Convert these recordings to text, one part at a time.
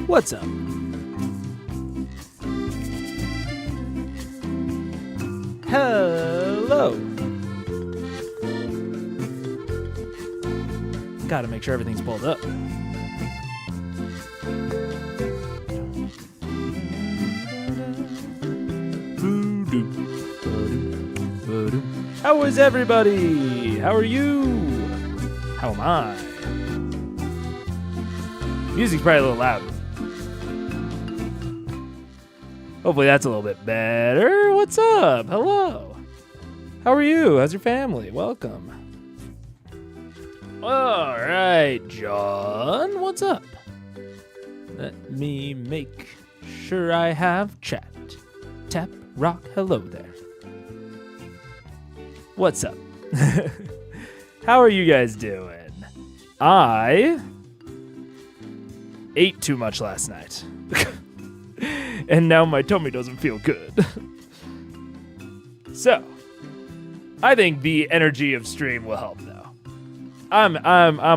What's up? Hello. Gotta make sure everything's pulled up. How is everybody? How are you? How am I? Music's probably a little loud. Hopefully that's a little bit better. What's up? Hello. How are you? How's your family? Welcome. All right, John. What's up? Let me make sure I have chat. Tap, rock, hello there. What's up? How are you guys doing? I ate too much last night. And now my tummy doesn't feel good. So, I think the energy of stream will help though. I'm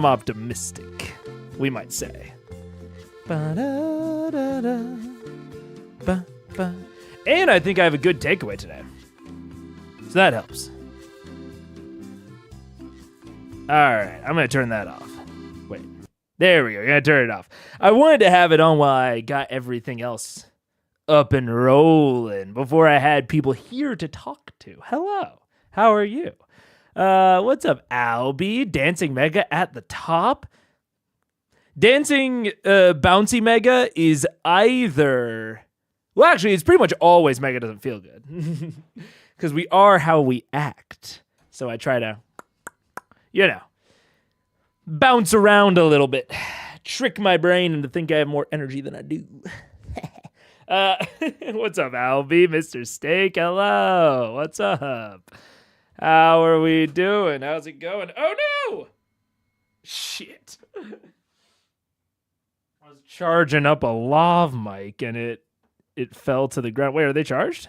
optimistic, we might say. And I think I have a good takeaway today. So that helps. Alright, I'm gonna turn that off. Wait. There we go, I gotta turn it off. I wanted to have it on while I got everything else up and rolling before I had people here to talk to. Hello. How are you? What's up, Albie? Dancing Mega at the top. Dancing Bouncy Mega is either... Well, actually, it's pretty much always Mega doesn't feel good. Because we are how we act. So I try to, bounce around a little bit. Trick my brain into think I have more energy than I do. What's up, Albie? Mr. Steak, hello. What's up? How are we doing? How's it going? Oh, no! Shit. I was charging up a lav mic, and it fell to the ground. Wait, are they charged?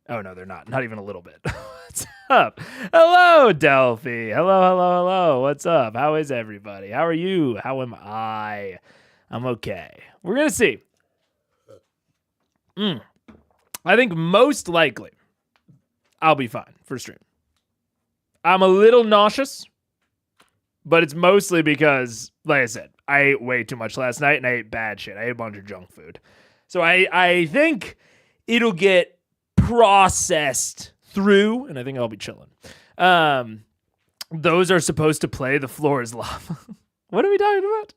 Oh, no, they're not. Not even a little bit. What's up? Hello, Delphi. Hello. What's up? How is everybody? How are you? How am I? I'm okay. We're going to see. I think most likely I'll be fine for stream. I'm a little nauseous, but it's mostly because, like I said, I ate way too much last night and I ate bad shit. I ate a bunch of junk food. So I think it'll get processed through, and I think I'll be chilling. Those are supposed to play The Floor is Lava. What are we talking about?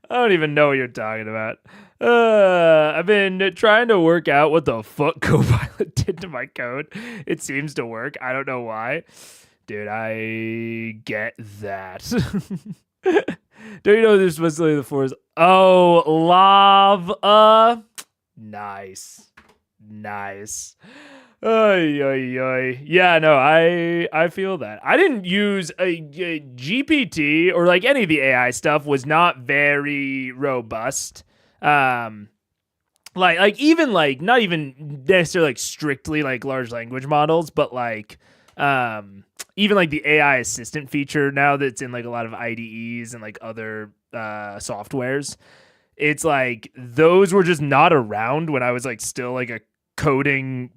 I don't even know what you're talking about. I've been trying to work out what the fuck Copilot did to my code. It seems to work. I don't know why. Dude, I get that. Don't you know there's supposed to play The Floor is... Oh, lava. Nice. Oy. Yeah, no, I feel that. I didn't use a GPT or like any of the AI stuff was not very robust. Like even like not even necessarily like strictly like large language models, but like even like the AI assistant feature now that's in like a lot of IDEs and like other softwares. It's like those were just not around when I was like still like a coding,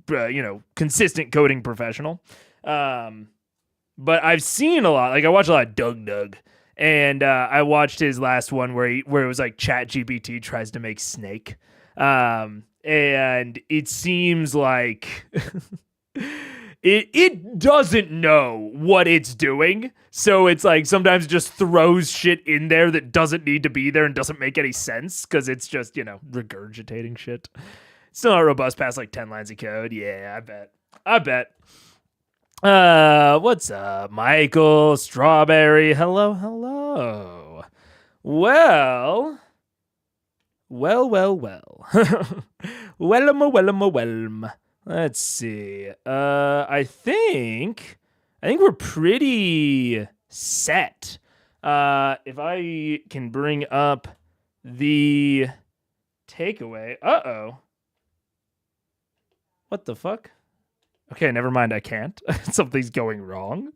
consistent coding professional. But I've seen a lot. Like I watched a lot of Doug, and I watched his last one where it was like ChatGPT tries to make Snake, and it seems like it doesn't know what it's doing. So it's like sometimes it just throws shit in there that doesn't need to be there and doesn't make any sense because it's just regurgitating shit. Still not robust past like 10 lines of code. Yeah, I bet. What's up, Michael? Strawberry. Hello. Well. Wellum. Let's see. I think we're pretty set. If I can bring up the takeaway. Uh-oh. What the fuck? Okay, never mind. I can't. Something's going wrong.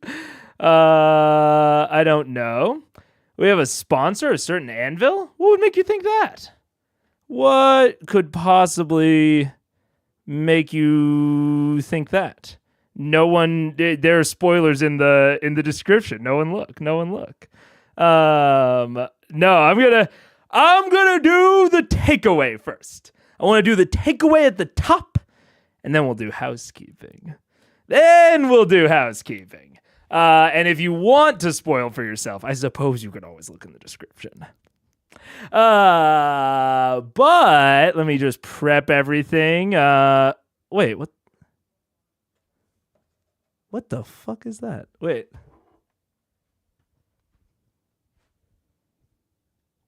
I don't know. We have a sponsor, a certain anvil? What would make you think that? What could possibly make you think that? No one. There are spoilers in the description. No one look. No, I'm gonna do the takeaway first. I want to do the takeaway at the top, and then we'll do housekeeping. And if you want to spoil for yourself, I suppose you could always look in the description. But let me just prep everything. Wait, what? What the fuck is that? Wait.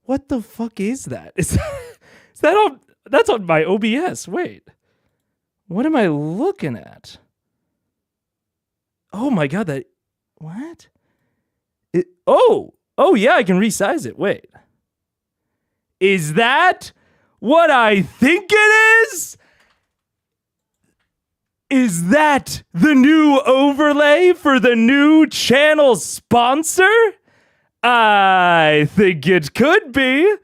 What the fuck is that? Is that on? That's on my OBS. Wait. What am I looking at? Oh my god, that. What? Oh yeah, I can resize it. Wait. Is that what I think it is? Is that the new overlay for the new channel sponsor? I think it could be.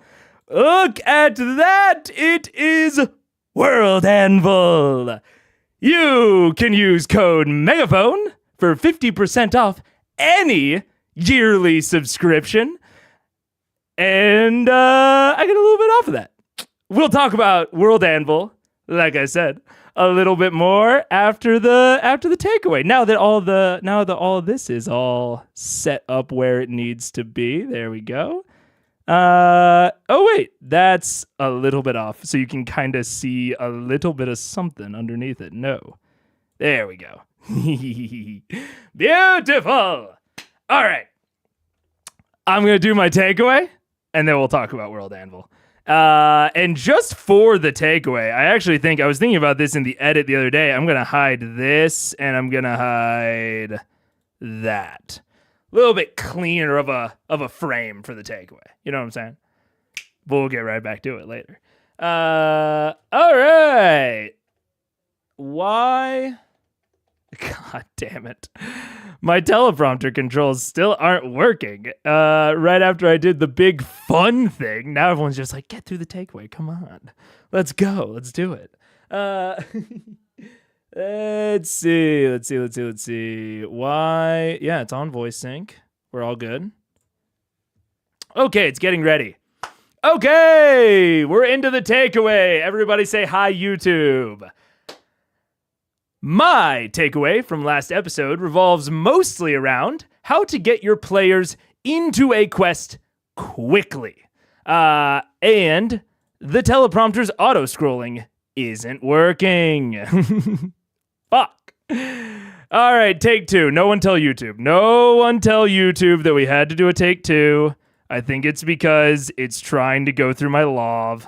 Look at that. It is World Anvil. You can use code Megaphone for 50% off any yearly subscription. And I get a little bit off of that. We'll talk about World Anvil, like I said, a little bit more after the takeaway. Now that all of this is all set up where it needs to be. There we go. Oh wait, that's a little bit off, so you can kind of see a little bit of something underneath it. No. There we go. Beautiful. All right. I'm going to do my takeaway, and then we'll talk about World Anvil. And just for the takeaway, I was thinking about this in the edit the other day. I'm going to hide this, and I'm going to hide that. A little bit cleaner of a frame for the takeaway. You know what I'm saying? But we'll get right back to it later. All right. Why? God damn it. My teleprompter controls still aren't working. Right after I did the big fun thing, now everyone's just like, get through the takeaway. Come on. Let's go. Let's do it. Let's see. Why? Yeah, it's on voice sync. We're all good. Okay, it's getting ready. Okay, we're into the takeaway. Everybody say hi, YouTube. My takeaway from last episode revolves mostly around how to get your players into a quest quickly. And the teleprompter's auto-scrolling isn't working. Fuck. All right, take two. No one tell YouTube. No one tell YouTube that we had to do a take two. I think it's because it's trying to go through my lav.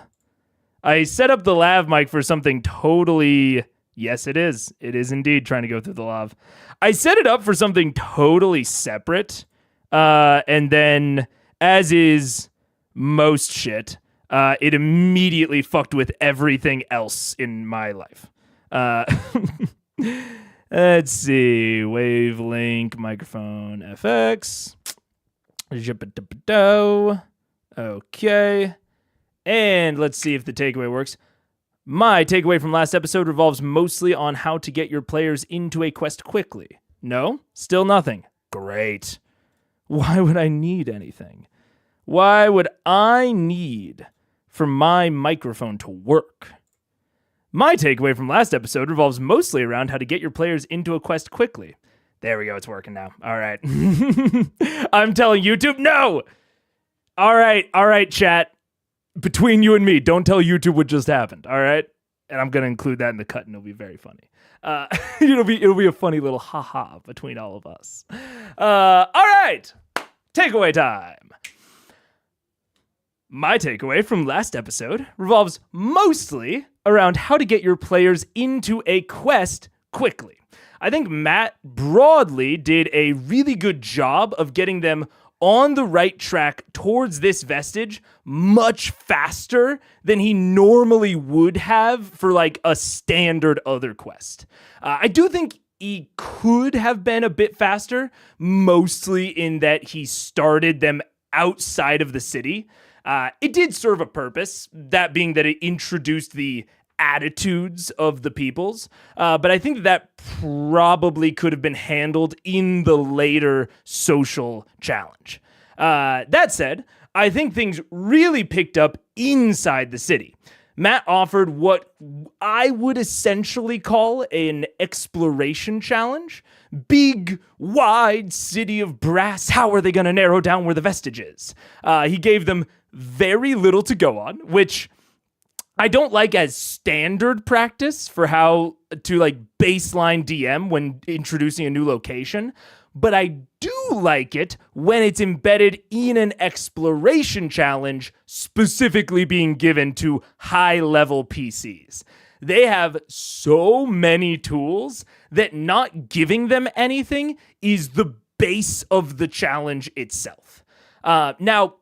I set up the lav mic for something totally... Yes, it is. It is indeed trying to go through the lav. I set it up for something totally separate. And then, as is most shit, it immediately fucked with everything else in my life. Let's see. Wavelink, microphone, FX. Okay. And let's see if the takeaway works. My takeaway from last episode revolves mostly on how to get your players into a quest quickly. No? Still nothing. Great. Why would I need anything? Why would I need for my microphone to work? My takeaway from last episode revolves mostly around how to get your players into a quest quickly. There we go. It's working now. All right. I'm telling YouTube, no! All right, chat. Between you and me, don't tell YouTube what just happened, all right? And I'm going to include that in the cut, and it'll be very funny. It'll be a funny little ha-ha between all of us. All right, takeaway time. My takeaway from last episode revolves mostly around how to get your players into a quest quickly. I think Matt broadly did a really good job of getting them on the right track towards this vestige much faster than he normally would have for like a standard other quest. I do think he could have been a bit faster, mostly in that he started them outside of the city. It did serve a purpose, that being that it introduced the attitudes of the peoples, but I think that probably could have been handled in the later social challenge. That said, I think things really picked up inside the city. Matt offered what I would essentially call an exploration challenge. Big, wide city of brass. How are they going to narrow down where the vestige is? He gave them very little to go on, which I don't like as standard practice for how to like baseline DM when introducing a new location, but I do like it when it's embedded in an exploration challenge specifically being given to high-level PCs. They have so many tools that not giving them anything is the base of the challenge itself. Now,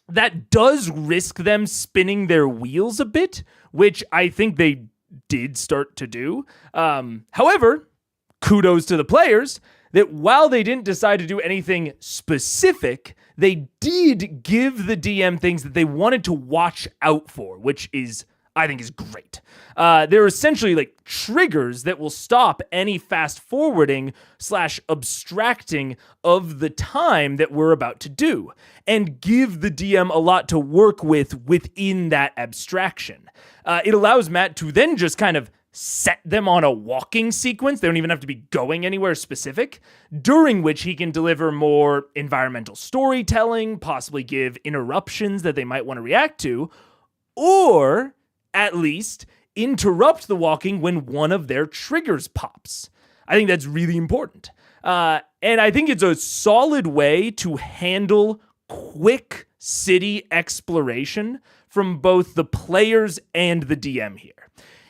that does risk them spinning their wheels a bit, which I think they did start to do. However, kudos to the players that while they didn't decide to do anything specific, they did give the DM things that they wanted to watch out for, which I think is great. They're essentially like triggers that will stop any fast forwarding / abstracting of the time that we're about to do and give the DM a lot to work with within that abstraction. It allows Matt to then just kind of set them on a walking sequence. They don't even have to be going anywhere specific, during which he can deliver more environmental storytelling, possibly give interruptions that they might want to react to, or at least interrupt the walking when one of their triggers pops. I think that's really important. And I think it's a solid way to handle quick city exploration from both the players and the DM here.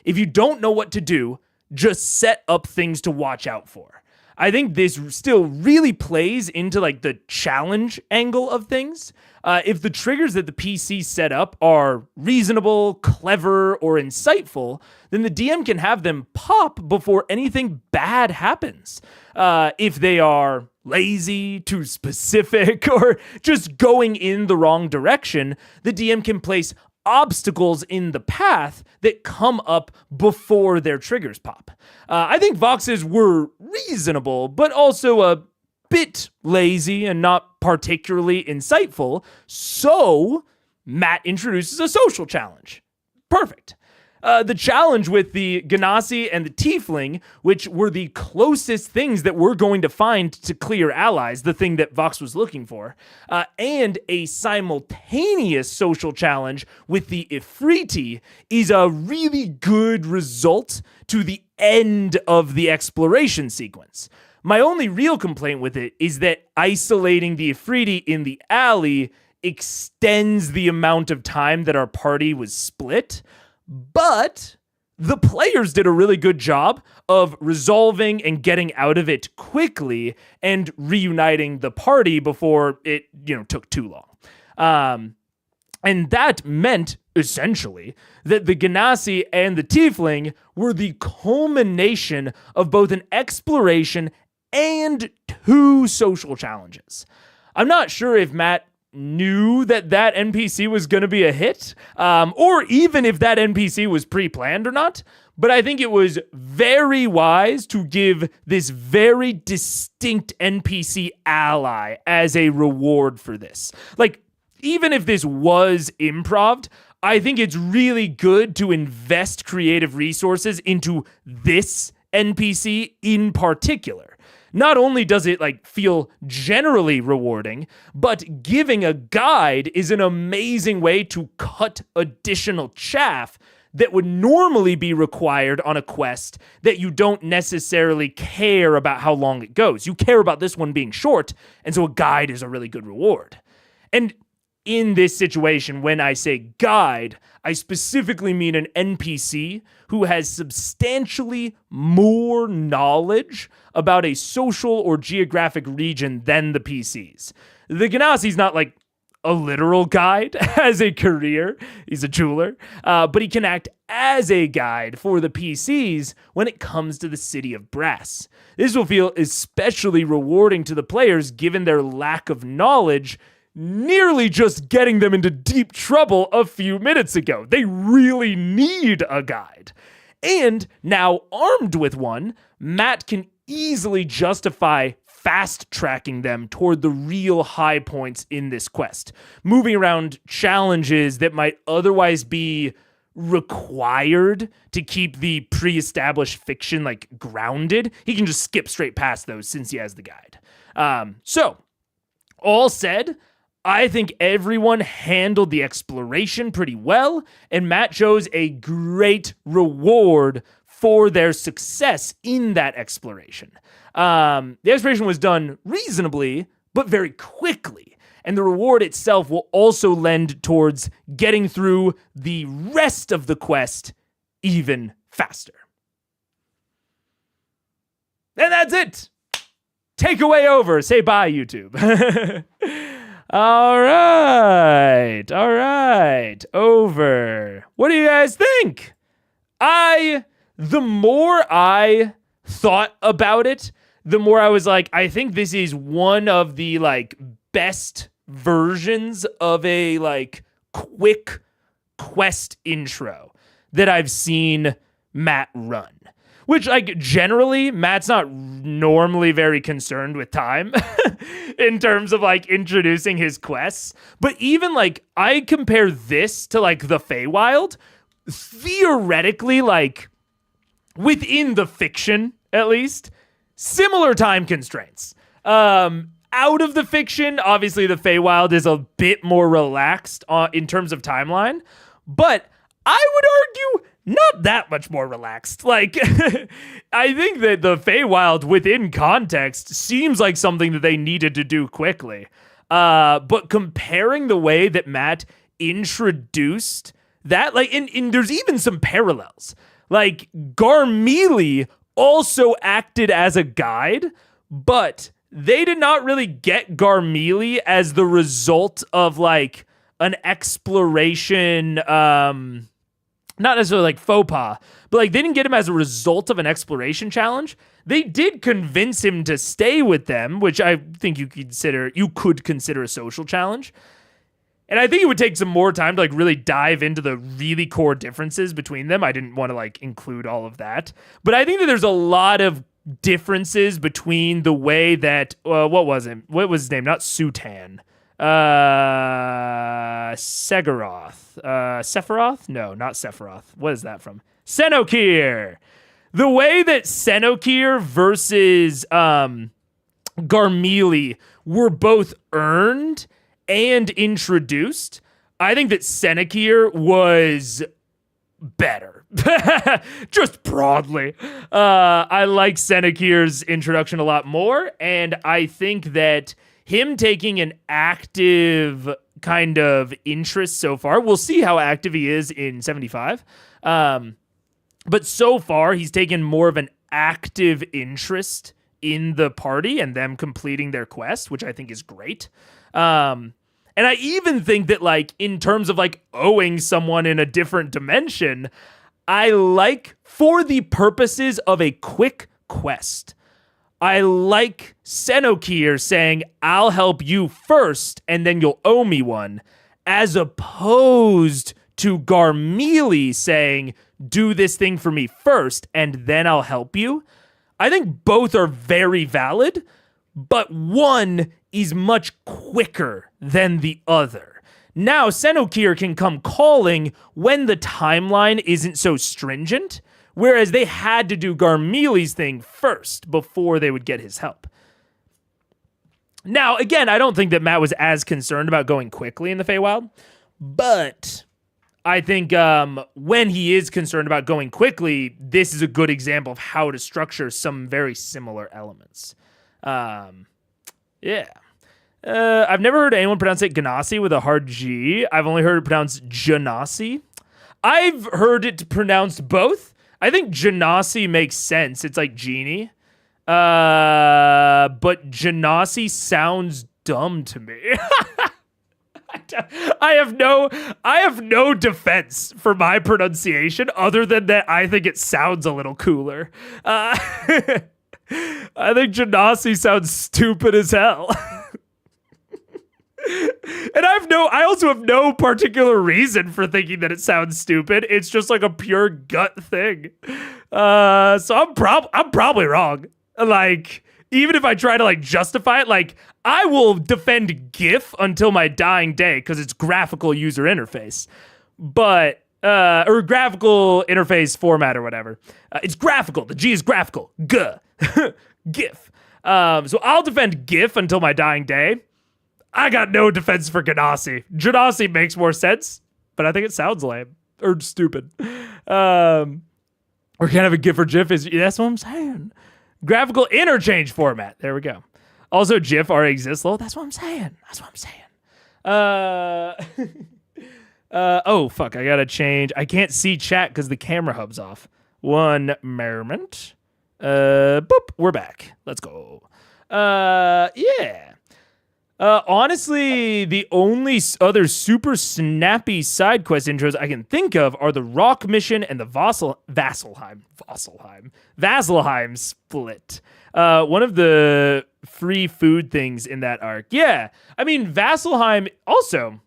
If you don't know what to do, just set up things to watch out for. I think this still really plays into like the challenge angle of things. If the triggers that the PC set up are reasonable, clever, or insightful, then the DM can have them pop before anything bad happens. If they are lazy, too specific, or just going in the wrong direction, the DM can place obstacles in the path that come up before their triggers pop. I think Voxes were reasonable, but also a bit lazy and not particularly insightful, so Matt introduces a social challenge. Perfect. The challenge with the Ganassi and the Tiefling, which were the closest things that we're going to find to clear allies, the thing that Vox was looking for, and a simultaneous social challenge with the Ifriti is a really good result to the end of the exploration sequence. My only real complaint with it is that isolating the Ifriti in the alley extends the amount of time that our party was split, but the players did a really good job of resolving and getting out of it quickly and reuniting the party before it, took too long. And that meant, essentially, that the Ganassi and the Tiefling were the culmination of both an exploration and 2 social challenges. I'm not sure if Matt knew that NPC was going to be a hit, or even if that NPC was pre-planned or not, but I think it was very wise to give this very distinct NPC ally as a reward for this. Like, even if this was improv, I think it's really good to invest creative resources into this NPC in particular. Not only does it feel generally rewarding, but giving a guide is an amazing way to cut additional chaff that would normally be required on a quest that you don't necessarily care about how long it goes. You care about this one being short, and so a guide is a really good reward. And in this situation, when I say guide, I specifically mean an NPC who has substantially more knowledge about a social or geographic region than the PCs. The Ganassi's not a literal guide as a career. He's a jeweler, but he can act as a guide for the PCs when it comes to the City of Brass. This will feel especially rewarding to the players given their lack of knowledge, nearly just getting them into deep trouble a few minutes ago. They really need a guide. And now, armed with one, Matt can easily justify fast-tracking them toward the real high points in this quest, moving around challenges that might otherwise be required to keep the pre-established fiction like grounded. He can just skip straight past those since he has the guide. So, all said, I think everyone handled the exploration pretty well, and Matt chose a great reward for their success in that exploration. The exploration was done reasonably, but very quickly, and the reward itself will also lend towards getting through the rest of the quest even faster. And that's it. Takeaway over. Say bye, YouTube. All right. Over. What do you guys think? The more I thought about it, the more I was like, I think this is one of the like best versions of a like quick quest intro that I've seen Matt run. Which, like, generally, Matt's not normally very concerned with time in terms of, like, introducing his quests. But even, like, I compare this to, like, the Feywild. Theoretically, like, within the fiction, at least, similar time constraints. Out of the fiction, obviously, the Feywild is a bit more relaxed in terms of timeline. But I would argue not that much more relaxed. Like, I think that the Feywild within context seems like something that they needed to do quickly. But comparing the way that Matt introduced that, like, and there's even some parallels. Like, Garmelie also acted as a guide, but they did not really get Garmelie as the result of, like, an exploration, not necessarily like faux pas, but like they didn't get him as a result of an exploration challenge. They did convince him to stay with them, which I think you could consider a social challenge. And I think it would take some more time to like really dive into the really core differences between them. I didn't want to like include all of that, but I think that there's a lot of differences between the way that what was his name? Not Sutan. Sephiroth? No, not Sephiroth. What is that from? Senokir. The way that Senokir versus Garmelie were both earned and introduced, I think that Senokir was better. Just broadly. I like Senokir's introduction a lot more, and I think that him taking an active kind of interest so far, we'll see how active he is in 75. But so far, he's taken more of an active interest in the party and them completing their quest, which I think is great. And I even think that, like, in terms of, like, owing someone in a different dimension, I like, for the purposes of a quick quest, I like Senokir saying, I'll help you first, and then you'll owe me one, as opposed to Garmelie saying, do this thing for me first, and then I'll help you. I think both are very valid, but one is much quicker than the other. Now, Senokir can come calling when the timeline isn't so stringent, whereas they had to do Garmelie's thing first before they would get his help. Now, again, I don't think that Matt was as concerned about going quickly in the Feywild, but I think when he is concerned about going quickly, this is a good example of how to structure some very similar elements. Yeah. I've never heard anyone pronounce it Ganassi with a hard G. I've only heard it pronounced Janassi. I've heard it pronounced both. I think Janassi makes sense. It's like genie. But Janassi sounds dumb to me. I have no defense for my pronunciation other than that I think it sounds a little cooler. I think Janassi sounds stupid as hell. And I also have no particular reason for thinking that it sounds stupid. It's just like a pure gut thing. So I'm probably wrong. Like, even if I try to like justify it, like I will defend GIF until my dying day because it's graphical user interface, but or graphical interface format or whatever. It's graphical. The G is graphical. GIF. So I'll defend GIF until my dying day. I got no defense for Ganassi. Genasi makes more sense, but I think it sounds lame or stupid. Or kind of a GIF or GIF is, that's what I'm saying. Graphical interchange format. There we go. Also, GIF already exists. Well, that's what I'm saying. Oh, fuck. I got to change. I can't see chat because the camera hub's off. One moment. Boop. We're back. Let's go. Yeah. Honestly, the only other super snappy side quest intros I can think of are the Rock mission and the Vasselheim split. One of the free food things in that arc. Yeah, I mean, Vasselheim also.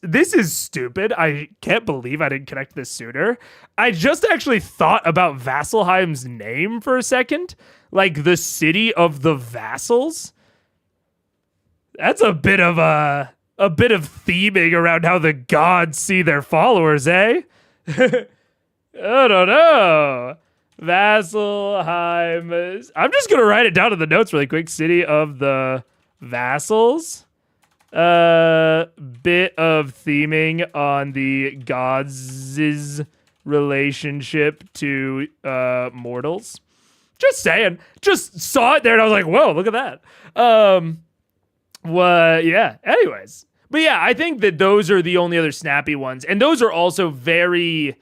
This is stupid. I can't believe I didn't connect this sooner. I just actually thought about Vasselheim's name for a second. Like the city of the vassals. That's a bit of theming around how the gods see their followers, eh? I don't know. Vasselheim. I'm just going to write it down in the notes really quick. City of the vassals. Bit of theming on the gods' relationship to mortals. Just saying. Just saw it there and I was like, whoa, look at that. Yeah, anyways. But yeah, I think that those are the only other snappy ones. And those are also very...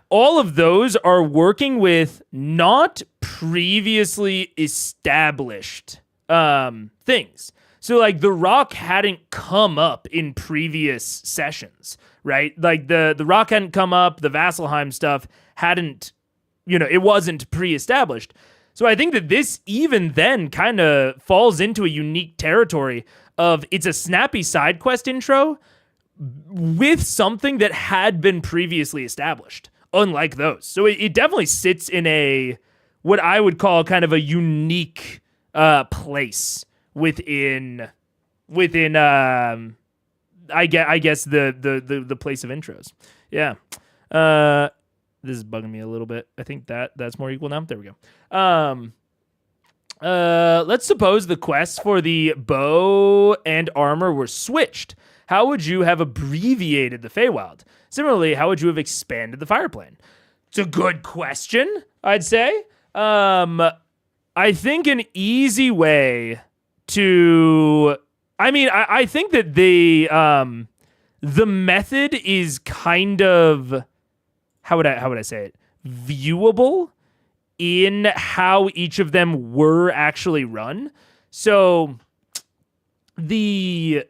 All of those are working with not previously established things. So, like, The Rock hadn't come up in previous sessions, right? Like, the Rock hadn't come up, the Vasselheim stuff hadn't, it wasn't pre-established. So I think that this even then kind of falls into a unique territory of it's a snappy side quest intro with something that had been previously established, unlike those. So it definitely sits in what I would call kind of a unique place within I guess the place of intros. Yeah. This is bugging me a little bit. I think that's more equal now. There we go. Let's suppose the quests for the bow and armor were switched. How would you have abbreviated the Feywild? Similarly, how would you have expanded the fire plane? It's a good question, I'd say. I think an easy way to... I think that the method is kind of... How would I say it? Viewable in how each of them were actually run. So the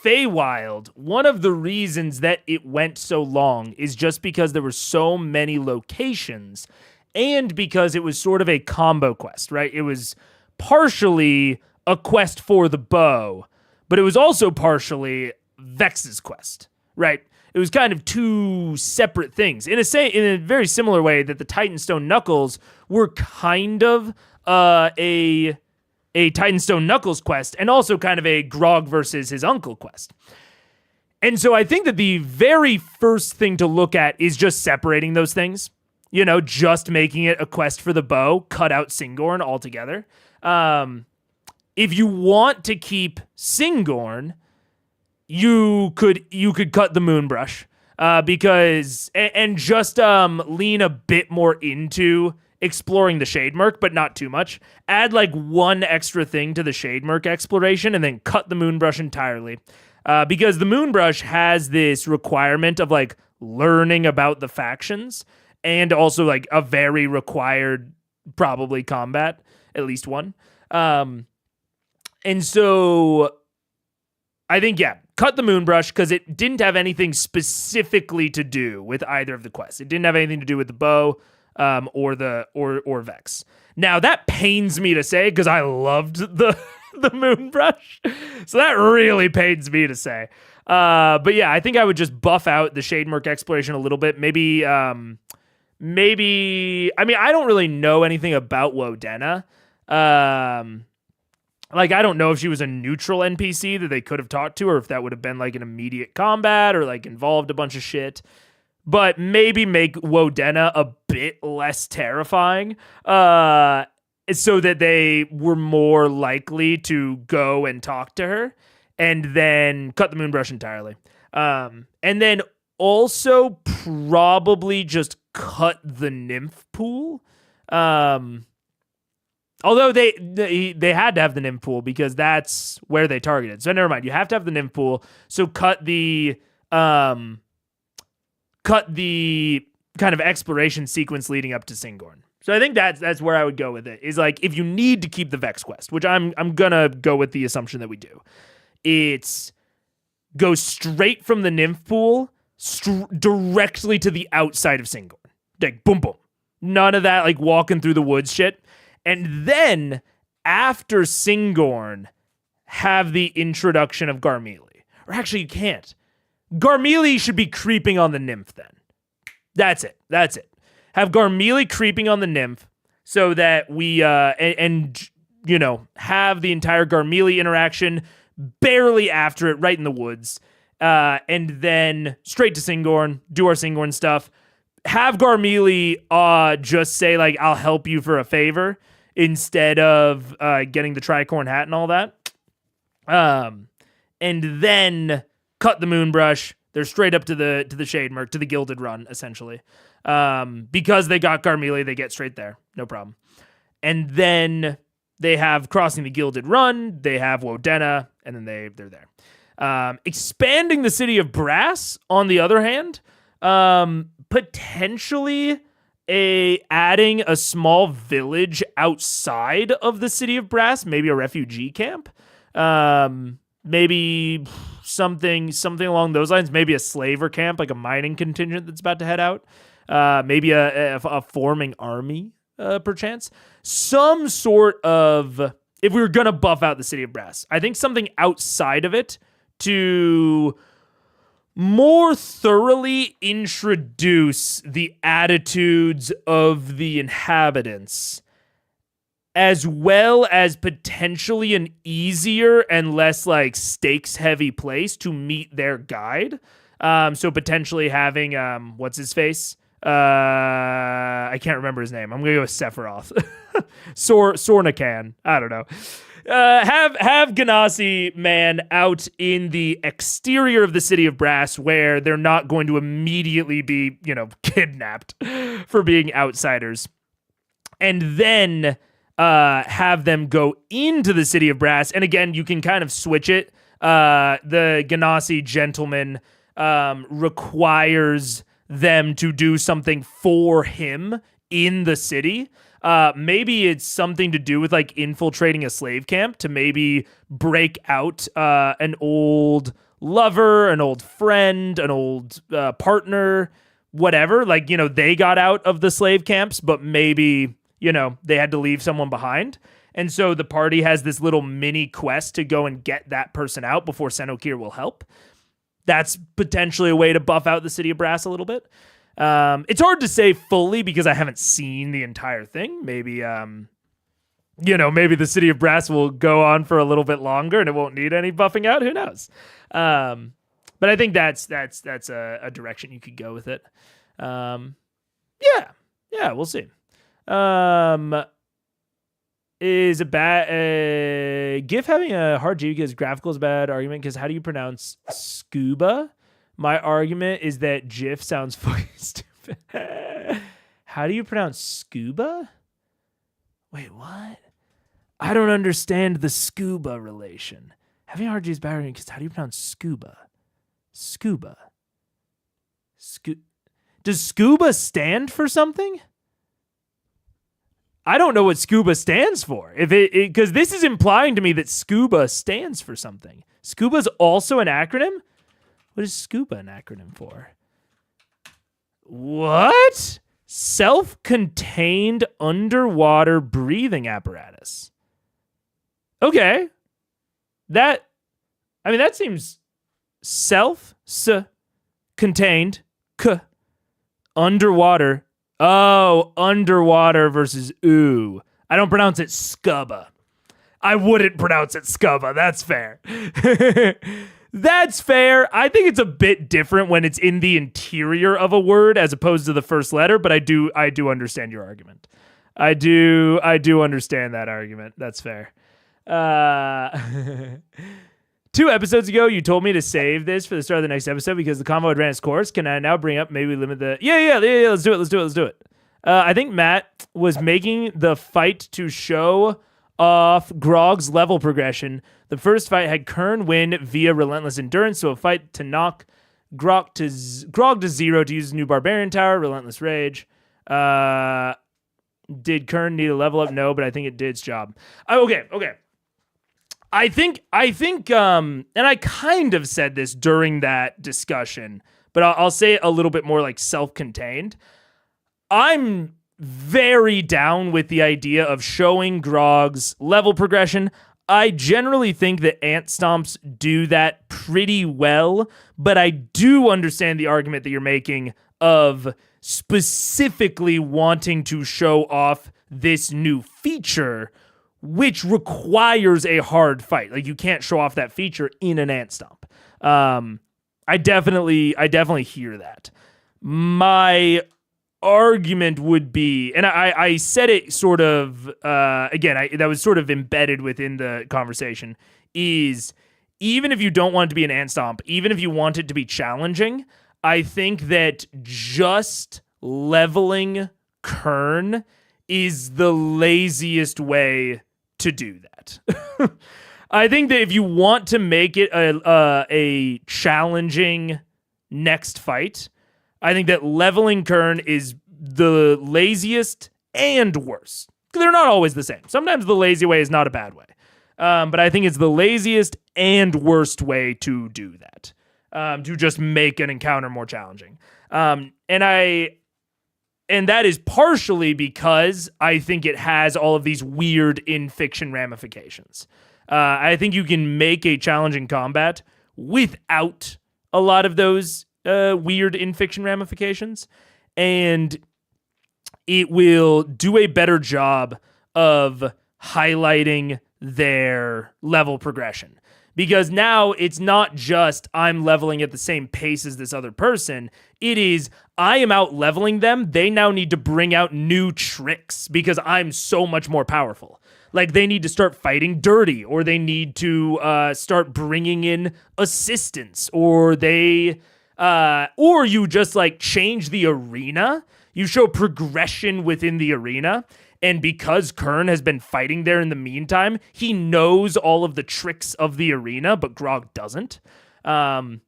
Feywild, one of the reasons that it went so long is just because there were so many locations and because it was sort of a combo quest, right? It was partially a quest for the bow, but it was also partially Vex's quest, right? It was kind of two separate things in a very similar way that the Titanstone Knuckles were kind of a Titanstone Knuckles quest and also kind of a Grog versus his uncle quest. And so I think that the very first thing to look at is just separating those things, just making it a quest for the bow, cut out Singorn altogether. If you want to keep Singorn, you could cut the Moonbrush because just lean a bit more into exploring the Shademerc, but not too much. Add like one extra thing to the Shademerc exploration and then cut the Moonbrush entirely. Because the Moonbrush has this requirement of like learning about the factions and also like a very required probably combat, at least one. And so I think, yeah, cut the Moonbrush because it didn't have anything specifically to do with either of the quests. It didn't have anything to do with the bow or Vex. Now that pains me to say because I loved the the Moonbrush, so that really pains me to say. But yeah, I think I would just buff out the Shademerk exploration a little bit. Maybe. I mean, I don't really know anything about Wodena. Like, I don't know if she was a neutral NPC that they could have talked to, or if that would have been like an immediate combat or like involved a bunch of shit. But maybe make Wodena a bit less terrifying, so that they were more likely to go and talk to her, and then cut the Moonbrush entirely. And then also probably just cut the nymph pool. Although they had to have the nymph pool because that's where they targeted. So never mind. You have to have the nymph pool. So cut the kind of exploration sequence leading up to Singorn. So I think that's where I would go with it. Is like, if you need to keep the Vex quest, which I'm gonna go with the assumption that we do, it's go straight from the nymph pool directly to the outside of Singorn. Like boom boom. None of that like walking through the woods shit. And then, after Singorn, have the introduction of Garmelie. Or actually, you can't. Garmelie should be creeping on the nymph then. That's it. Have Garmelie creeping on the nymph so that we, have the entire Garmelie interaction barely after it, right in the woods. And then straight to Singorn, do our Singorn stuff. Have Garmelie just say, like, I'll help you for a favor, instead of getting the tricorn hat and all that. And then cut the Moonbrush. They're straight up to the Shademerk, to the Gilded Run, essentially. Because they got Garmelie, they get straight there. No problem. And then they have crossing the Gilded Run, they have Wodena, and then they're there. Expanding the City of Brass, on the other hand, potentially adding a small village outside of the City of Brass, maybe a refugee camp, maybe something along those lines, maybe a slaver camp, like a mining contingent that's about to head out, maybe a forming army, perchance, some sort of, if we were gonna buff out the City of Brass, I think something outside of it to more thoroughly introduce the attitudes of the inhabitants, as well as potentially an easier and less like stakes heavy place to meet their guide. So potentially having what's his face? I can't remember his name. I'm gonna go with Sephiroth. Sornacan. I don't know. Have Ganassi, man, out in the exterior of the City of Brass, where they're not going to immediately be, kidnapped for being outsiders. And then have them go into the City of Brass. And again, you can kind of switch it. The Ganassi gentleman requires them to do something for him in the city. Maybe it's something to do with like infiltrating a slave camp to maybe break out an old lover, an old friend, an old partner, whatever. Like, they got out of the slave camps, but maybe, they had to leave someone behind. And so the party has this little mini quest to go and get that person out before Senokir will help. That's potentially a way to buff out the City of Brass a little bit. It's hard to say fully because I haven't seen the entire thing. Maybe, maybe the City of Brass will go on for a little bit longer and it won't need any buffing out. Who knows? But I think that's a direction you could go with it. Yeah, we'll see. Is a bad GIF having a hard G because graphical is a bad argument? Because how do you pronounce scuba? My argument is that GIF sounds fucking stupid. How do you pronounce scuba? Wait, what? I don't understand the scuba relation. Having a hard G is bad argument because how do you pronounce scuba? Scuba. Does scuba stand for something? I don't know what scuba stands for. Because this is implying to me that scuba stands for something. Scuba's also an acronym? What is scuba an acronym for? What? Self-contained underwater breathing apparatus. Okay. That seems contained underwater. Oh, underwater versus ooh. I don't pronounce it scubba. I wouldn't pronounce it scubba. That's fair. That's fair. I think it's a bit different when it's in the interior of a word as opposed to the first letter, but I do understand your argument. I do understand that argument. That's fair. 2 episodes ago, you told me to save this for the start of the next episode because the convo had ran its course. Can I now bring up maybe limit the... Yeah, let's do it. I think Matt was making the fight to show off Grog's level progression. The first fight had Kern win via relentless endurance, so a fight to knock Grog to 0 to use his new barbarian tower, relentless rage. Did Kern need a level up? No, but I think it did its job. Okay. I think, and I kind of said this during that discussion, but I'll say it a little bit more like self-contained. I'm very down with the idea of showing Grog's level progression. I generally think that ant stomps do that pretty well, but I do understand the argument that you're making of specifically wanting to show off this new feature, which requires a hard fight. Like, you can't show off that feature in an ant stomp. I definitely hear that. My argument would be, and I said it sort of, again, that was sort of embedded within the conversation, is even if you don't want it to be an ant stomp, even if you want it to be challenging, I think that just leveling Kern is the laziest way to do that. I think that if you want to make it a challenging next fight, I think that leveling Kern is the laziest and worst. They're not always the same. Sometimes the lazy way is not a bad way. But I think it's the laziest and worst way to do that. To just make an encounter more challenging. And that is partially because I think it has all of these weird in-fiction ramifications. I think you can make a challenging combat without a lot of those weird in-fiction ramifications, and it will do a better job of highlighting their level progression. Because now it's not just I'm leveling at the same pace as this other person. It is I am out leveling them. They now need to bring out new tricks because I'm so much more powerful. Like, they need to start fighting dirty, or they need to start bringing in assistance, or or you just like change the arena. You show progression within the arena. And because Kern has been fighting there in the meantime, he knows all of the tricks of the arena, but Grog doesn't. So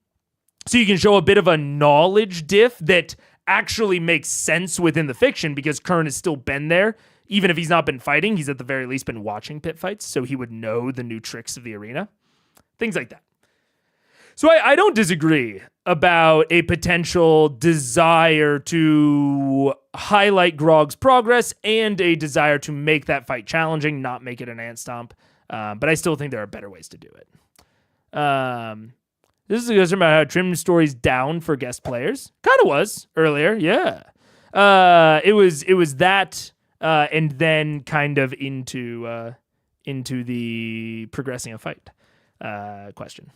you can show a bit of a knowledge diff that actually makes sense within the fiction because Kern has still been there. Even if he's not been fighting, he's at the very least been watching pit fights, so he would know the new tricks of the arena. Things like that. So I don't disagree about a potential desire to highlight Grog's progress and a desire to make that fight challenging, not make it an ant stomp. But I still think there are better ways to do it. This is a question about how Trim Story's down for guest players. Kind of was earlier, yeah. It was that, and then kind of into the progressing a fight question.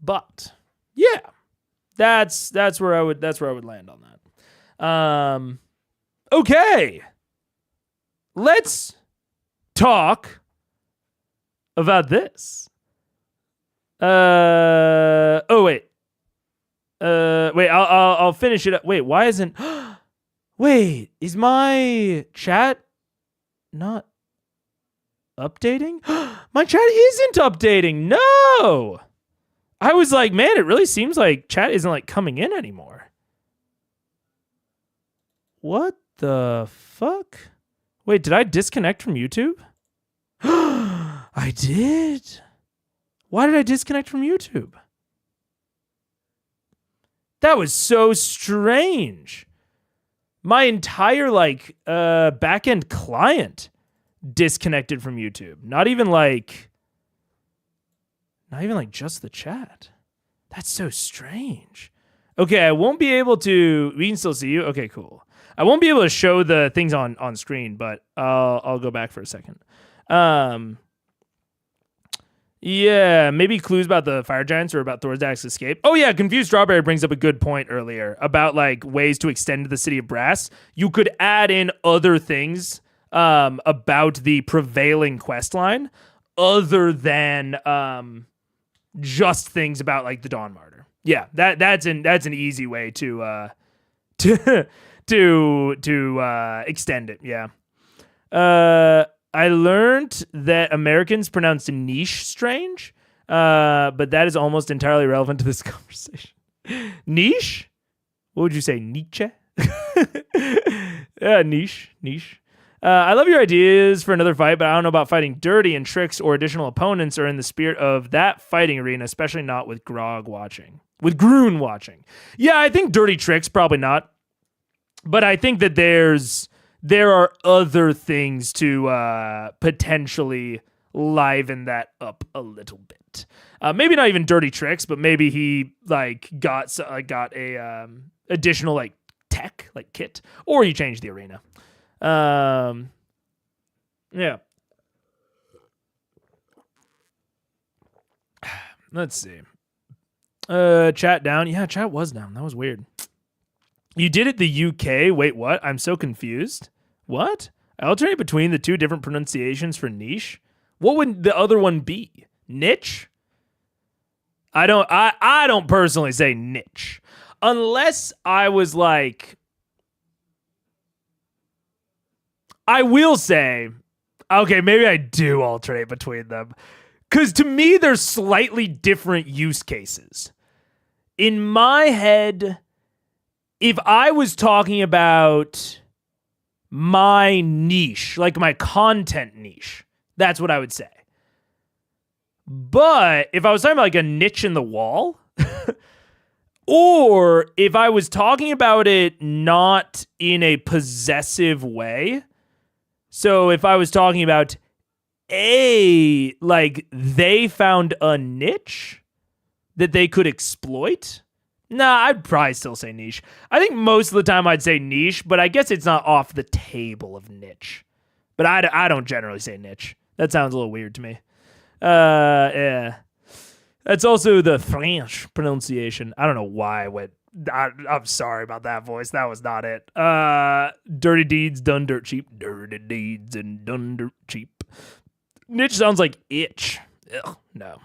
But yeah, that's where I would land on that. Okay, let's talk about this. I'll finish it up. Wait, why isn't? Wait, is my chat not updating? My chat isn't updating. No. I was like, man, it really seems like chat isn't like coming in anymore. What the fuck? Wait, did I disconnect from YouTube? I did. Why did I disconnect from YouTube? That was so strange. My entire backend client disconnected from YouTube. Not even like just the chat. That's so strange. Okay, I won't be able to. We can still see you. Okay, cool. I won't be able to show the things on screen, but I'll go back for a second. Yeah, maybe clues about the fire giants or about Thorzak's escape. Oh yeah, Confused Strawberry brings up a good point earlier about like ways to extend the city of Brass. You could add in other things about the prevailing quest line other than just things about like the Dawn Martyr. Yeah, that's an easy way to extend it. Yeah. I learned that Americans pronounce niche strange, but that is almost entirely relevant to this conversation. Niche? What would you say, Nietzsche? Yeah, niche. I love your ideas for another fight, but I don't know about fighting dirty and tricks or additional opponents or in the spirit of that fighting arena, especially not with Grog watching. With Groon watching. Yeah, I think dirty tricks, probably not. But I think that there are other things to potentially liven that up a little bit. Maybe not even dirty tricks, but maybe he got a additional tech kit, or you change the arena. Yeah. Let's see. Chat down. Yeah, chat was down. That was weird. You did it the UK. Wait, what? I'm so confused. What? I alternate between the two different pronunciations for niche. What would the other one be? Niche? I don't personally say niche. Unless I was like, I will say, okay, maybe I do alternate between them. Because to me, they're slightly different use cases. In my head, if I was talking about my niche, like my content niche, that's what I would say. But if I was talking about like a niche in the wall, or if I was talking about it not in a possessive way, so if I was talking about they found a niche that they could exploit, nah, I'd probably still say niche. I think most of the time I'd say niche, but I guess it's not off the table of niche. But I don't generally say niche. That sounds a little weird to me. Yeah. That's also the French pronunciation. I don't know why I went. I'm sorry about that voice. That was not it. Dirty deeds done dirt cheap. Dirty deeds and done dirt cheap. Niche sounds like itch. Ugh, no.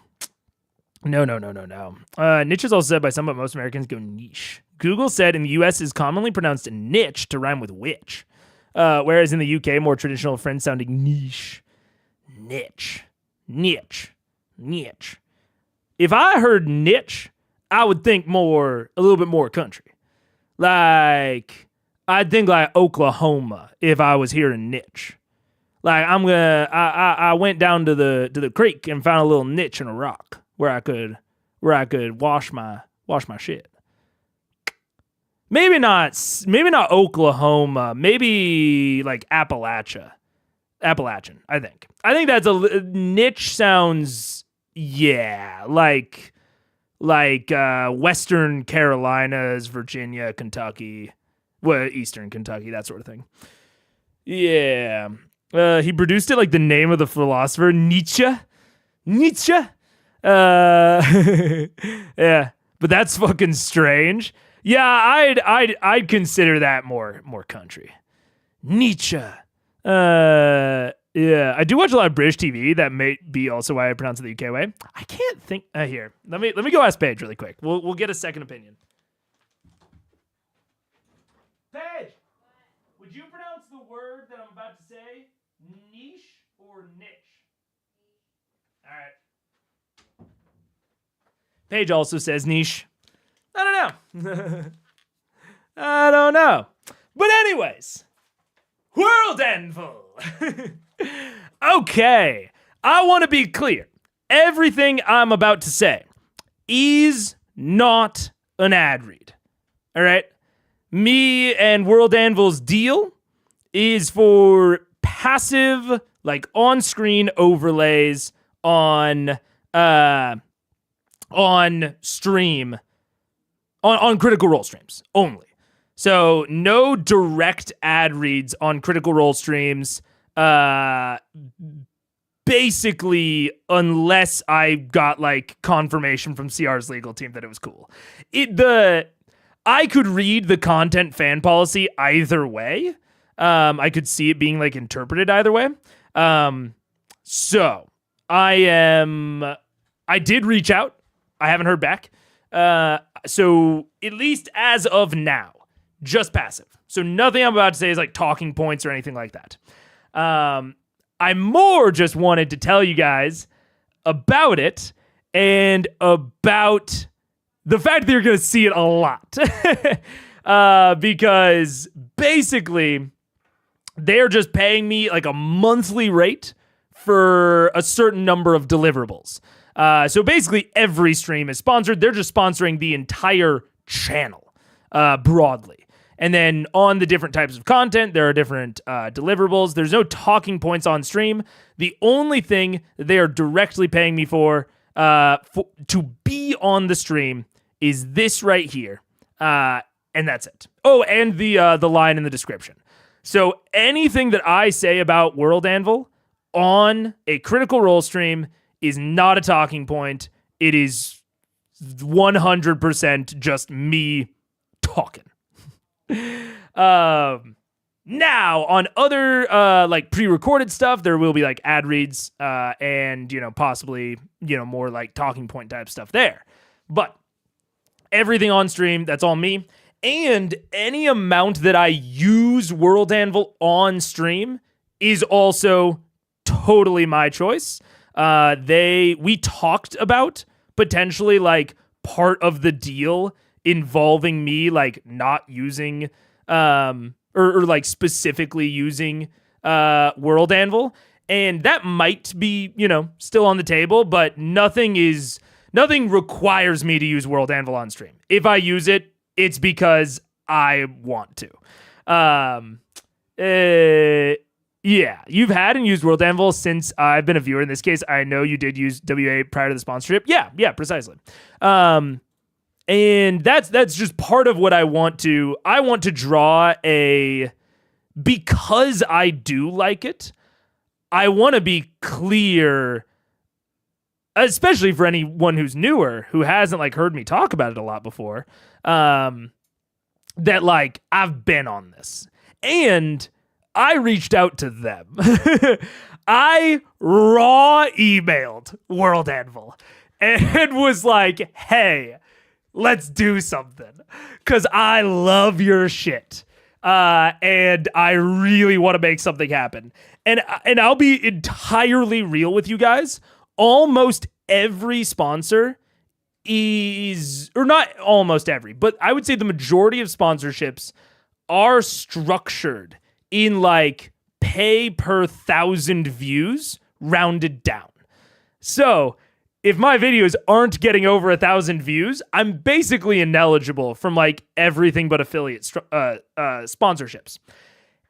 No. Niche is also said by some, but most Americans go niche. Google said in the U.S. is commonly pronounced niche to rhyme with witch, whereas in the U.K., more traditional French sounding niche. Niche. If I heard niche, I would think a little bit more country. Like, I'd think like Oklahoma if I was hearing niche. Like, I went down to the creek and found a little niche in a rock where I could wash my shit. Maybe not Oklahoma, maybe like Appalachian, I think. I think that's a niche sounds, yeah, like Western Carolinas, Virginia, Kentucky, Eastern Kentucky, that sort of thing. Yeah. He produced it like the name of the philosopher, Nietzsche. Yeah, but that's fucking strange. Yeah, I'd consider that more country. Nietzsche. Yeah, I do watch a lot of British TV. That may be also why I pronounce it the UK way. I can't think. Here, let me go ask Paige really quick. We'll get a second opinion. Paige, would you pronounce the word that I'm about to say niche or niche? All right. Paige also says niche. I don't know. But anyways, world endful. Okay, I want to be clear. Everything I'm about to say is not an ad read. All right. Me and World Anvil's deal is for passive, like on-screen overlays on stream, on Critical Role streams only. So no direct ad reads on Critical Role streams. Basically, unless I got like confirmation from CR's legal team that it was cool. I could read the content fan policy either way. I could see it being like interpreted either way. So I did reach out. I haven't heard back. So at least as of now, just passive. So nothing I'm about to say is like talking points or anything like that. I more just wanted to tell you guys about it and about the fact that you're going to see it a lot. Because basically they're just paying me like a monthly rate for a certain number of deliverables. So basically every stream is sponsored. They're just sponsoring the entire channel broadly. And then on the different types of content, there are different deliverables. There's no talking points on stream. The only thing that they are directly paying me for to be on the stream is this right here. And that's it. Oh, and the line in the description. So anything that I say about World Anvil on a Critical Role stream is not a talking point. It is 100% just me talking. Now on other like pre-recorded stuff, there will be like ad reads and possibly more like talking point type stuff there. But everything on stream, that's all me. And any amount that I use World Anvil on stream is also totally my choice. We talked about potentially like part of the deal involving me like not using or like specifically using World Anvil, and that might be still on the table, but nothing requires me to use World Anvil on stream. If I use it, it's because I want to. Yeah, you've had and used World Anvil since I've been a viewer. In this case, I know you did use WA prior to the sponsorship. Yeah, precisely. And that's just part of what I want to draw because I do like it, I want to be clear, especially for anyone who's newer, who hasn't like heard me talk about it a lot before, that like I've been on this and I reached out to them. I raw emailed World Anvil and was like, hey, let's do something, because I love your shit. And I really want to make something happen. And I'll be entirely real with you guys. Almost every sponsor or not almost every, but I would say the majority of sponsorships are structured in like pay per 1,000 views rounded down. So if my videos aren't getting over 1,000 views, I'm basically ineligible from like everything but affiliate sponsorships.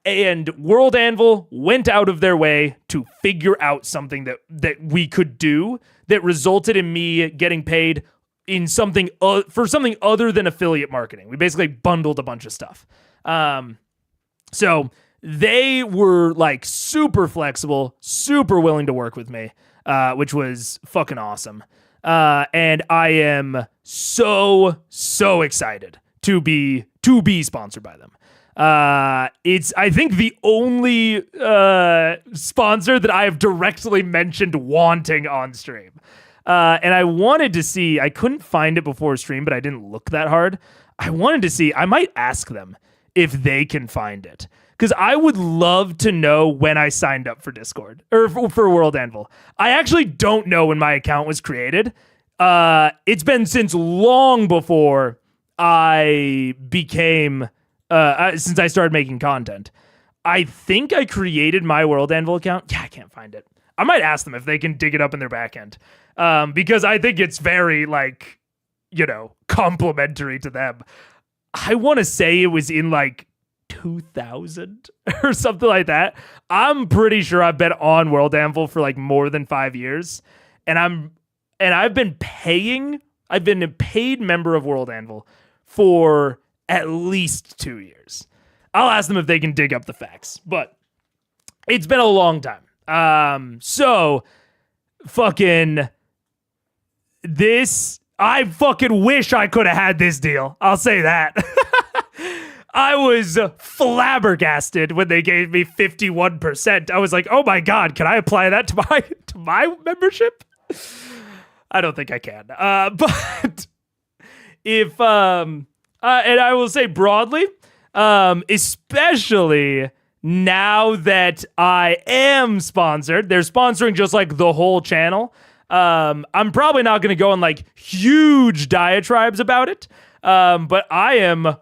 And World Anvil went out of their way to figure out something that we could do that resulted in me getting paid in something for something other than affiliate marketing. We basically bundled a bunch of stuff. So they were like super flexible, super willing to work with me. Which was fucking awesome. And I am so excited to be sponsored by them. It's, I think, the only sponsor that I have directly mentioned wanting on stream. And I wanted to see, I couldn't find it before stream, but I didn't look that hard. I wanted to see, I might ask them if they can find it, because I would love to know when I signed up for Discord or for World Anvil. I actually don't know when my account was created. It's been since long before I became, since I started making content. I think I created my World Anvil account. Yeah, I can't find it. I might ask them if they can dig it up in their backend, because I think it's very like, complimentary to them. I want to say it was in like 2000 or something like that. I'm pretty sure I've been on World Anvil for like more than 5 years, and I've been a paid member of World Anvil for at least 2 years. I'll ask them if they can dig up the facts, but it's been a long time. So fucking this, I fucking wish I could have had this deal. I'll say that. I was flabbergasted when they gave me 51%. I was like, oh my God, can I apply that to my membership? I don't think I can. But if, and I will say broadly, especially now that I am sponsored, they're sponsoring just like the whole channel. I'm probably not going to go on like huge diatribes about it. But I am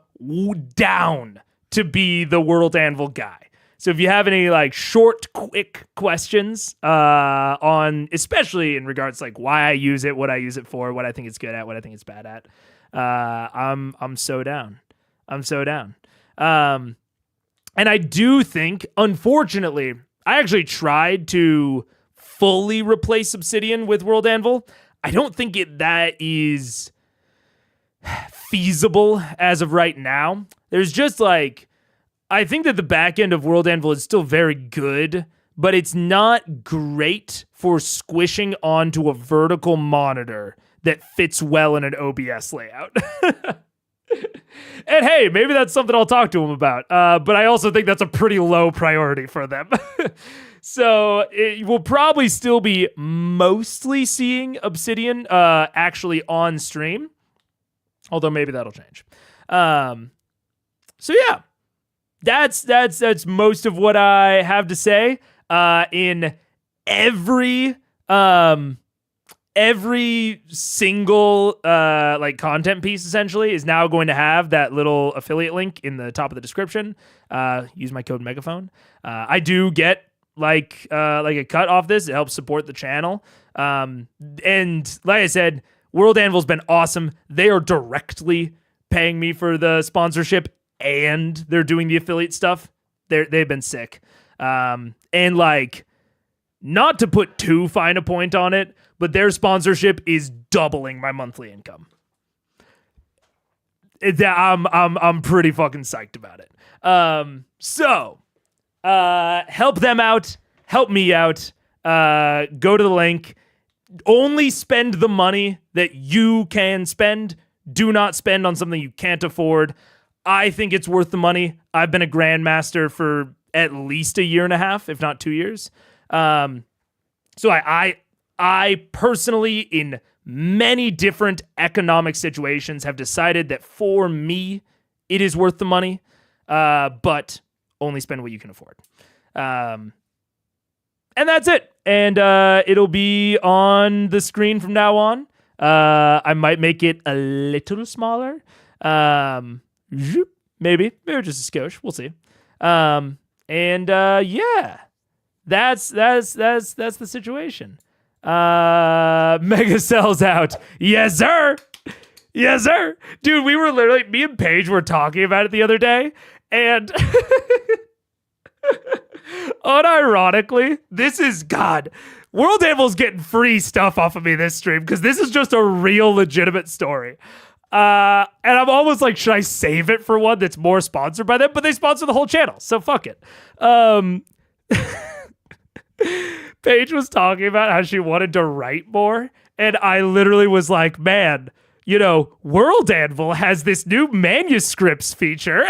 down to be the World Anvil guy. So if you have any like short, quick questions, on, especially in regards to like why I use it, what I use it for, what I think it's good at, what I think it's bad at, I'm so down. I'm so down. And I do think, unfortunately, I actually tried to fully replace Obsidian with World Anvil. I don't think that is feasible as of right now. There's just like, I think that the back end of World Anvil is still very good, but it's not great for squishing onto a vertical monitor that fits well in an OBS layout. And hey, maybe that's something I'll talk to them about. But I also think that's a pretty low priority for them. So it will probably still be mostly seeing Obsidian actually on stream. Although maybe that'll change. So yeah, that's most of what I have to say. In every single like content piece essentially is now going to have that little affiliate link in the top of the description. Use my code Megaphone. I do get like a cut off this. It helps support the channel. And like I said, World Anvil's been awesome. They are directly paying me for the sponsorship and they're doing the affiliate stuff. They've been sick. And like, not to put too fine a point on it, but their sponsorship is doubling my monthly income. I'm pretty fucking psyched about it. So help them out, help me out. Go to the link. Only spend the money that you can spend. Do not spend on something you can't afford. I think it's worth the money. I've been a grandmaster for at least a year and a half, if not 2 years. So I personally, in many different economic situations, have decided that for me, it is worth the money, but only spend what you can afford. And that's it. And it'll be on the screen from now on. I might make it a little smaller. Maybe just a skosh. We'll see. Yeah, that's the situation. Mega sells out. Yes, sir. Yes, sir. Dude, we were literally, me and Paige were talking about it the other day, and unironically, this is God. World Anvil's getting free stuff off of me this stream because this is just a real legitimate story. And I'm almost like, should I save it for one that's more sponsored by them? But they sponsor the whole channel, so fuck it. Paige was talking about how she wanted to write more, and I literally was like, man, you know, World Anvil has this new manuscripts feature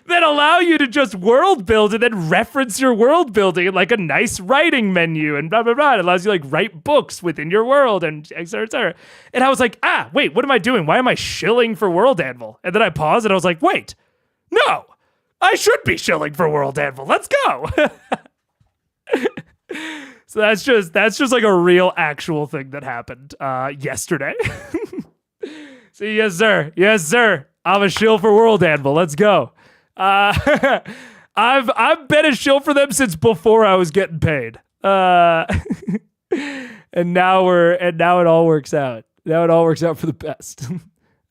that allow you to just world build and then reference your world building in like a nice writing menu and blah, blah, blah. It allows you like write books within your world and et cetera, et cetera. And I was like, wait, what am I doing? Why am I shilling for World Anvil? And then I paused and I was like, wait, no, I should be shilling for World Anvil. Let's go. So that's just like a real actual thing that happened yesterday. So yes, sir. I'm a shill for World Anvil. Let's go. I've been a shill for them since before I was getting paid. And now it all works out. Now it all works out for the best.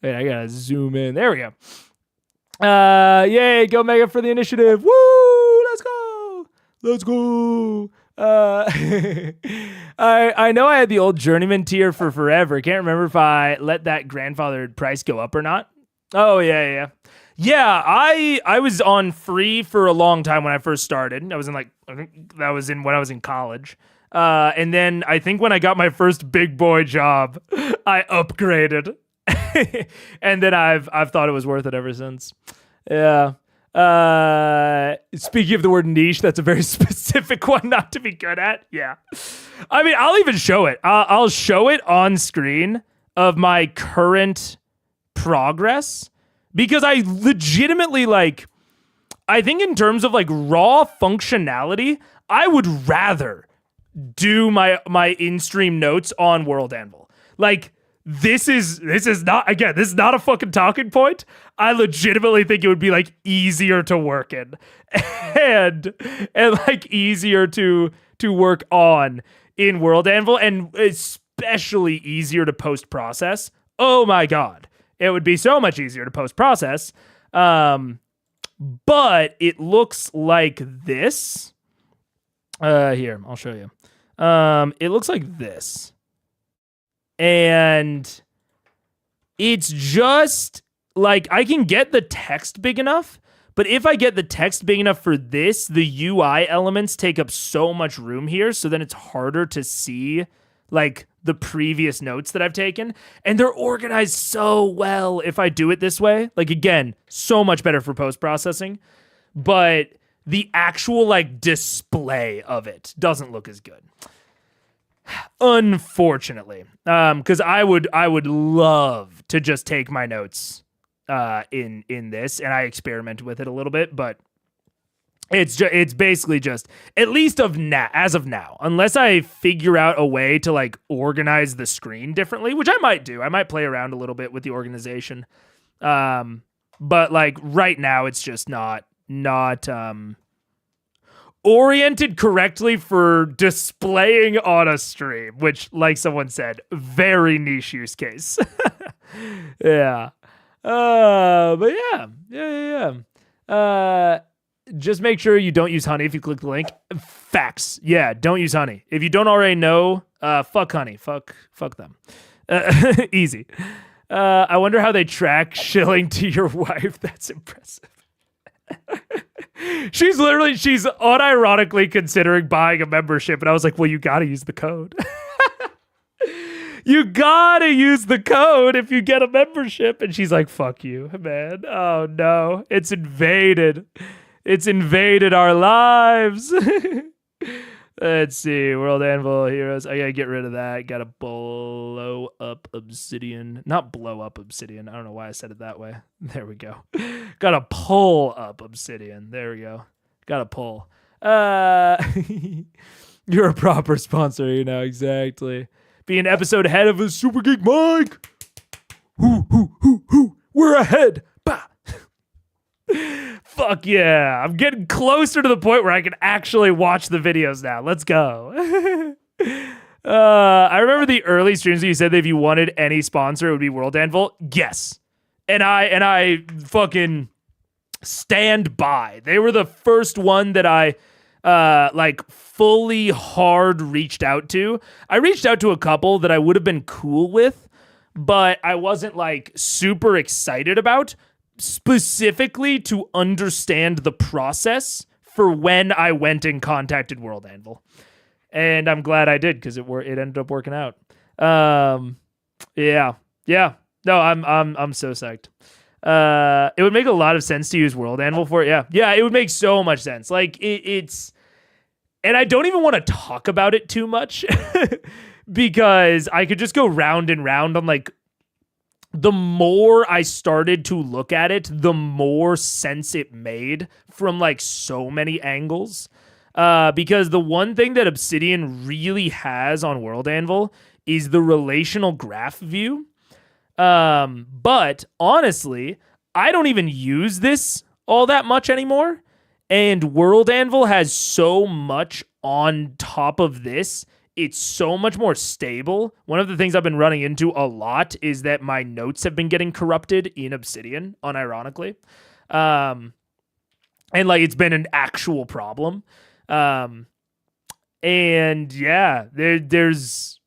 Wait, I gotta zoom in. There we go. Yay, go Mega for the initiative. Woo! Let's go. I know I had the old journeyman tier for forever. Can't remember if I let that grandfathered price go up or not. Oh yeah. Yeah, I was on free for a long time when I first started. I think that was when I was in college. And then I think when I got my first big boy job, I upgraded. And then I've thought it was worth it ever since. Yeah. Speaking of the word niche, that's a very specific one not to be good at. Yeah. I mean, I'll even show it. I'll show it on screen of my current progress because I legitimately I think in terms of raw functionality, I would rather do my in-stream notes on World Anvil. This is not a fucking talking point. I legitimately think it would be easier to work in and easier to work on in World Anvil, and especially easier to post process. Oh my God. It would be so much easier to post process. But it looks like this. Here, I'll show you. It looks like this. And it's just I can get the text big enough, but if I get the text big enough for this, the UI elements take up so much room here. So then it's harder to see the previous notes that I've taken, and they're organized so well if I do it this way. Again, so much better for post-processing, but the actual display of it doesn't look as good. Unfortunately, because I would love to just take my notes in this, and I experimented with it a little bit, but it's basically just, at least as of now, unless I figure out a way to organize the screen differently, which I might do. I might play around a little bit with the organization, but right now it's just not oriented correctly for displaying on a stream, which, someone said, very niche use case. Yeah. But yeah. Just make sure you don't use honey if you click the link. Facts. Yeah, don't use honey. If you don't already know, fuck honey. Fuck them. Easy. I wonder how they track shilling to your wife. That's impressive. She's unironically considering buying a membership, and I was like, well, you gotta use the code. You gotta use the code if you get a membership. And she's like, fuck you, man. Oh no, it's invaded our lives. Let's see, World Anvil Heroes. I gotta get rid of that. Gotta blow up Obsidian. Not blow up Obsidian. I don't know why I said it that way. There we go. Gotta pull up Obsidian. There we go. Gotta pull. You're a proper sponsor, exactly. Be an episode ahead of a Super Geek Mike. We're ahead. Bah. Fuck yeah. I'm getting closer to the point where I can actually watch the videos now. Let's go. I remember the early streams that you said that if you wanted any sponsor, it would be World Anvil. Yes. And I fucking stand by. They were the first one that I fully hard reached out to. I reached out to a couple that I would have been cool with, but I wasn't super excited about, specifically to understand the process for when I went and contacted World Anvil. And I'm glad I did, because it ended up working out. Yeah. No, I'm so psyched. It would make a lot of sense to use World Anvil for it. Yeah, it would make so much sense. It's, and I don't even want to talk about it too much because I could just go round and round on the more I started to look at it, the more sense it made from so many angles. Because the one thing that Obsidian really has on World Anvil is the relational graph view. But honestly, I don't even use this all that much anymore. And World Anvil has so much on top of this it's so much more stable. One of the things I've been running into a lot is that my notes have been getting corrupted in Obsidian, unironically. And like it's been an actual problem. And yeah, there's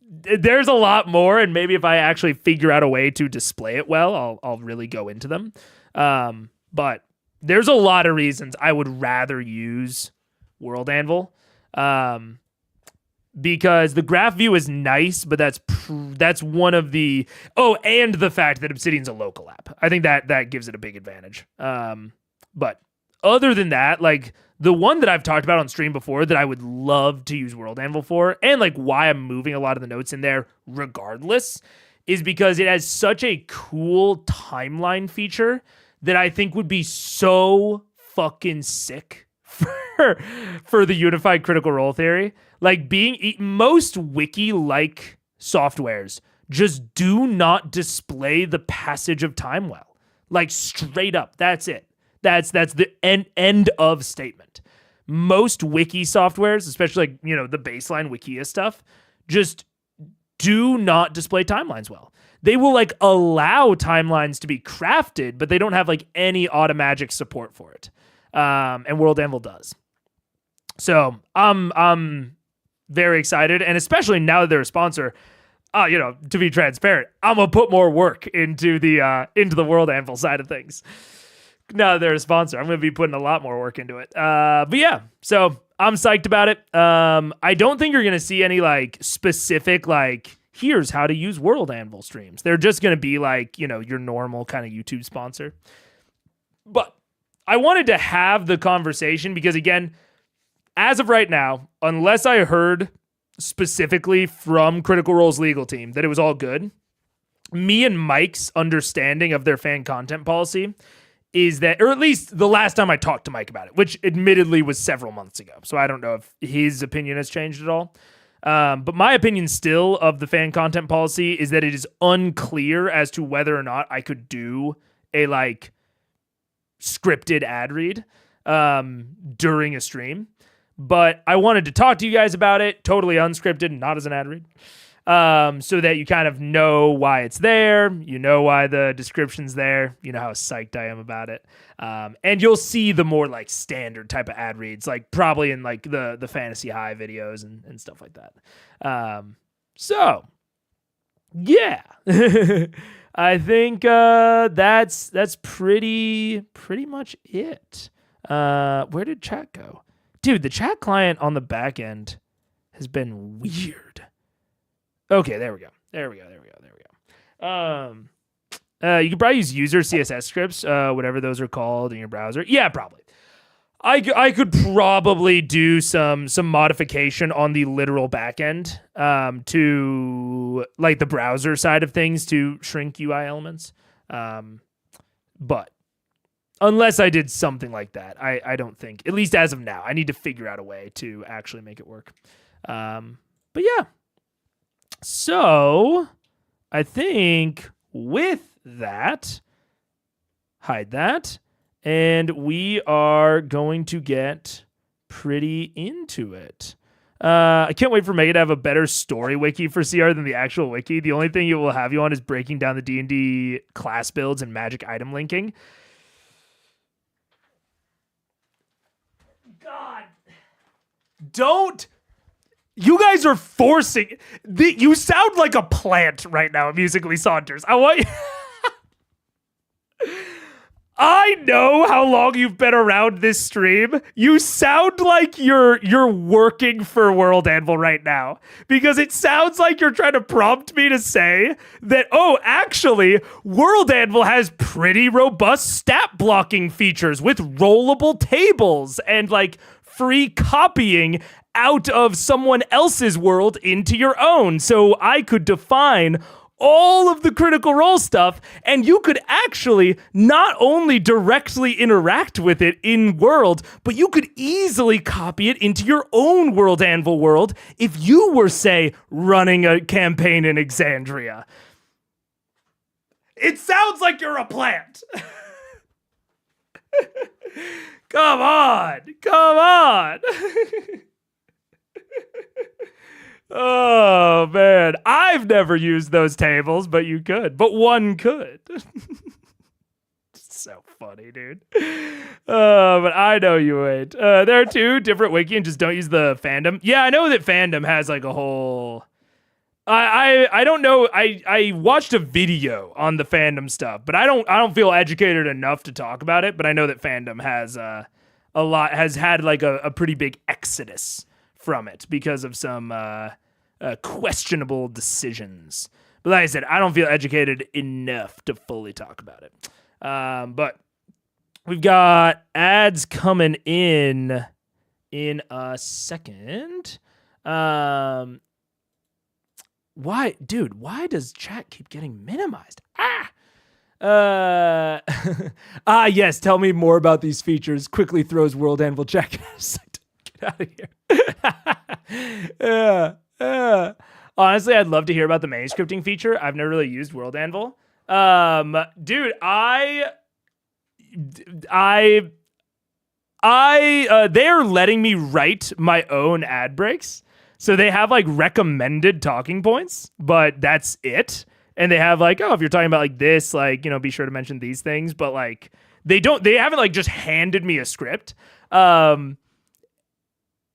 a lot more, and maybe if I actually figure out a way to display it well, I'll really go into them. But there's a lot of reasons I would rather use World Anvil. Because the graph view is nice, but that's one of the and the fact that Obsidian's a local app. I think that gives it a big advantage. But other than that, like the one that I've talked about on stream before that I would love to use World Anvil for, and like why I'm moving a lot of the notes in there regardless, is because it has such a cool timeline feature that I think would be so fucking sick for the unified critical role theory. Like most wiki-like softwares just do not display the passage of time well. Like straight up, that's it. That's the end of statement. Most wiki softwares, especially like, the baseline Wikia stuff, just do not display timelines well. They will like allow timelines to be crafted, but they don't have like any automagic support for it. And World Anvil does. So I'm very excited, and especially now that they're a sponsor, to be transparent, I'm gonna put more work into the World Anvil side of things. Now that they're a sponsor, I'm gonna be putting a lot more work into it. But yeah, so I'm psyched about it. I don't think you're gonna see any like specific like here's how to use World Anvil streams. They're just gonna be like your normal kind of YouTube sponsor. But I wanted to have the conversation because again, as of right now, unless I heard specifically from Critical Role's legal team that it was all good, me and Mike's understanding of their fan content policy is that, or at least the last time I talked to Mike about it, which admittedly was several months ago. So I don't know if his opinion has changed at all. But my opinion still of the fan content policy is that it is unclear as to whether or not I could do a like scripted ad read during a stream. But I wanted to talk to you guys about it, totally unscripted, not as an ad read, so that you kind of know why it's there, why the description's there, how psyched I am about it. And you'll see the more like standard type of ad reads, like probably in like the Fantasy High videos and stuff like that. So yeah, I think that's pretty much it. Where did chat go? Dude, the chat client on the back end has been weird. Okay, there we go. You could probably use user CSS scripts, whatever those are called in your browser. Yeah, probably. I could probably do some modification on the literal backend to like the browser side of things to shrink UI elements. But unless I did something like that, I don't think, at least as of now, I need to figure out a way to actually make it work. But yeah. So I think with that, hide that, and we are going to get pretty into it. I can't wait for Megan to have a better story wiki for CR than the actual wiki. The only thing it will have you on is breaking down the D&D class builds and magic item linking. God, don't. You guys are forcing. You sound like a plant right now, Musically Saunters. I want you. I know how long you've been around this stream. You sound like you're working for World Anvil right now, because it sounds like you're trying to prompt me to say that, actually, World Anvil has pretty robust stat blocking features with rollable tables and like free copying out of someone else's world into your own. So I could define all of the Critical Role stuff, and you could actually not only directly interact with it in world, but you could easily copy it into your own World Anvil world if you were, say, running a campaign in Exandria. It sounds like you're a plant. Come on. Oh man, I've never used those tables, but you could. But one could. So funny, dude. But I know you ain't. There are two different wiki and just don't use the fandom. Yeah, I know that fandom has like a whole. I don't know. I watched a video on the fandom stuff, but I don't feel educated enough to talk about it. But I know that fandom has has had like a pretty big exodus from it because of some questionable decisions. But like I said, I don't feel educated enough to fully talk about it. But we've got ads coming in a second. Why does chat keep getting minimized? Yes, tell me more about these features. Quickly throws World Anvil Jack. Get out of here. Honestly, I'd love to hear about the manuscripting feature. I've never really used World Anvil. Dude, they're letting me write my own ad breaks. So they have like recommended talking points, but that's it. And they have like, oh, if you're talking about like this, like, you know, be sure to mention these things, but like they haven't like just handed me a script. There's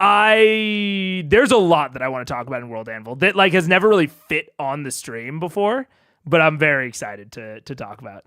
a lot that I want to talk about in World Anvil that like has never really fit on the stream before, but I'm very excited to talk about.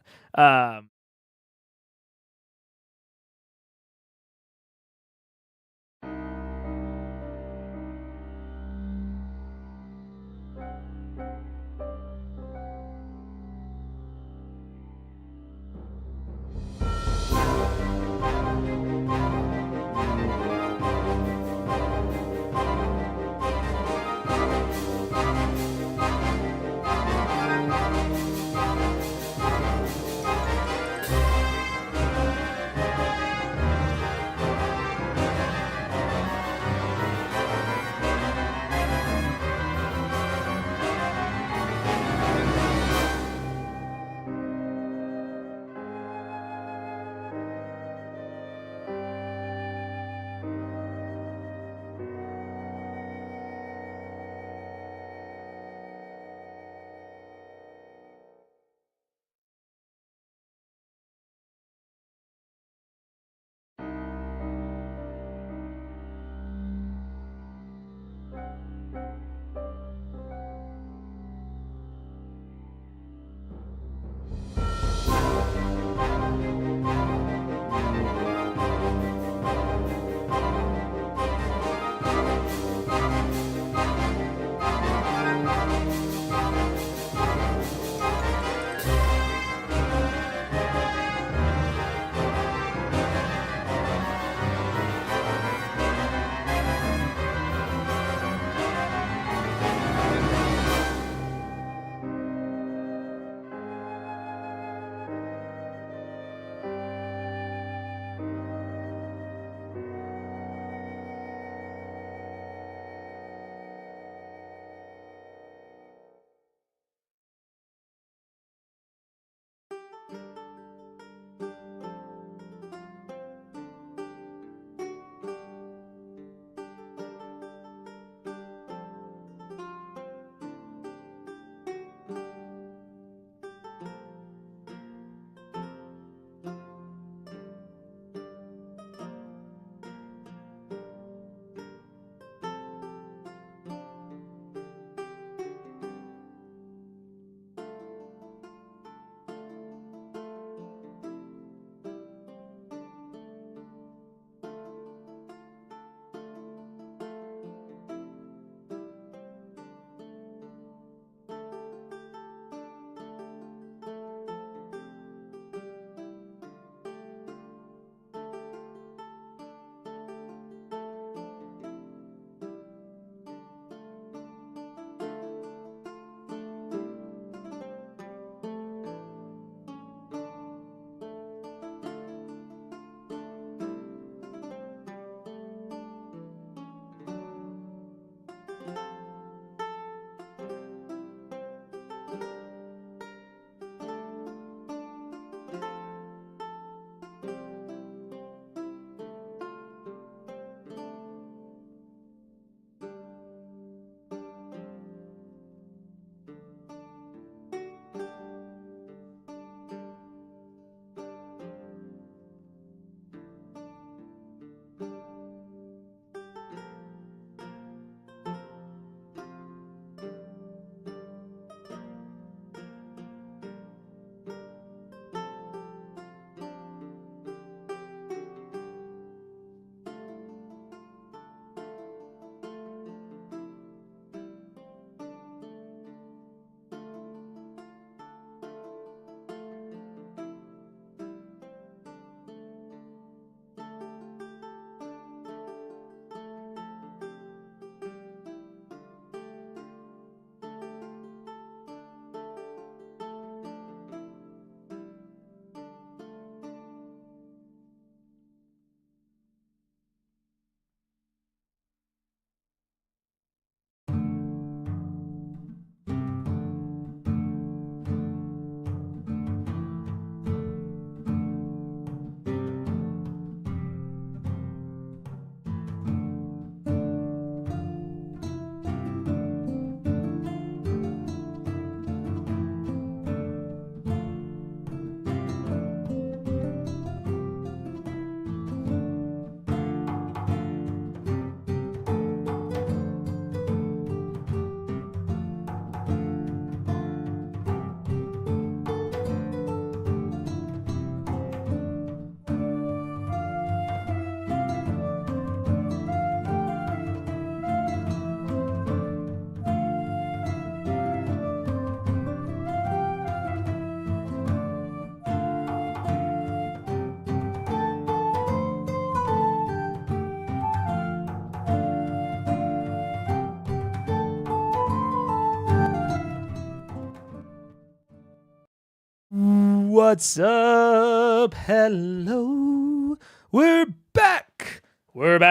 What's up? Hello. We're back. And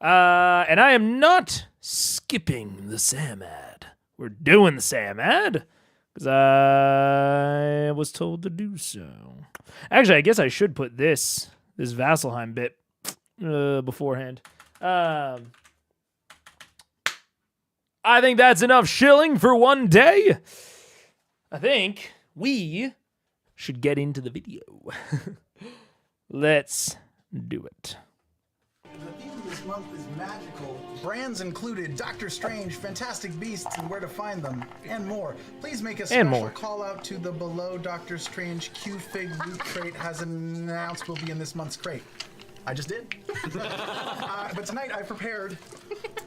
I am not skipping the Sam ad. We're doing the Sam ad because I was told to do so. Actually, I guess I should put this Vasselheim bit beforehand. I think that's enough shilling for one day. I think we should get into the video. Let's do it. The theme this month is magical. Brands included Doctor Strange, Fantastic Beasts, and Where to Find Them, and more. Please make a special call out to the below Doctor Strange Q-Fig Loot Crate has announced will be in this month's crate. I just did. But tonight I prepared.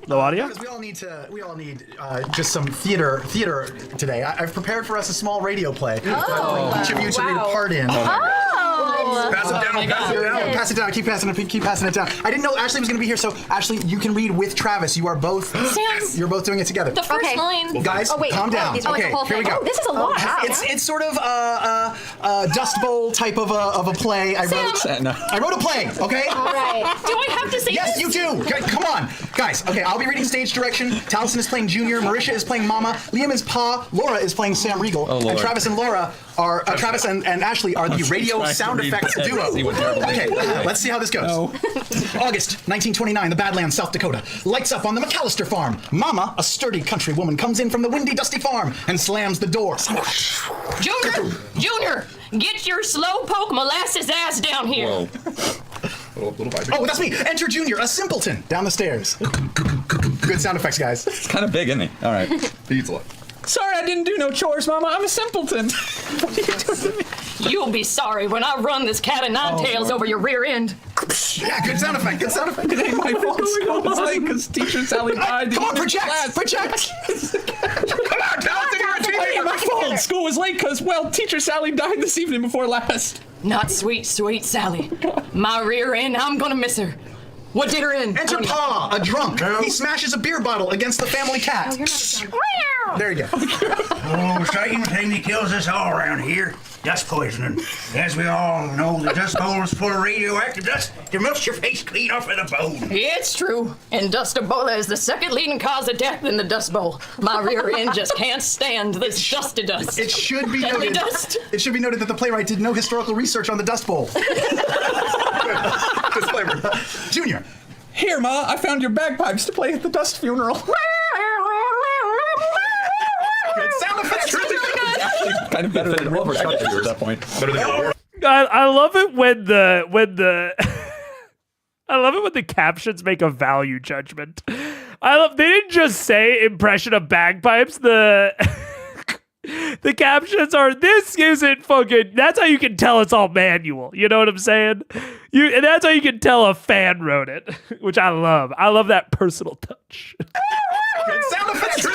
Low audio? Because we all need just some theater today. I've prepared for us a small radio play. Each of you to read a part in. Pass it down. Keep passing it down. I didn't know Ashley was going to be here, so Ashley, you can read with Travis. You are both. You're both doing it together. The first line. Guys, calm down. Okay, here we go. Oh, this is a lot. It's sort of a Dust Bowl type of a play. I wrote a play. Okay. All right. Do I have to say yes, this? you do. Come on, guys. Okay, I'll be reading stage direction. Taliesin is playing Junior. Marisha is playing Mama. Liam is Pa. Laura is playing Sam Riegel. And Travis and Laura are Travis and Ashley are the radio sound effects duo. Okay, let's see how this goes. August 1929, the Badlands, South Dakota. Lights up on the McAllister farm. Mama, a sturdy country woman, comes in from the windy, dusty farm and slams the door. Junior, get your slowpoke molasses ass down here. Oh, that's me. Enter Junior, a simpleton, down the stairs. Good sound effects, guys. It's kind of big, isn't he? All right. Beats a lot. Sorry, I didn't do no chores, Mama. I'm a simpleton. What are you doing to me? You'll be sorry when I run this cat and nine tails over your rear end. Yeah, good sound effect. It ain't my fault. It's late because teacher Sally died. Come on, project. Come on, Taliesin, it ain't my fault. School was late because, teacher Sally died this evening before last. Not sweet Sally. My rear end, I'm gonna miss her. What did her in? Enter Pa, a drunk. He smashes a beer bottle against the family cat. You're not there you go. Oh, same thing that kills us all around here. Dust poisoning. As we all know, the dust bowl is full of radioactive dust that melts your face clean off of the bone. It's true. And dust Ebola is the second leading cause of death in the Dust Bowl. My rear end just can't stand this dusty dust. It should be noted. It should be noted that the playwright did no historical research on the Dust Bowl. Disclaimer. Junior. Here, Ma, I found your bagpipes to play at the dust funeral. Good sound effects. Kind of better than Rover at that point. I love it when the I love it when the captions make a value judgment. They didn't just say impression of bagpipes. The captions are, this isn't fucking, that's how you can tell it's all manual. You know what I'm saying? And that's how you can tell a fan wrote it, which I love. I love that personal touch. Good sound effects.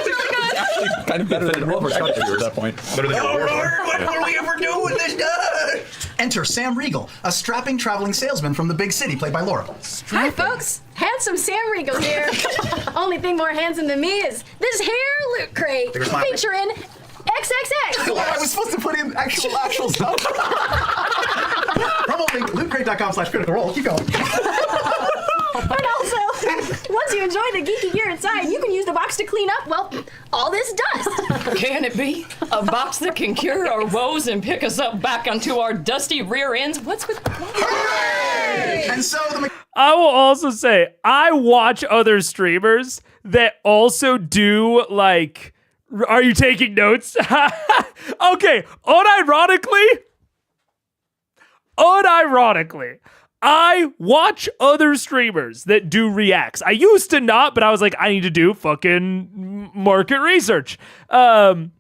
Kind of better than Rover at that point. Oh, Lord, what will we ever do with this dust? Enter Sam Riegel, a strapping traveling salesman from the big city, played by Laura. Hi, folks. Handsome Sam Riegel here. Only thing more handsome than me is this here loot crate featuring XXX. Oh, I was supposed to put in actual stuff. Promo link, lootcrate.com/critical role. Keep going. And also, once you enjoy the geeky gear inside, you can use the box to clean up, all this dust. Can it be? A box that can cure our woes and pick us up back onto our dusty rear ends? What's with Hooray! And so I will also say, I watch other streamers that also do, like, are you taking notes? Okay, unironically, I watch other streamers that do reacts. I used to not, but I was like, I need to do fucking market research. And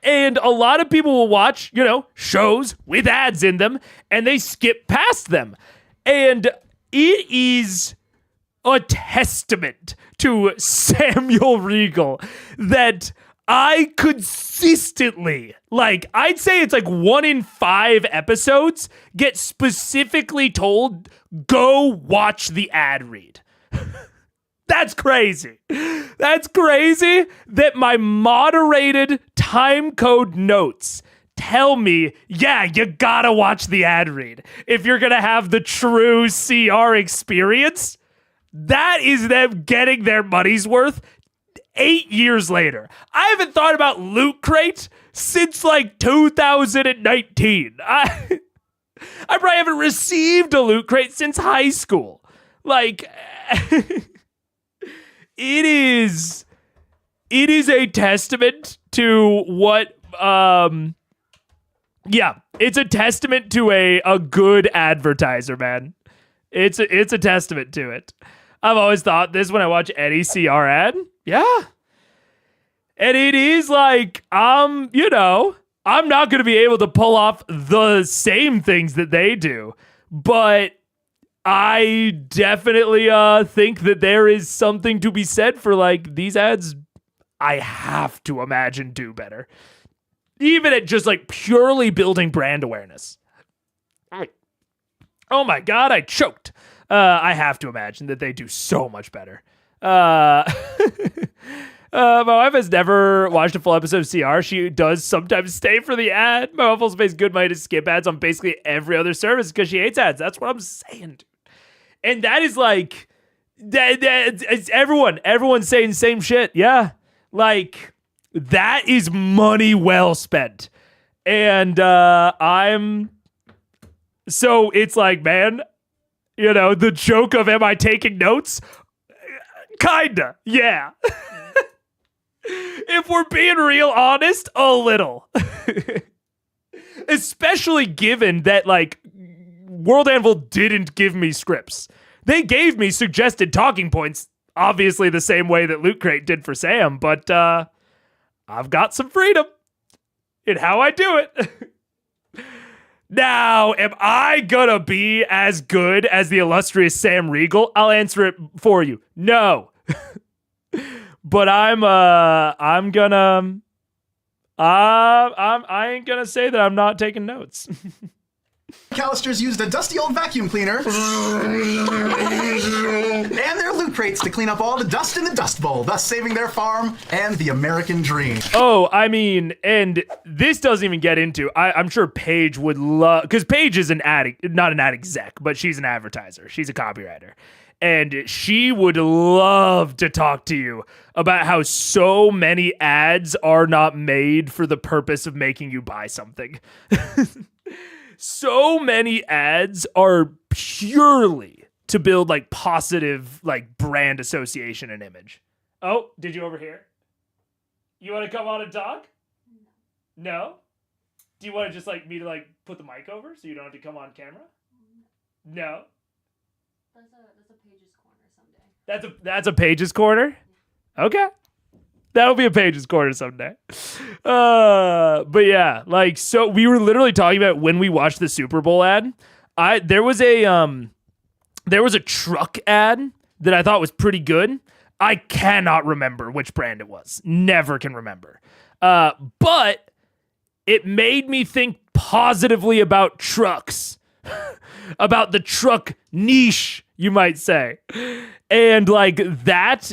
a lot of people will watch, shows with ads in them, and they skip past them. And it is a testament to Samuel Riegel that I consistently, I'd say it's 1 in 5 episodes get specifically told, go watch the ad read. That's crazy. That's crazy that my moderated time code notes tell me, yeah, you gotta watch the ad read. If you're gonna have the true CR experience, that is them getting their money's worth 8 years later. I haven't thought about Loot Crate since like 2019. I probably haven't received a Loot Crate since high school. Like, it is a testament to what, it's a testament to a good advertiser, man. It's a testament to it. I've always thought this when I watch any CR ad. Yeah. And it is like, I'm not going to be able to pull off the same things that they do, but I definitely think that there is something to be said for like these ads. I have to imagine do better, even at just like purely building brand awareness. Oh my God, I choked. I have to imagine that they do so much better. My wife has never watched a full episode of CR. She does sometimes stay for the ad. My wife also pays good money to skip ads on basically every other service because she hates ads. That's what I'm saying, dude. And that is like, it's everyone's saying the same shit. Yeah. Like, that is money well spent. And so it's like, man, the joke of am I taking notes? Kinda, yeah. If we're being real honest, a little. Especially given that, like, World Anvil didn't give me scripts. They gave me suggested talking points, obviously the same way that Loot Crate did for Sam, but I've got some freedom in how I do it. Now, am I gonna be as good as the illustrious Sam Riegel? I'll answer it for you. No. But I ain't gonna say that I'm not taking notes. McAllister's used a dusty old vacuum cleaner and their loot crates to clean up all the dust in the Dust Bowl, thus saving their farm and the American dream. Oh, I mean, and this doesn't even get into, I'm sure Paige would love, because Paige is not an ad exec, but she's an advertiser. She's a copywriter. And she would love to talk to you about how so many ads are not made for the purpose of making you buy something. So many ads are purely to build like positive like brand association and image. Oh, did you overhear? You want to come on and talk? No? Do you want to just like me to like put the mic over so you don't have to come on camera? No? That's a Page's Corner someday. That's a Page's Corner? Okay. That'll be a Page's Corner someday. But yeah, like, so we were literally talking about when we watched the Super Bowl ad. There was a truck ad that I thought was pretty good. I cannot remember which brand it was. Never can remember. But it made me think positively about trucks, about the truck niche, you might say. And like that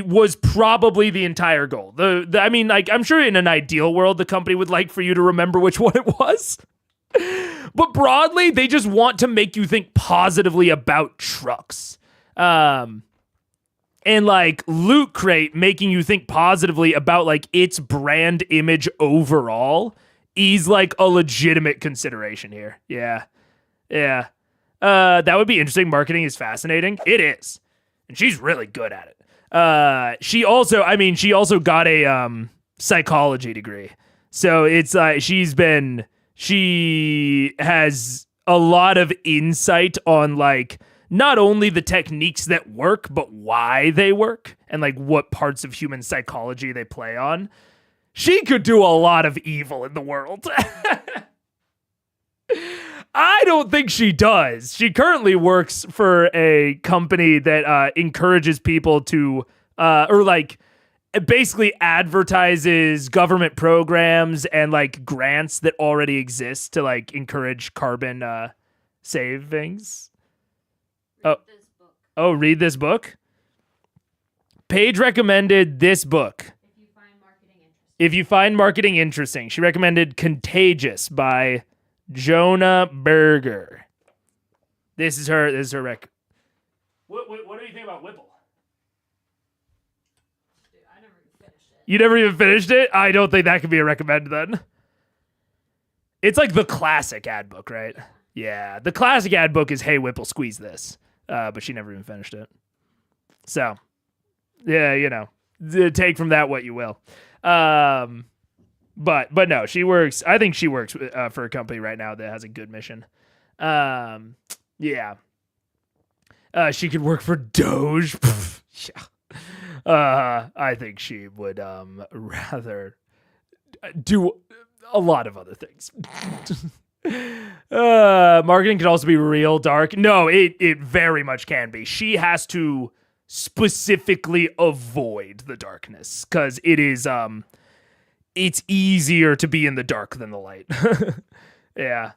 was probably the entire goal. I mean, like, I'm sure in an ideal world, the company would like for you to remember which one it was. But broadly, they just want to make you think positively about trucks. And like Loot Crate making you think positively about like its brand image overall is like a legitimate consideration here. Yeah. Yeah. That would be interesting. Marketing is fascinating. It is. And she's really good at it. She also got a psychology degree. So it's like she has a lot of insight on like not only the techniques that work, but why they work and like what parts of human psychology they play on. She could do a lot of evil in the world. I don't think she does. She currently works for a company that encourages people to, or like basically advertises government programs and like grants that already exist to like encourage carbon savings. Read this book. Paige recommended this book. If you find marketing If you find marketing interesting, she recommended Contagious by Jonah Berger. This is her rec. What do you think about Whipple? Dude, I never even finished it. You never even finished it? I don't think that could be a recommend then. It's like the classic ad book, right? Yeah, the classic ad book is, hey, Whipple, squeeze this. But she never even finished it. So, yeah, you know, take from that what you will. But no, she works. I think she works for a company right now that has a good mission. Yeah. She could work for Doge. Yeah. I think she would rather do a lot of other things. Marketing can also be real dark. No, it very much can be. She has to specifically avoid the darkness because it is it's easier to be in the dark than the light. Yeah.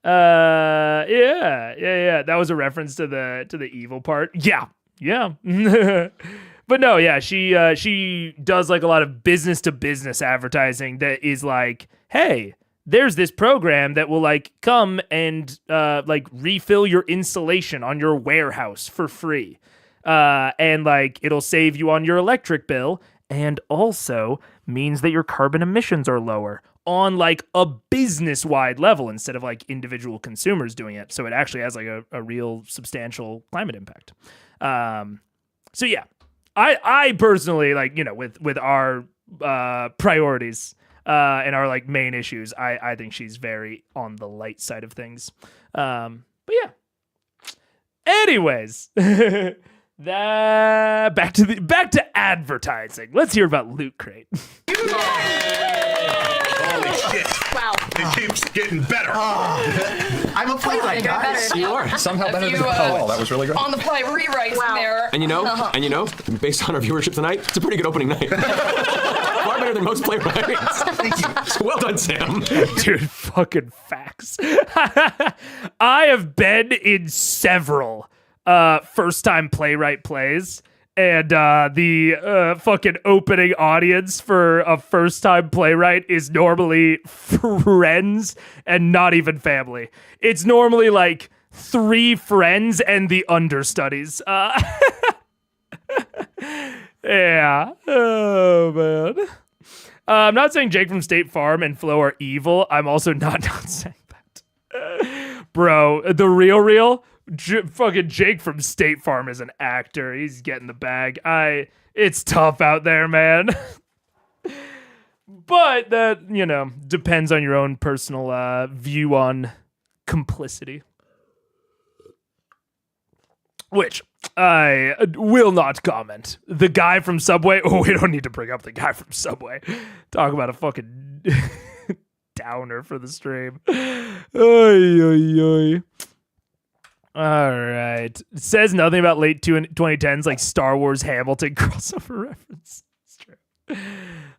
Yeah. That was a reference to the evil part. Yeah. But no, yeah, she does like a lot of business to business advertising that is like, hey, there's this program that will like come and like refill your insulation on your warehouse for free. And like it'll save you on your electric bill and also means that your carbon emissions are lower on like a business-wide level instead of like individual consumers doing it. So it actually has like a real substantial climate impact. So yeah, I personally like, you know, with our priorities and our like main issues, I think she's very on the light side of things. But yeah. Anyways, back to advertising. Let's hear about Loot Crate. Holy shit. Wow. It keeps getting better. I'm a playwright, guys. You are somehow better than few, Paul. That was really great. On the fly rewrites there. And you know, based on our viewership tonight, it's a pretty good opening night. Far better than most playwrights. Thank you. Well done, Sam. Dude, fucking facts. I have been in several first-time playwright plays, and the fucking opening audience for a first-time playwright is normally friends and not even family. It's normally like 3 friends and the understudies. Yeah. Oh, man. I'm not saying Jake from State Farm and Flo are evil. I'm also not saying that. Bro, the real fucking Jake from State Farm is an actor. He's getting the bag. It's tough out there, man. But that, you know, depends on your own personal view on complicity. Which I will not comment. The guy from Subway. Oh, we don't need to bring up the guy from Subway. Talk about a fucking downer for the stream. Oy. All right. It says nothing about late 2010s like Star Wars Hamilton crossover reference. It's true.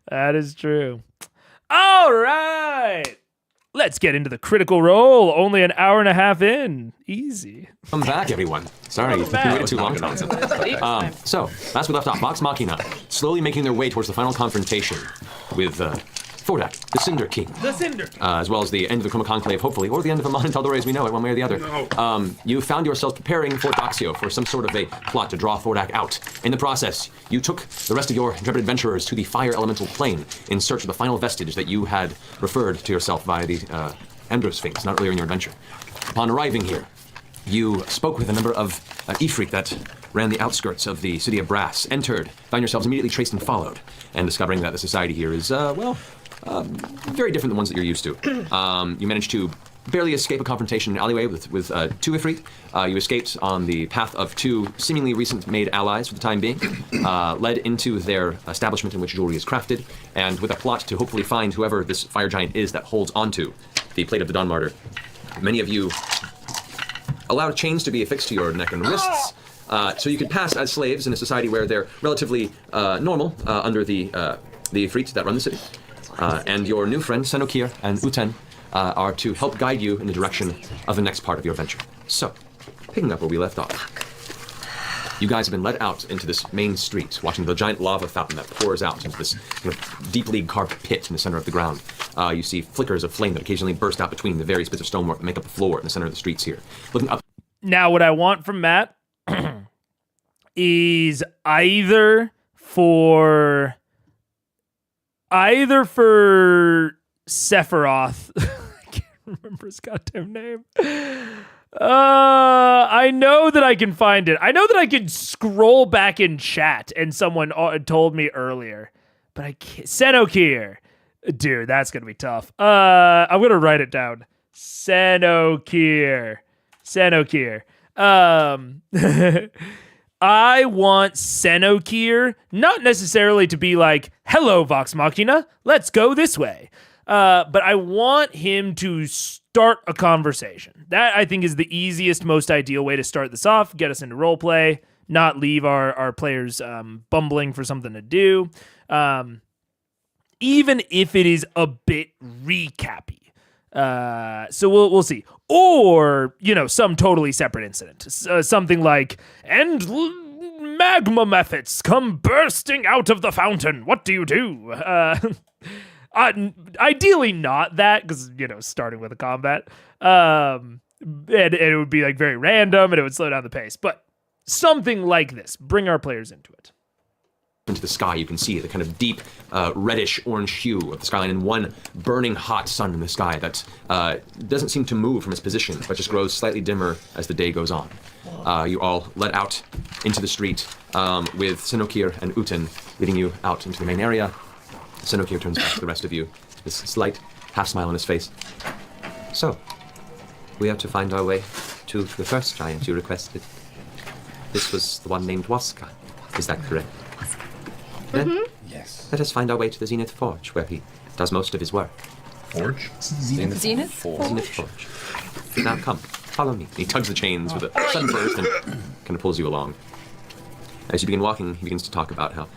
That is true. All right. Let's get into the Critical Role. Only an hour and a half in. Easy. Welcome back, everyone. Sorry, you waited too long. So, last we left off, Vox Machina slowly making their way towards the final confrontation with Fordak, the Cinder King. The Cinder. As well as the end of the Chroma Conclave, hopefully, or the end of Amon and Tal'Dorei as we know it, one way or the other. No. You found yourselves preparing Fort Doxio for some sort of a plot to draw Fordak out. In the process, you took the rest of your intrepid adventurers to the Fire Elemental Plane in search of the final vestige that you had referred to yourself via the Ender Sphinx, not earlier in your adventure. Upon arriving here, you spoke with a number of Ifrit that ran the outskirts of the City of Brass, entered, found yourselves immediately traced and followed, and discovering that the society here is, very different than ones that you're used to. You managed to barely escape a confrontation in an alleyway with 2 Ifrit. You escaped on the path of 2 seemingly recent-made allies for the time being, led into their establishment in which jewelry is crafted, and with a plot to hopefully find whoever this fire giant is that holds onto the plate of the Dawn Martyr. Many of you allowed chains to be affixed to your neck and wrists, so you could pass as slaves in a society where they're relatively normal under the Ifrit that run the city. And your new friends, Senokir and Uten, are to help guide you in the direction of the next part of your venture. So, picking up where we left off. You guys have been led out into this main street, watching the giant lava fountain that pours out into this deeply carved pit in the center of the ground. You see flickers of flame that occasionally burst out between the various bits of stonework that make up the floor in the center of the streets here. Looking up. Now, what I want from Matt is either for Sephiroth. I can't remember his goddamn name. I know that I can find it. I know that I can scroll back in chat, and someone told me earlier, but I can't. Senokir. Dude, that's going to be tough. I'm going to write it down. Senokir. I want Senokir not necessarily to be like, hello, Vox Machina, let's go this way. But I want him to start a conversation. That, I think, is the easiest, most ideal way to start this off, get us into roleplay, not leave our players bumbling for something to do, even if it is a bit recappy. So we'll see. Or, some totally separate incident. Something like, and magma methods come bursting out of the fountain. What do you do? Ideally not that, because, starting with a combat. And it would be like very random and it would slow down the pace. But something like this. Bring our players into it. Into the sky, you can see the kind of deep reddish orange hue of the skyline and one burning hot sun in the sky that doesn't seem to move from its position, but just grows slightly dimmer as the day goes on. You all let out into the street with Senokir and Uten leading you out into the main area. Senokir turns back to the rest of you, this slight half smile on his face. So, we have to find our way to the first giant you requested. This was the one named Waska. Is that correct? Then, yes. Let us find our way to the Zenith Forge, where he does most of his work. Forge? Zenith Forge? Zenith Forge. Now come, follow me. He tugs the chains with a sudden burst and kind of pulls you along. As you begin walking, he begins to talk about how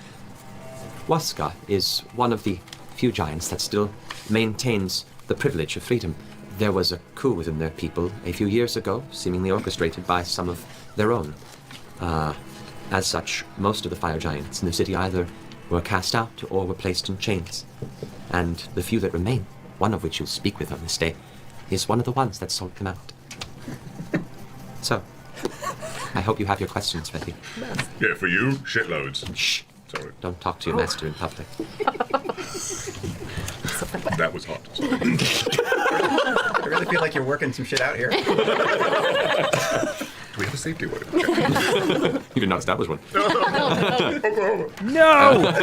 Waska is one of the few giants that still maintains the privilege of freedom. There was a coup within their people a few years ago, seemingly orchestrated by some of their own. As such, most of the fire giants in the city either were cast out or were placed in chains. And the few that remain, one of which you'll speak with on this day, is one of the ones that sold them out. So, I hope you have your questions ready. Yeah, for you, shitloads. Shh. Sorry. Don't talk to your master in public. That was hot. Sorry. I really feel like you're working some shit out here. Do we have a safety word? You did not establish one. No!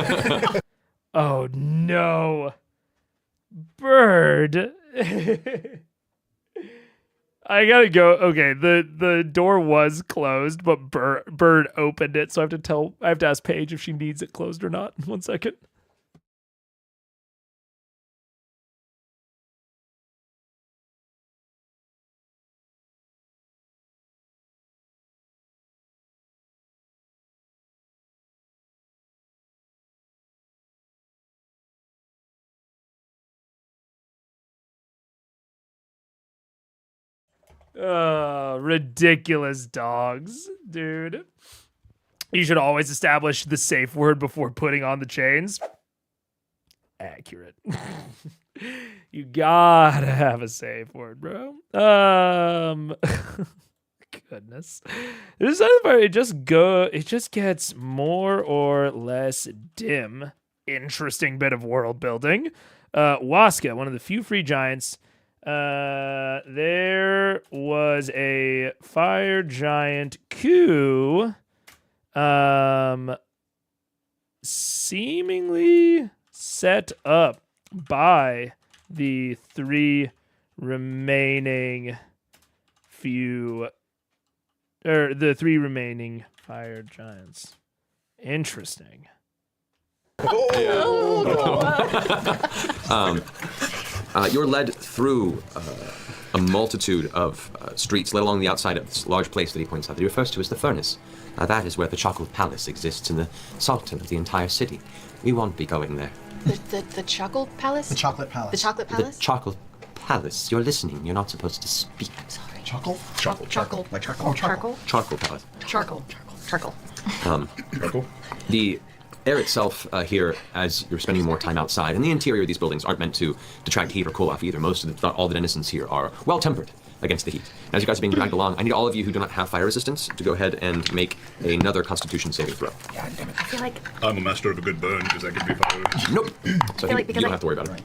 Oh, no. Bird. I gotta go. Okay, the door was closed, but Bird opened it, so I have to ask Paige if she needs it closed or not. 1 second. Ridiculous dogs, dude. You should always establish the safe word before putting on the chains. Accurate. You gotta have a safe word, bro. Goodness. This other part, it just gets more or less dim. Interesting bit of world building. Waska, one of the few free giants. There was a fire giant coup, seemingly set up by the three remaining fire giants. Interesting. You're led through a multitude of streets, led along the outside of this large place that he points out that he refers to as the furnace. That is where the Chocolate Palace exists in the sultan of the entire city. We won't be going there. The Chocolate Palace? The Chocolate Palace. The Chocolate Palace? The Chocolate Palace. You're listening. You're not supposed to speak. Sorry. Charcoal? Charcoal. Charcoal. Like charcoal? Oh, charcoal? Charcoal Palace. Charcoal. Charcoal. Charcoal? The air itself here, as you're spending more time outside, and the interior of these buildings aren't meant to detract heat or cool off either. Most of all the denizens here are well-tempered against the heat. And as you guys are being dragged along, I need all of you who do not have fire resistance to go ahead and make another Constitution saving throw. God damn it. I feel like I'm a master of a good burn because I can be fire. Nope. So like you because don't have to worry about it.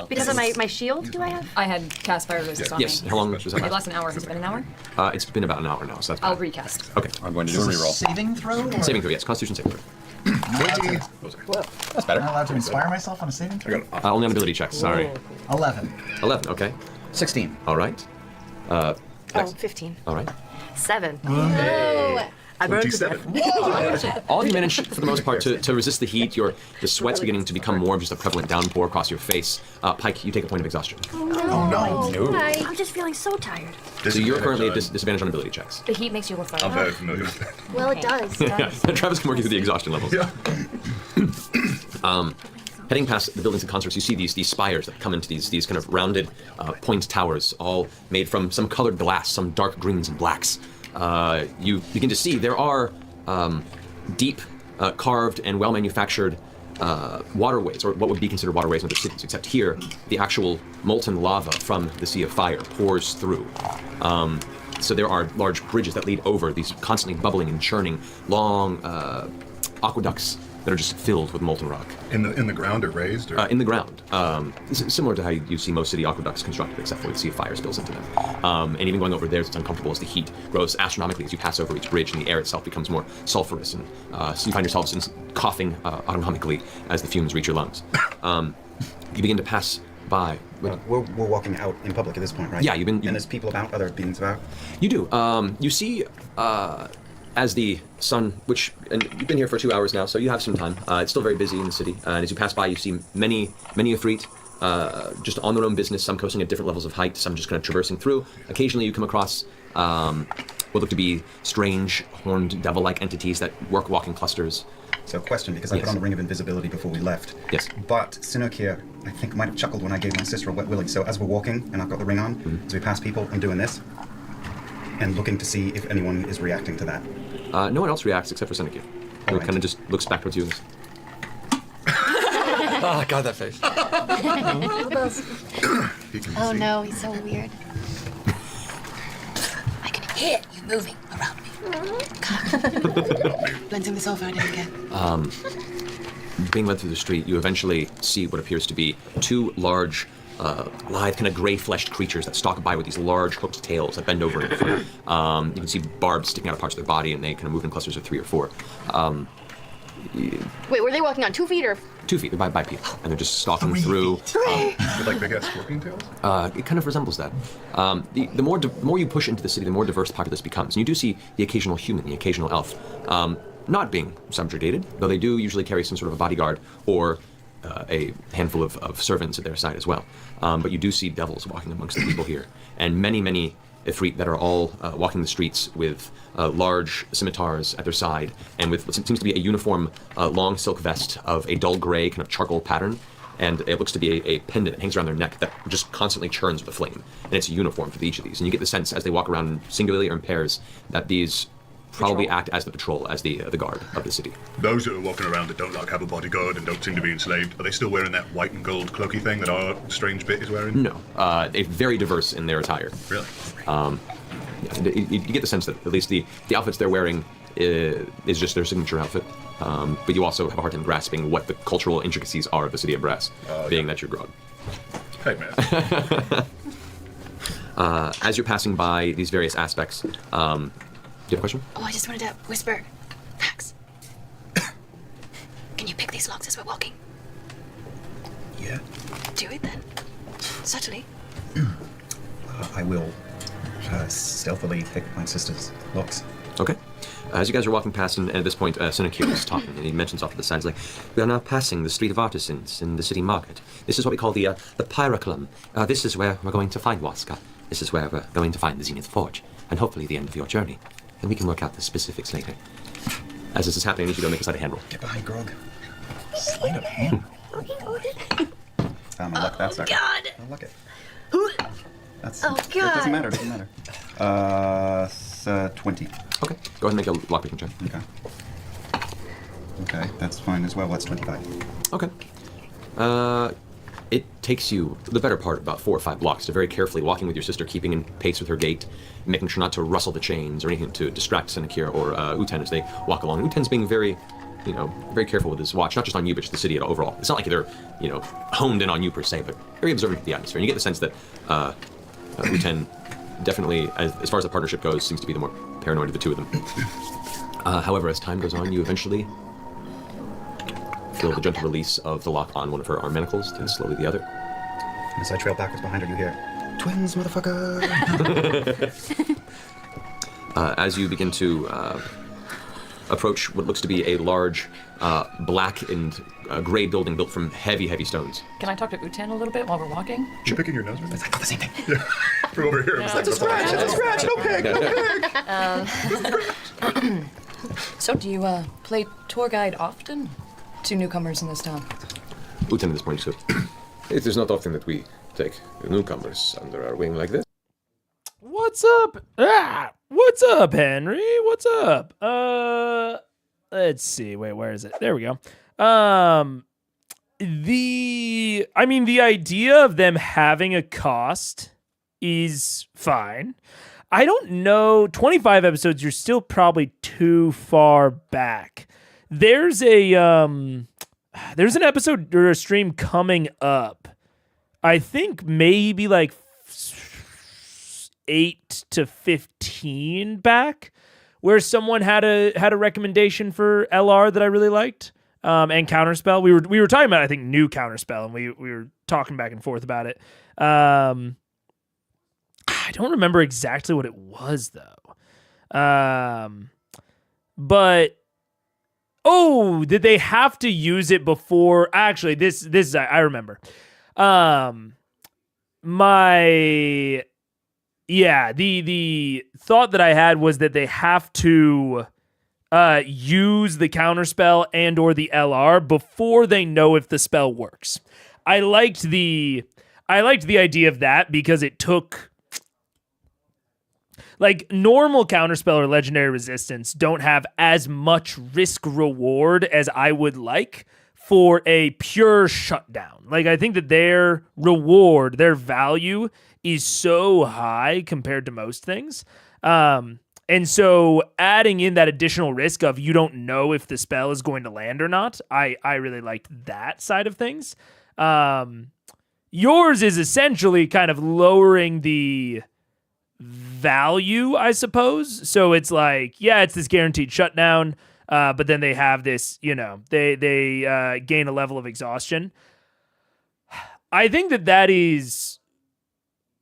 because of my shield, do I have? I had cast fire resist on Yes. me. How long was that It last? lasts an hour. Has it been an hour? It's been about an hour now, so that's I'll fine. recast. Okay. I'm going to do a reroll. Saving throw? Or Saving throw, yes. Constitution saving throw. 20. That's better. Am I allowed to inspire myself on a saving throw? Only on ability checks, sorry. 11. 11, okay. 16. All right. Oh, 15. All right. 7. Hey. I broke 27. All of you manage, for the most part, to resist the heat. The sweat's beginning to become more of just a prevalent downpour across your face. Pike, you take a point of exhaustion. Oh, no. I'm just feeling so tired. So you're currently at disadvantage on ability checks. The heat makes you look I'm fire. very familiar with that. Well, it does. Yeah, Travis can work you through the exhaustion levels. Yeah. Heading past the buildings and concerts, you see these spires that come into these kind of rounded point towers, all made from some colored glass, some dark greens and blacks. You begin to see there are deep, carved and well-manufactured waterways, or what would be considered waterways in other cities, except here, the actual molten lava from the Sea of Fire pours through. So there are large bridges that lead over these constantly bubbling and churning long aqueducts that are just filled with molten rock. In the ground or raised? Or? In the ground. Similar to how you see most city aqueducts constructed, except for the Sea of Fire spills into them. And even going over there, it's uncomfortable as the heat grows astronomically as you pass over each bridge, and the air itself becomes more sulfurous, and so you find yourselves coughing autonomically as the fumes reach your lungs. You begin to pass by. We're walking out in public at this point, right? Yeah, and there's people about, other beings about? You do. You see, as the sun, and you've been here for 2 hours now, so you have some time. It's still very busy in the city, and as you pass by, you see many Ifrit, just on their own business, some coasting at different levels of height, some just kind of traversing through. Occasionally you come across what look to be strange, horned, devil-like entities that work walking clusters. So question, because I put on the Ring of Invisibility before we left. Yes. But Sinokir, I think, might have chuckled when I gave my sister a wet willy. So as we're walking, and I've got the ring on, as we pass people, I'm doing this, and looking to see if anyone is reacting to that. No one else reacts except for Sinokir, who kind of just looks back towards you. And Oh, God, that face. Oh no, he's so weird. I can hear you moving around me. God. Blending this over and again. Being led through the street, you eventually see what appears to be two large, lithe, kind of gray-fleshed creatures that stalk by with these large hooked tails that bend over in front. You can see barbs sticking out of parts of their body, and they kind of move in clusters of 3 or 4. Wait, were they walking on 2 feet or? 2 feet, they're bipedal, and they're just stalking through. With like big ass scorpion tails? It kind of resembles that. The more you push into the city, the more diverse part of this becomes. And you do see the occasional human, the occasional elf, not being subjugated, though they do usually carry some sort of a bodyguard or a handful of servants at their side as well. But you do see devils walking amongst the people here, and many Ifrit that are all walking the streets with large scimitars at their side, and with what seems to be a uniform long silk vest of a dull gray kind of charcoal pattern, and it looks to be a pendant that hangs around their neck that just constantly churns with a flame, and it's a uniform for each of these. And you get the sense as they walk around singularly or in pairs that these probably act as the patrol, as the guard of the city. Those that are walking around that don't like have a bodyguard and don't seem to be enslaved, are they still wearing that white and gold cloaky thing that our strange bit is wearing? No, they're very diverse in their attire. Really? You get the sense that at least the outfits they're wearing is just their signature outfit. But you also have a hard time grasping what the cultural intricacies are of the city of Brass, being that you're Grog. Hey, man. As you're passing by these various aspects, do you have a question? Oh, I just wanted to whisper. Max, can you pick these locks as we're walking? Yeah. Do it then. Subtly. I will stealthily pick my sister's locks. Okay. As you guys are walking past, and at this point, Sinokir is talking, and he mentions off to the side, he's like, "We are now passing the Street of Artisans in the city market. This is what we call the Pyroclum. This is where we're going to find Waska. This is where we're going to find the Zenith Forge, and hopefully the end of your journey. And we can work out the specifics later." As this is happening, I need you to make a sleight of hand roll. Get behind Grog. Sleight of hand. Luck that sucker. God. I'll luck it. Oh, It God. doesn't matter. 20. Okay. Go ahead and make a lockpicking check. Okay, that's fine as well. That's 25. Okay. It takes you the better part of about 4 or 5 blocks to very carefully walking with your sister, keeping in pace with her gait, making sure not to rustle the chains or anything to distract Senekir or Uten as they walk along. Uten's being very, very careful with his watch, not just on you, but just the city overall. It's not like they're, honed in on you per se, but very observant of the atmosphere. And you get the sense that Uten definitely, as far as the partnership goes, seems to be the more paranoid of the two of them. However, as time goes on, you eventually feel the gentle release of the lock on one of her arm manacles, and slowly the other. As I trail backwards behind her, you hear, "Twins, motherfucker!" As you begin to approach what looks to be a large, black and gray building built from heavy, heavy stones. Can I talk to Uten a little bit while we're walking? You're picking your nose? I thought the same thing. Yeah. From over here. No. It's a scratch. No pig. So do you play tour guide often to newcomers in this town? Uten at this point says, "It is not often that we take newcomers under our wing like this." What's up? What's up, Henry? What's up? Let's see. Wait, where is it? There we go. The idea of them having a cost is fine. I don't know. 25 episodes, you're still probably too far back. There's an episode or a stream coming up. I think maybe like 8 to 15 back, where someone had a recommendation for LR that I really liked, and Counterspell. We were talking about, I think, new Counterspell, and we were talking back and forth about it. I don't remember exactly what it was though. But did they have to use it before? Actually, this I remember. The thought that I had was that they have to use the counterspell and or the LR before they know if the spell works. I liked the idea of that because it took, like, normal counterspell or legendary resistance don't have as much risk reward as I would like for a pure shutdown. Like, I think that their reward, their value is so high compared to most things. And so adding in that additional risk of you don't know if the spell is going to land or not, I really liked that side of things. Yours is essentially kind of lowering the value, I suppose. So it's like, yeah, it's this guaranteed shutdown, but then they have this, they gain a level of exhaustion. I think that is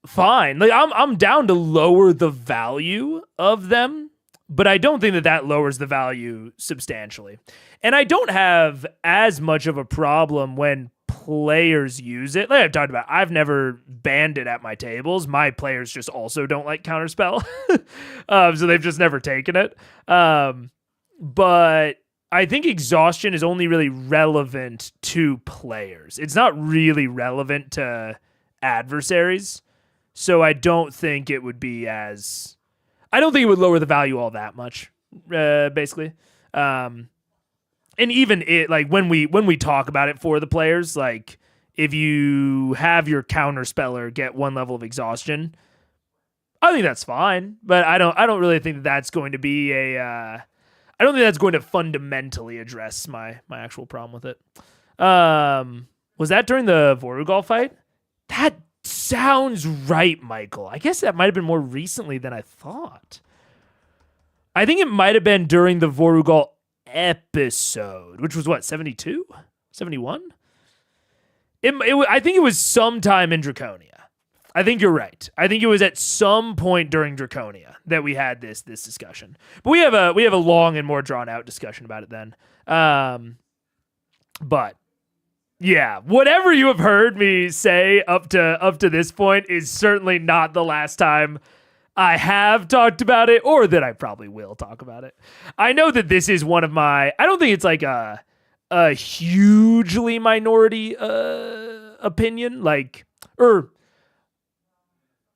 fine. Like, I'm down to lower the value of them, but I don't think that lowers the value substantially. And I don't have as much of a problem when players use it. Like I've talked about, I've never banned it at my tables. My players just also don't like Counterspell. So they've just never taken it. But I think exhaustion is only really relevant to players. It's not really relevant to adversaries. So I don't think it would be as... I don't think it would lower the value all that much, basically. And even it, like, when we talk about it for the players, like, if you have your counterspeller get 1 level of exhaustion, I think that's fine. But I don't really think that's going to be I don't think that's going to fundamentally address my actual problem with it. Was that during the Vorugal fight? That sounds right, Michael. I guess that might have been more recently than I thought. I think it might have been during the Vorugal episode, which was what, 72? 71? I think it was sometime in Draconia. I think you're right. I think it was at some point during Draconia that we had this discussion. But we have a long and more drawn out discussion about it then. But yeah, whatever you have heard me say up to this point is certainly not the last time I have talked about it, or that I probably will talk about it. I know that this is one of my... I don't think it's like a hugely minority opinion, like...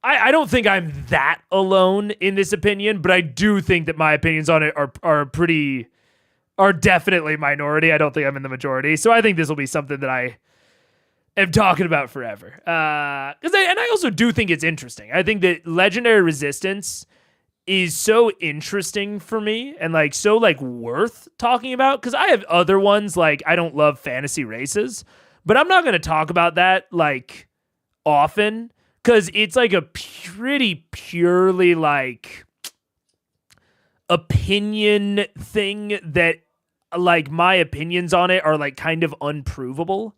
I don't think I'm that alone in this opinion, but I do think that my opinions on it are definitely minority. I don't think I'm in the majority. So I think this will be something that I am talking about forever. And I also do think it's interesting. I think that legendary resistance is so interesting for me and like so like worth talking about, because I have other ones like I don't love fantasy races, but I'm not going to talk about that like often because it's like a pretty purely like opinion thing that like my opinions on it are like kind of unprovable.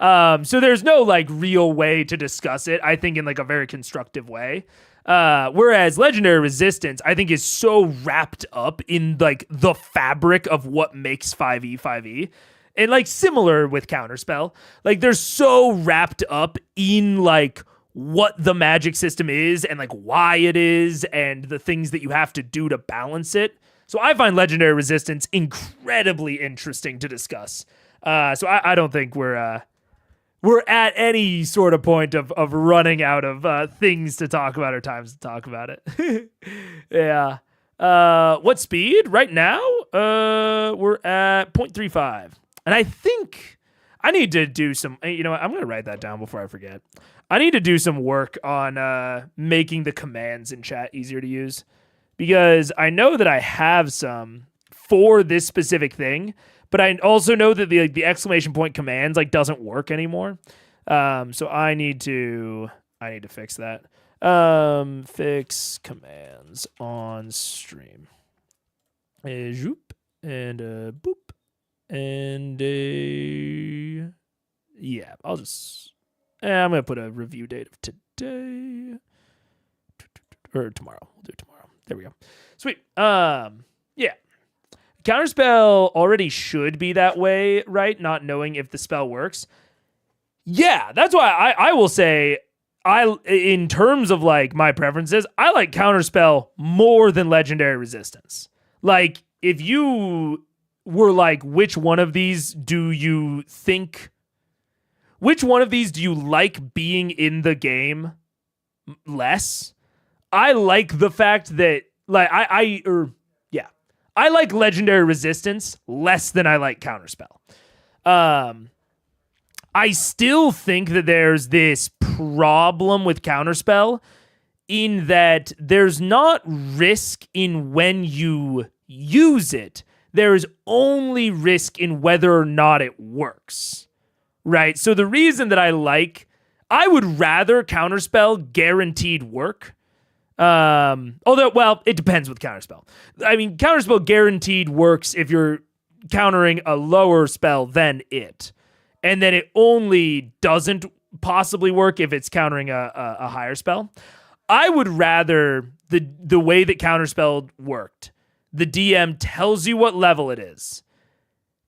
So there's no like real way to discuss it, I think, in like a very constructive way. Whereas legendary resistance, I think, is so wrapped up in like the fabric of what makes 5e. And like similar with Counterspell, like they're so wrapped up in like what the magic system is and like why it is and the things that you have to do to balance it. So I find legendary resistance incredibly interesting to discuss. So I don't think we're at any sort of point of running out of things to talk about or times to talk about it. Yeah. What speed? Right now, we're at 0.35. And I think I need to do some, I'm going to write that down before I forget. I need to do some work on making the commands in chat easier to use, because I know that I have some for this specific thing, but I also know that the exclamation point commands like doesn't work anymore. So I need to fix that. Fix commands on stream. Zoop and boop and yeah. I'm gonna put a review date of today or tomorrow. We'll do it tomorrow. There we go. Sweet. Yeah. Counterspell already should be that way, right? Not knowing if the spell works. Yeah, that's why I will say, in terms of like my preferences, I like Counterspell more than Legendary Resistance. Like, if you were like, which one of these do you like being in the game less? I like the fact that, like, I like Legendary Resistance less than I like Counterspell. I still think that there's this problem with Counterspell in that there's not risk in when you use it. There is only risk in whether or not it works, right? So the reason that I would rather Counterspell guaranteed work. Although, well, it depends with Counterspell. I mean, Counterspell guaranteed works if you're countering a lower spell than it. And then it only doesn't possibly work if it's countering a higher spell. I would rather the way that Counterspell worked. The DM tells you what level it is.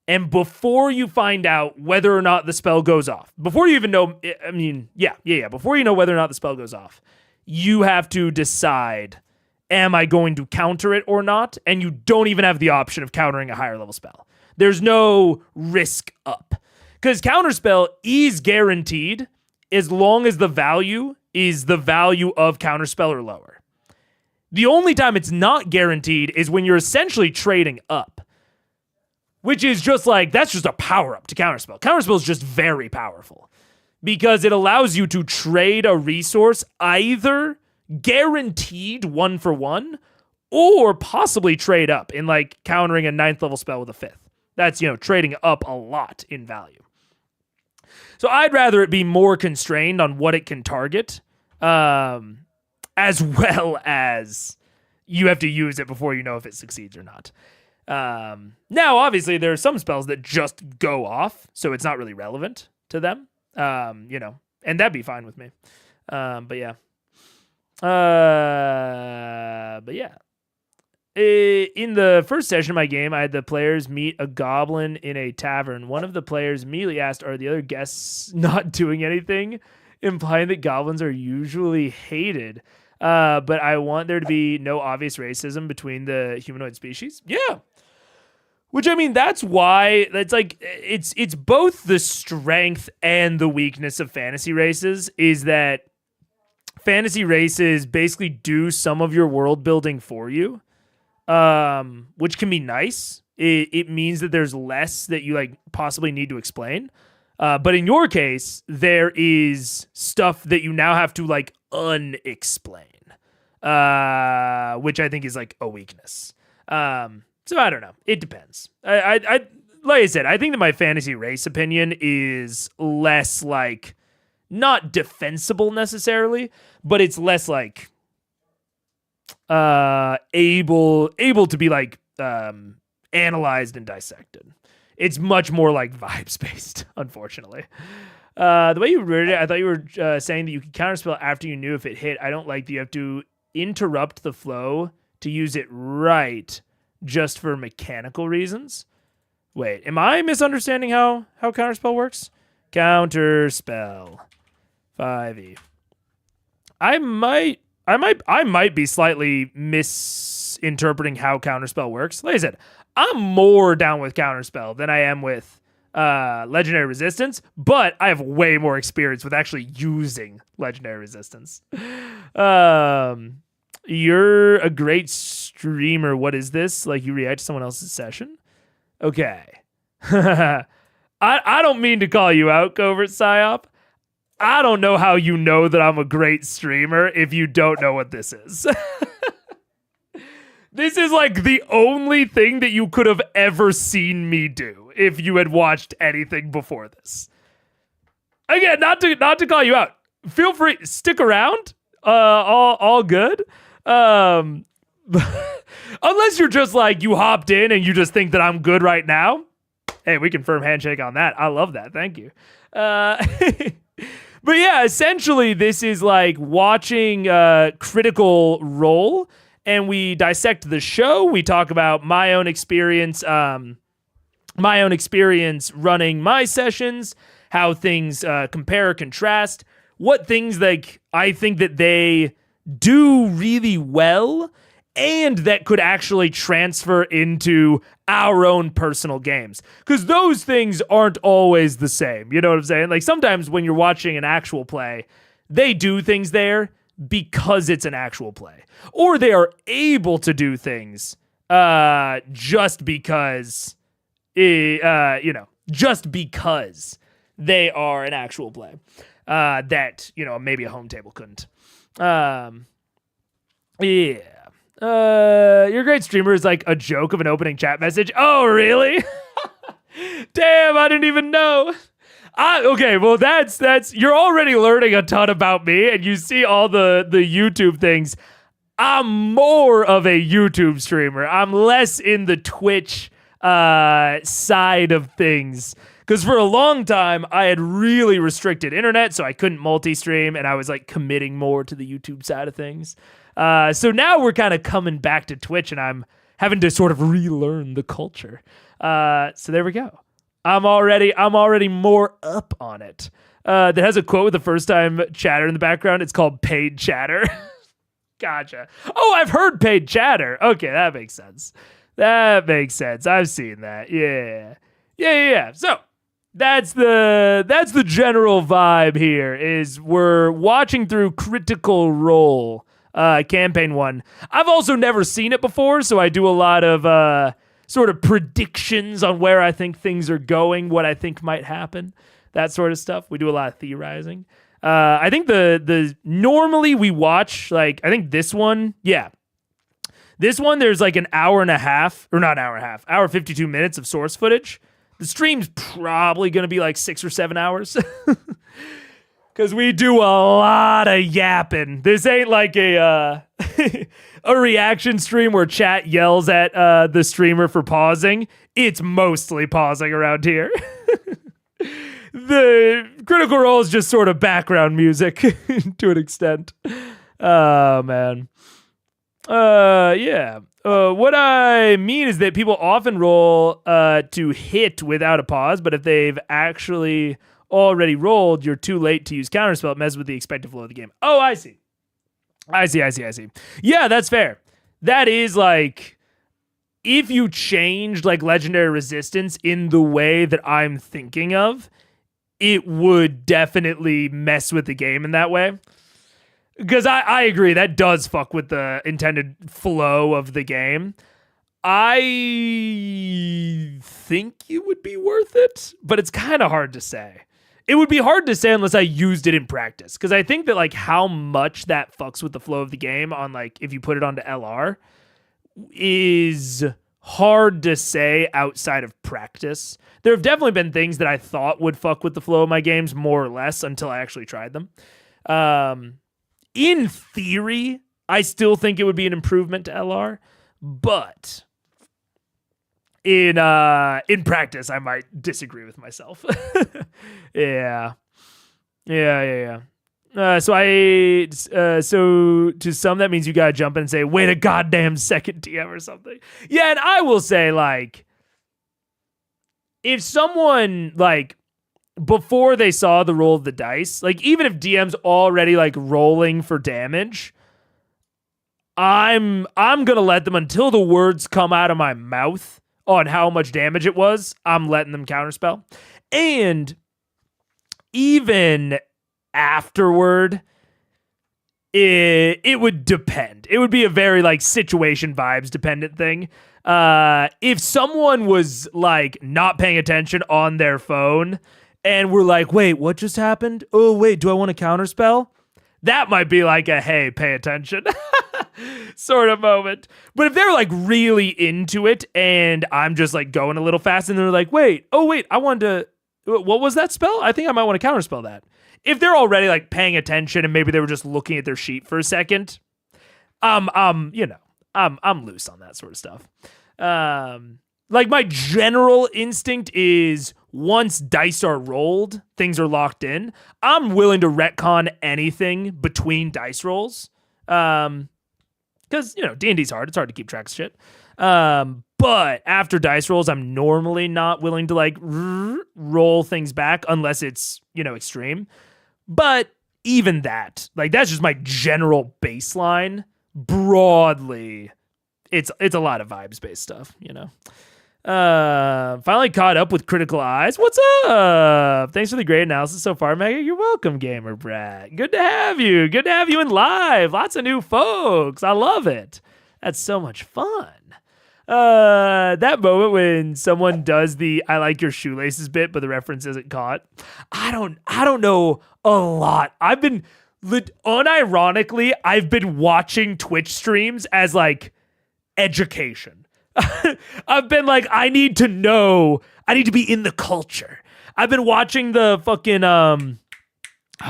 And before you find out whether or not the spell goes off, before you even know, before you know whether or not the spell goes off, you have to decide, am I going to counter it or not? And you don't even have the option of countering a higher level spell. There's no risk up. Because Counterspell is guaranteed as long as the value is the value of Counterspell or lower. The only time it's not guaranteed is when you're essentially trading up. Which is just like, that's just a power up to Counterspell. Counterspell is just very powerful. Because it allows you to trade a resource either guaranteed 1-for-1 or possibly trade up in like countering a 9th level spell with a 5th. That's, trading up a lot in value. So I'd rather it be more constrained on what it can target, as well as you have to use it before you know if it succeeds or not. Now, obviously, there are some spells that just go off, so it's not really relevant to them, and that'd be fine with me. But yeah. In the first session of my game, I had the players meet a goblin in a tavern. One of the players immediately asked, are the other guests not doing anything? Implying that goblins are usually hated. But I want there to be no obvious racism between the humanoid species. Yeah. Which, I mean, that's why that's like, it's both the strength and the weakness of fantasy races is that fantasy races basically do some of your world building for you, which can be nice. It means that there's less that you like possibly need to explain. But in your case, there is stuff that you now have to like unexplain, which I think is like a weakness. So I don't know. It depends. I like I said, I think that my fantasy race opinion is less like not defensible necessarily, but it's less like able to be like analyzed and dissected. It's much more like vibes based, unfortunately. The way you worded it, I thought you were saying that you could counterspell after you knew if it hit. I don't like that you have to interrupt the flow to use it right just for mechanical reasons. Wait, am I misunderstanding how counterspell works? Counterspell 5e. I might be slightly misinterpreting how counterspell works. Like I said, I'm more down with counterspell than I am with legendary resistance, but I have way more experience with actually using legendary resistance. You're a great streamer. What is this? Like you react to someone else's session? Okay. I don't mean to call you out, Covert Psyop. I don't know how you know that I'm a great streamer if you don't know what this is. This is like the only thing that you could have ever seen me do if you had watched anything before this. Again, not to call you out. Feel free, stick around. All good. Unless you're just like, you hopped in and you just think that I'm good right now. Hey, we can firm handshake on that. I love that. Thank you. But yeah, essentially this is like watching Critical Role, and we dissect the show. We talk about my own experience running my sessions, how things compare or contrast, what things like I think that they do really well and that could actually transfer into our own personal games. Because those things aren't always the same. You know what I'm saying? Like sometimes when you're watching an actual play, they do things there because it's an actual play. Or they are able to do things just because, just because they are an actual play that, maybe a home table couldn't. Yeah. Your great streamer is like a joke of an opening chat message. Oh, really? Damn, I didn't even know. Okay, well, that's you're already learning a ton about me, and you see all the YouTube things. I'm more of a YouTube streamer. I'm less in the Twitch side of things. Because for a long time, I had really restricted internet, so I couldn't multi-stream, and I was like committing more to the YouTube side of things. So now we're kind of coming back to Twitch, and I'm having to sort of relearn the culture. So there we go. I'm already more up on it. That has a quote with the first time chatter in the background. It's called paid chatter. Gotcha. Oh, I've heard paid chatter. Okay, that makes sense. I've seen that. Yeah. So that's the general vibe here. Is we're watching through Critical Role. Campaign 1. I've also never seen it before, so I do a lot of sort of predictions on where I think things are going, what I think might happen, that sort of stuff. We do a lot of theorizing. I think the normally we watch, like, I think this one, there's like an hour and a half, or not an hour and a half, hour 52 minutes of source footage. The stream's probably going to be like 6 or 7 hours. Because we do a lot of yapping. This ain't like a reaction stream where chat yells at the streamer for pausing. It's mostly pausing around here. The Critical Role is just sort of background music to an extent. Oh, man. Yeah. What I mean is that people often roll to hit without a pause, but if they've actually already rolled, you're too late to use Counterspell. It messes with the expected flow of the game. Oh, I see. Yeah, that's fair. That is like, if you changed like legendary resistance in the way that I'm thinking of, it would definitely mess with the game in that way. Because I agree, that does fuck with the intended flow of the game. I think it would be worth it, but it's kind of hard to say. It would be hard to say unless I used it in practice, because I think that like how much that fucks with the flow of the game on like if you put it onto LR is hard to say outside of practice. There have definitely been things that I thought would fuck with the flow of my games more or less until I actually tried them. In theory, I still think it would be an improvement to LR, but in practice, I might disagree with myself. Yeah. So to some, that means you gotta jump in and say, wait a goddamn second, DM or something. Yeah, and I will say, like, if someone, like, before they saw the roll of the dice, like, even if DM's already, like, rolling for damage, I'm gonna let them until the words come out of my mouth on how much damage it was. I'm letting them counterspell. And even afterward, it would depend. It would be a very like situation vibes dependent thing. If someone was like not paying attention on their phone and were like, wait, what just happened? Oh, wait, do I want to counterspell? That might be like a, hey, pay attention sort of moment. But if they're like really into it and I'm just like going a little fast and they're like, wait, I wanted to, what was that spell? I think I might want to counterspell that. If they're already like paying attention and maybe they were just looking at their sheet for a second, I'm loose on that sort of stuff. Like my general instinct is once dice are rolled, things are locked in. I'm willing to retcon anything between dice rolls. Because, D&D's hard. It's hard to keep track of shit. But after dice rolls, I'm normally not willing to like roll things back unless it's, extreme. But even that, like that's just my general baseline. Broadly, it's a lot of vibes based stuff, Finally caught up with Critical Eyes. What's up? Thanks for the great analysis so far, Mega. You're welcome, Gamer Brat. Good to have you. Good to have you in live. Lots of new folks. I love it. That's so much fun. That moment when someone does the I like your shoelaces bit, but the reference isn't caught. I don't know a lot. I've been unironically, I've been watching Twitch streams as like education. I've been like, I need to know. I need to be in the culture. I've been watching the fucking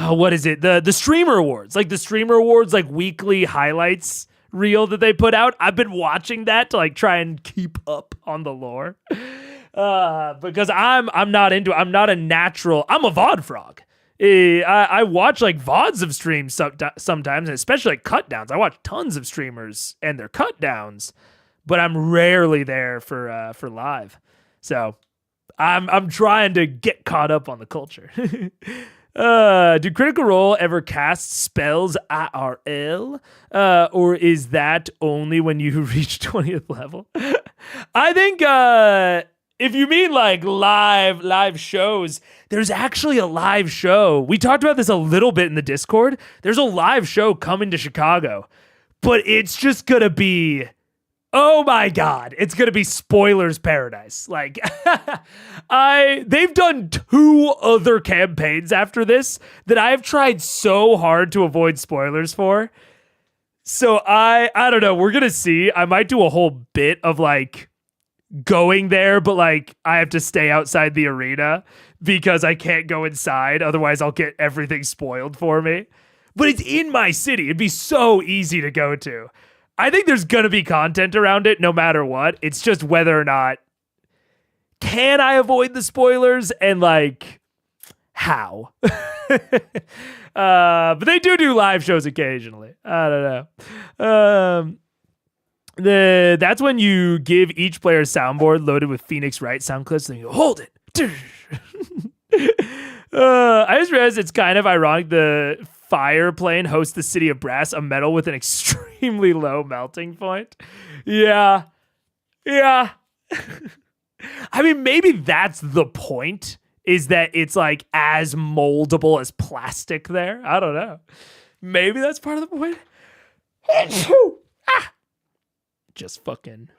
what is it? The Streamer Awards. Like the Streamer Awards, like weekly highlights reel that they put out. I've been watching that to like try and keep up on the lore. Because I'm not into it. I'm not a natural. I'm a VOD frog. I watch like VODs of streams sometimes, and especially like cut downs. I watch tons of streamers and their cut downs. But I'm rarely there for live, so I'm trying to get caught up on the culture. Do Critical Role ever cast spells IRL, or is that only when you reach 20th level? I think if you mean like live shows, there's actually a live show. We talked about this a little bit in the Discord. There's a live show coming to Chicago, but it's just gonna be. Oh my God, it's going to be spoilers paradise. Like, they've done 2 other campaigns after this that I've tried so hard to avoid spoilers for. So I don't know, we're going to see. I might do a whole bit of like going there, but like I have to stay outside the arena because I can't go inside. Otherwise I'll get everything spoiled for me. But it's in my city. It'd be so easy to go to. I think there's going to be content around it no matter what. It's just whether or not can I avoid the spoilers and like how. But they do live shows occasionally. I don't know. That's when you give each player a soundboard loaded with Phoenix Wright sound clips and you go, hold it. I just realized it's kind of ironic the fire plane hosts the city of brass, a metal with an extremely low melting point. Yeah. I mean, maybe that's the point, is that it's like as moldable as plastic there. I don't know. Maybe that's part of the point. Just fucking.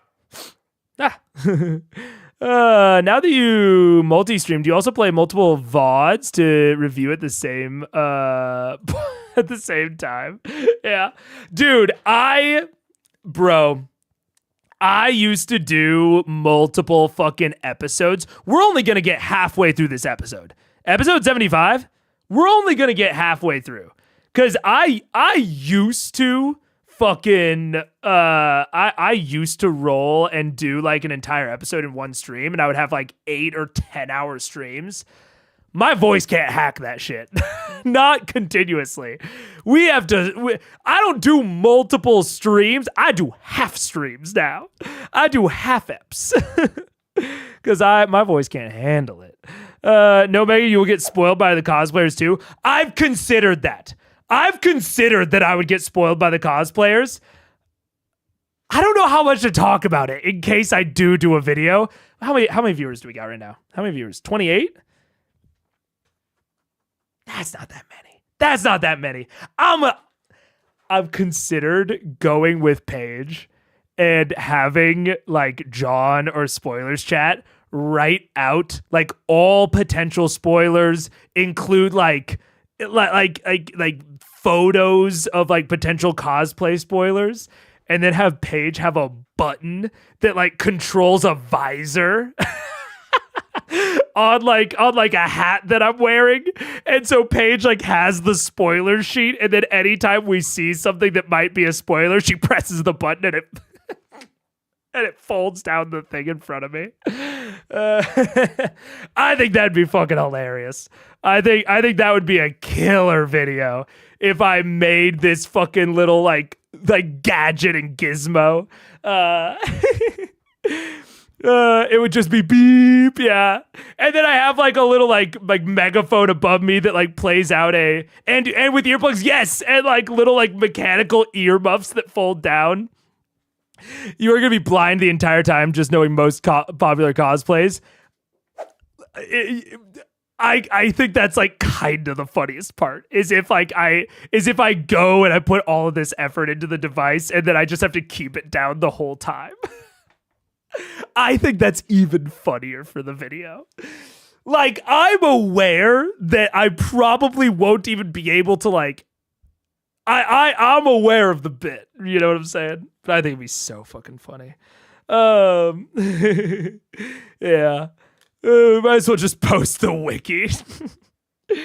Now that you multi-stream, do you also play multiple VODs to review at the same at the same time? Yeah. Dude, I used to do multiple fucking episodes. We're only going to get halfway through this episode. Episode 75, we're only going to get halfway through. Cuz I used to fucking I used to roll and do like an entire episode in one stream, and I would have like 8 or 10 hour streams. My voice can't hack that shit. Not continuously. I don't do multiple streams. I do half streams now. I do half eps. Because my voice can't handle it. No, Megan, you will get spoiled by the cosplayers too. I've considered that. I've considered that I would get spoiled by the cosplayers. I don't know how much to talk about it in case I do a video. How many viewers do we got right now? How many viewers? 28? That's not that many. I've considered going with Paige and having like John or spoilers chat write out like all potential spoilers, include like photos of like potential cosplay spoilers, and then have Paige have a button that like controls a visor on a hat that I'm wearing. And so Paige like has the spoiler sheet, and then anytime we see something that might be a spoiler, she presses the button and it folds down the thing in front of me. I think that'd be fucking hilarious. I think that would be a killer video if I made this fucking little like gadget and gizmo. It would just be beep, yeah. And then I have like a little like megaphone above me that like plays out and with earplugs, yes, and like little like mechanical earmuffs that fold down. You are going to be blind the entire time just knowing most popular cosplays. I think that's like kind of the funniest part is if I go and I put all of this effort into the device and then I just have to keep it down the whole time. I think that's even funnier for the video. Like, I'm aware that I probably won't even be able to like, I'm aware of the bit, you know what I'm saying? But I think it'd be so fucking funny. Yeah. Might as well just post the wiki. Hey,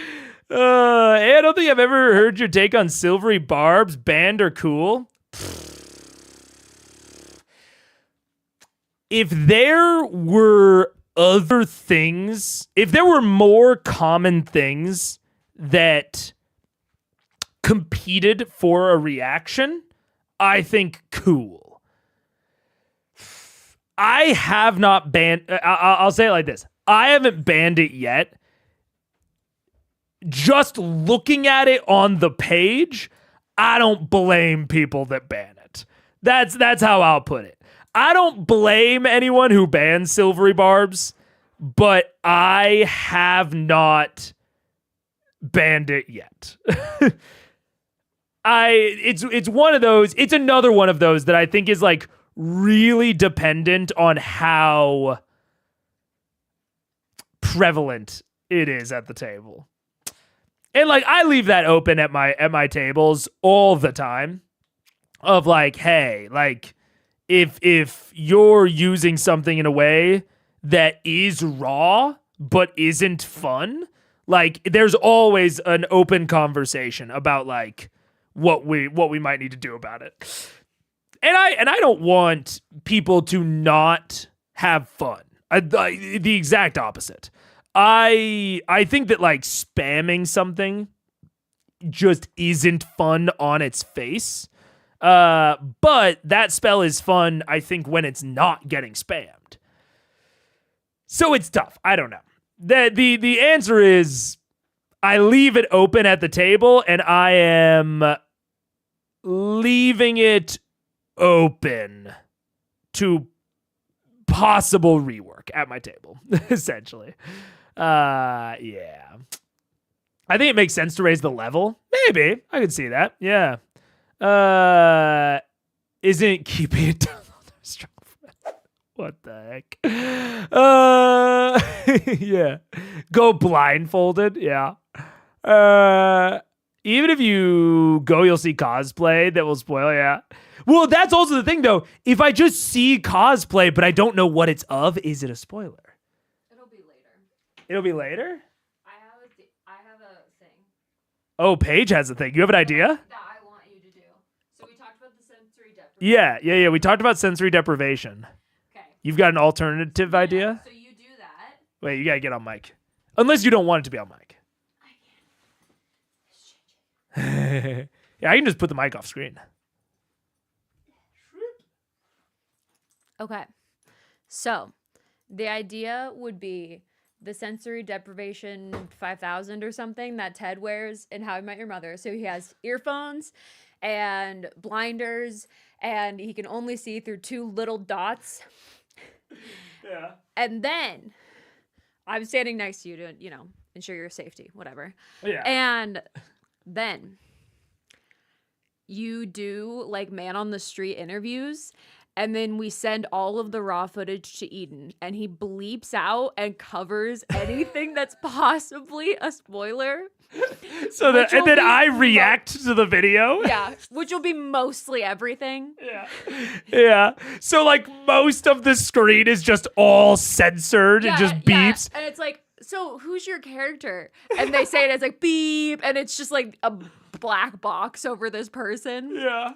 I don't think I've ever heard your take on silvery barbs, banned or cool. If there were other things, if there were more common things that competed for a reaction, I think cool. I have not banned, I'll say it like this. I haven't banned it yet. Just looking at it on the page, I don't blame people that ban it. That's how I'll put it. I don't blame anyone who bans silvery barbs, but I have not banned it yet. It's one of those, it's another one of those that I think is like really dependent on how prevalent it is at the table. And like I leave that open at my tables all the time of like, hey, like if you're using something in a way that is raw but isn't fun, like there's always an open conversation about like what we might need to do about it. And I don't want people to not have fun. The exact opposite. I think that like spamming something just isn't fun on its face. But that spell is fun, I think, when it's not getting spammed. So it's tough. I don't know. The answer is I leave it open at the table, and I am leaving it open to possible rework at my table, essentially. Yeah. I think it makes sense to raise the level. Maybe. I could see that. Yeah. Isn't keeping it down on their strong friend. What the heck? Yeah. Go blindfolded. Yeah. Even if you go, you'll see cosplay that will spoil. Yeah. Well, that's also the thing, though. If I just see cosplay, but I don't know what it's of, is it a spoiler? It'll be later. It'll be later? I have a thing. Oh, Paige has a thing. You have an idea? That I want you to do. So we talked about the sensory deprivation. Yeah. We talked about sensory deprivation. Okay. You've got an alternative idea? So you do that. Wait, you gotta get on mic. Unless you don't want it to be on mic. I can. Yeah, I can just put the mic off screen. Okay. So the idea would be the sensory deprivation 5000 or something that Ted wears in How I Met Your Mother. So he has earphones and blinders, and he can only see through 2 little dots. Yeah. And then I'm standing next to you to, ensure your safety, whatever. Yeah. And then you do like man on the street interviews, and then we send all of the raw footage to Eden, and he bleeps out and covers anything that's possibly a spoiler. So that, and then I react to the video. Yeah, which will be mostly everything. Yeah. So like most of the screen is just all censored and just beeps. And it's like, so who's your character? And they say it as like beep, and it's just like a black box over this person. Yeah.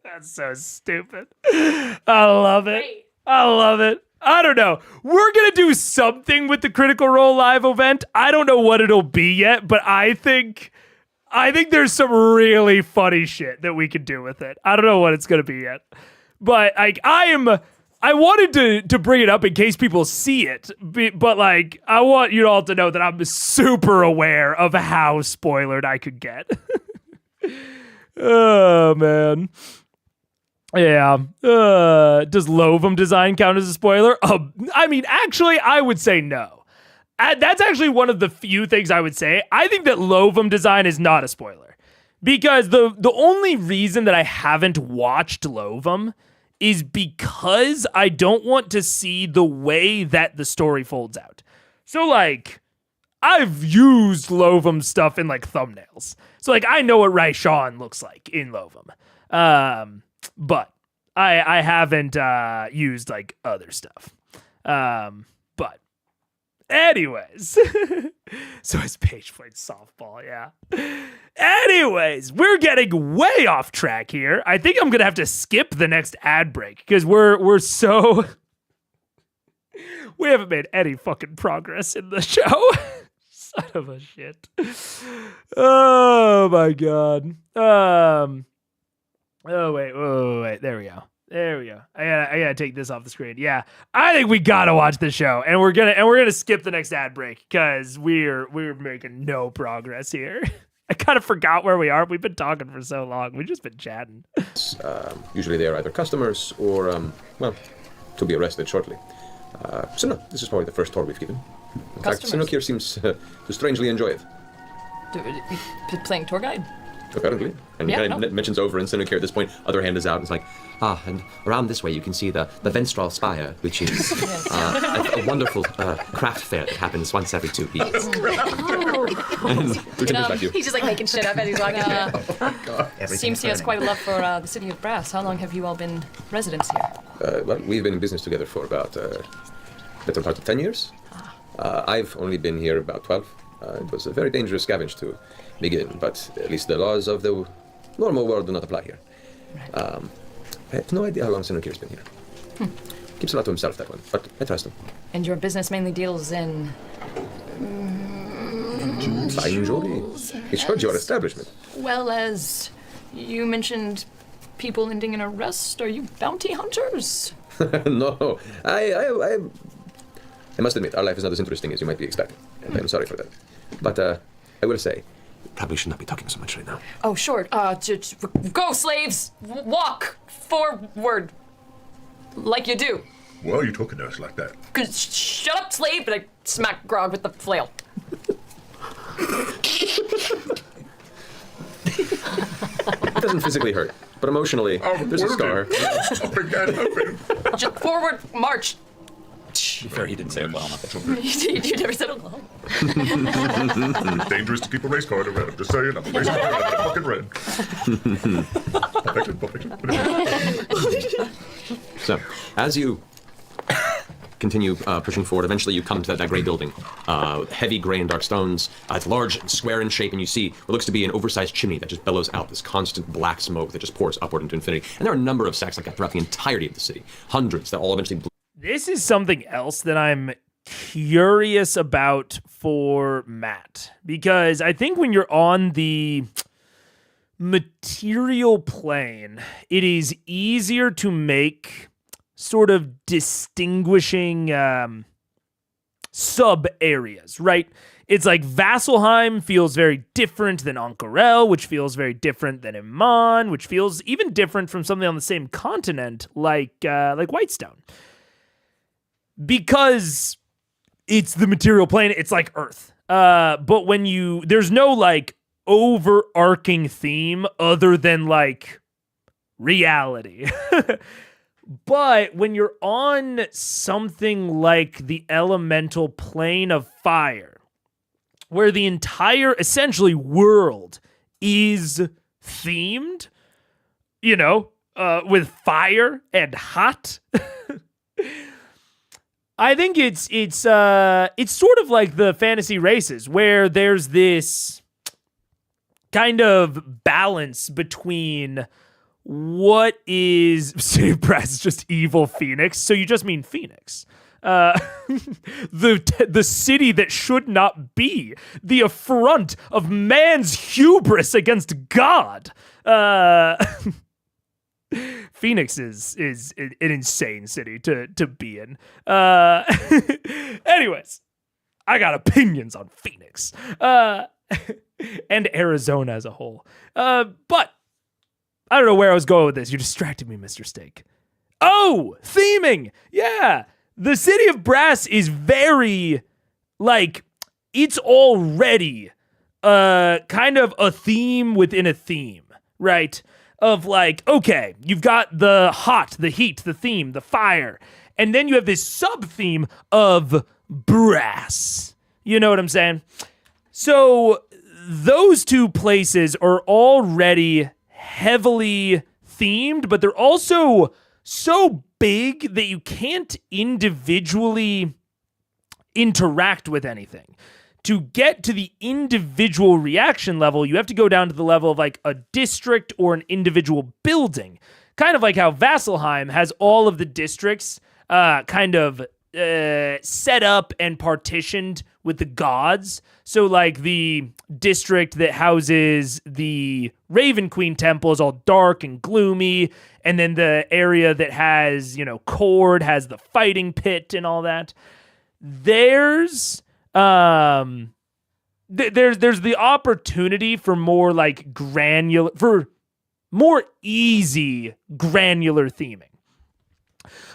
That's so stupid. I love it. Great. I love it. I don't know. We're going to do something with the Critical Role live event. I don't know what it'll be yet, but I think there's some really funny shit that we could do with it. I don't know what it's going to be yet. But like I wanted to bring it up in case people see it, but like I want you all to know that I'm super aware of how spoilered I could get. Oh man. Yeah. Does Lovum design count as a spoiler? I mean, actually, I would say no. That's actually one of the few things I would say. I think that Lovum design is not a spoiler. Because the only reason that I haven't watched Lovum is because I don't want to see the way that the story folds out. So, like, I've used Lovum stuff in, like, thumbnails. So, like, I know what Raishan looks like in Lovum. But I haven't used like other stuff. But anyways, so his page played softball, yeah. Anyways, we're getting way off track here. I think I'm gonna have to skip the next ad break because we're so we haven't made any fucking progress in the show. Son of a shit. Oh my god. Oh wait. There we go. I gotta take this off the screen. Yeah, I think we gotta watch the show, and we're gonna skip the next ad break because we're making no progress here. I kind of forgot where we are. We've been talking for so long. We've just been chatting. Usually they are either customers or to be arrested shortly. So no, this is probably the first tour we've given. In fact, Sinuk here seems to strangely enjoy it. Playing tour guide? Apparently. And he kind of mentions over in Sinuk at this point, other hand is out, and it's like, and around this way you can see the Venstral Spire, which is a wonderful craft fair that happens once every 2 weeks. He's just like making shit up as he's walking through. Seems he has quite a love for the city of Brass. How long have you all been residents here? Well, we've been in business together for about better part of 10 years. I've only been here about 12. It was a very dangerous scavenge to begin, but at least the laws of the normal world do not apply here. I have no idea how long Sinukir's been here. Keeps a lot to himself, that one, but I trust him. And your business mainly deals in... Fine jewelry. It showed your establishment. Well, as you mentioned people ending in arrest, are you bounty hunters? No, I must admit, our life is not as interesting as you might be expecting, and I'm sorry for that. But I will say, probably should not be talking so much right now. Oh, sure. Go, slaves! Walk forward. Like you do. Why are you talking to us like that? Shut up, slave! But I smack Grog with the flail. It doesn't physically hurt, but emotionally, there's a scar. Just forward march. To be fair, he didn't say it well enough. You never said it well. Dangerous to keep a race car to red. I'm just saying, I'm a race car red. I'm fucking red. So, as you continue pushing forward, eventually you come to that gray building. Heavy gray and dark stones. It's large and square in shape, and you see what looks to be an oversized chimney that just bellows out this constant black smoke that just pours upward into infinity. And there are a number of stacks like that throughout the entirety of the city. Hundreds that all eventually... This is something else that I'm curious about for Matt, because I think when you're on the material plane, it is easier to make sort of distinguishing sub areas, right? It's like Vasselheim feels very different than Ank'Harel, which feels very different than Iman, which feels even different from something on the same continent like Whitestone. Because it's the material plane, it's like Earth. But when there's no like overarching theme other than like reality. But when you're on something like the elemental plane of fire, where the entire essentially world is themed, with fire and hot. I think it's sort of like the fantasy races where there's this kind of balance between what is City of Brass is just evil Phoenix, so you just mean Phoenix. The city that should not be, the affront of man's hubris against God. Phoenix is an insane city to be in. Anyways, I got opinions on Phoenix and Arizona as a whole. But I don't know where I was going with this. You distracted me, Mr. Steak. Oh, theming. Yeah. The City of Brass is very, it's already kind of a theme within a theme, right? Of okay, you've got the hot, the heat, the theme, the fire, and then you have this sub-theme of brass. You know what I'm saying? So those two places are already heavily themed, but they're also so big that you can't individually interact with anything. To get to the individual reaction level, you have to go down to the level of a district or an individual building. Kind of like how Vasselheim has all of the districts kind of set up and partitioned with the gods. So the district that houses the Raven Queen Temple is all dark and gloomy. And then the area that has, Cord has the fighting pit and all that. There's the opportunity for more granular, for more easy granular theming.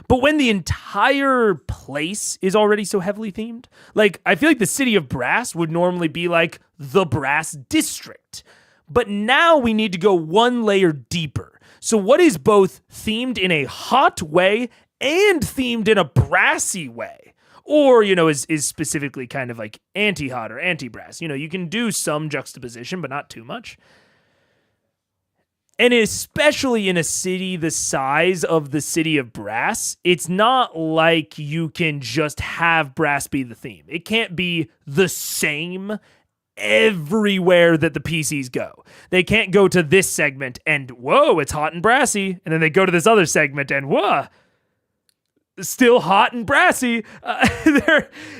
But when the entire place is already so heavily themed, I feel like the City of Brass would normally be the Brass District. But now we need to go one layer deeper. So what is both themed in a hot way and themed in a brassy way? Or, is specifically kind of anti-hot or anti-brass. You can do some juxtaposition, but not too much. And especially in a city the size of the City of Brass, it's not like you can just have brass be the theme. It can't be the same everywhere that the PCs go. They can't go to this segment and, whoa, it's hot and brassy. And then they go to this other segment and, whoa, still hot and brassy.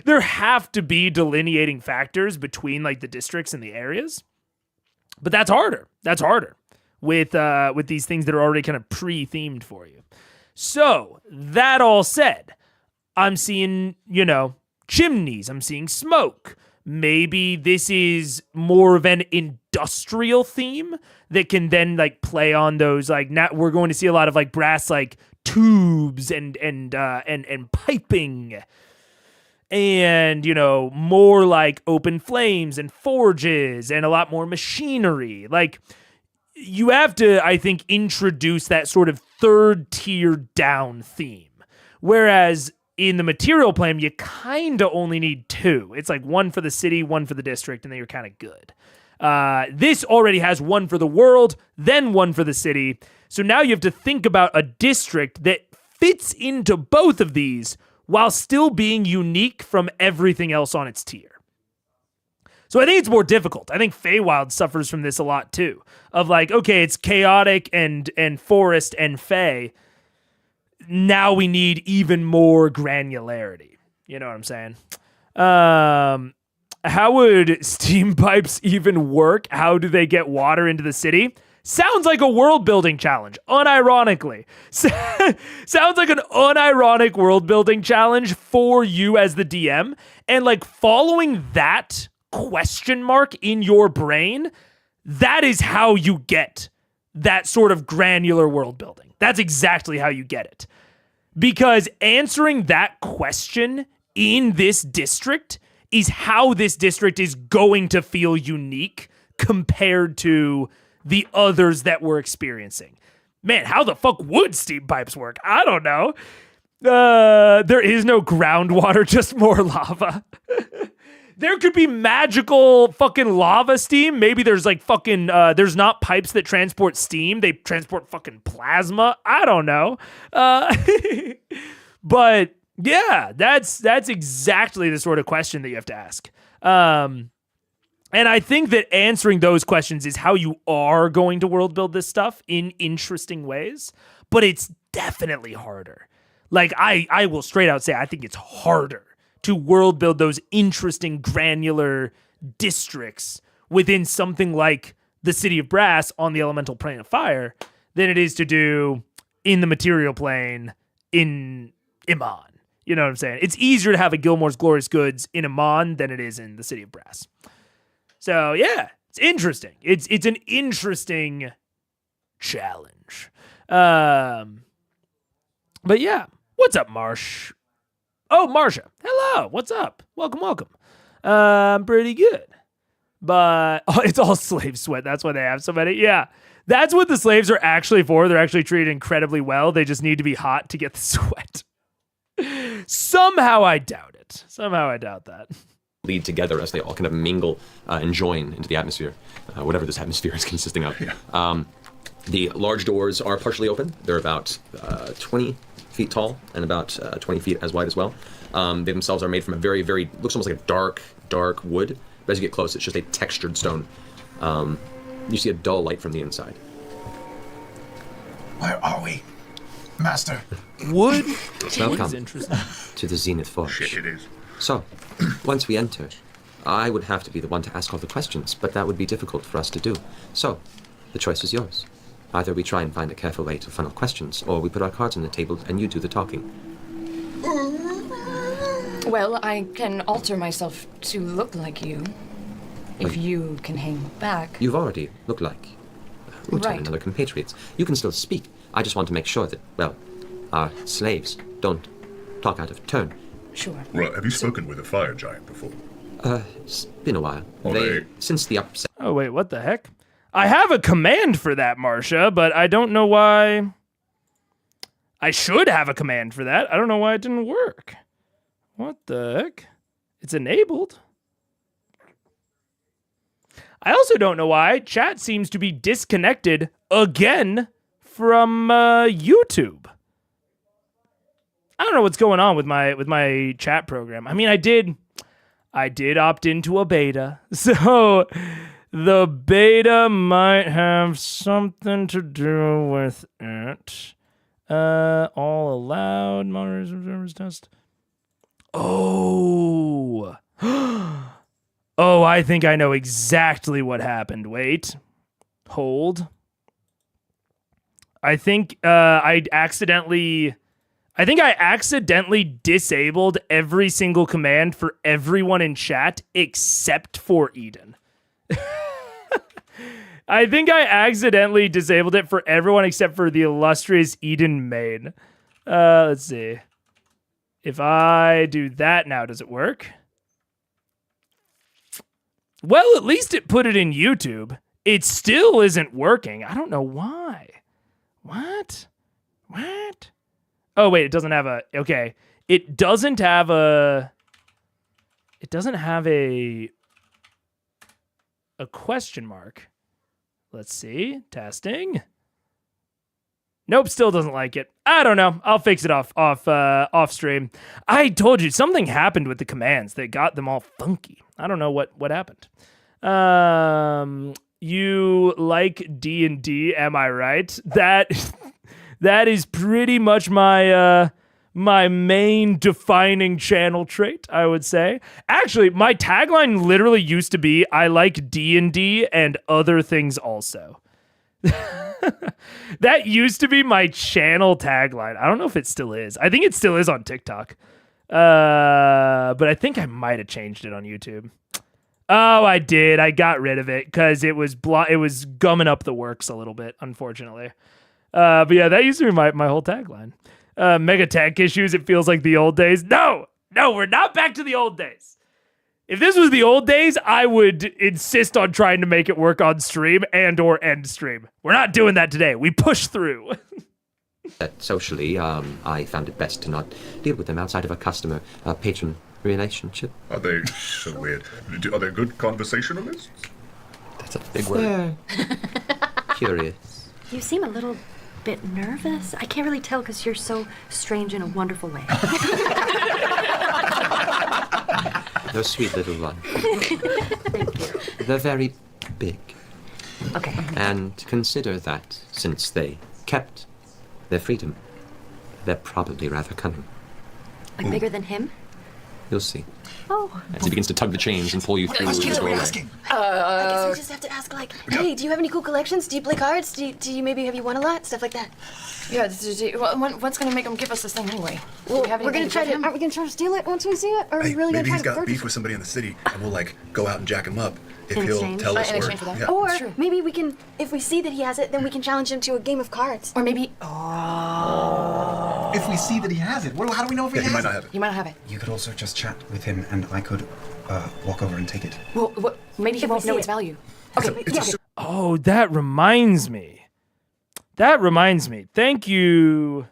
There have to be delineating factors between the districts and the areas. But that's harder. With these things that are already kind of pre-themed for you. So, that all said, I'm seeing, chimneys. I'm seeing smoke. Maybe this is more of an industrial theme that can then play on those now we're going to see a lot of brass tubes and piping and, more like open flames and forges and a lot more machinery. Like, you have to, I think, introduce that sort of third tier down theme. Whereas in the material plane, you kind of only need 2. It's like 1 for the city, 1 for the district, and then you're kind of good. This already has 1 for the world, then 1 for the city. So now you have to think about a district that fits into both of these while still being unique from everything else on its tier. So I think it's more difficult. I think Feywild suffers from this a lot too. Of like, okay, it's chaotic and forest and Fey. Now we need even more granularity. You know what I'm saying? How would steam pipes even work? How do they get water into the city? Sounds like a world building challenge, unironically. Sounds like an unironic world building challenge for you as the DM. And like following that question mark in your brain, that is how you get that sort of granular world building. That's exactly how you get it. Because answering that question in this district is how this district is going to feel unique compared to the others that we're experiencing. Man, how the fuck would steam pipes work? I don't know. There is no groundwater, just more lava. There could be magical fucking lava steam. Maybe there's like fucking, there's not pipes that transport steam. They transport fucking plasma. I don't know. But yeah, that's exactly the sort of question that you have to ask. And I think that answering those questions is how you are going to world build this stuff in interesting ways, but it's definitely harder. Like I will straight out say, I think it's harder to world build those interesting granular districts within something like the City of Brass on the elemental plane of fire than it is to do in the material plane in Iman. You know what I'm saying? It's easier to have a Gilmore's Glorious Goods in Iman than it is in the City of Brass. So yeah, it's interesting. It's an interesting challenge. But yeah, what's up, Marsh? Oh, Marsha. Hello. What's up? Welcome. I'm pretty good. But it's all slave sweat. That's why they have so many. Yeah. That's what the slaves are actually for. They're actually treated incredibly well. They just need to be hot to get the sweat. Somehow I doubt it. Somehow I doubt that. Lead together as they all kind of mingle and join into the atmosphere, whatever this atmosphere is consisting of. Yeah. The large doors are partially open. They're about 20 feet tall and about 20 feet as wide as well. They themselves are made from a very, very, looks almost like a dark wood. But as you get close, it's just a textured stone. You see a dull light from the inside. Where are we, Master? Wood? Welcome interesting. to the Zenith Forge. Shit, it is. So, once we enter, I would have to be the one to ask all the questions, but that would be difficult for us to do. So, the choice is yours. Either we try and find a careful way to funnel questions, or we put our cards on the table and you do the talking. Well, I can alter myself to look like you, if you can hang back. You've already looked like Uta Right. and other compatriots. You can still speak. I just want to make sure that, well, our slaves don't talk out of turn. Sure. Right, have you spoken with a fire giant before? It's been a while. Oh, Since the upset. Oh, wait, what the heck? I have a command for that, Marcia, but I don't know why. I should have a command for that. I don't know why it didn't work. What the heck? It's enabled. I also don't know why chat seems to be disconnected again from YouTube. I don't know what's going on with my chat program. I mean, I did opt into a beta, so the beta might have something to do with it. All allowed, monitors, observers, test. Oh. Oh, I think I know exactly what happened. Wait. Hold. I think I accidentally disabled every single command for everyone in chat except for Eden. I think I accidentally disabled it for everyone except for the illustrious Eden main. Let's see. If I do that now, does it work? Well, at least it put it in YouTube. It still isn't working. I don't know why. What? Oh, wait, it doesn't have a... Okay. It doesn't have a question mark. Let's see. Testing. Nope, still doesn't like it. I don't know. I'll fix it off stream. I told you something happened with the commands that got them all funky. I don't know what happened. You like D&D, am I right? That is pretty much my my main defining channel trait, I would say. Actually, my tagline literally used to be I like D&D and other things also. That used to be my channel tagline. I don't know if it still is. I think it still is on TikTok. But I think I might have changed it on YouTube. Oh, I did. I got rid of it because it was gumming up the works a little bit, unfortunately. But yeah, that used to be my whole tagline. Mega tech issues, it feels like the old days. No, we're not back to the old days. If this was the old days, I would insist on trying to make it work on stream and or end stream. We're not doing that today. We push through. Socially, I found it best to not deal with them outside of a customer-patron relationship. Are they so weird? Are they good conversationalists? That's a big word. Curious. You seem a little bit nervous. I can't really tell because you're so strange in a wonderful way. They're sweet little ones. Thank you. They're very big. Okay. And consider that, since they kept their freedom, they're probably rather cunning. Like bigger than him? You'll see. Oh. As he begins to tug the chains and pull you through the doorway. I guess we just have to ask, like, hey, do you have any cool collections? Do you play cards? Do you maybe have you won a lot? Stuff like that. Yeah, what's gonna make him give us this thing anyway? Well, we're gonna try to. Aren't we gonna try to steal it once we see it? Or are we really maybe gonna he's try to got beef purchase with somebody in the city, and we'll like go out and jack him up if In he'll exchange? tell us In where. exchange for that. Yeah. Or true. maybe we can, if we see that he has it, then we can challenge him to a game of cards. Or maybe If we see that he has it, how do we know if he He has might it? not have it. you might not have it. You could also just chat with him, and I could walk over and take it. Well, maybe he If we won't know see its it. value. Oh, that reminds me. Thank you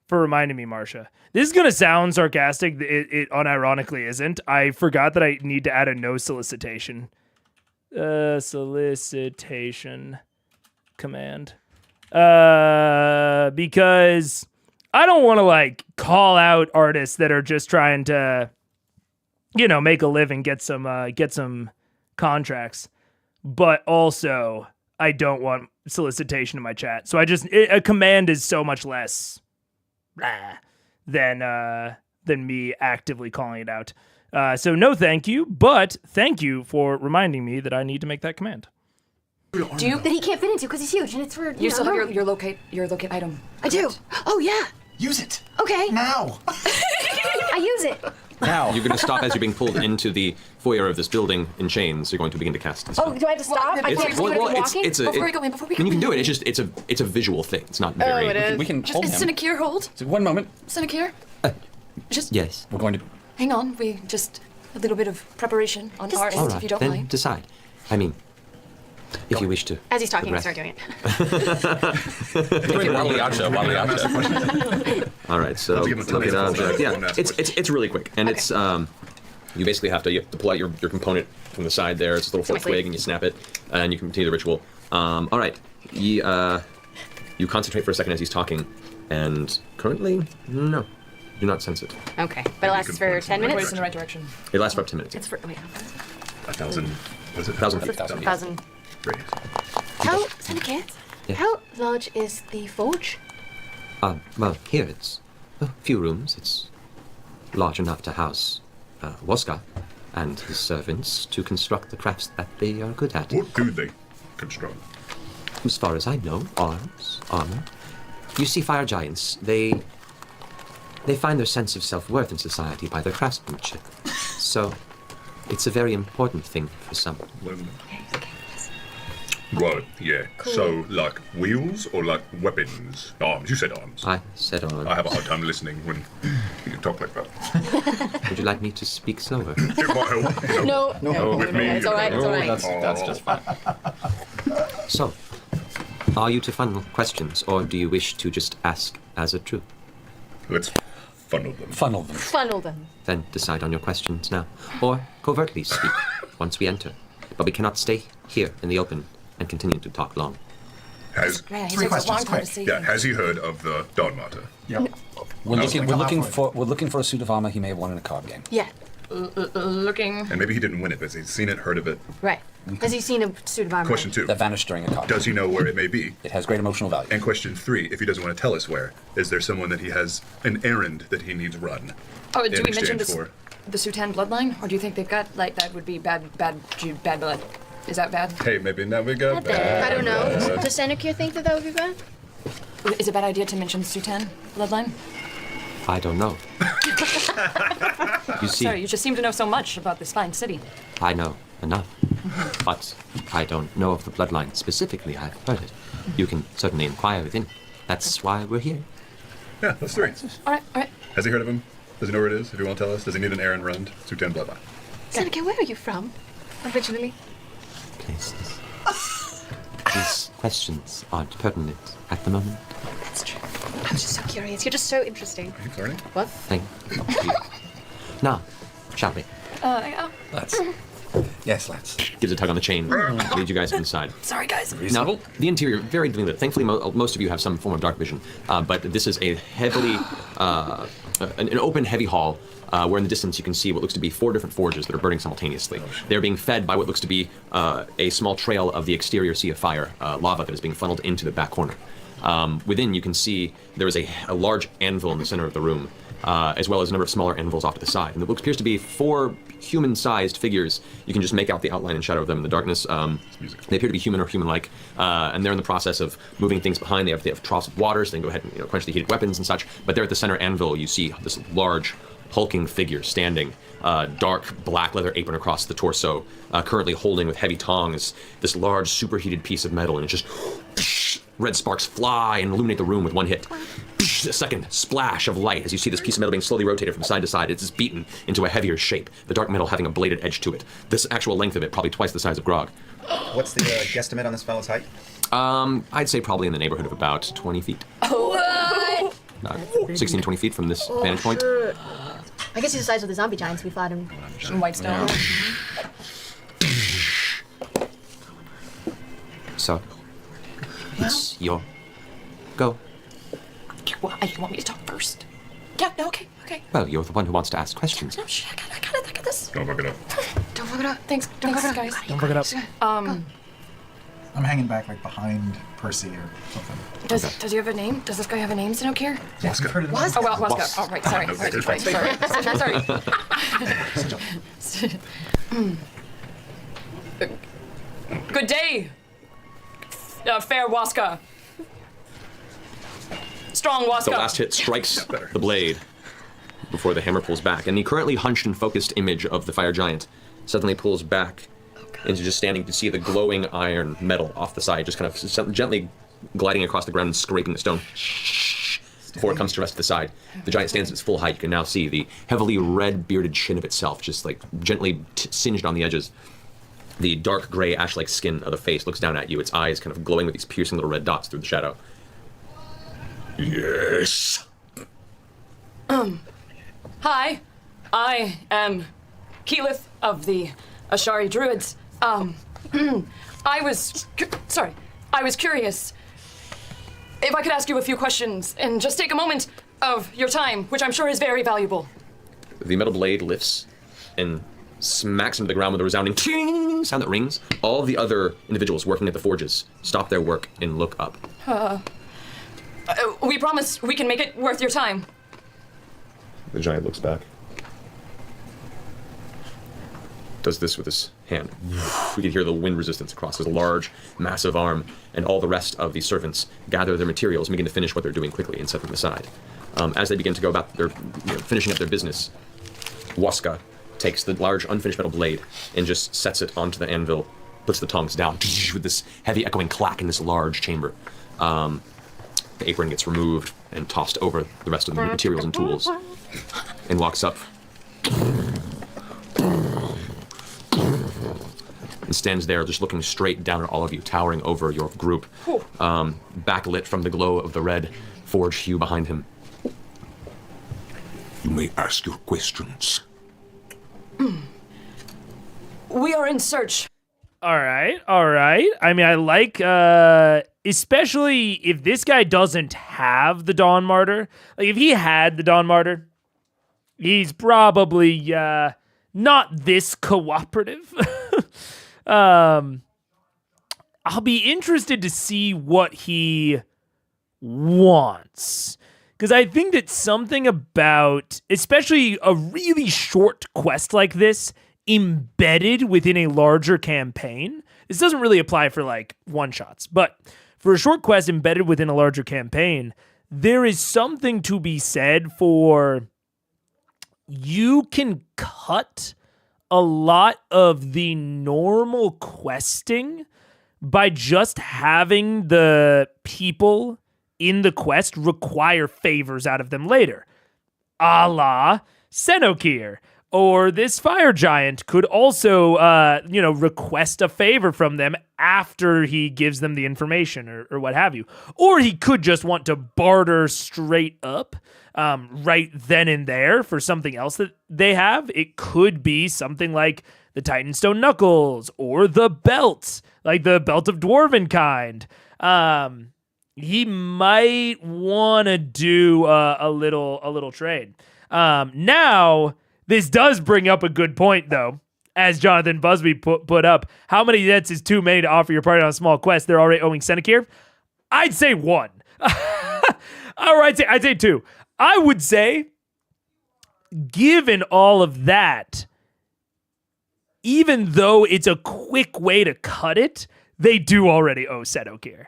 for reminding me, Marsha. This is going to sound sarcastic. It unironically isn't. I forgot that I need to add a no solicitation. Solicitation command. Because I don't want to like call out artists that are just trying to, make a living, get some contracts. But also, I don't want solicitation in my chat. So a command is so much less than me actively calling it out. So no thank you, but thank you for reminding me that I need to make that command. Do you? That he can't fit into because he's huge and it's for You still know, have your locate item. I do. Oh yeah. Use it Okay. now. I use it. Now. You're going to stop as you're being pulled into the foyer of this building in chains. You're going to begin to cast this. Oh, do I have to stop? I can't just do it walking? Before we go in, I mean, you can do it. It's a visual thing. It's not very. it is. We can hold Is him. Sinekir hold? So 1 moment. Sinekir? Just Yes. We're going to. hang on. We just a little bit of preparation on our All end, right. if you don't Then mind. decide. I mean, if you wish to. As he's talking, I progress. start doing it. All right, so Let's give him a look at tiny object. full Yeah, one, that's it's really quick, and it's you basically have to pull out your component from the side there. It's a little So my forked twig, sleeve. and you snap it, and you can continue the ritual. All right, you concentrate for a second as he's talking, and currently, no, do not sense it. Okay, but it lasts for 10 Wait, minutes. it's in the right direction. It lasts for up to 10 minutes. It's for wait. 1,000. What is it? 1,000 feet. 1,000. Radius. How, Seneca, Yeah. how large is the forge? Well, here it's a few rooms. It's large enough to house Woska and his servants to construct the crafts that they are good at. What do they construct? As far as I know, arms, armor. You see, fire giants, they find their sense of self-worth in society by their craftsmanship. So, it's a very important thing for some. Right, yeah. Cool. So, like, wheels or like weapons? Arms. You said arms. I said arms. I have a hard time listening when you talk like that. Would you like me to speak slower? It might help. You know, No. with me. It's all right. It's all right. That's just fine. So, are you to funnel questions, or do you wish to just ask as a truth? Let's funnel them. Funnel them. Funnel them. Then decide on your questions now, or covertly speak once we enter. But we cannot stay here in the open and continue to talk long. Has Three questions, quick. Yeah, has he heard of the Dawn Martyr? Yep. We're looking halfway. we're looking for a suit of armor he may have won in a card game. Yeah. Looking. And maybe he didn't win it, but he's seen it, heard of it. Right. Has he seen a suit of armor? Question 2. That vanished during a card Does he game. know where it may be? It has great emotional value. And question 3, if he doesn't want to tell us where, is there someone that he has an errand that he needs run? Oh, do in we mention exchange this, for? the Sutan bloodline, or do you think they've got like that would be bad blood? Is that bad? Hey, maybe now we got I don't know. Does Senecure think that would be bad? Is it a bad idea to mention the Sutan bloodline? I don't know. You see, Sorry, you just seem to know so much about this fine city. I know enough, but I don't know of the bloodline specifically. I've heard it. You can certainly inquire within. That's why we're here. Yeah, that's 3. All right. Has he heard of him? Does he know where it is? If you want to tell us, does he need an errand run to 10 Bloodline? Senecure, where are you from? Originally? Places. These questions aren't pertinent at the moment. That's true. I was just so curious. You're just so interesting. Are you flirting? What? Thank you. Now, shall we? Yeah. Let's. Yes, let's. Gives a tug on the chain, leads you guys inside. Sorry, guys. Now, the interior, very dimly lit. Thankfully, most of you have some form of dark vision, but this is a heavily, an open, heavy hall, where in the distance you can see what looks to be 4 different forges that are burning simultaneously. They're being fed by what looks to be a small trail of the exterior sea of fire, lava that is being funneled into the back corner. Within, you can see there is a large anvil in the center of the room, as well as a number of smaller anvils off to the side. And it appears to be 4 human-sized figures. You can just make out the outline and shadow of them in the darkness. They appear to be human or human-like, and they're in the process of moving things behind. They have troughs of water, so they can go ahead and quench the heated weapons and such. But there at the center anvil, you see this large, hulking figure standing, dark black leather apron across the torso, currently holding with heavy tongs this large superheated piece of metal, and it just red sparks fly and illuminate the room with one hit. A second splash of light as you see this piece of metal being slowly rotated from side to side. It's beaten into a heavier shape, the dark metal having a bladed edge to it. This actual length of it, probably twice the size of Grog. What's the guesstimate on this fellow's height? I'd say probably in the neighborhood of about 20 feet. What? 16, 20 feet from this vantage point. I guess he's the size of the zombie giants we fought in Whitestone. So, it's your go. You want me to talk first? Yeah, no, okay. Well, you're the one who wants to ask questions. No, shit, I got it, this. Don't fuck it up. Don't fuck it up. Thanks, guys. Don't fuck it up. I'm hanging back like behind Percy or something. Does he have a name? Does this guy have a name, Senocure? Yes, I've heard of Oh, well, Waska. Oh, right, sorry. Good day, fair Waska. Strong Waska. The last hit strikes the blade before the hammer pulls back, and the currently hunched and focused image of the fire giant suddenly pulls back into just standing to see the glowing iron metal off the side, just kind of gently gliding across the ground and scraping the stone before it comes to rest to the side. The giant stands at its full height. You can now see the heavily red bearded chin of itself, just like gently singed on the edges. The dark gray ash-like skin of the face looks down at you, its eyes kind of glowing with these piercing little red dots through the shadow. Yes. Hi, I am Keyleth of the Ashari Druids. I was curious if I could ask you a few questions and just take a moment of your time, which I'm sure is very valuable. The metal blade lifts and smacks into the ground with a resounding ting sound that rings. All the other individuals working at the forges stop their work and look up. We promise we can make it worth your time. The giant looks back. Does this with his hand. We can hear the wind resistance across his large, massive arm, and all the rest of the servants gather their materials and begin to finish what they're doing quickly and set them aside. As they begin to go about their, finishing up their business, Waska takes the large unfinished metal blade and just sets it onto the anvil puts the tongs down with this heavy echoing clack in this large chamber. The apron gets removed and tossed over the rest of the materials and tools, and walks up and stands there just looking straight down at all of you, towering over your group, backlit from the glow of the red forge hue behind him. You may ask your questions. We are in search. All right. I mean, I like, especially if this guy doesn't have the Dawn Martyr. Like, if he had the Dawn Martyr, he's probably not this cooperative. I'll be interested to see what he wants. Because I think that something about, especially a really short quest like this, embedded within a larger campaign. This doesn't really apply for like one-shots, but for a short quest embedded within a larger campaign, there is something to be said for you can cut a lot of the normal questing by just having the people in the quest require favors out of them later. A la Senokir. Or this fire giant could also, request a favor from them after he gives them the information or what have you. Or he could just want to barter straight up right then and there for something else that they have. It could be something like the Titanstone Knuckles or the belt, like the belt of Dwarven kind. He might want to do a little trade. Now, this does bring up a good point, though. As Jonathan Busby put up, how many debts is too many to offer your party on a small quest they're already owing Senokir? I'd say 1. Or I'd say 2. I would say, given all of that, even though it's a quick way to cut it, they do already owe Senokir.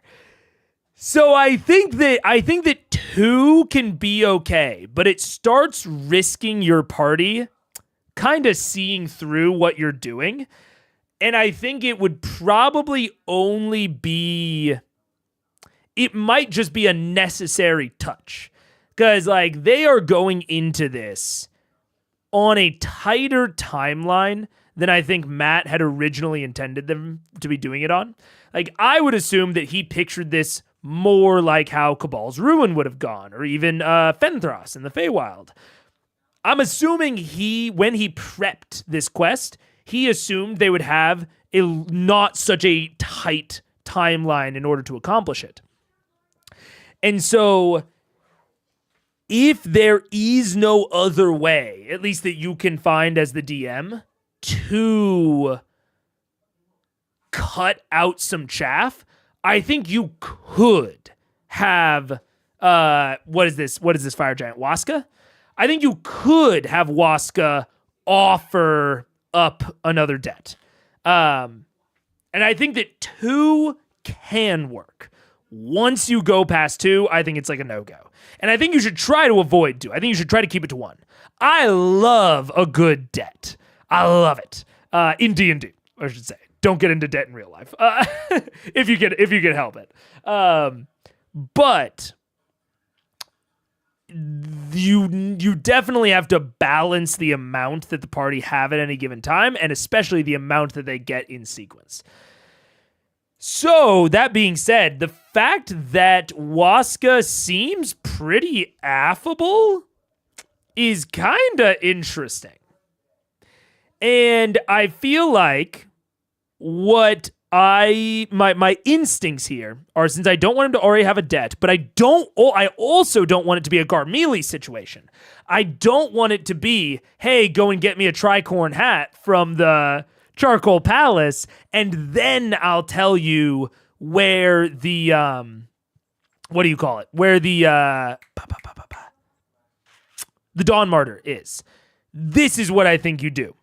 So I think that 2 can be okay, but it starts risking your party kind of seeing through what you're doing. And I think it would probably only be, it might just be a necessary touch. Because like they are going into this on a tighter timeline than I think Matt had originally intended them to be doing it on. Like I would assume that he pictured this more like how Cabal's Ruin would have gone, or even Fenthras in the Feywild. I'm assuming when he prepped this quest, he assumed they would have not such a tight timeline in order to accomplish it. And so, if there is no other way, at least that you can find as the DM, to cut out some chaff, I think you could have, what is this fire giant, Waska? I think you could have Waska offer up another debt. And I think that 2 can work. Once you go past 2, I think it's like a no-go. And I think you should try to avoid 2. I think you should try to keep it to 1. I love a good debt. I love it. In D&D, I should say. Don't get into debt in real life, if you can help it. But you definitely have to balance the amount that the party have at any given time, and especially the amount that they get in sequence. So that being said, the fact that Waska seems pretty affable is kind of interesting, and I feel like what my instincts here are, since I don't want him to already have a debt, but I also don't want it to be a Garmelie situation. I don't want it to be, hey, go and get me a tricorn hat from the Charcoal Palace, and then I'll tell you where the what do you call it? Where the Dawn Martyr is. This is what I think you do.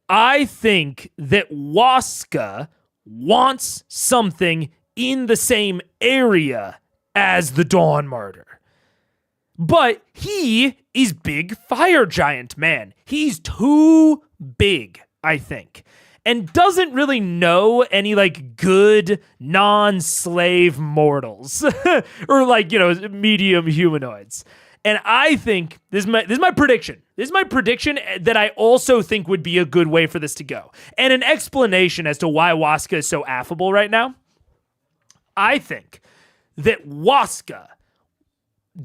I think that Waska wants something in the same area as the Dawn Martyr. But he is big fire giant, man. He's too big, I think. and doesn't really know any like good non-slave mortals or like, medium humanoids. And I think this is my prediction. This is my prediction that I also think would be a good way for this to go. And an explanation as to why Waska is so affable right now. I think that Waska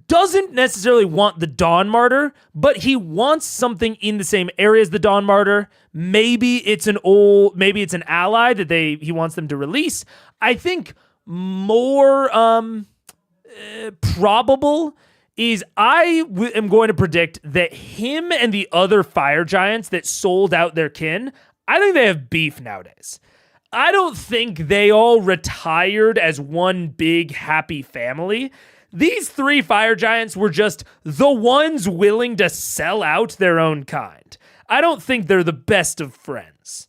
doesn't necessarily want the Dawn Martyr, but he wants something in the same area as the Dawn Martyr. Maybe it's an ally that he wants them to release. I think more probable is I am going to predict that him and the other fire giants that sold out their kin, I think they have beef nowadays. I don't think they all retired as one big happy family. These 3 fire giants were just the ones willing to sell out their own kind. I don't think they're the best of friends.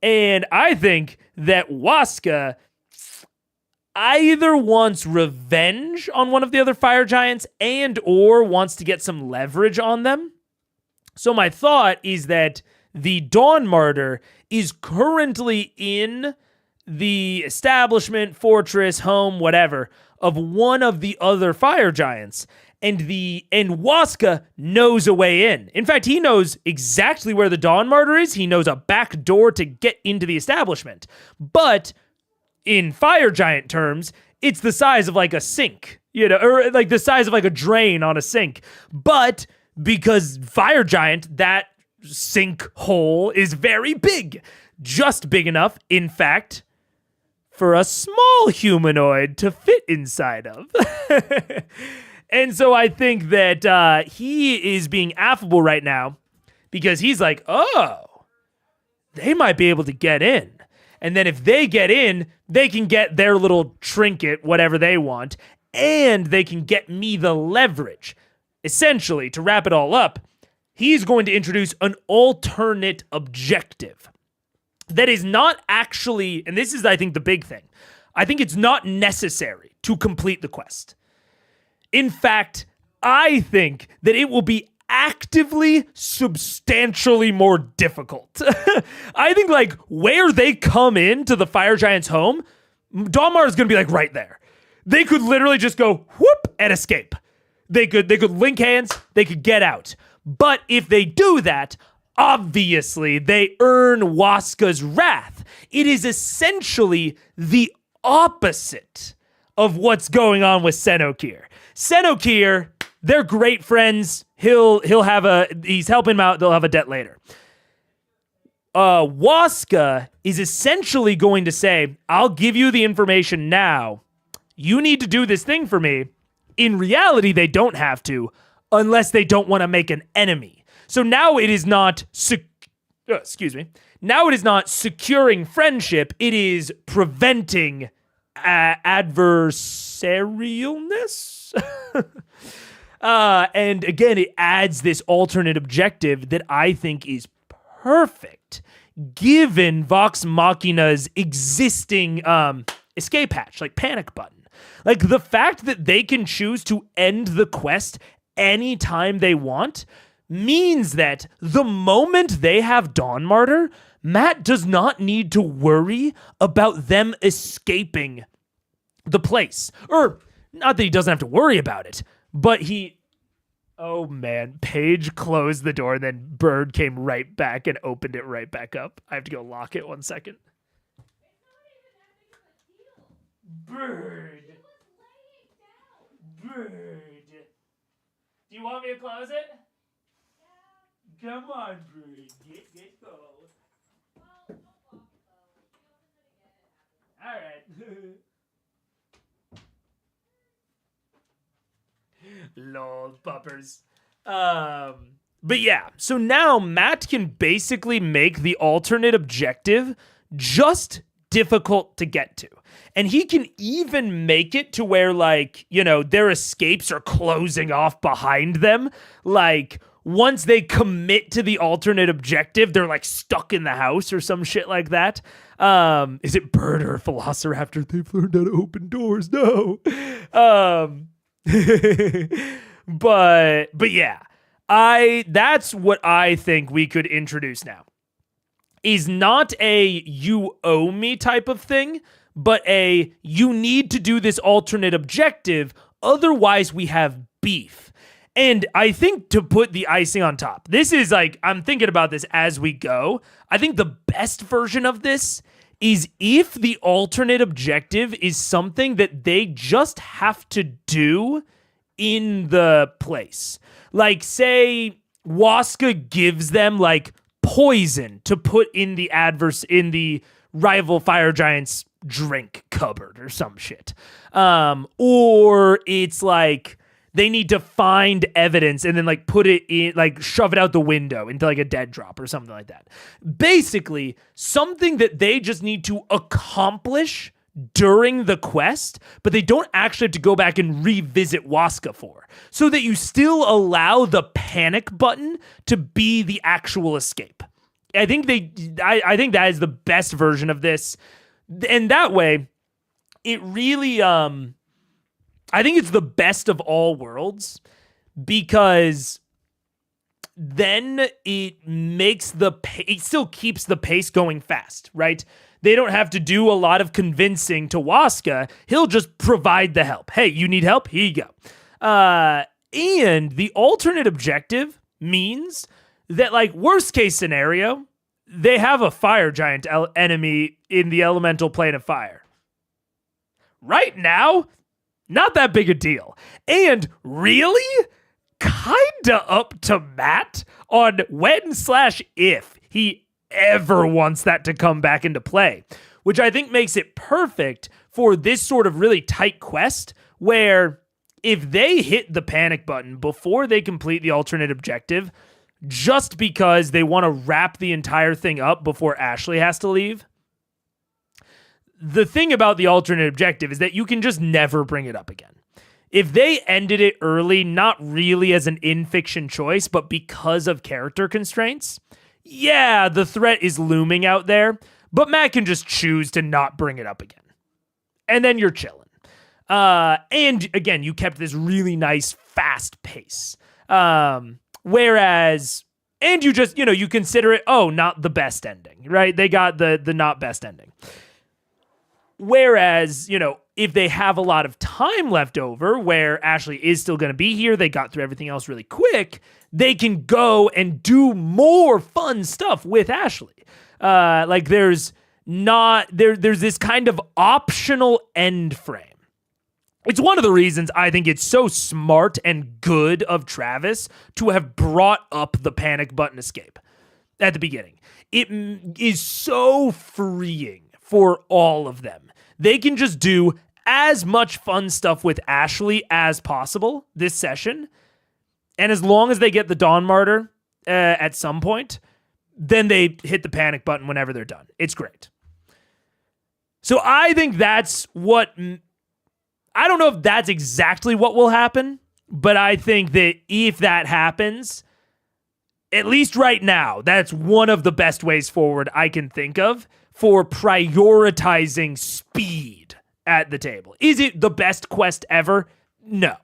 And I think that Waska either wants revenge on one of the other fire giants and or wants to get some leverage on them. So my thought is that the Dawn Martyr is currently in the establishment, fortress, home, whatever, of one of the other fire giants, and Waska knows a way in. In fact, he knows exactly where the Dawn Martyr is. He knows a back door to get into the establishment. But in fire giant terms, it's the size of like a sink, or like the size of like a drain on a sink. But because fire giant, that sink hole is very big, just big enough, in fact, for a small humanoid to fit inside of. And so I think that he is being affable right now because he's like, oh, they might be able to get in. And then if they get in, they can get their little trinket, whatever they want, and they can get me the leverage. Essentially, to wrap it all up, he's going to introduce an alternate objective that is not actually, and this is, I think, the big thing. I think it's not necessary to complete the quest. In fact, I think that it will be actively, substantially more difficult. I think, like, where they come into the fire giant's home, Dawn Martyr is going to be, like, right there. They could literally just go, whoop, and escape. They could link hands, they could get out. But if they do that, obviously, they earn Waska's wrath. It is essentially the opposite of what's going on with Senokir. Senokir, they're great friends. He's helping him out. They'll have a debt later. Waska is essentially going to say, I'll give you the information now. You need to do this thing for me. In reality, they don't have to, unless they don't want to make an enemy. So now it is not Now it is not securing friendship, it is preventing adversarialness. And again, it adds this alternate objective that I think is perfect, given Vox Machina's existing escape hatch, like panic button. Like the fact that they can choose to end the quest anytime they want means that the moment they have Dawn Martyr, Matt does not need to worry about them escaping the place. Or, not that he doesn't have to worry about it, but oh man, Paige closed the door, then Bird came right back and opened it right back up. I have to go lock it 1 second. Bird. Do you want me to close it? Come on, Bird. Get go. All right. Lol, puppers. But yeah, so now Matt can basically make the alternate objective just difficult to get to. And he can even make it to where, like, you know, their escapes are closing off behind them. Like, once they commit to the alternate objective, they're, like, stuck in the house or some shit like that. Is it Bird or Velociraptor? They've learned how to open doors. No. But yeah, that's what I think we could introduce now. is not a you owe me type of thing, but a you need to do this alternate objective, otherwise we have beef. And I think to put the icing on top, this is like, I'm thinking about this as we go. I think the best version of this is if the alternate objective is something that they just have to do in the place. Like, say, Waska gives them, like, poison to put in the rival fire giant's drink cupboard or some shit. Or it's like they need to find evidence and then like put it in, like shove it out the window into like a dead drop or something like that. Basically, something that they just need to accomplish during the quest, but they don't actually have to go back and revisit Waska for, so that you still allow the panic button to be the actual escape. I think that is the best version of this. And that way, it really, I think it's the best of all worlds, because then it still keeps the pace going fast, right? They don't have to do a lot of convincing to Waska. He'll just provide the help. Hey, you need help? Here you go. And the alternate objective means that, like, worst case scenario, they have a fire giant enemy in the elemental plane of fire. Right now, not that big a deal. And really, kinda up to Matt on when/if he ever wants that to come back into play, which I think makes it perfect for this sort of really tight quest, where if they hit the panic button before they complete the alternate objective, just because they want to wrap the entire thing up before Ashley has to leave, the thing about the alternate objective is that you can just never bring it up again. If they ended it early, not really as an in-fiction choice, but because of character constraints, yeah, the threat is looming out there, but Matt can just choose to not bring it up again. And then you're chilling. And again, you kept this really nice, fast pace. Whereas, and you just, you consider it, not the best ending, right? They got the not best ending. Whereas, if they have a lot of time left over where Ashley is still going to be here, they got through everything else really quick, they can go and do more fun stuff with Ashley. Like there's this kind of optional end frame. It's one of the reasons I think it's so smart and good of Travis to have brought up the panic button escape at the beginning. It is so freeing for all of them. They can just do as much fun stuff with Ashley as possible this session. And as long as they get the Dawn Martyr at some point, then they hit the panic button whenever they're done. It's great. So I think that's what... I don't know if that's exactly what will happen, but I think that if that happens, at least right now, that's one of the best ways forward I can think of for prioritizing speed at the table. Is it the best quest ever? No.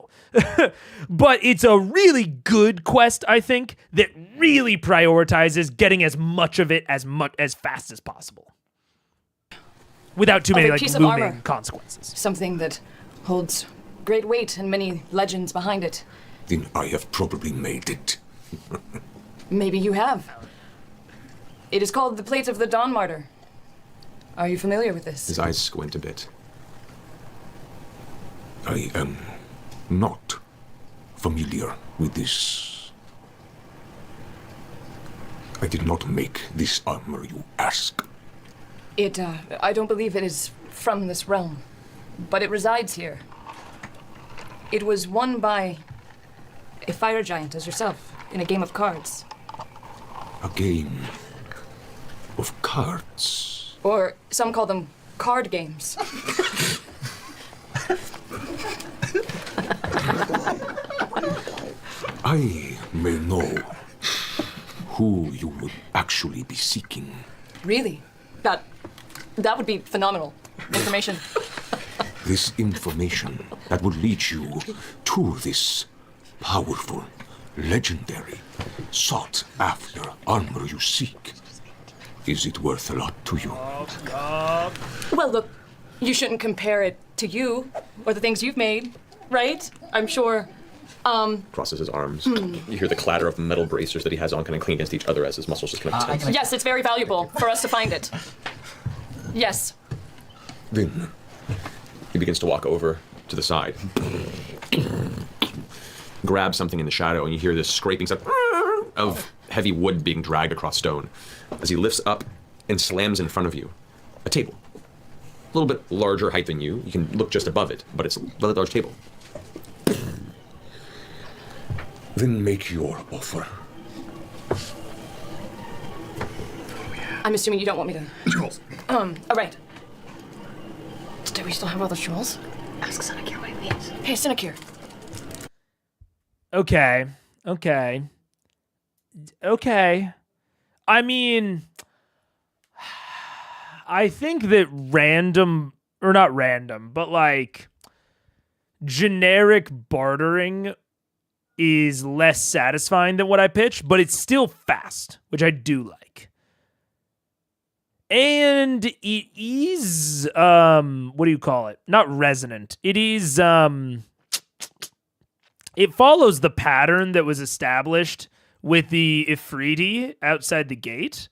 But it's a really good quest, I think, that really prioritizes getting as much of it as fast as possible. Without too many looming consequences. Something that holds great weight and many legends behind it. Then I have probably made it. Maybe you have. It is called the Plate of the Dawn Martyr. Are you familiar with this? His eyes squint a bit. I am not familiar with this. I did not make this armor, you ask. I don't believe it is from this realm, but it resides here. It was won by a fire giant as yourself in a game of cards. A game of cards? Or some call them card games. I may know who you would actually be seeking. Really? That would be phenomenal information. This information that would lead you to this powerful, legendary, sought-after armor you seek. Is it worth a lot to you? Well, look, you shouldn't compare it to you or the things you've made, right? I'm sure. Crosses his arms. You hear the clatter of metal bracers that he has on kind of clean against each other as his muscles just kind of tense. Yes, it's very valuable for us to find it. Yes. Then he begins to walk over to the side. Grab something in the shadow, and you hear this scraping sound of heavy wood being dragged across stone. As he lifts up and slams in front of you, a table. A little bit larger height than you. You can look just above it, but it's a rather large table. Then make your offer. I'm assuming you don't want me to. Jewels. All right. Do we still have other jewels? Ask Sinekir what he means. Hey, Sinekir. Okay. I mean, I think that generic bartering is less satisfying than what I pitched, but it's still fast, which I do like. And it is, what do you call it? Not resonant. It is, it follows the pattern that was established with the Ifriti outside the gate.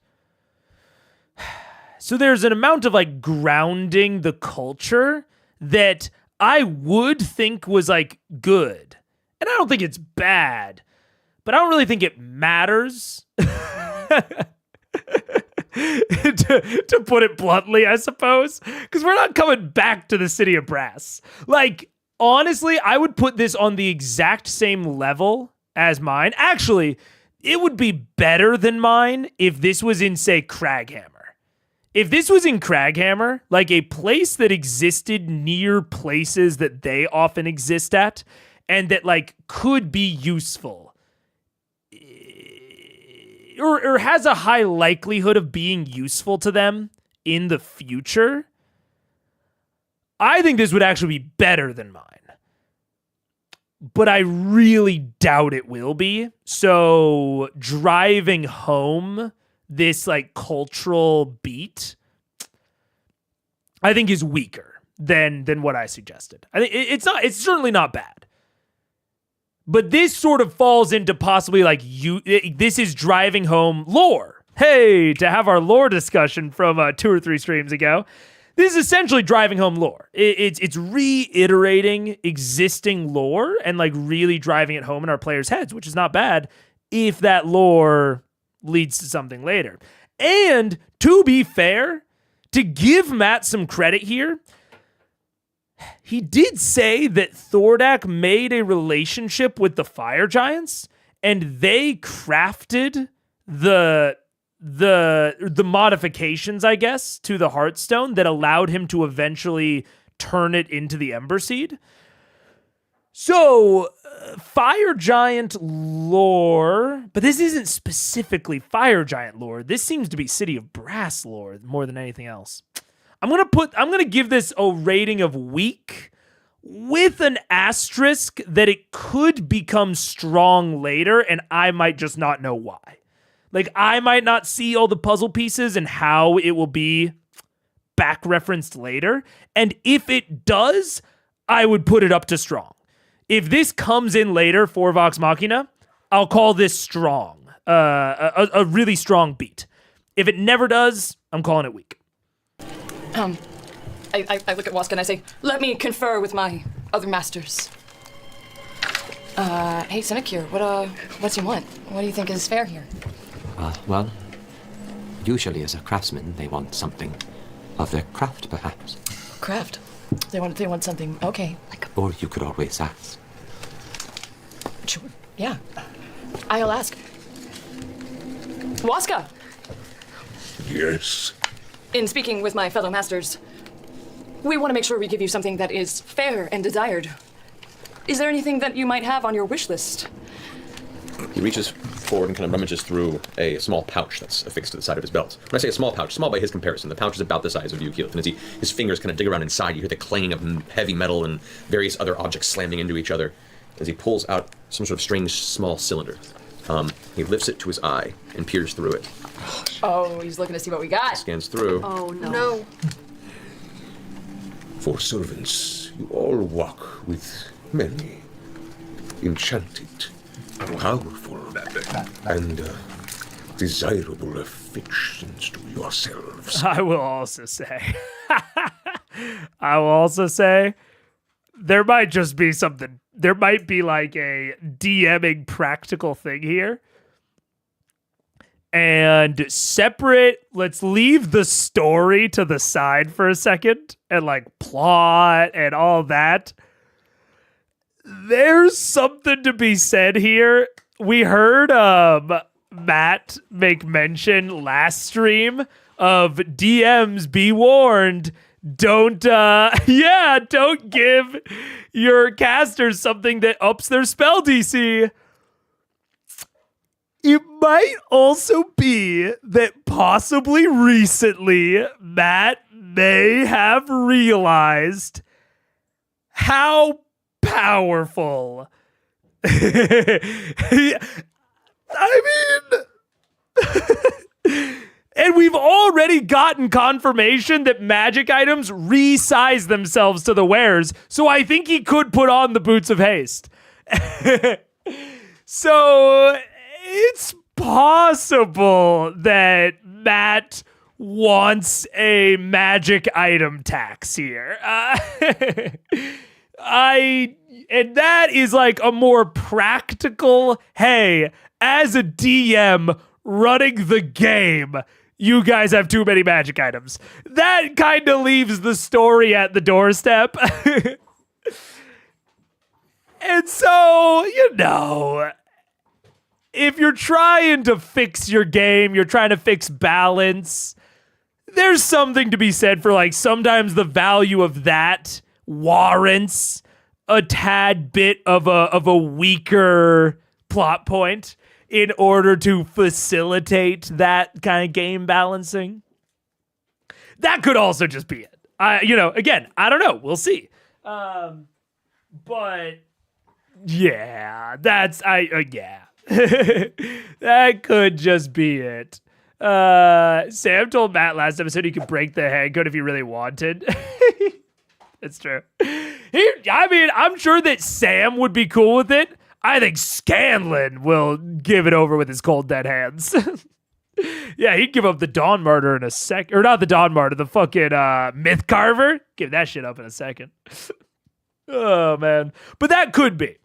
So there's an amount of like grounding the culture that I would think was like good. And I don't think it's bad, but I don't really think it matters. to put it bluntly, I suppose, because we're not coming back to the City of Brass. Like, honestly, I would put this on the exact same level as mine. Actually, it would be better than mine if this was in, say, Craghammer. If this was in Craghammer, like a place that existed near places that they often exist at, and that, like, could be useful, or has a high likelihood of being useful to them in the future, I think this would actually be better than mine. But I really doubt it will be. So driving home this like cultural beat, I think is weaker than what I suggested. I think it's certainly not bad. But this sort of falls into possibly like this is driving home lore. Hey, to have our lore discussion from 2 or 3 streams ago. This is essentially driving home lore. It's reiterating existing lore and like really driving it home in our players' heads, which is not bad if that lore leads to something later. And to be fair, to give Matt some credit here, he did say that Thordak made a relationship with the fire giants and they crafted the modifications, I guess, to the Heartstone that allowed him to eventually turn it into the Ember Seed. So, fire giant lore, but this isn't specifically fire giant lore. This seems to be City of Brass lore more than anything else. I'm gonna give this a rating of weak with an asterisk that it could become strong later and I might just not know why. Like, I might not see all the puzzle pieces and how it will be back referenced later. And if it does, I would put it up to strong. If this comes in later for Vox Machina, I'll call this strong. A really strong beat. If it never does, I'm calling it weak. I look at Waska and I say, let me confer with my other masters. Hey, Sinekir, what's you want? What do you think is fair here? Well, usually as a craftsman, they want something of their craft, perhaps. Craft? They want something, okay. Or you could always ask. Sure, yeah. I'll ask. Waska! Yes? In speaking with my fellow masters, we want to make sure we give you something that is fair and desired. Is there anything that you might have on your wish list? He reaches forward and kind of rummages through a small pouch that's affixed to the side of his belt. When I say a small pouch, small by his comparison, the pouch is about the size of you, Keyleth, and as his fingers kind of dig around inside, you hear the clanging of heavy metal and various other objects slamming into each other as he pulls out some sort of strange small cylinder. He lifts it to his eye and peers through it. Oh, he's looking to see what we got. Scans through. Oh, no. For servants, you all walk with many enchanted, powerful, and desirable affections to yourselves. I will also say, there might just be something. There might be like a DMing practical thing here. And separate, let's leave the story to the side for a second and like plot and all that. There's something to be said here. We heard Matt make mention last stream of DMs be warned. Don't give your casters something that ups their spell DC. It might also be that possibly recently Matt may have realized how powerful. And we've already gotten confirmation that magic items resize themselves to the wearers, so I think he could put on the Boots of Haste. So it's possible that Matt wants a magic item tax here. And that is like a more practical, hey, as a DM running the game, you guys have too many magic items. That kind of leaves the story at the doorstep. And so, if you're trying to fix your game, you're trying to fix balance, there's something to be said for like sometimes the value of that warrants a tad bit of a weaker plot point in order to facilitate that kind of game balancing. That could also just be it. Again, I don't know. We'll see. But yeah, yeah. That could just be it. Sam told Matt last episode he could break the hand code if he really wanted. It's true. I'm sure that Sam would be cool with it. I think Scanlan will give it over with his cold dead hands. Yeah, he'd give up the Dawn Martyr in a second. Or not the Dawn Martyr, the fucking Myth Carver. Give that shit up in a second. Oh, man. But that could be.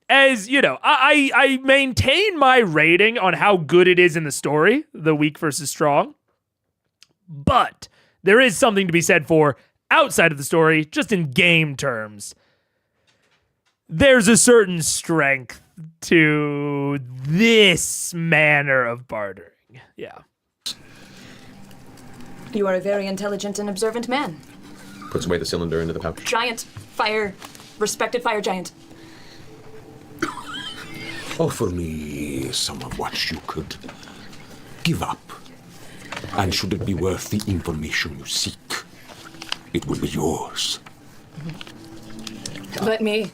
As, I maintain my rating on how good it is in the story, the weak versus strong. But there is something to be said for outside of the story, just in game terms. There's a certain strength to this manner of bartering. Yeah. You are a very intelligent and observant man. Puts away the cylinder into the pouch. Respected fire giant. Offer me some of what you could give up. And should it be worth the information you seek, it will be yours. Let me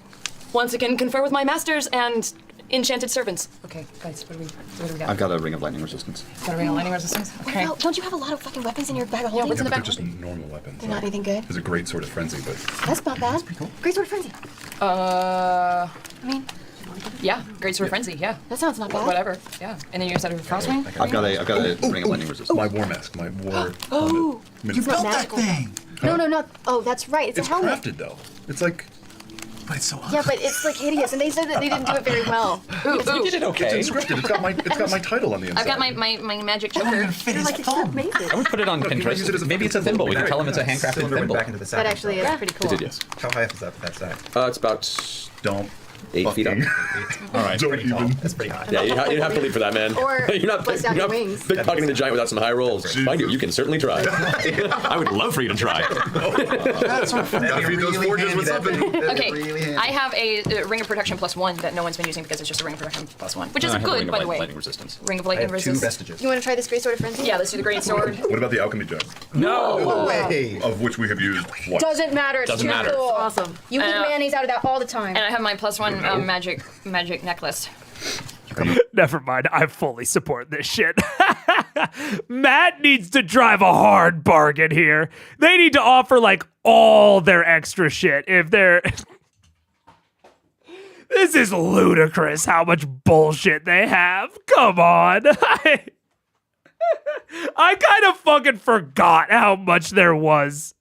once again confer with my masters and enchanted servants. Okay, guys, what do we got? I've got a ring of lightning resistance. Got a ring of lightning resistance? Okay. Wait, don't you have a lot of fucking weapons in your bag of holding? What's in the bag? They're just normal weapons. They're not anything good? There's a great sword of frenzy, but... That's not bad. That's pretty cool. Great sword of frenzy. I mean... Yeah, great sword of frenzy, yeah. That sounds not bad. Whatever, yeah. And then you just have a crosswing? I've got a ring of lightning resistance. My war mask, my war... Oh! You built that thing! No, not... Oh, that's right. It's a helmet. It's crafted, though. It's like... But it's so ugly. Yeah, but it's like hideous, and they said that they didn't do it very well. Ooh. You did it okay. It's encrypted. It's got my title on the inside. I've got my magic choker. I would put it on Pinterest. Maybe it's a thimble. We can tell him it's a handcrafted thimble. Back into the sack. That actually is pretty cool. It did, yes. How high up is that sack? It's about... Don't. 8 feet up. All right. Don't even. That's pretty high. Yeah, you'd have to leap for that, man. Or you're not bust out your wings. pickpocketing the giant without some high rolls. Mind you, you can certainly try. I would love for you to try. That's gotta feed those forges with something. Okay, I have a ring of protection +1 that no one's been using because it's just a ring of protection +1, which is good, by the way. Lightning resistance. Ring of lightning resistance. 2 vestiges. You want to try this great sword of frenzy? Yeah, let's do the great sword. What about the alchemy jug? No way. Of which we have used what? Doesn't matter. It's Doesn't too matter. cool. Awesome. You eat mayonnaise out of that all the time. And I have my +1 magic necklace. Never mind. I fully support this shit. Matt needs to drive a hard bargain here. They need to offer like all their extra shit if they're. This is ludicrous how much bullshit they have. Come on. I kind of fucking forgot how much there was.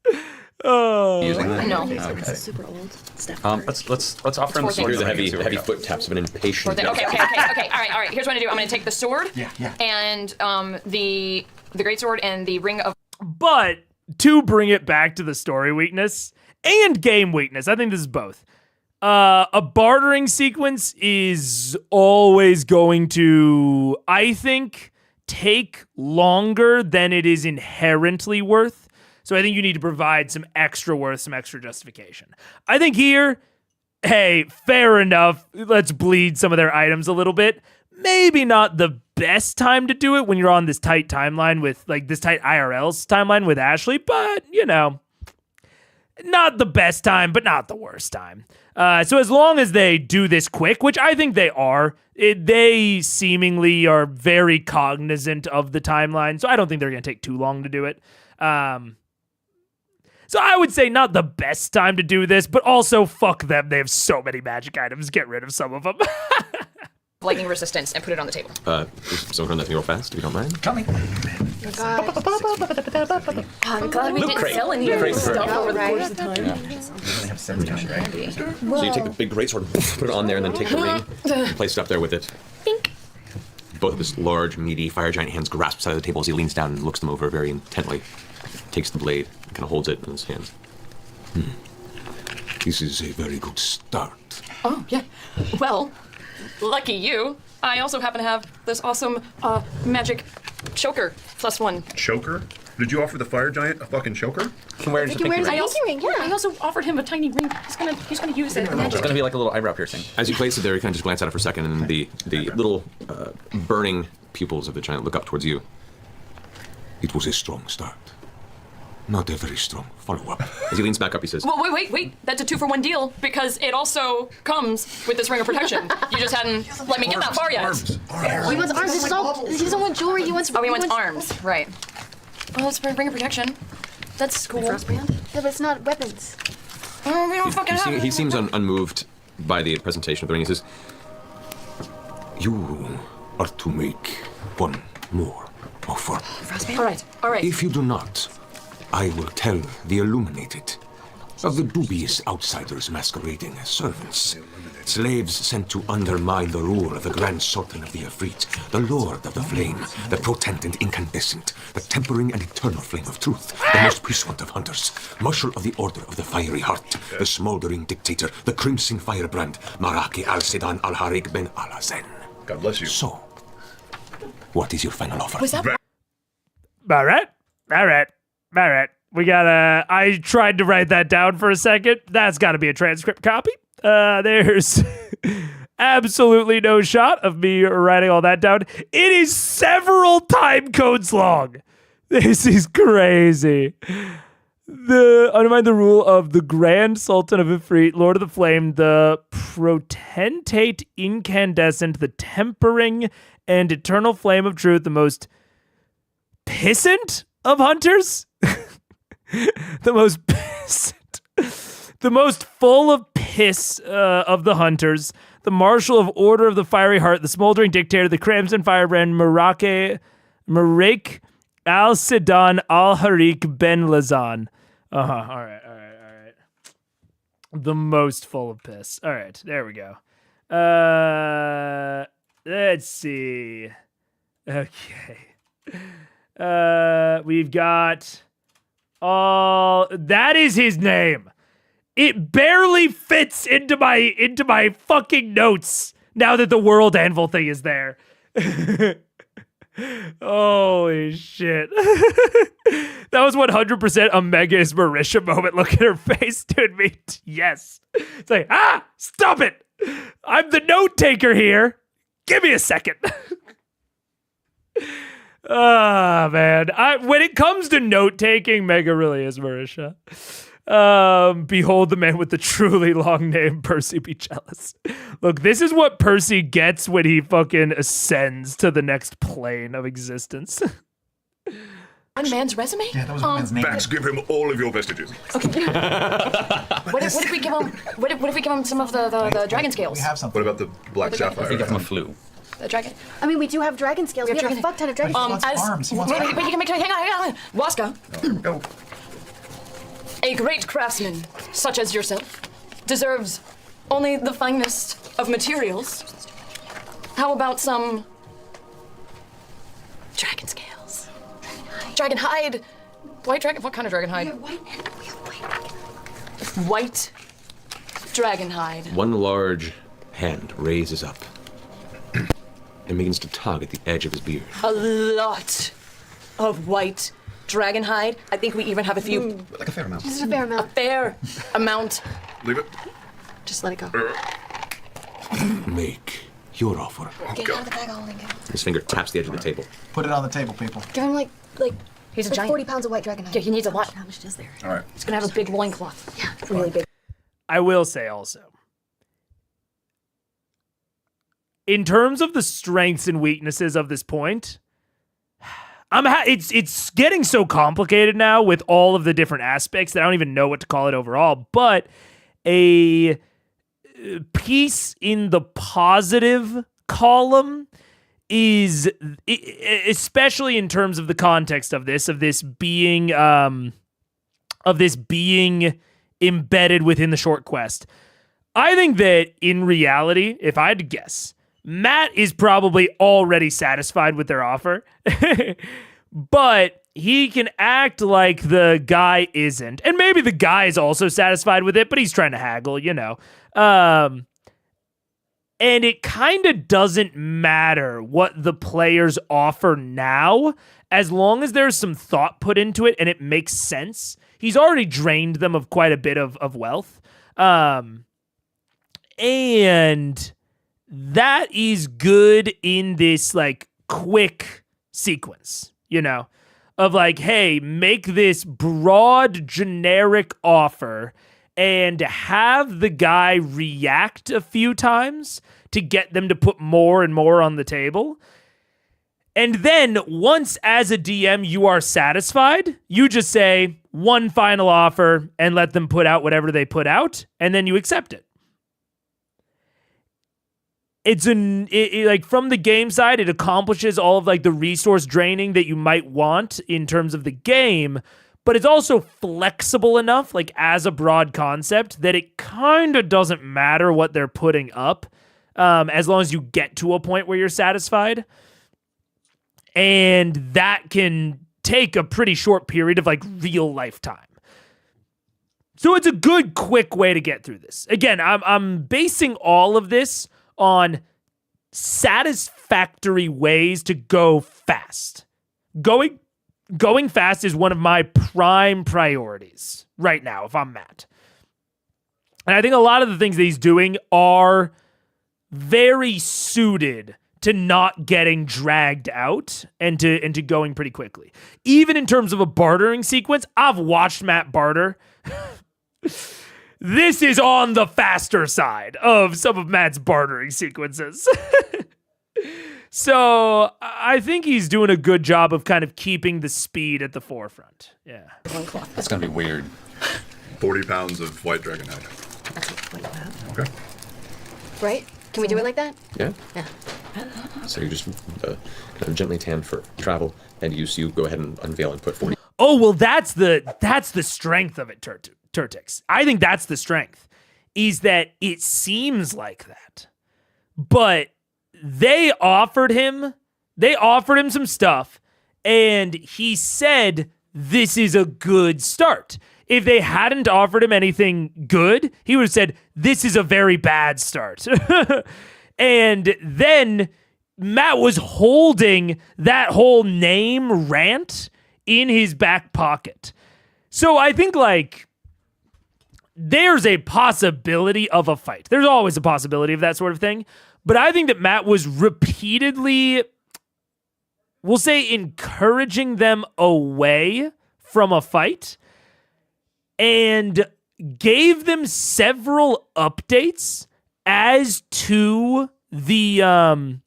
Oh. I know. Okay. Super old stuff. Let's offer him the sword. Hear the heavy foot taps of an impatient. Okay. All right. Here's what I'm gonna do. I'm gonna take the sword. Yeah. And the great sword and the ring of. But to bring it back to the story weakness and game weakness, I think this is both. A bartering sequence is always going to, I think, take longer than it is inherently worth. So I think you need to provide some extra worth, some extra justification. I think here, hey, fair enough. Let's bleed some of their items a little bit. Maybe not the best time to do it when you're on this tight timeline with, like, this tight IRL's timeline with Ashley, but, you know, not the best time, but not the worst time. So as long as they do this quick, which I think they are, they seemingly are very cognizant of the timeline, so I don't think they're going to take too long to do it. So I would say not the best time to do this, but also fuck them. They have so many magic items. Get rid of some of them. Lightning resistance and put it on the table. Someone run that thing real fast, if you don't mind. Coming. I'm glad we didn't sell any of this stuff over the course of time. So you take the big greatsword, put it on there, and then take the ring, place it up there with it. Bink. Both of his large, meaty fire giant hands grasp the side of the table as he leans down and looks them over very intently. Takes the blade, kind of holds it in his hands. This is a very good start. Oh, yeah. Well, lucky you. I also happen to have this awesome magic choker +1. Choker? Did you offer the fire giant a fucking choker? I also ring. Yeah. I also offered him a tiny ring. He's gonna use it. It's gonna be like a little eyebrow piercing. As you place it there, you kind of just glance at it for a second, and the little burning pupils of the giant look up towards you. It was a strong start. Not a very strong follow-up. As he leans back up, he says, Well, wait. That's a 2-for-1 deal because it also comes with this ring of protection. You just hadn't let me get that far yet. He wants arms. He doesn't want jewelry. He wants arms. Right. Well, it's a ring of protection. That's cool. Yeah, but it's not weapons. Oh, we don't fucking have it. He seems unmoved by the presentation of the ring. He says, You are to make one more offer. All right. If you do not, I will tell the Illuminated of the dubious outsiders masquerading as servants. Slaves sent to undermine the rule of the Grand Sultan of the Ifrit, the Lord of the Flame, the potent and incandescent, the tempering and eternal flame of truth, the most puissant of hunters, Marshal of the Order of the Fiery Heart, the smoldering dictator, the crimson firebrand, Maraki al-Sedan al-Harig ben al-Azen. God bless you. So, what is your final offer? Was that... All right. We gotta... I tried to write that down for a second. That's gotta be a transcript copy. There's absolutely no shot of me writing all that down. It is several time codes long. This is crazy. Undermine the rule of the Grand Sultan of Ifrit, Lord of the Flame, the potentate incandescent, the tempering and eternal flame of truth, the most pissant of hunters. The most pissant. The most full of piss of the hunters, the Marshal of Order of the Fiery Heart, the Smoldering Dictator, the Crimson Firebrand, Marek al-Sedan al-Harik ben Lazan. All right. The most full of piss. All right, there we go. Let's see. Okay. We've got all... That is his name. It barely fits into my fucking notes now that the World Anvil thing is there. Holy shit. That was 100% a Mega is Marisha moment. Look at her face, dude. Yes. It's like, stop it. I'm the note taker here. Give me a second. Man. When it comes to note taking, Mega really is Marisha. Behold the man with the truly long name, Percy be jealous. Look, this is what Percy gets when he fucking ascends to the next plane of existence. One man's resume? Yeah, that was one man's name. Bax, give him all of your vestiges. Okay. what if we give him? What if we give him some of the dragon scales? We have something. What about the black sapphire? I think that's my flu. The dragon. I mean, we do have dragon scales. We have a fuck ton of dragon scales. Wait, you can make. Hang on. Waska. Go. A great craftsman, such as yourself, deserves only the finest of materials. How about some dragon scales? Dragon hide. White dragon? What kind of dragon hide? We have white. White dragon hide. One large hand raises up and begins to tug at the edge of his beard. A lot of white dragon hide. I think we even have a few. Like a fair amount. This is a fair amount. A fair amount. Leave it. Just let it go. Make your offer. Get out of the bag, Olin. His finger taps the edge of the table. Put it on the table, people. Give him like He's a like giant. 40 pounds of white dragon hide. Yeah, he needs a lot. How much is there? All right. He's gonna have a big loincloth. Yeah, really big. I will say also, in terms of the strengths and weaknesses of this point, it's getting so complicated now with all of the different aspects that I don't even know what to call it overall. But a piece in the positive column is, especially in terms of the context of this being embedded within the short quest. I think that in reality, if I had to guess, Matt is probably already satisfied with their offer, but he can act like the guy isn't. And maybe the guy is also satisfied with it, but he's trying to haggle, you know. And it kind of doesn't matter what the players offer now, as long as there's some thought put into it and it makes sense. He's already drained them of quite a bit of wealth. And that is good in this like quick sequence, you know, of like, hey, make this broad generic offer and have the guy react a few times to get them to put more and more on the table. And then once as a DM you are satisfied, you just say one final offer and let them put out whatever they put out, and then you accept it. It's like from the game side, it accomplishes all of like the resource draining that you might want in terms of the game, but it's also flexible enough, like as a broad concept, that it kind of doesn't matter what they're putting up, as long as you get to a point where you're satisfied. And that can take a pretty short period of like real lifetime. So it's a good, quick way to get through this. Again, I'm basing all of this on satisfactory ways to go fast. Going fast is one of my prime priorities right now, if I'm Matt. And I think a lot of the things that he's doing are very suited to not getting dragged out and to going pretty quickly. Even in terms of a bartering sequence, I've watched Matt barter. This is on the faster side of some of Matt's bartering sequences. So I think he's doing a good job of kind of keeping the speed at the forefront. Yeah. That's going to be weird. 40 pounds of white dragon hide. Okay. Right? Can we do it like that? Yeah. Yeah. So you just kind of gently tan for travel, and you go ahead and unveil and put 40. Oh, well, that's the strength of it, Turtix. I think that's the strength, is that it seems like that. But they offered him some stuff, and he said, this is a good start. If they hadn't offered him anything good, he would have said, this is a very bad start. And then Matt was holding that whole name rant in his back pocket. So I think, like, there's a possibility of a fight. There's always a possibility of that sort of thing. But I think that Matt was repeatedly, we'll say, encouraging them away from a fight and gave them several updates as to the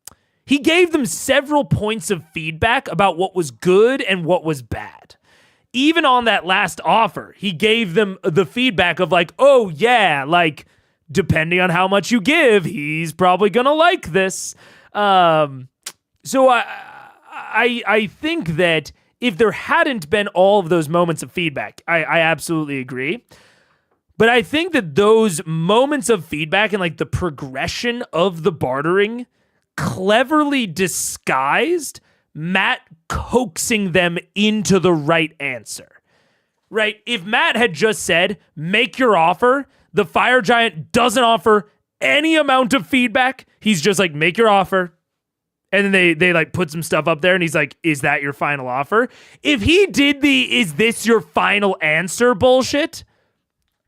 he gave them several points of feedback about what was good and what was bad. Even on that last offer, he gave them the feedback of like, oh yeah, like depending on how much you give, he's probably gonna like this. So I think that if there hadn't been all of those moments of feedback, I absolutely agree. But I think that those moments of feedback and like the progression of the bartering cleverly disguised Matt coaxing them into the right answer. Right? If Matt had just said, make your offer, the fire giant doesn't offer any amount of feedback. He's just like, make your offer. And then they like put some stuff up there and he's like, is that your final offer? If he did the, is this your final answer bullshit,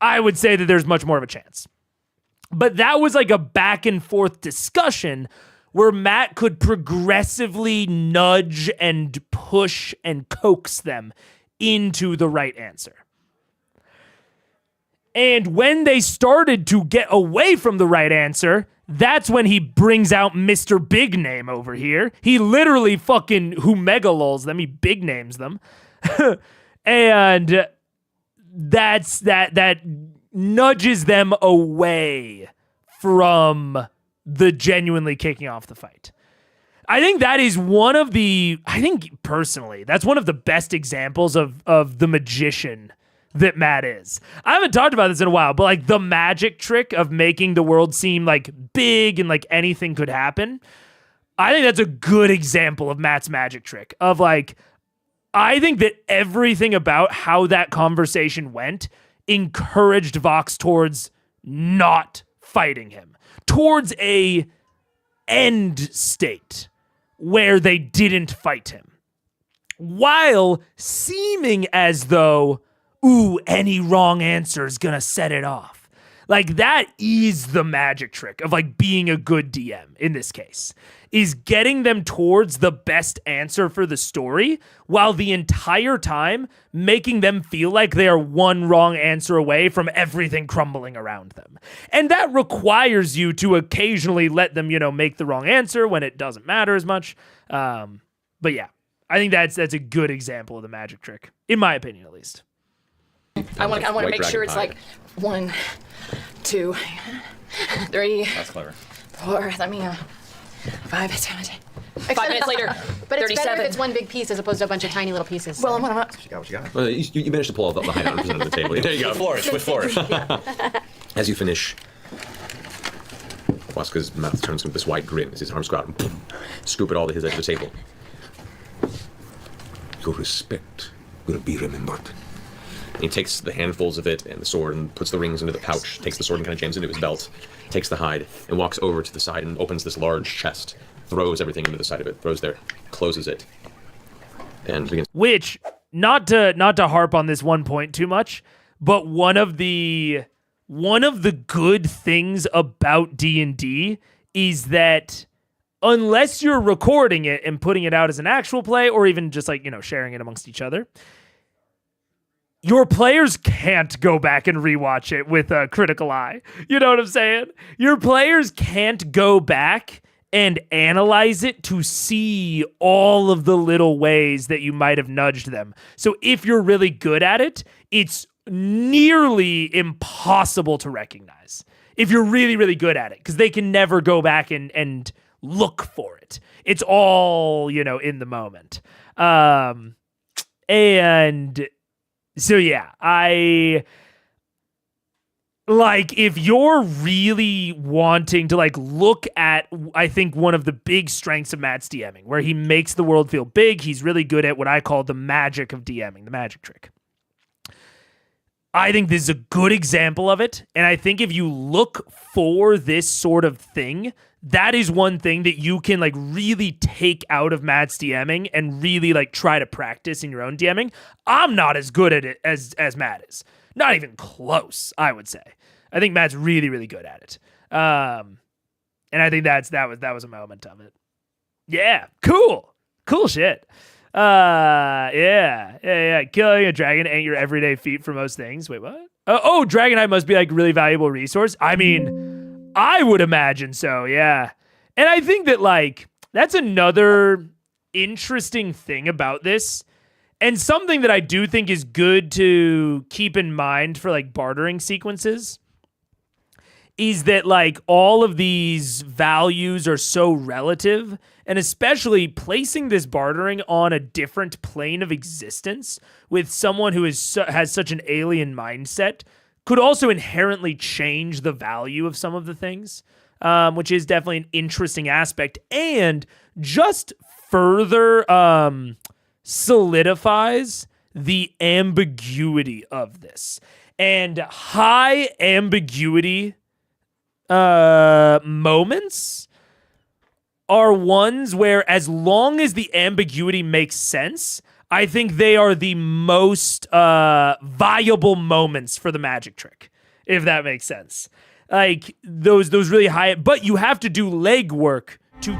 I would say that there's much more of a chance. But that was like a back and forth discussion where Matt could progressively nudge and push and coax them into the right answer. And when they started to get away from the right answer, that's when he brings out Mr. Big Name over here. He literally fucking who-mega-lols them. He big names them. And that nudges them away from the genuinely kicking off the fight. I think that is one of the, I think personally, that's one of the best examples of the magician that Matt is. I haven't talked about this in a while, but like the magic trick of making the world seem like big and like anything could happen. I think that's a good example of Matt's magic trick of like, I think that everything about how that conversation went encouraged Vox towards not fighting him, towards a end state where they didn't fight him, while seeming as though, ooh, any wrong answer is gonna set it off. Like that is the magic trick of like being a good DM in this case, is getting them towards the best answer for the story while the entire time making them feel like they are one wrong answer away from everything crumbling around them. And that requires you to occasionally let them, make the wrong answer when it doesn't matter as much. But yeah, I think that's a good example of the magic trick, in my opinion, at least. I want to make sure it's like 1, 2, 3. That's clever. 4. Let me 5. 5 minutes later. But it's 37. better if it's one big piece as opposed to a bunch of tiny little pieces. Well, what What you got? Well, you managed to pull the high 100% of the table. There you go. Flourish with flourish. As you finish, Waska's mouth turns into this wide grin as his arms go out and boom, scoop it all to his edge of the table. Your respect will be remembered. And he takes the handfuls of it and the sword and puts the rings into the pouch, takes the sword and kind of jams into his belt, takes the hide, and walks over to the side and opens this large chest, throws everything into the side of it, throws there, closes it, and begins. Which, not to harp on this one point too much, but one of the good things about D&D is that unless you're recording it and putting it out as an actual play, or even just like, sharing it amongst each other, your players can't go back and rewatch it with a critical eye. You know what I'm saying? Your players can't go back and analyze it to see all of the little ways that you might have nudged them. So if you're really good at it, it's nearly impossible to recognize if you're really, really good at it, because they can never go back and look for it. It's all, in the moment. And so, yeah, if you're really wanting to look at, I think, one of the big strengths of Matt's DMing, where he makes the world feel big, he's really good at what I call the magic of DMing, the magic trick. I think this is a good example of it. And I think if you look for this sort of thing, that is one thing that you can really take out of Matt's DMing and really try to practice in your own DMing. I'm not as good at it as Matt is. Not even close, I would say. I think Matt's really, really good at it. And I think that was a moment of it. Yeah, cool shit. Yeah. Killing a dragon ain't your everyday feat for most things. Wait, what? Oh, Dragonite must be like really valuable resource. I mean, I would imagine so, yeah. And I think that like that's another interesting thing about this, and something that I do think is good to keep in mind for like bartering sequences, is that like all of these values are so relative, and especially placing this bartering on a different plane of existence with someone who has such an alien mindset could also inherently change the value of some of the things, which is definitely an interesting aspect, and just further solidifies the ambiguity of this. And high ambiguity moments are ones where, as long as the ambiguity makes sense, I think they are the most viable moments for the magic trick, if that makes sense. Like those really high, but you have to do legwork to.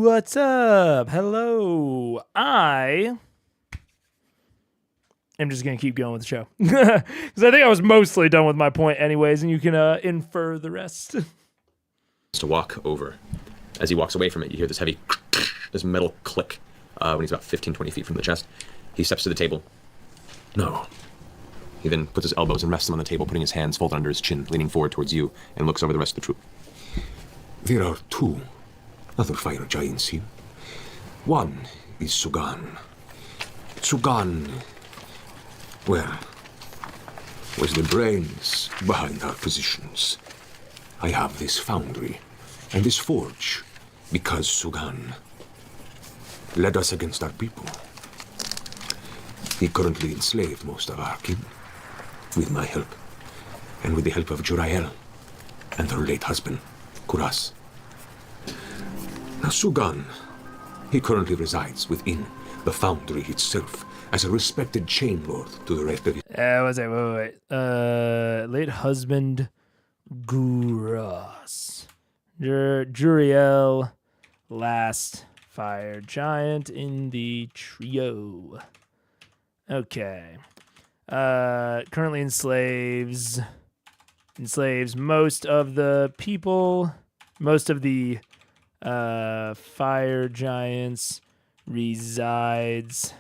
What's up? Hello. I am just going to keep going with the show. Because I think I was mostly done with my point anyways, and you can infer the rest. To walk over. As he walks away from it, you hear this heavy, this metal click when he's about 15, 20 feet from the chest. He steps to the table. No, He then puts his elbows and rests them on the table, putting his hands folded under his chin, leaning forward towards you, and looks over the rest of the troop. There are 2 other fire giants here. One is Sugan. Sugan, well, was the brains behind our positions. I have this foundry and this forge because Sugan led us against our people. He currently enslaved most of our kin, with my help, and with the help of Jurael and her late husband, Kuras. Now, Sugan, he currently resides within the foundry itself as a respected chain lord to the rest of his... Wait. Late husband, Kuras. Jurael, last fire giant in the trio. Okay. Currently enslaves most of the people, most of the fire giants, resides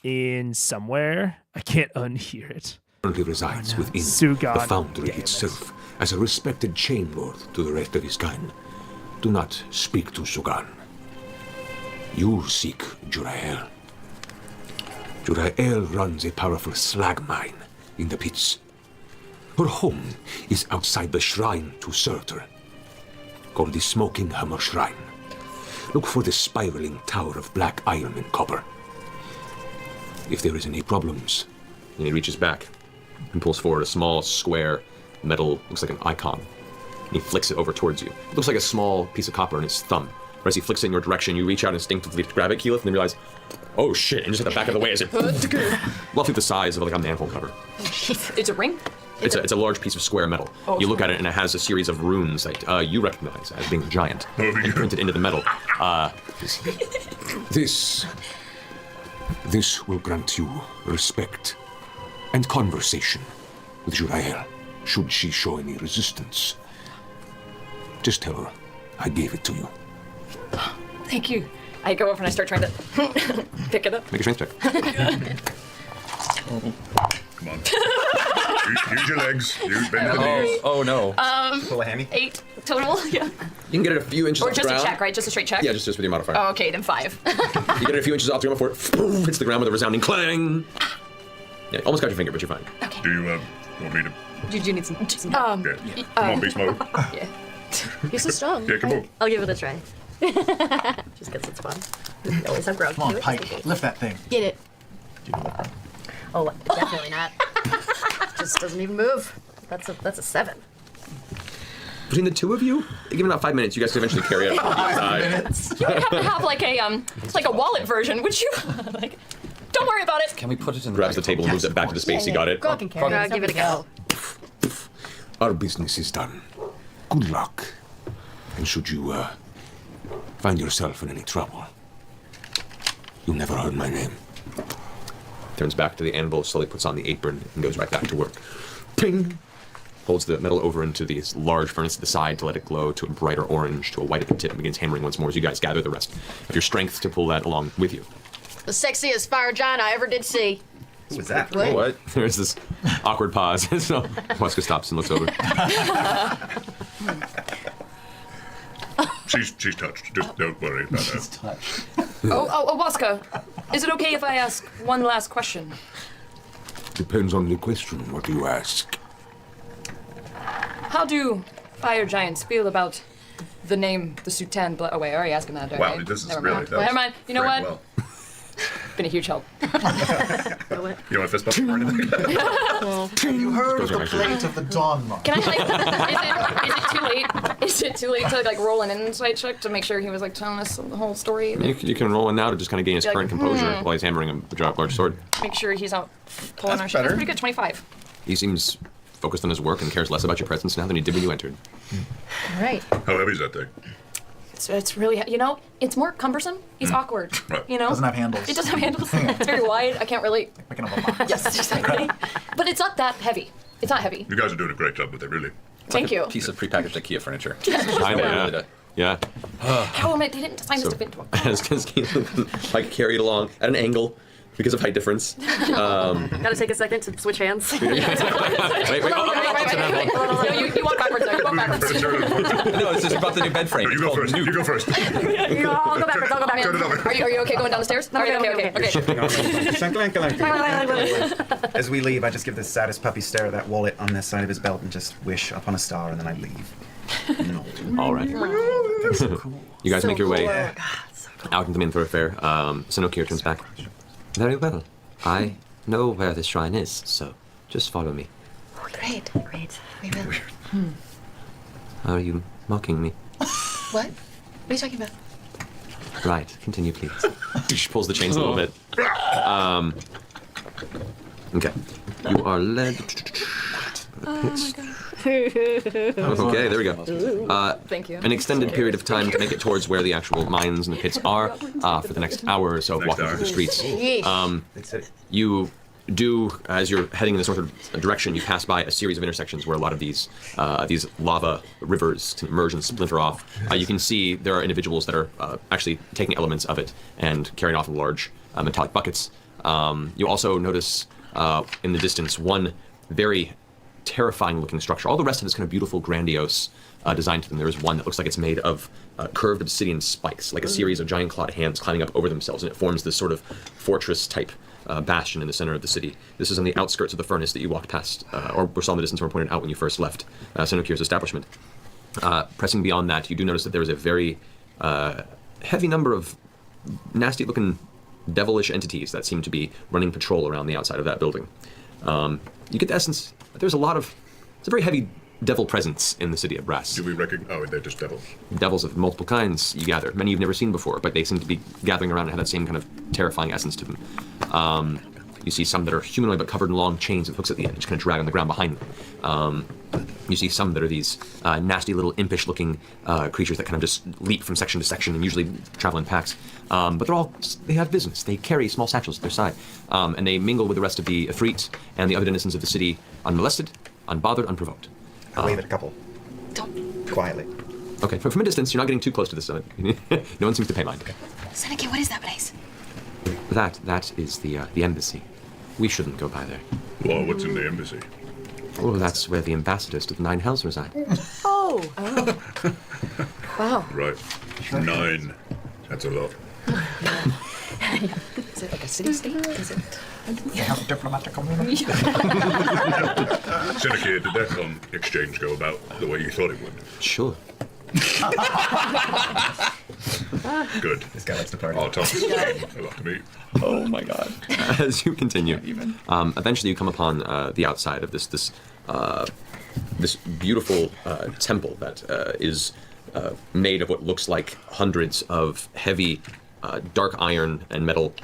in somewhere. I can't unhear it. Currently resides within Sugan. the foundry itself as a respected chain lord to the rest of his kind. Do not speak to Sugan. You seek Jurael. Jurael runs a powerful slag mine in the pits. Her home is outside the shrine to Surtur, called the Smoking Hammer Shrine. Look for the spiraling tower of black iron and copper. If there is any problems... And he reaches back and pulls forward a small, square, metal, looks like an icon. And he flicks it over towards you. It looks like a small piece of copper in his thumb. But as he flicks it in your direction, you reach out instinctively to grab it, Keyleth, and then realize, oh shit, and just at the back of the way as it... roughly the size of like a manhole cover. It's a ring? It's a large piece of square metal. Oh, you look at it and it has a series of runes that you recognize as being giant. And printed into the metal. This will grant you respect and conversation with Jurael, should she show any resistance. Just tell her I gave it to you. Thank you. I go over and I start trying to pick it up. Make a strength check. Come on. Use your legs. Use bend the knees. Oh no. Pull a hammy. 8 total, yeah. You can get it a few inches Or off the just ground. a check, right? Just a straight check? Yeah, just with your modifier. Oh, okay, then 5. You get it a few inches off the ground before it hits the ground with a resounding clang. Yeah, almost got your finger, but you're fine. Do you want me to... Do you need some... Come on, beast mode. Yeah. You're so strong. Yeah, come on. I'll give it a try. Just because it's fun. You always have Grog. Come on, Pike. Lift that thing. Get it. Oh, definitely not. Just doesn't even move. That's a 7. Between the two of you, give it about 5 minutes. You guys can eventually carry it outside. You would have to have like a wallet version, would you? Like, don't worry about it. Can we put it in Grabs the table and moves it back to the space he got it. Grog can carry it. Give it a go. Our business is done. Good luck. And should you find yourself in any trouble, you never heard my name. Turns back to the anvil, slowly puts on the apron, and goes right back to work. Ping! Holds the metal over into this large furnace at the side to let it glow to a brighter orange, to a white at the tip, and begins hammering once more as you guys gather the rest of your strength to pull that along with you. The sexiest fire giant I ever did see. Who was that? What? There's this awkward pause. So Waska stops and looks over. She's touched. Just don't worry about her. touched. Oh, Waska, is it okay if I ask one last question? Depends on the question what you ask. How do fire giants feel about the name, the Sutan Oh wait, I already asked him that. Wow, right? this is Never really... mind. Never mind. You know what? Well. Been a huge help. You want a fist bump or anything? Have you heard of the plate of the Dawn Monk? Can I is it too late? Is it too late to like roll an insight check to make sure he was like telling us the whole story? You can roll in now to just kind of gain his Like, current composure while he's hammering a large sword. Make sure he's out pulling our shit. That's pretty good. 25. He seems focused on his work and cares less about your presence now than he did when you entered. All right. How heavy is that thing? It's really, it's more cumbersome. He's awkward. Right. Doesn't have handles. It doesn't have handles. It's very wide. I can't really. Picking up a box. Yes, exactly. But it's not that heavy. It's not heavy. You guys are doing a great job with it, really. Thank you. Piece of prepackaged IKEA furniture. Kinda, yeah. How am I? They didn't design this to fit into a As Keith like carried along at an angle, because of height difference. Gotta take a second to switch hands. Wait. No, you walk backwards. You walk backwards. No, it's just about the new bed frame. You go first. You go first. I'll go backwards. Turn it over. Are you okay going down the stairs? Okay. As we leave, I just give the saddest puppy stare at that wallet on the side of his belt and just wish upon a star, and then I leave. No. All right. You guys make your way out into the main thoroughfare. Senokir turns back. Very well. I know where the shrine is, so just follow me. Great. We will. Are you mocking me? What? What are you talking about? Right. Continue, please. She pulls the chains a little bit. Okay. You are led. Oh my god. Okay, there we go. Thank you. An extended period of time to make it towards where the actual mines and the pits are for the next hour or so of walking through the streets. You do, as you're heading in this northern direction, you pass by a series of intersections where a lot of these lava rivers emerge and splinter off. You can see there are individuals that are actually taking elements of it and carrying off in large metallic buckets. You also notice in the distance one very terrifying looking structure. All the rest of it is kind of beautiful, grandiose design to them. There is one that looks like it's made of curved obsidian spikes, like a series of giant clawed hands climbing up over themselves, and it forms this sort of fortress type bastion in the center of the city. This is on the outskirts of the furnace that you walked past, or saw in the distance or pointed out when you first left Senokir's establishment. Pressing beyond that, you do notice that there is a very heavy number of nasty looking devilish entities that seem to be running patrol around the outside of that building. You get the essence that there's it's a very heavy devil presence in the city of Brass. Do we recognize? Oh, they're just devils. Devils of multiple kinds, you gather. Many you've never seen before, but they seem to be gathering around and have that same kind of terrifying essence to them. You see some that are humanoid but covered in long chains with hooks at the end, just kind of drag on the ground behind them. You see some that are these nasty little impish-looking creatures that kind of just leap from section to section and usually travel in packs. But they have business. They carry small satchels at their side, and they mingle with the rest of the Ifrit and the other denizens of the city unmolested, unbothered, unprovoked. I wave at a couple. Don't. Quietly. Okay, from a distance, you're not getting too close to this. No one seems to pay mind. Okay. Seneca, what is that place? That is the embassy. We shouldn't go by there. Well, what's in the embassy? Oh, that's where the ambassadors to the Nine Hells reside. Oh. Wow. Right. 9. That's a lot. Is it like a city-state? Is it? Yeah, diplomatic community. Seneca, did that exchange go about the way you thought it would? Sure. Good. This guy likes to party. I'll talk to him. I'd love to meet. Oh my god. As you continue, eventually you come upon the outside of this beautiful temple that is made of what looks like hundreds of heavy dark iron and metal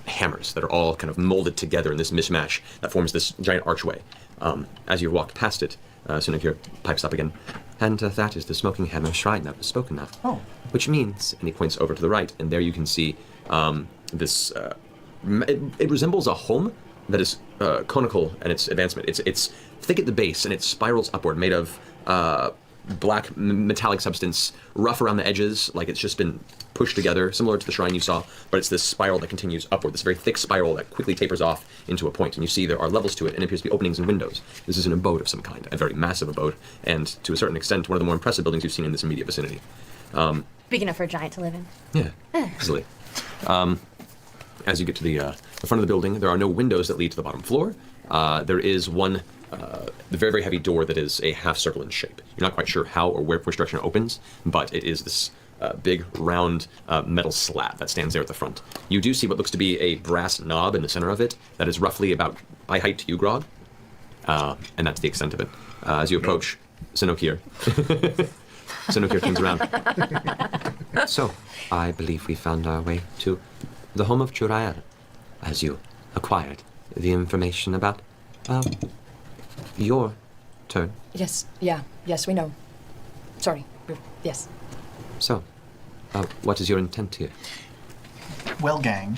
hammers that are all kind of molded together in this mishmash that forms this giant archway. As you walk past it, Senokir pipes up again. And that is the Smoking Hammer Shrine that was spoken of. Oh. Which means, and he points over to the right, and there you can see this. It resembles a home that is conical in its advancement. It's thick at the base, and it spirals upward, made of black metallic substance, rough around the edges, like it's just been pushed together, similar to the shrine you saw, but it's this spiral that continues upward, this very thick spiral that quickly tapers off into a point, and you see there are levels to it, and it appears to be openings and windows. This is an abode of some kind, a very massive abode, and to a certain extent, one of the more impressive buildings you've seen in this immediate vicinity. Big enough for a giant to live in. Yeah, easily. As you get to the front of the building, there are no windows that lead to the bottom floor. There is one the very, very heavy door that is a half circle in shape. You're not quite sure how or which direction it opens, but it is this big, round metal slab that stands there at the front. You do see what looks to be a brass knob in the center of it that is roughly about eye height to you, Grog, and that's the extent of it. As you approach, Senokir. Senokir turns around. So, I believe we found our way to the home of Jurael, as you acquired the information about your turn. Yes, yes, we know. Sorry, yes. So, what is your intent here? Well, gang,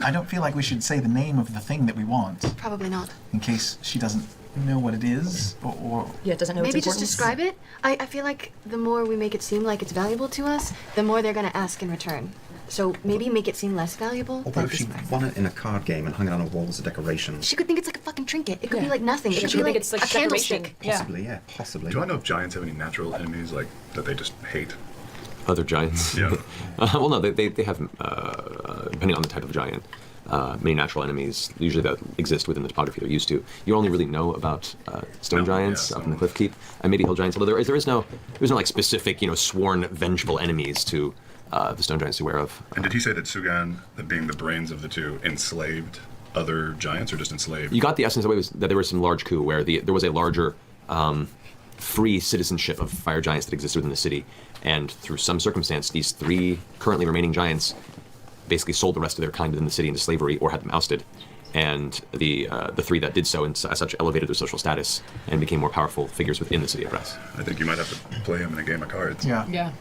I don't feel like we should say the name of the thing that we want. Probably not. In case she doesn't know what it is, or yeah, doesn't know. Maybe its just describe it. I feel like the more we make it seem like it's valuable to us, the more they're going to ask in return. So maybe make it seem less valuable. Although if she won it in a card game and hung it on a wall as a decoration. She could think it's like a fucking trinket. It could be like nothing. It could be like it's like a candlestick. Possibly, yeah, possibly. Do I know if giants have any natural enemies like that they just hate? Other giants? Yeah. Well, no, they have, depending on the type of giant, many natural enemies usually that exist within the topography they're used to. You only really know about stone giants up in the cliff keep, and maybe hill giants. Although there is no like specific, sworn vengeful enemies to the stone giants you're aware of. And did he say that Sugan, that being the brains of the two, enslaved other giants, or just enslaved? You got the essence of it was that there was some large coup where there was a larger free citizenship of fire giants that existed within the city, and through some circumstance, these 3 currently remaining giants basically sold the rest of their kind within the city into slavery or had them ousted. And the 3 that did so, and as such, elevated their social status and became more powerful figures within the city of Bress. I think you might have to play him in a game of cards. Yeah.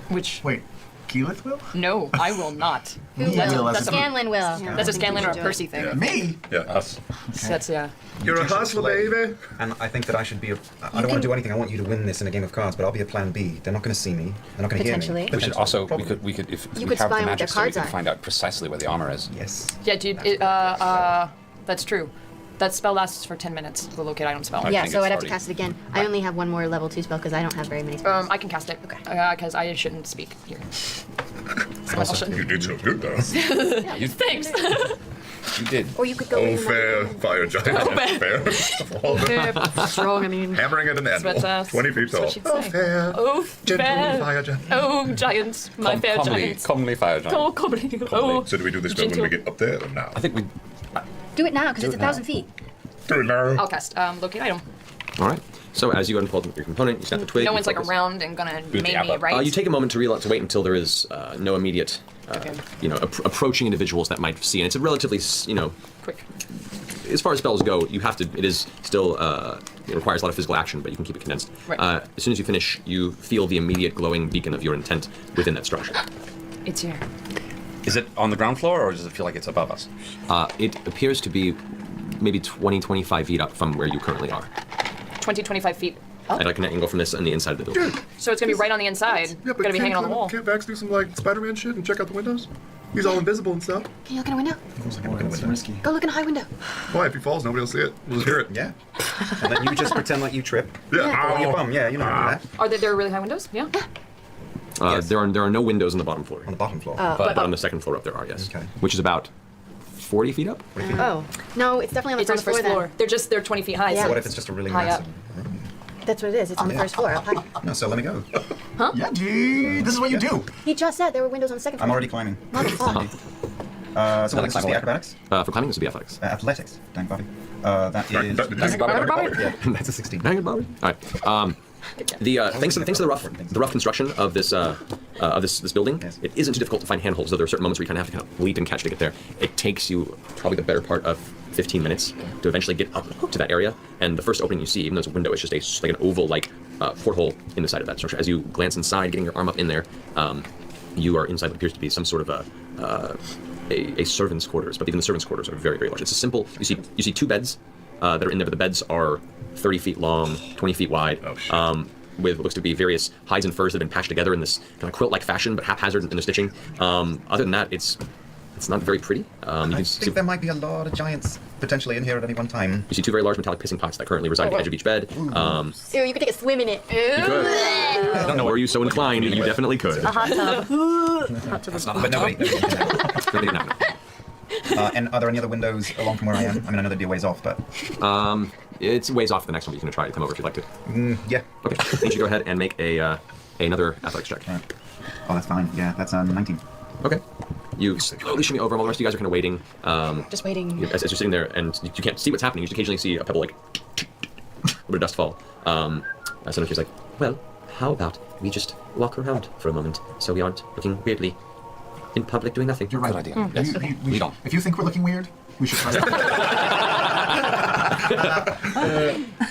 Which? Wait, Keyleth will? No, I will not. Who will? Scanlan will. That's a Scanlan or a Percy thing. Yeah. Me? Yeah, us. So that's, You're a hustler, baby. And I think that I should be I don't want to do anything. I want you to win this in a game of cards, but I'll be a plan B. They're not going to see me. They're not going to hear me. Potentially. We should also, we could if You we could have spy the on what their magic so we cards can are. find out precisely where the armor is. Yes. Yeah, dude, that's true. That spell lasts for 10 minutes, the locate item spell. Yeah, so I'd have to cast it again. I only have one more level 2 spell because I don't have very many spells. I can cast it. Okay. Because I shouldn't speak here. You did so good, though. Thanks. You did. Or you could go in fair, fire giant. Fair. Strong, I mean. Hammering at an anvil. 20 feet tall. Oh, fair. Oh, Gentleman fire giant. Oh, giants. My fair giants. Commonly fire giant. Oh, commonly. Oh. So do we do this spell when we get up there or now? I think we... Do it now because it's 1,000 feet. Do it now. I'll cast locate item. All right. So as you go and pull your component, you snap the twig. No you one's like focus. around and gonna Boot maim me, right? You take a moment to wait until there is no immediate, approaching individuals that might see, and it's a relatively, quick. As far as spells go, you have to. It is still. It requires a lot of physical action, but you can keep it condensed. Right. As soon as you finish, you feel the immediate glowing beacon of your intent within that structure. It's here. Is it on the ground floor, or does it feel like it's above us? It appears to be maybe 20, 25 feet up from where you currently are. 20, 25 feet. And I can go from this on the inside of the building. So it's gonna be right on the inside. Yeah, but gonna be hanging on the wall. Can't Vax do some like Spider-Man shit and check out the windows? He's all invisible and stuff. Can you look in a window? That's risky. Go look in a high window. Why? If he falls, nobody will see it. We'll just hear it. Yeah. And then you just pretend like you trip. Yeah. Or your bum. Yeah, you know how to do Are there really high windows? Yeah. There are no windows on the bottom floor. that. On the bottom floor. But on the second floor up there are, yes. Okay. Which is about 40 feet up? Oh. No, it's definitely on the It's on the first first floor. floor. They're 20 feet high. Yeah. So What if it's just a really high massive up. room? That's what it is. It's on the first floor. Up high. No, so let me go. Huh? Yeah, dude. This is what you do. He just said there were windows on the second floor. I'm already climbing. Motherfucker. So what's the acrobatics? For climbing, this would be athletics. Athletics. Dang, Bobby. That is... Yeah, that's a 16. Dang it, Bobby. All right. Thanks to the rough construction of this building, it isn't too difficult to find handholds. Though there are certain moments where you kind of have to kind of leap and catch to get there. It takes you probably the better part of 15 minutes to eventually get up to that area. And the first opening you see, even though it's a window, it's just like an oval like porthole in the side of that structure. As you glance inside, getting your arm up in there, you are inside what appears to be some sort of a servant's quarters. But even the servant's quarters are very, very large. It's a simple. You see 2 beds that are in there, but the beds are 30 feet long, 20 feet wide, with what looks to be various hides and furs that have been patched together in this kind of quilt-like fashion, but haphazard in the stitching. Other than that, it's not very pretty. I think there might be a lot of giants potentially in here at any one time. You see 2 very large metallic pissing pots that currently reside at the edge of each bed. Ew, you could take a swim in it. You could. I don't know. Were you so inclined? You definitely could. A hot tub. Hot tub. That's not, but nobody. And are there any other windows along from where I am? I mean, I know they'd be a ways off, but... It's ways off the next one, but you can try to come over if you'd like to. Yeah. Okay, I need you to go ahead and make another athletics check. Right. Oh, that's fine. Yeah, that's 19. Okay. You slowly shimmy over, while the rest of you guys are kind of waiting. Just waiting. As you're sitting there, and you can't see what's happening, you just occasionally see a pebble, like, a little bit of dust fall. Suddenly she's like, well, how about we just walk around for a moment, so we aren't looking weirdly in public doing nothing? You're right. Good idea. Mm. Yes. We don't. If you think we're looking weird, we should try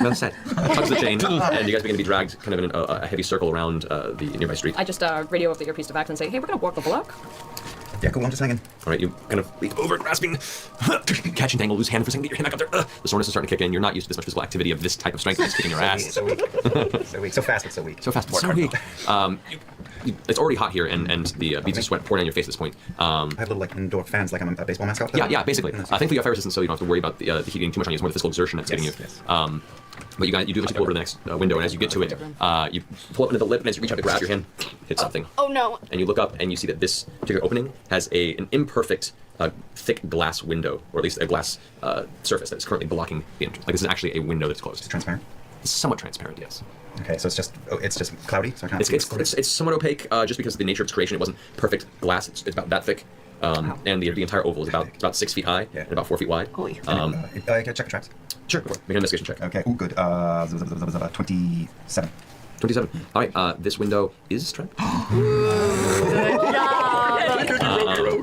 Well said. Tugs the chain, and you guys begin to be dragged kind of in a heavy circle around the nearby street. I just radio over the earpiece to Vax and say, hey, we're gonna walk the block. Yeah, cool, I'm just hanging. All right, you kind of leap over, grasping, catch and tangle, lose hand for a second, get your hand back up there. The soreness is starting to kick in. You're not used to this much physical activity of this type of strength that's kicking your ass. So weak. So weak. So fast, but so weak. So fast, but so weak. You it's already hot here, and the beads of sweat pouring on your face at this point. I have little like indoor fans, like I'm a baseball mascot. Yeah, basically. Thankfully, you have fire resistance, so you don't have to worry about the heat getting too much on you. It's more the physical exertion that's getting you. Yes. But you do eventually pull over to the next window, and as you get to it, you pull up into the lip, and as you reach out to grab your hand, hit something. Oh no. And you look up, and you see that this particular opening has an imperfect, thick glass window, or at least a glass surface that is currently blocking the entrance. Like this is actually a window that's closed. It's transparent? It's somewhat transparent, yes. Okay, so it's just cloudy, so I can't see. It's somewhat opaque, just because of the nature of its creation. It wasn't perfect glass. It's about that thick. And the entire oval is about 6 feet high and about 4 feet wide. Can I check the traps? Sure, go for it. Make an investigation check. Okay, good. 27. 27. All right, this window is trapped.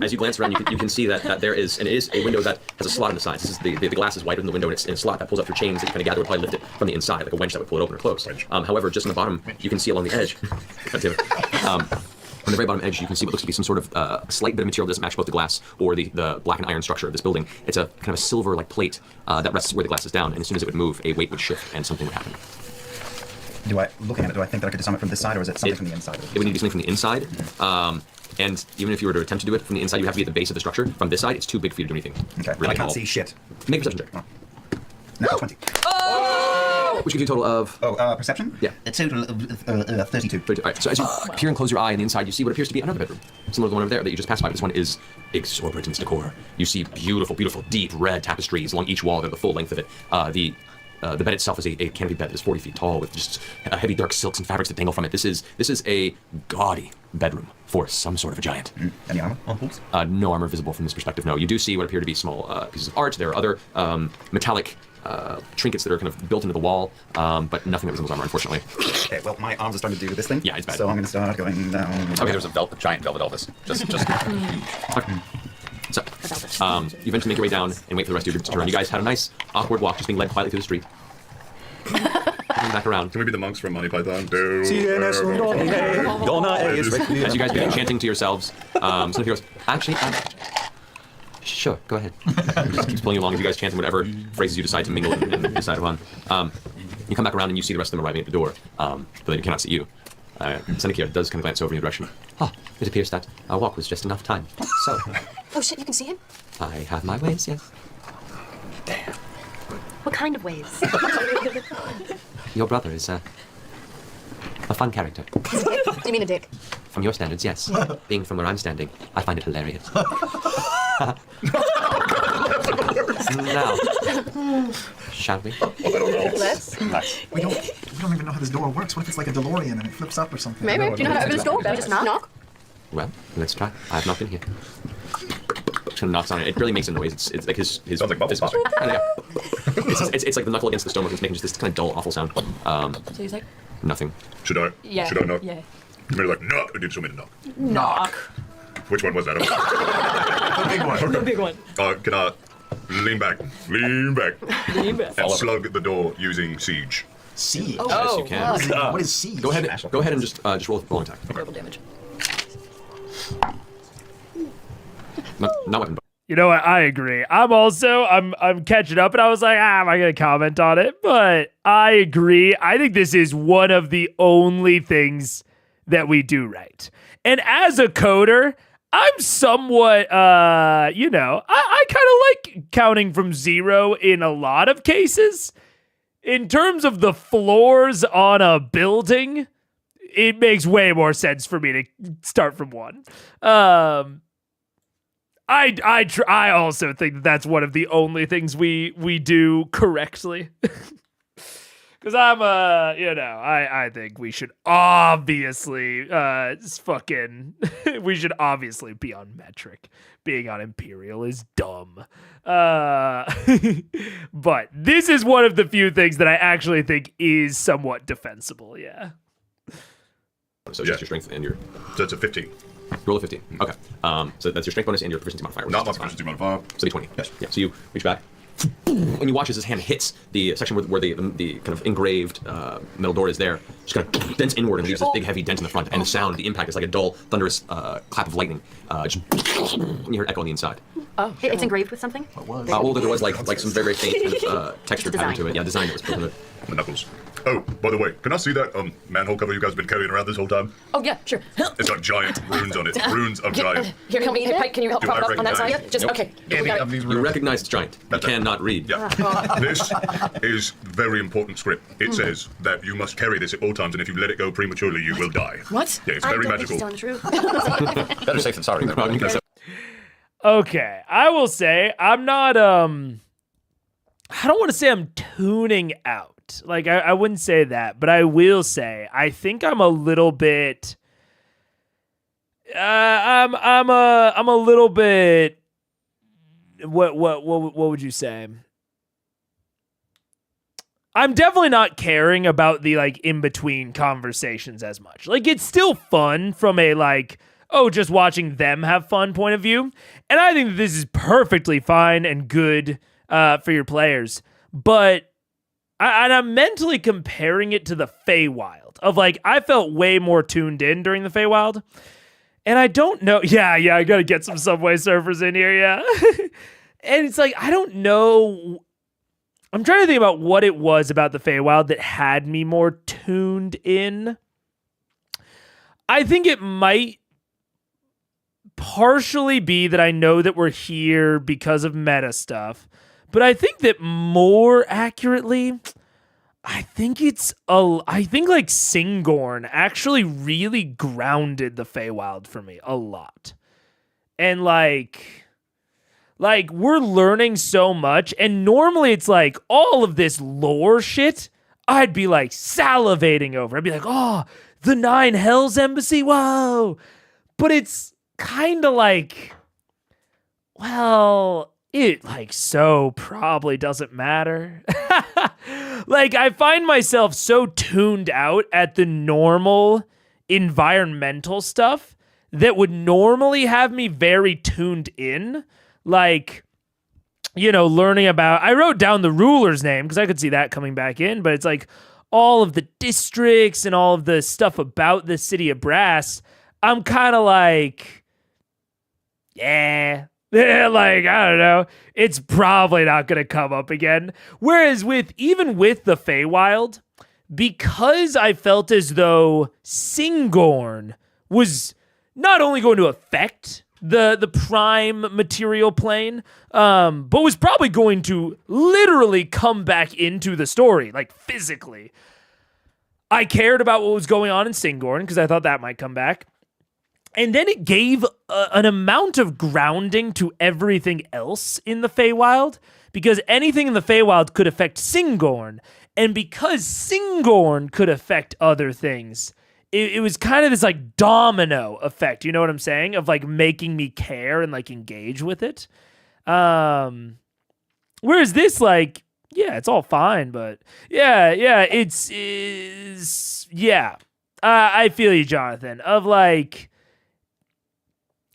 As you glance around, you can see that there is, and it is a window that has a slot in the side. This is the glass is wider than the window, and it's in a slot that pulls up through chains that you kind of gather would probably lift it from the inside, like a winch that would pull it open or close. However, just on the bottom, you can see along the edge. On the very bottom edge, you can see what looks to be some sort of slight bit of material that doesn't match both the glass or the black and iron structure of this building. It's a kind of a silver-like plate that rests where the glass is down, and as soon as it would move, a weight would shift and something would happen. Looking at it, do I think that I could disarm it from this side, or is it something from the inside? It would need to be something from the inside. And even if you were to attempt to do it from the inside, you have to be at the base of the structure. From this side, it's too big for you to do anything. Okay, really I can't see shit. Make a perception check. No, 20. Which gives you a total of... perception? Yeah. A total of 32. 32. All right, so as you peer and close your eye on the inside, you see what appears to be another bedroom. Similar to the one over there that you just passed by. This one is exorbitant in its decor. You see beautiful, beautiful, deep red tapestries along each wall. They're the full length of it. The bed itself is a canopy bed that is 40 feet tall with just heavy dark silks and fabrics that dangle from it. This is a gaudy bedroom for some sort of a giant. Any armor on walls? No armor visible from this perspective, no. You do see what appear to be small pieces of art. There are other metallic trinkets that are kind of built into the wall, but nothing that resembles armor, unfortunately. Okay, well, my arms are starting to do this thing. Yeah, it's bad. So I'm going to start going down. Okay, there's a giant velvet Elvis. Just Okay. So, you eventually make your way down and wait for the rest of your group to turn. You guys had a nice, awkward walk, just being led quietly through the street. Coming back around. Can we be the monks from Monty Python? As you guys begin chanting to yourselves, somebody goes, actually, sure, go ahead. Just keeps pulling you along as you guys chant whatever phrases you decide to mingle and decide upon. You come back around and you see the rest of them arriving at the door, but they cannot see you. Senekir does kind of glance over in your direction. It appears that our walk was just enough time. So, Oh shit, you can see him? I have my ways, yes. What kind of ways? Your brother is a fun character. You mean a dick? From your standards, yes. Being from where I'm standing, I find it hilarious. Now, shall we? Let's. We don't even know how this door works. What if it's like a DeLorean and it flips up or something? Maybe. Do you know how to open this door? Just knock. Well, let's try. I have not been here. Just kind of knocks on it. It really makes a noise. It's like his sounds like bubble pop. It's like the knuckle against the stone. It's making just this kind of dull, awful sound. So he's like, Nothing. Should I? yeah. Should I knock? Yeah. You made like knock. Or did you mean knock? Knock. Which one was that? The big one. The big one. Can I lean back? Lean back. Lean back. And slug the door using siege. Siege? Yes, you can. What is siege? Go ahead and just roll an attack. Double damage. Not weapon. You know what? I agree. I'm catching up, and I was like, am I going to comment on it? But I agree. I think this is one of the only things that we do right. And as a coder, I'm somewhat, I kind of like counting from 0 in a lot of cases. In terms of the floors on a building, it makes way more sense for me to start from 1. I also think that's one of the only things we do correctly. Because I think we should obviously we should obviously be on metric. Being on Imperial is dumb. But this is one of the few things that I actually think is somewhat defensible, yeah. So just your strength and your... So it's a 15. Roll a 15. Okay. So that's your strength bonus and your proficiency modifier. Not my proficiency modifier. So D20. Yes. Yeah. So you reach back. When you watch as his hand hits the section where the kind of engraved metal door is there, just kind of dents inward and leaves this big heavy dent in the front. And the sound, the impact is like a dull, thunderous clap of lightning. And you hear echo on the inside. Oh, It's engraved with something? Well, there was like some very faint texture pattern to it. Yeah, design that was put in it. My knuckles. Oh, by the way, can I see that manhole cover you guys have been carrying around this whole time? Oh, yeah, sure. It's got giant runes on it. Runes of giant. Here, help me. Hey, Pike, can you help Do prop I it up on that recognize- side? Just, Nope. okay. Any got of it. these You recognize it's giant. You cannot read. Yeah. This is very important script. It says that you must carry this at all times, and if you let it go prematurely, you will die. What? Yeah, it's very magical. Better safe than sorry. Okay, I will say I'm not I don't want to say I'm tuning out. Like I wouldn't say that, but I will say I think I'm a little bit I'm a little bit what would you say? I'm definitely not caring about the like in between conversations as much. Like it's still fun from a like just watching them have fun point of view. And I think that this is perfectly fine and good for your players. But I'm mentally comparing it to the Feywild of like, I felt way more tuned in during the Feywild. And I don't know. Yeah, I got to get some Subway Surfers in here. Yeah. And it's like, I don't know. I'm trying to think about what it was about the Feywild that had me more tuned in. I think it might partially be that I know that we're here because of meta stuff, but I think that more accurately, I think like Singorn actually really grounded the Feywild for me a lot. And like we're learning so much, and normally it's like all of this lore shit I'd be like salivating over. I'd be like, oh, the Nine Hells Embassy, whoa. But it's kind of like, well, it like so probably doesn't matter. Like I find myself so tuned out at the normal environmental stuff that would normally have me very tuned in. Like, learning about, I wrote down the ruler's name because I could see that coming back in, but it's like all of the districts and all of the stuff about the city of Brass. I'm kind of like, yeah, like, I don't know. It's probably not going to come up again. Whereas even with the Feywild, because I felt as though Singorn was not only going to affect the prime material plane, but was probably going to literally come back into the story, like physically. I cared about what was going on in Singorn because I thought that might come back. And then it gave an amount of grounding to everything else in the Feywild, because anything in the Feywild could affect Singorn. And because Singorn could affect other things, it was kind of this like domino effect, you know what I'm saying? Of like making me care and like engage with it. Whereas this, like, yeah, it's all fine, but yeah, I feel you, Jonathan, of like,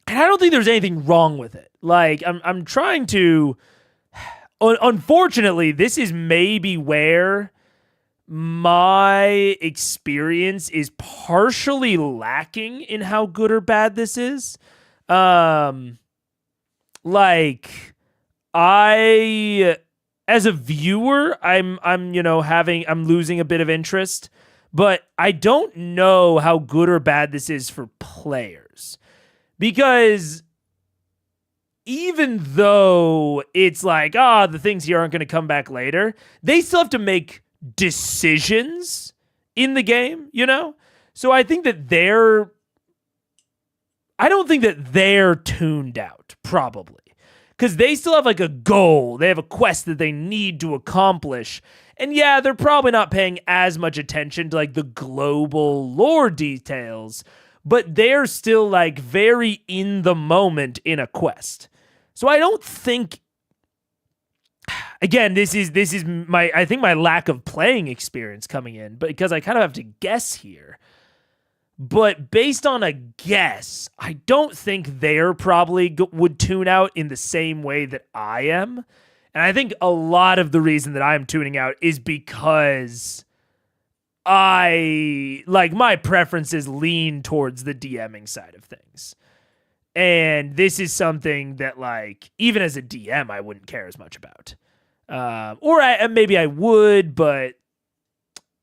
and I don't think there's anything wrong with it. Like, I'm trying to, unfortunately, this is maybe where my experience is partially lacking in how good or bad this is. Like, as a viewer, I'm losing a bit of interest, but I don't know how good or bad this is for players. Because even though it's like, the things here aren't going to come back later, they still have to make decisions in the game, So I think that I don't think that they're tuned out, probably. Because they still have like a goal. They have a quest that they need to accomplish. And yeah, they're probably not paying as much attention to like the global lore details, but they're still like very in the moment in a quest. So I don't think, again, this is I think my lack of playing experience coming in, but because I kind of have to guess here. But based on a guess, I don't think they're probably would tune out in the same way that I am. And I think a lot of the reason that I'm tuning out is because my preferences lean towards the DMing side of things. And this is something that, like, even as a DM, I wouldn't care as much about. Maybe I would, but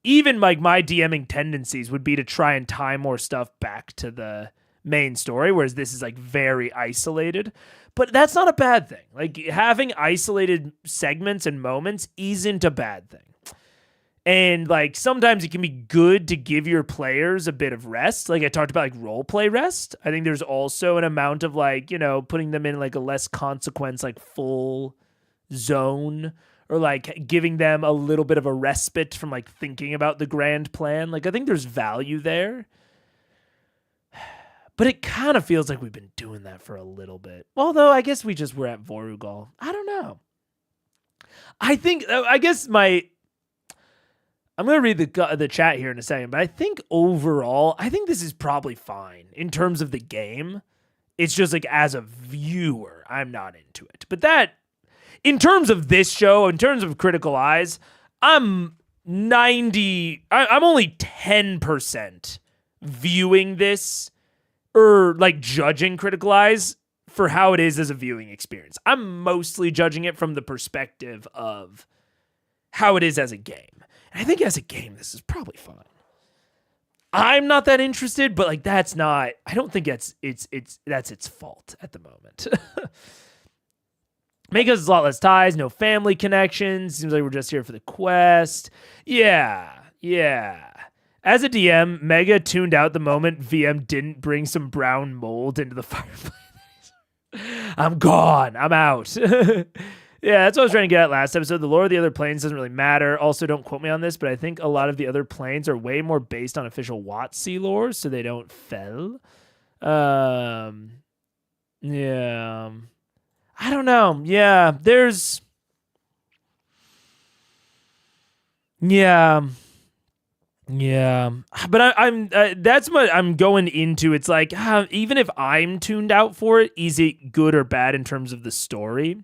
even like my DMing tendencies would be to try and tie more stuff back to the main story, whereas this is like very isolated. But that's not a bad thing. Like, having isolated segments and moments isn't a bad thing. And like sometimes it can be good to give your players a bit of rest. Like I talked about, like role play rest. I think there's also an amount of like, you know, putting them in like a less consequence, like full zone, or like giving them a little bit of a respite from like thinking about the grand plan. Like I think there's value there. But it kind of feels like we've been doing that for a little bit. Although I guess we just were at Vorugal. I don't know. I'm going to read the chat here in a second, but I think overall, I think this is probably fine in terms of the game. It's just like as a viewer, I'm not into it. But that, in terms of this show, in terms of Critical Eyes, I'm only 10% viewing this or like judging Critical Eyes for how it is as a viewing experience. I'm mostly judging it from the perspective of how it is as a game. And I think as a game, this is probably fun. I'm not that interested, but like I don't think that's its fault at the moment. Because it's a lot less ties, no family connections. Seems like we're just here for the quest. Yeah. As a DM, Mega tuned out the moment VM didn't bring some brown mold into the fireplace. I'm gone. I'm out. Yeah, that's what I was trying to get at last episode. The lore of the other planes doesn't really matter. Also, don't quote me on this, but I think a lot of the other planes are way more based on official WotC lore, so they don't fell. Yeah. I don't know. Yeah, there's... Yeah. But I'm that's what I'm going into. It's like, even if I'm tuned out for it, is it good or bad in terms of the story?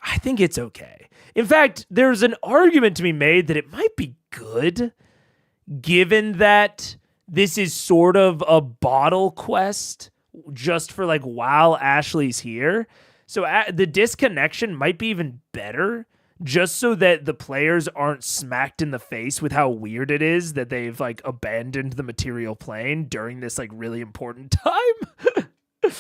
I think it's okay. In fact, there's an argument to be made that it might be good, given that this is sort of a bottle quest just for like while Ashley's here. So the disconnection might be even better, just so that the players aren't smacked in the face with how weird it is that they've like abandoned the material plane during this like really important time.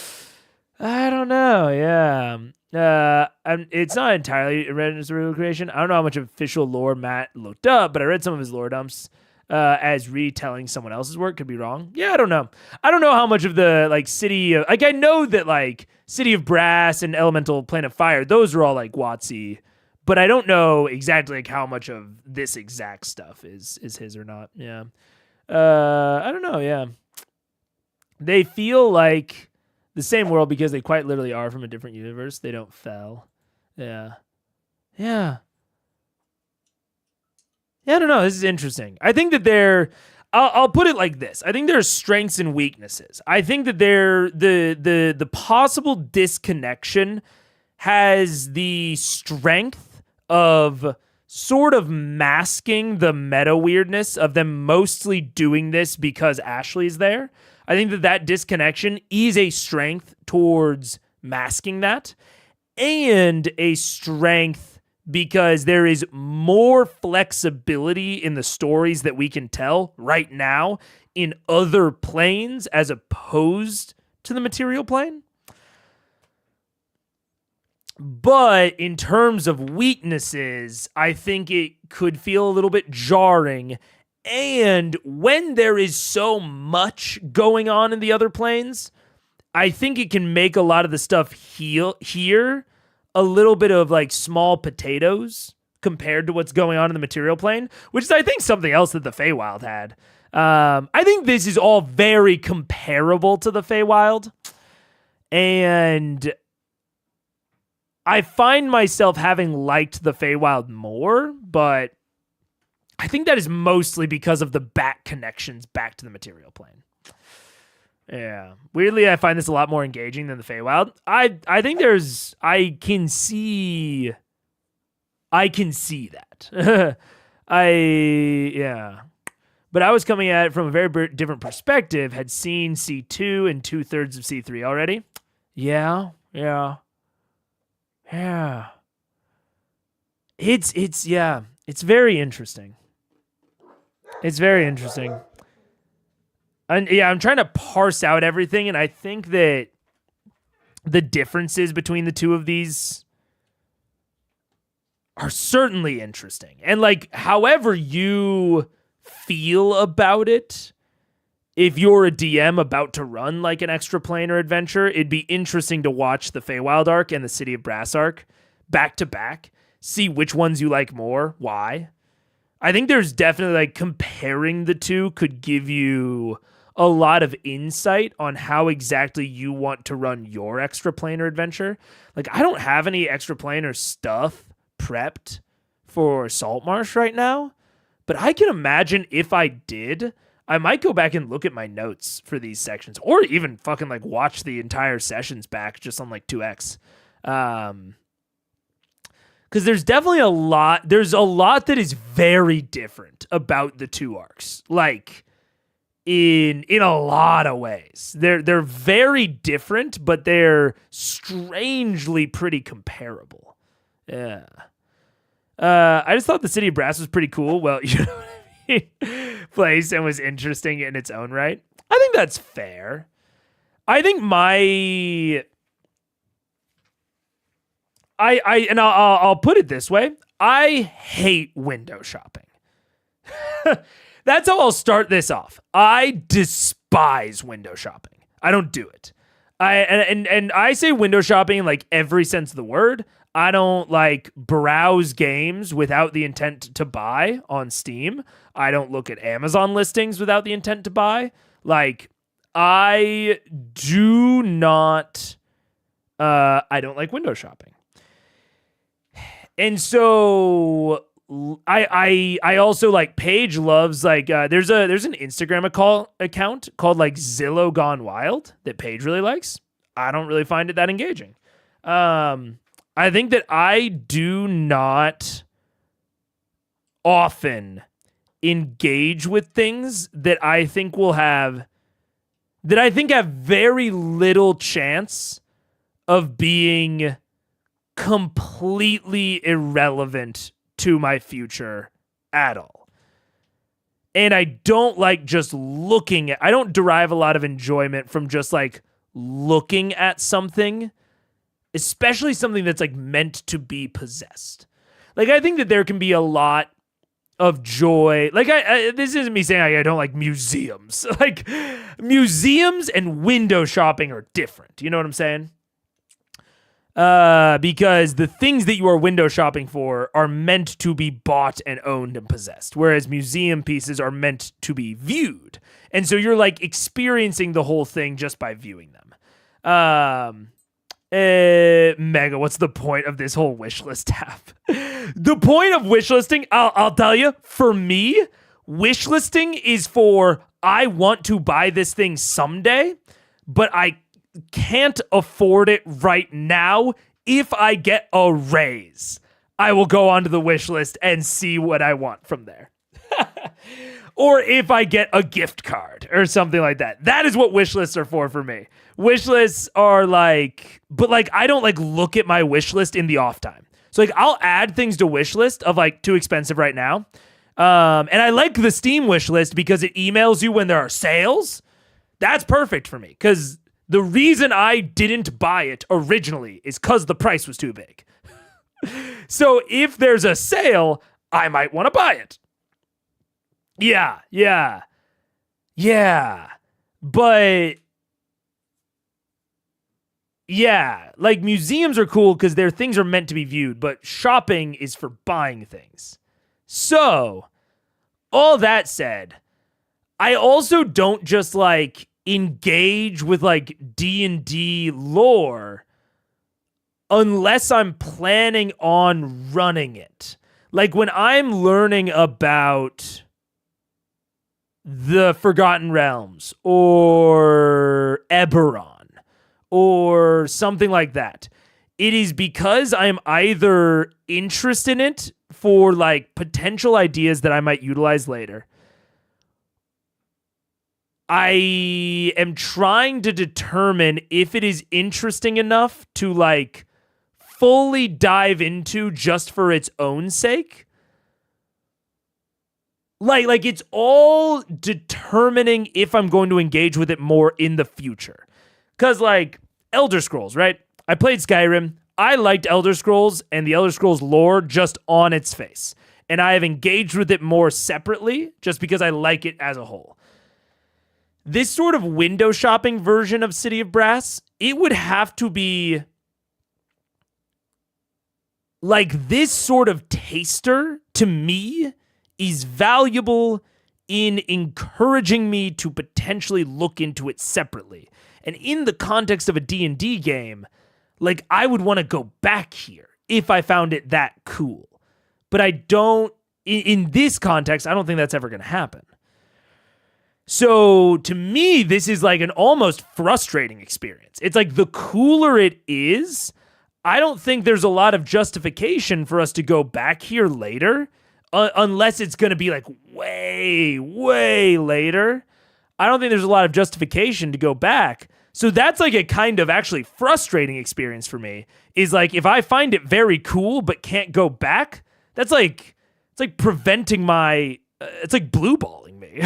I don't know. Yeah. It's not entirely Reddit's real creation. I don't know how much official lore Matt looked up, but I read some of his lore dumps as retelling someone else's work. Could be wrong. Yeah, I don't know. I don't know how much of the like city of, like I know that like City of Brass and Elemental Plane of Fire, those are all like WotC, but I don't know exactly like how much of this exact stuff is his or not. Yeah. I don't know. Yeah. They feel like the same world because they quite literally are from a different universe. They don't fell. Yeah. I don't know. This is interesting. I think that I'll put it like this. I think there are strengths and weaknesses. I think that the possible disconnection has the strength of sort of masking the meta weirdness of them mostly doing this because Ashley's there. I think that disconnection is a strength towards masking that, and a strength because there is more flexibility in the stories that we can tell right now in other planes as opposed to the material plane. But in terms of weaknesses, I think it could feel a little bit jarring. And when there is so much going on in the other planes, I think it can make a lot of the stuff here a little bit of like small potatoes compared to what's going on in the material plane, which is, I think, something else that the Feywild had. I think this is all very comparable to the Feywild. And I find myself having liked the Feywild more, but I think that is mostly because of the back connections back to the material plane. Yeah. Weirdly, I find this a lot more engaging than the Feywild. I think I can see that. Yeah. but I was coming at it from a very different perspective, had seen C2 and 2/3 of C3 already. Yeah. It's very interesting. It's very interesting. And yeah, I'm trying to parse out everything, and I think that the differences between the two of these are certainly interesting. And like, however you feel about it, if you're a DM about to run like an extraplanar adventure, it'd be interesting to watch the Feywild arc and the City of Brass arc back to back, see which ones you like more, why. I think there's definitely like comparing the two could give you a lot of insight on how exactly you want to run your extraplanar adventure. Like, I don't have any extraplanar stuff prepped for Saltmarsh right now, but I can imagine if I did, I might go back and look at my notes for these sections, or even fucking like watch the entire sessions back just on like 2x. Because there's definitely a lot that is very different about the two arcs. Like, in a lot of ways. They're very different, but they're strangely pretty comparable. Yeah. I just thought the City of Brass was pretty cool. Well, you know what I mean? Place and was interesting in its own right. I think that's fair. I think I'll put it this way. I hate window shopping. That's how I'll start this off. I despise window shopping. I don't do it. And I say window shopping in like every sense of the word. I don't like browse games without the intent to buy on Steam. I don't look at Amazon listings without the intent to buy. Like, I do not, I don't like window shopping. And so I also like Paige loves like there's an Instagram account called like Zillow Gone Wild that Paige really likes. I don't really find it that engaging. I think that I do not often engage with things that I think have very little chance of being completely irrelevant to my future at all. And I don't like just looking at, I don't derive a lot of enjoyment from just like looking at something, especially something that's like meant to be possessed. Like, I think that there can be a lot of joy. Like, this isn't me saying I don't like museums. Like, museums and window shopping are different. You know what I'm saying? Because the things that you are window shopping for are meant to be bought and owned and possessed, whereas museum pieces are meant to be viewed. And so you're like experiencing the whole thing just by viewing them. Mega, what's the point of this whole wish list tab? The point of wish listing, I'll tell you, for me, wish listing is for, I want to buy this thing someday, but I can't afford it right now. If I get a raise, I will go onto the wish list and see what I want from there. Or if I get a gift card or something like that. That is what wish lists are for me. Wish lists are like, but like, I don't like look at my wish list in the off time. So like, I'll add things to wish list of like too expensive right now. And I like the Steam wish list because it emails you when there are sales. That's perfect for me because the reason I didn't buy it originally is because the price was too big. So if there's a sale, I might want to buy it. Yeah. But yeah, like museums are cool because their things are meant to be viewed, but shopping is for buying things. So, all that said, I also don't just like engage with like D&D lore unless I'm planning on running it. Like when I'm learning about the Forgotten Realms or Eberron or something like that, it is because I'm either interested in it for like potential ideas that I might utilize later, I am trying to determine if it is interesting enough to like fully dive into just for its own sake. Like it's all determining if I'm going to engage with it more in the future. Cause like Elder Scrolls, right? I played Skyrim. I liked Elder Scrolls and the Elder Scrolls lore just on its face. And I have engaged with it more separately just because I like it as a whole. This sort of window shopping version of City of Brass, it would have to be like this sort of taster to me is valuable in encouraging me to potentially look into it separately. And in the context of a D&D game, like I would want to go back here if I found it that cool. But I don't, in this context, I don't think that's ever going to happen. So to me, this is like an almost frustrating experience. It's like the cooler it is, I don't think there's a lot of justification for us to go back here later, unless it's going to be like way, way later. I don't think there's a lot of justification to go back. So that's like a kind of actually frustrating experience for me, is like if I find it very cool but can't go back, that's like, it's like preventing my, it's like blue balling me.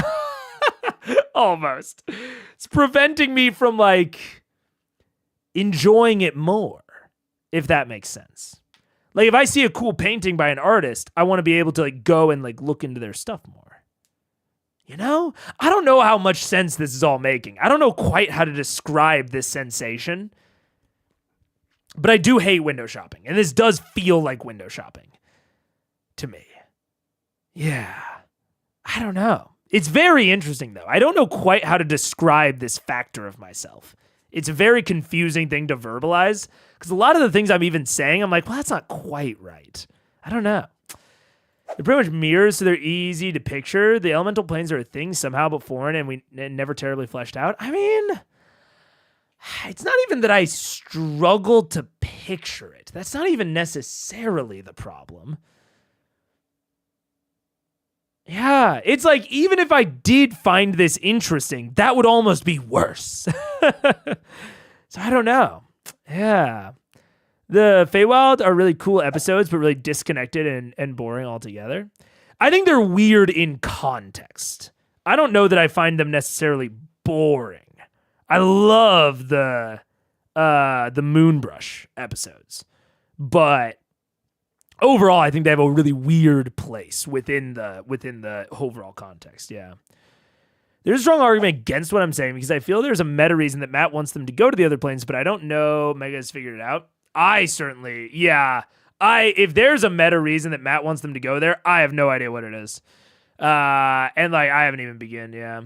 Almost. It's preventing me from like enjoying it more, if that makes sense. Like if I see a cool painting by an artist, I want to be able to like go and like look into their stuff more. You know? I don't know how much sense this is all making. I don't know quite how to describe this sensation. But I do hate window shopping. And this does feel like window shopping to me. Yeah. I don't know. It's very interesting, though. I don't know quite how to describe this factor of myself. It's a very confusing thing to verbalize, because a lot of the things I'm even saying, I'm like, well, that's not quite right. I don't know. They're pretty much mirrors, so they're easy to picture. The elemental planes are a thing somehow but foreign and never terribly fleshed out. I mean, it's not even that I struggle to picture it. That's not even necessarily the problem. Yeah, it's like, even if I did find this interesting, that would almost be worse. So I don't know. Yeah. The Feywild are really cool episodes, but really disconnected and boring altogether. I think they're weird in context. I don't know that I find them necessarily boring. I love the Moonbrush episodes, but overall, I think they have a really weird place within the overall context. Yeah. There's a strong argument against what I'm saying, because I feel there's a meta reason that Matt wants them to go to the other planes, but I don't know Mega has figured it out. I certainly, yeah. If there's a meta reason that Matt wants them to go there, I have no idea what it is. And like, I haven't even begun, yeah.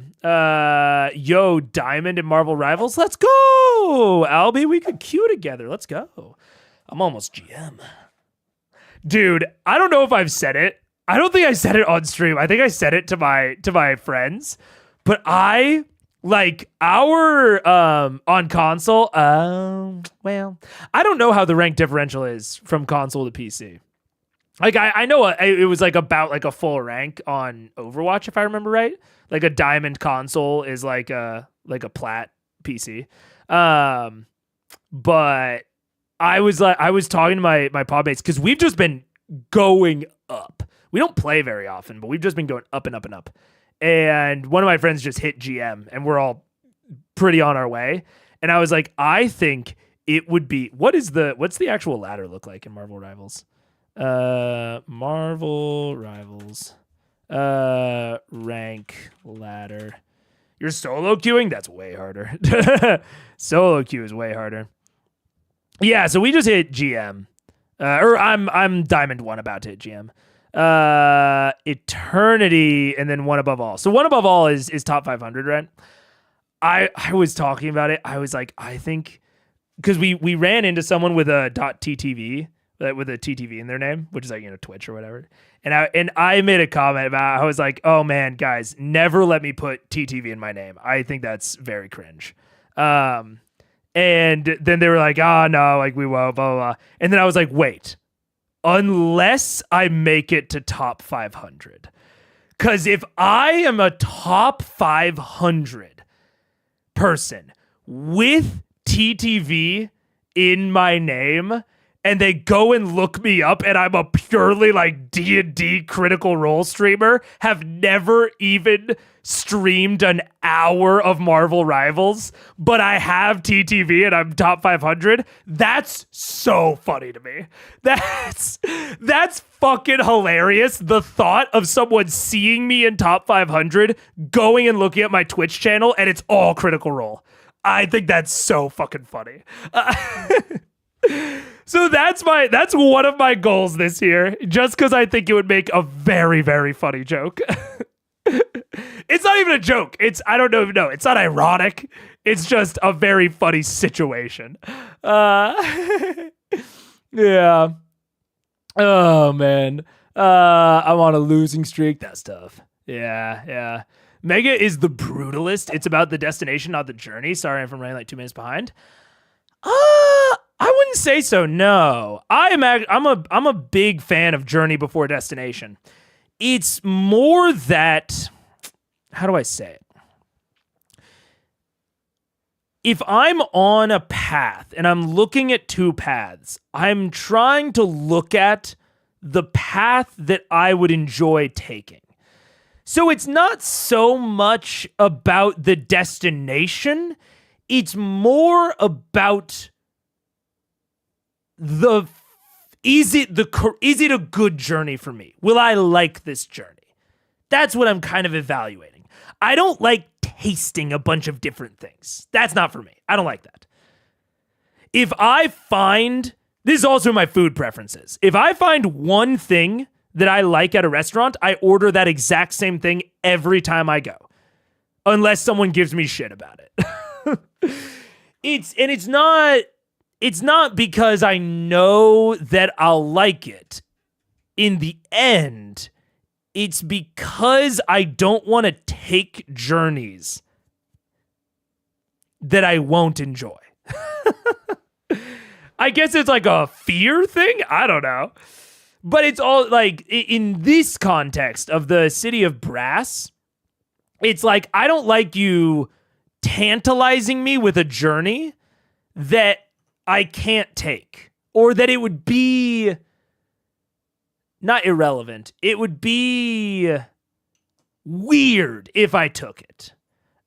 Yo, Diamond and Marvel Rivals, let's go! Albie, we could queue together, let's go. I'm almost GM. Dude, I don't know if I've said it. I don't think I said it on stream. I think I said it to my friends. But I like our on console. Well, I don't know how the rank differential is from console to PC. Like I know it was like about like a full rank on Overwatch, if I remember right. Like a diamond console is like a plat PC. But I was talking to my podmates, because we've just been going up. We don't play very often, but we've just been going up and up and up. And one of my friends just hit GM, and we're all pretty on our way. And I was like, I think it would be, what's the actual ladder look like in Marvel Rivals? Marvel Rivals, rank ladder. You're solo queuing? That's way harder. Solo queue is way harder. Yeah, so we just hit GM. Or I'm Diamond 1 about to hit GM. Eternity, and then One Above All. So One Above All is top 500, right? I was talking about it. I was like, I think, because we ran into someone with a .ttv, with a TTV in their name, which is like, Twitch or whatever. And I made a comment about, I was like, oh man, guys, never let me put TTV in my name. I think that's very cringe. And then they were like, oh no, like we won't, blah, blah, blah. And then I was like, wait, unless I make it to top 500. Because if I am a top 500 person with TTV in my name and they go and look me up and I'm a purely like D&D Critical Role streamer, have never even streamed an hour of Marvel Rivals, but I have TTV and I'm top 500, that's so funny to me. That's fucking hilarious. The thought of someone seeing me in top 500, going and looking at my Twitch channel, and it's all Critical Role. I think that's so fucking funny. So that's one of my goals this year, just because I think it would make a very, very funny joke. It's not even a joke. I don't know. No, it's not ironic. It's just a very funny situation. Yeah. Oh, man. I'm on a losing streak. That's tough. Yeah. Mega is the brutalist. It's about the destination, not the journey. Sorry if I'm running like 2 minutes behind. I wouldn't say so, no. I'm a big fan of Journey Before Destination. It's more that, how do I say it? If I'm on a path and I'm looking at 2 paths, I'm trying to look at the path that I would enjoy taking. So it's not so much about the destination, it's more about is it a good journey for me? Will I like this journey? That's what I'm kind of evaluating. I don't like tasting a bunch of different things. That's not for me. I don't like that. If I find, this is also my food preferences. If I find one thing that I like at a restaurant, I order that exact same thing every time I go. Unless someone gives me shit about it. It's not because I know that I'll like it. In the end, it's because I don't want to take journeys that I won't enjoy. I guess it's like a fear thing. I don't know. But it's all like in this context of the City of Brass, it's like I don't like you tantalizing me with a journey that I can't take, or that it would be not irrelevant. It would be weird if I took it.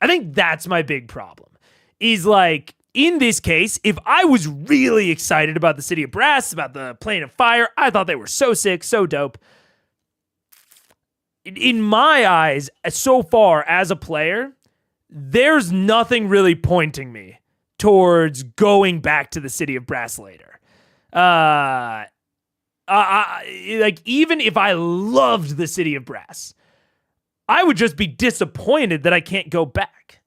I think that's my big problem. Is like, in this case, if I was really excited about the City of Brass, about the Plane of Fire, I thought they were so sick, so dope. In my eyes, so far as a player, there's nothing really pointing me towards going back to the City of Brass later. Like, even if I loved the City of Brass, I would just be disappointed that I can't go back.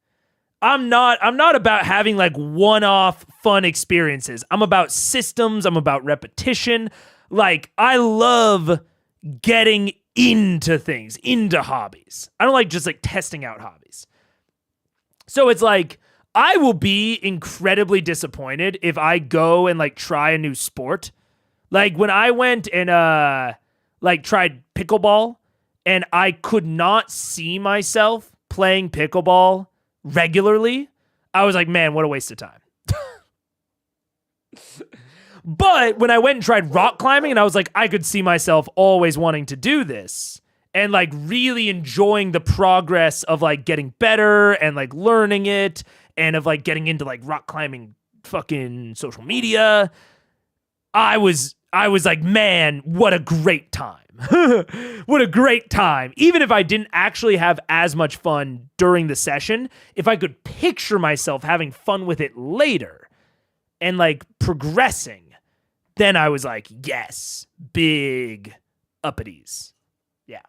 I'm not about having like one-off fun experiences. I'm about systems. I'm about repetition. Like, I love getting into things, into hobbies. I don't like just like testing out hobbies. So it's like, I will be incredibly disappointed if I go and like try a new sport. Like when I went and like tried pickleball and I could not see myself playing pickleball regularly, I was like, man, what a waste of time. But when I went and tried rock climbing and I was like, I could see myself always wanting to do this and like really enjoying the progress of like getting better and like learning it and of like getting into like rock climbing fucking social media, I was like, man, what a great time. What a great time. Even if I didn't actually have as much fun during the session, if I could picture myself having fun with it later and like progressing, then I was like, yes, big uppities. Yeah.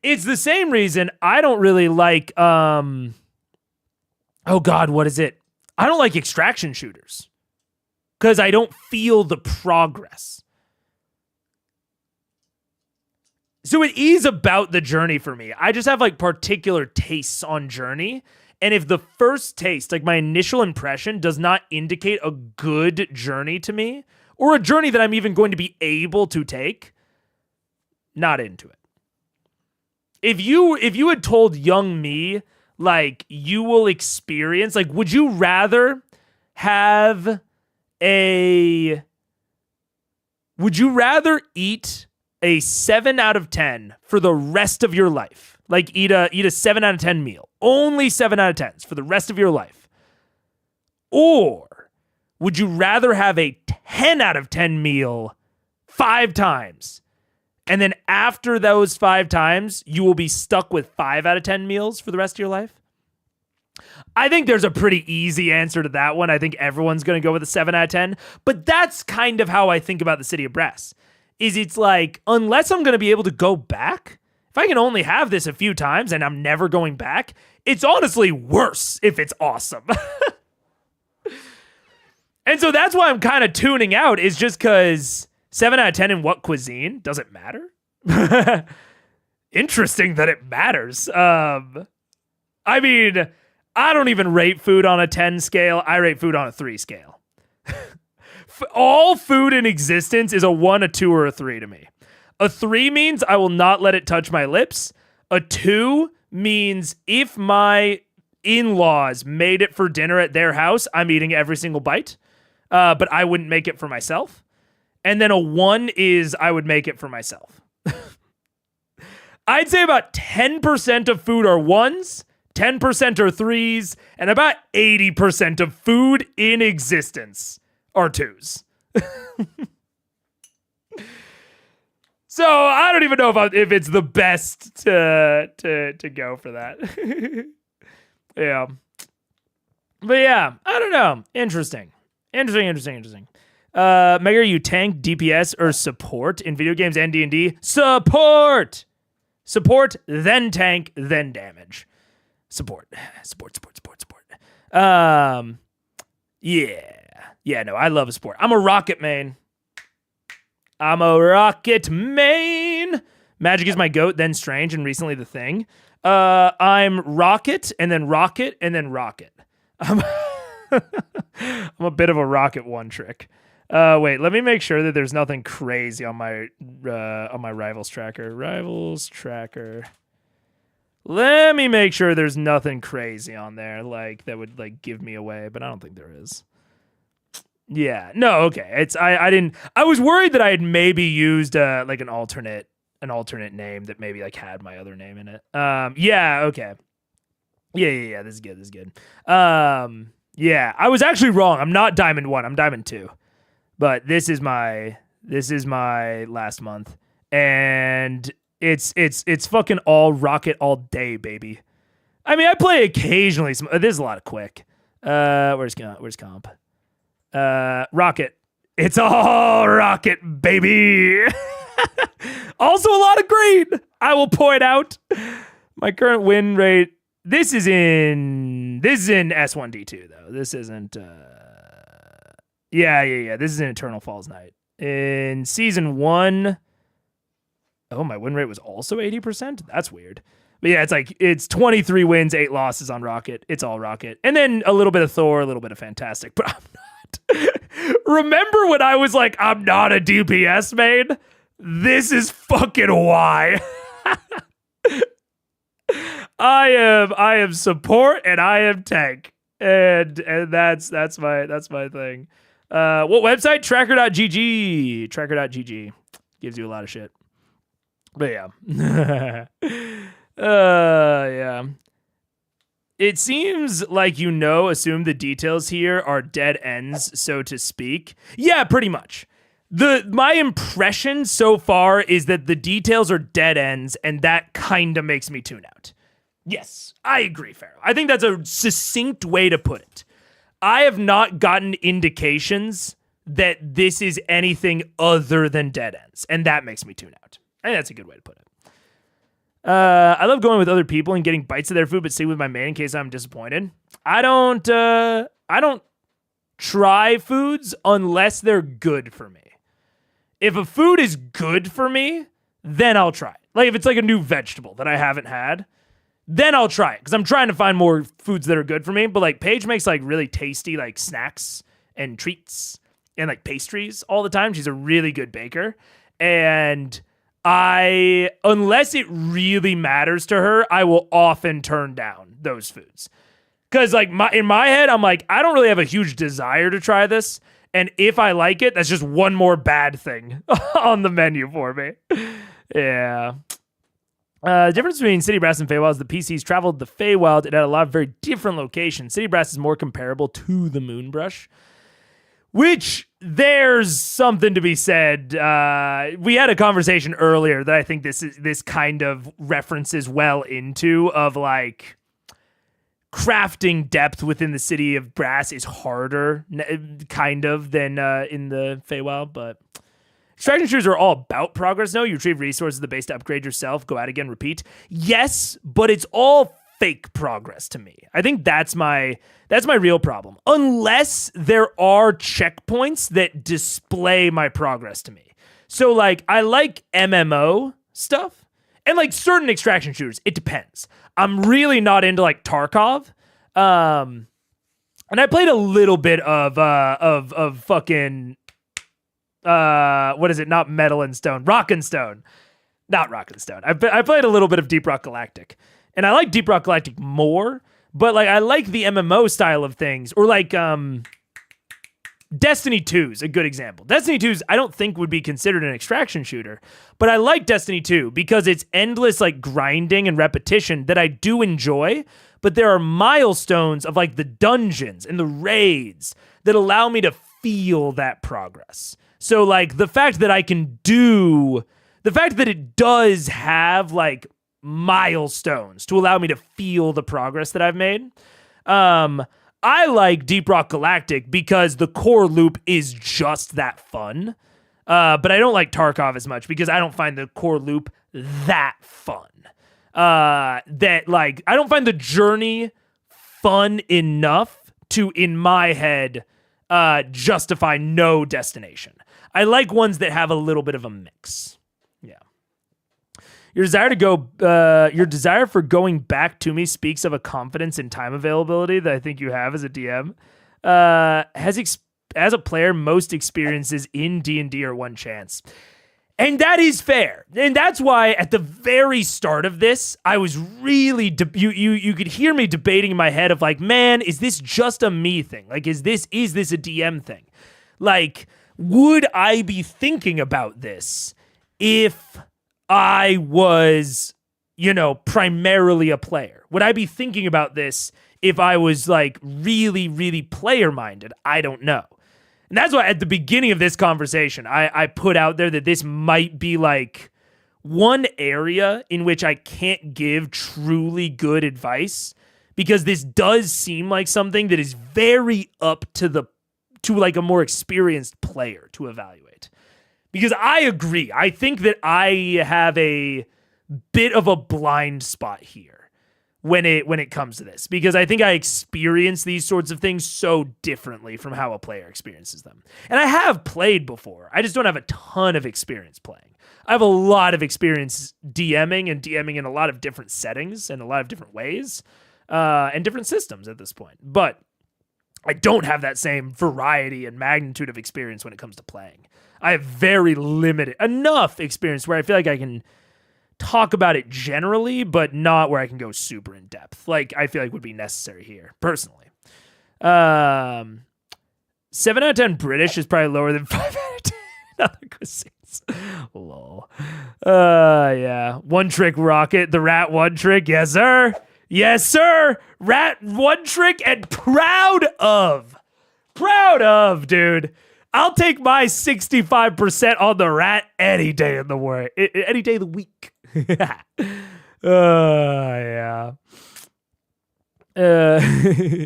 It's the same reason I don't really like, oh God, what is it? I don't like extraction shooters because I don't feel the progress. So it is about the journey for me. I just have like particular tastes on journey. And if the first taste, like my initial impression, does not indicate a good journey to me, or a journey that I'm even going to be able to take, not into it. If you had told young me, like you will experience, like, would you rather eat a 7 out of 10 for the rest of your life? Like eat a 7 out of 10 meal. Only 7 out of 10s for the rest of your life. Or would you rather have a 10 out of 10 meal 5 times? And then after those 5 times, you will be stuck with 5 out of 10 meals for the rest of your life? I think there's a pretty easy answer to that one. I think everyone's going to go with a 7 out of 10. But that's kind of how I think about the City of Brass. Is it's like, unless I'm going to be able to go back, if I can only have this a few times and I'm never going back, it's honestly worse if it's awesome. And so that's why I'm kind of tuning out, is just because 7 out of 10 in what cuisine? Does it matter? Interesting that it matters. I mean, I don't even rate food on a 10 scale. I rate food on a 3 scale. All food in existence is a 1, a 2, or a 3 to me. A 3 means I will not let it touch my lips. A 2 means if my in-laws made it for dinner at their house, I'm eating every single bite. But I wouldn't make it for myself. And then a 1 is I would make it for myself. I'd say about 10% of food are 1s, 10% are 3s, and about 80% of food in existence are 2s. So I don't even know if it's the best to go for that. Yeah. But yeah, I don't know. Interesting. Mega, you tank, DPS, or support in video games and D&D? Support, then tank, then damage. Support. Yeah, no, I love a support. I'm a rocket main. Magic is my goat, then strange, and recently the thing. I'm rocket, and then rocket, and then rocket. I'm a bit of a rocket one trick. Wait, let me make sure that there's nothing crazy on my rivals tracker. Let me make sure there's nothing crazy on there, like that would like give me away, but I don't think there is. Yeah, no, okay. It's I was worried that I had maybe used like an alternate name that maybe like had my other name in it. Yeah, okay. Yeah. This is good. Yeah, I was actually wrong. I'm not Diamond 1. I'm Diamond 2. But this is my last month, and it's fucking all rocket all day, baby. I mean, I play occasionally. There's a lot of quick. Where's comp? Rocket. It's all rocket, baby. Also a lot of green. I will point out my current win rate. This is in S1D2 though. This isn't. Yeah. This is in Eternal Falls Night. In season 1. Oh, my win rate was also 80%? That's weird. But yeah, it's 23 wins, 8 losses on Rocket. It's all Rocket. And then a little bit of Thor, a little bit of Fantastic, but I'm not. Remember when I was like, I'm not a DPS main? This is fucking why. I am support and I am tank. And that's my thing. What website? Tracker.gg. Tracker.gg. Gives you a lot of shit. But yeah. Yeah. It seems like assume the details here are dead ends, so to speak. Yeah, pretty much. My impression so far is that the details are dead ends, and that kind of makes me tune out. Yes, I agree, Pharaoh. I think that's a succinct way to put it. I have not gotten indications that this is anything other than dead ends, and that makes me tune out. I think that's a good way to put it. I love going with other people and getting bites of their food, but staying with my main in case I'm disappointed. I don't try foods unless they're good for me. If a food is good for me, then I'll try it. Like if it's like a new vegetable that I haven't had, then I'll try it because I'm trying to find more foods that are good for me. But like Paige makes like really tasty like snacks and treats and like pastries all the time. She's a really good baker. And unless it really matters to her, I will often turn down those foods. Because like in my head, I'm like, I don't really have a huge desire to try this. And if I like it, that's just one more bad thing on the menu for me. Yeah. The difference between City Brass and Feywild is the PCs traveled the Feywild. It had a lot of very different locations. City Brass is more comparable to the Moonbrush, which there's something to be said. We had a conversation earlier that I think this kind of references well into of like crafting depth within the City of Brass is harder kind of than in the Feywild, but extraction shooters are all about progress. No, you retrieve resources at the base to upgrade yourself, go out again, repeat. Yes, but it's all fake progress to me. I think that's my real problem. Unless there are checkpoints that display my progress to me. So like I like MMO stuff and like certain extraction shooters, it depends. I'm really not into like Tarkov. And I played a little bit of fucking what is it? Not Metal and Stone. Rock and Stone. Not Rock and Stone. I played a little bit of Deep Rock Galactic. And I like Deep Rock Galactic more, but like I like the MMO style of things. Or like Destiny 2 is a good example. Destiny 2 I don't think would be considered an extraction shooter, but I like Destiny 2 because it's endless like grinding and repetition that I do enjoy, but there are milestones of like the dungeons and the raids that allow me to feel that progress. So like the fact that it does have like milestones to allow me to feel the progress that I've made. I like Deep Rock Galactic because the core loop is just that fun. But I don't like Tarkov as much because I don't find the core loop that fun. I don't find the journey fun enough to, in my head, justify no destination. I like ones that have a little bit of a mix. Yeah. Your desire for going back to me speaks of a confidence in time availability that I think you have as a DM. As a player, most experiences in D&D are one chance. And that is fair. And that's why at the very start of this, I was really, you could hear me debating in my head of like, man, is this just a me thing? Like, is this a DM thing? Like, would I be thinking about this if I was, primarily a player? Would I be thinking about this if I was like really, really player minded? I don't know. And that's why at the beginning of this conversation, I put out there that this might be like one area in which I can't give truly good advice, because this does seem like something that is very up to like a more experienced player to evaluate. Because I agree. I think that I have a bit of a blind spot here when it comes to this, because I think I experience these sorts of things so differently from how a player experiences them. And I have played before. I just don't have a ton of experience playing. I have a lot of experience DMing in a lot of different settings and a lot of different ways and different systems at this point. But I don't have that same variety and magnitude of experience when it comes to playing. I have very limited enough experience where I feel like I can talk about it generally, but not where I can go super in depth. Like I feel like would be necessary here, personally. 7 out of 10 British is probably lower than 5 out of 10 other cuisines. Lol. Yeah. One Trick Rocket, the Rat One Trick. Yes, sir. Yes, sir. Rat One Trick, and proud of, dude. I'll take my 65% on the rat any day of the any day of the week. Yeah.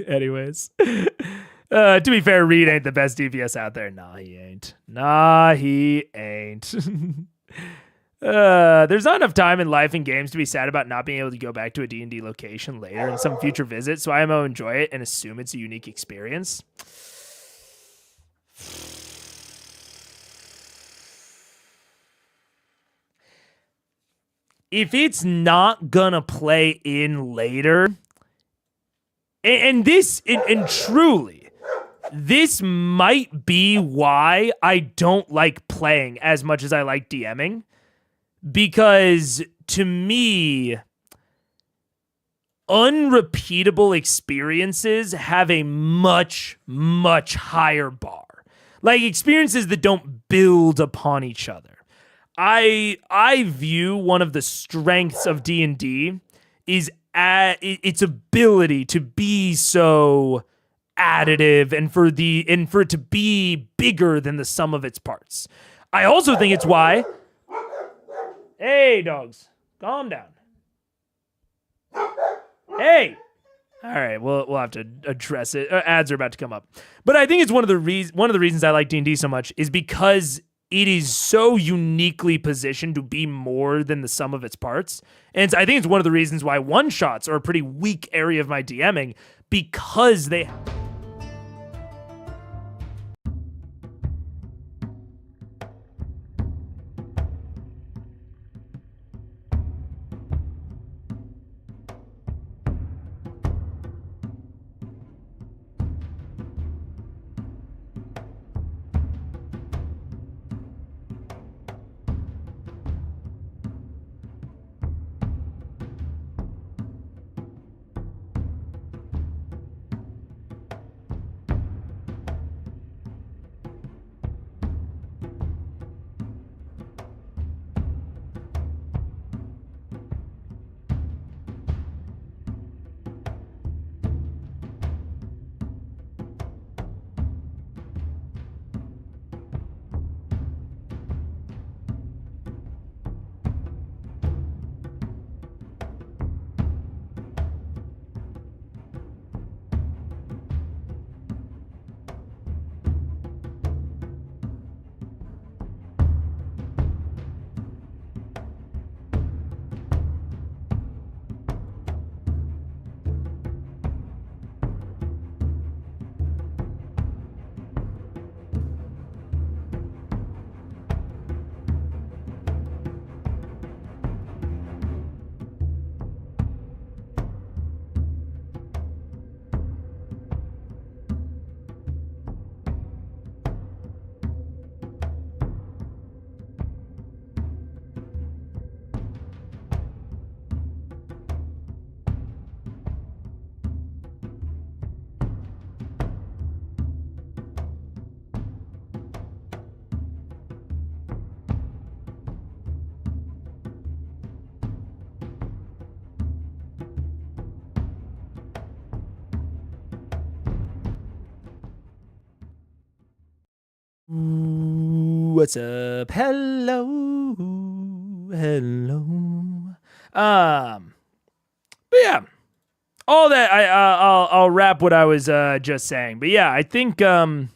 Anyways. To be fair, Reed ain't the best DPS out there. Nah, he ain't. There's not enough time in life and games to be sad about not being able to go back to a D&D location later in some future visit, so I will enjoy it and assume it's a unique experience. If it's not gonna play in later, and truly, this might be why I don't like playing as much as I like DMing, because to me, unrepeatable experiences have a much, much higher bar. Like experiences that don't build upon each other. I view one of the strengths of D&D is its ability to be so additive and for it to be bigger than the sum of its parts. I also think it's why. Hey, dogs, calm down. Hey. All right, we'll have to address it. Ads are about to come up, but I think it's one of the reasons I like D&D so much is because it is so uniquely positioned to be more than the sum of its parts. And I think it's one of the reasons why one-shots are a pretty weak area of my DMing, because they... What's up? Hello. But yeah, all that I'll wrap what I was just saying. But yeah, I think I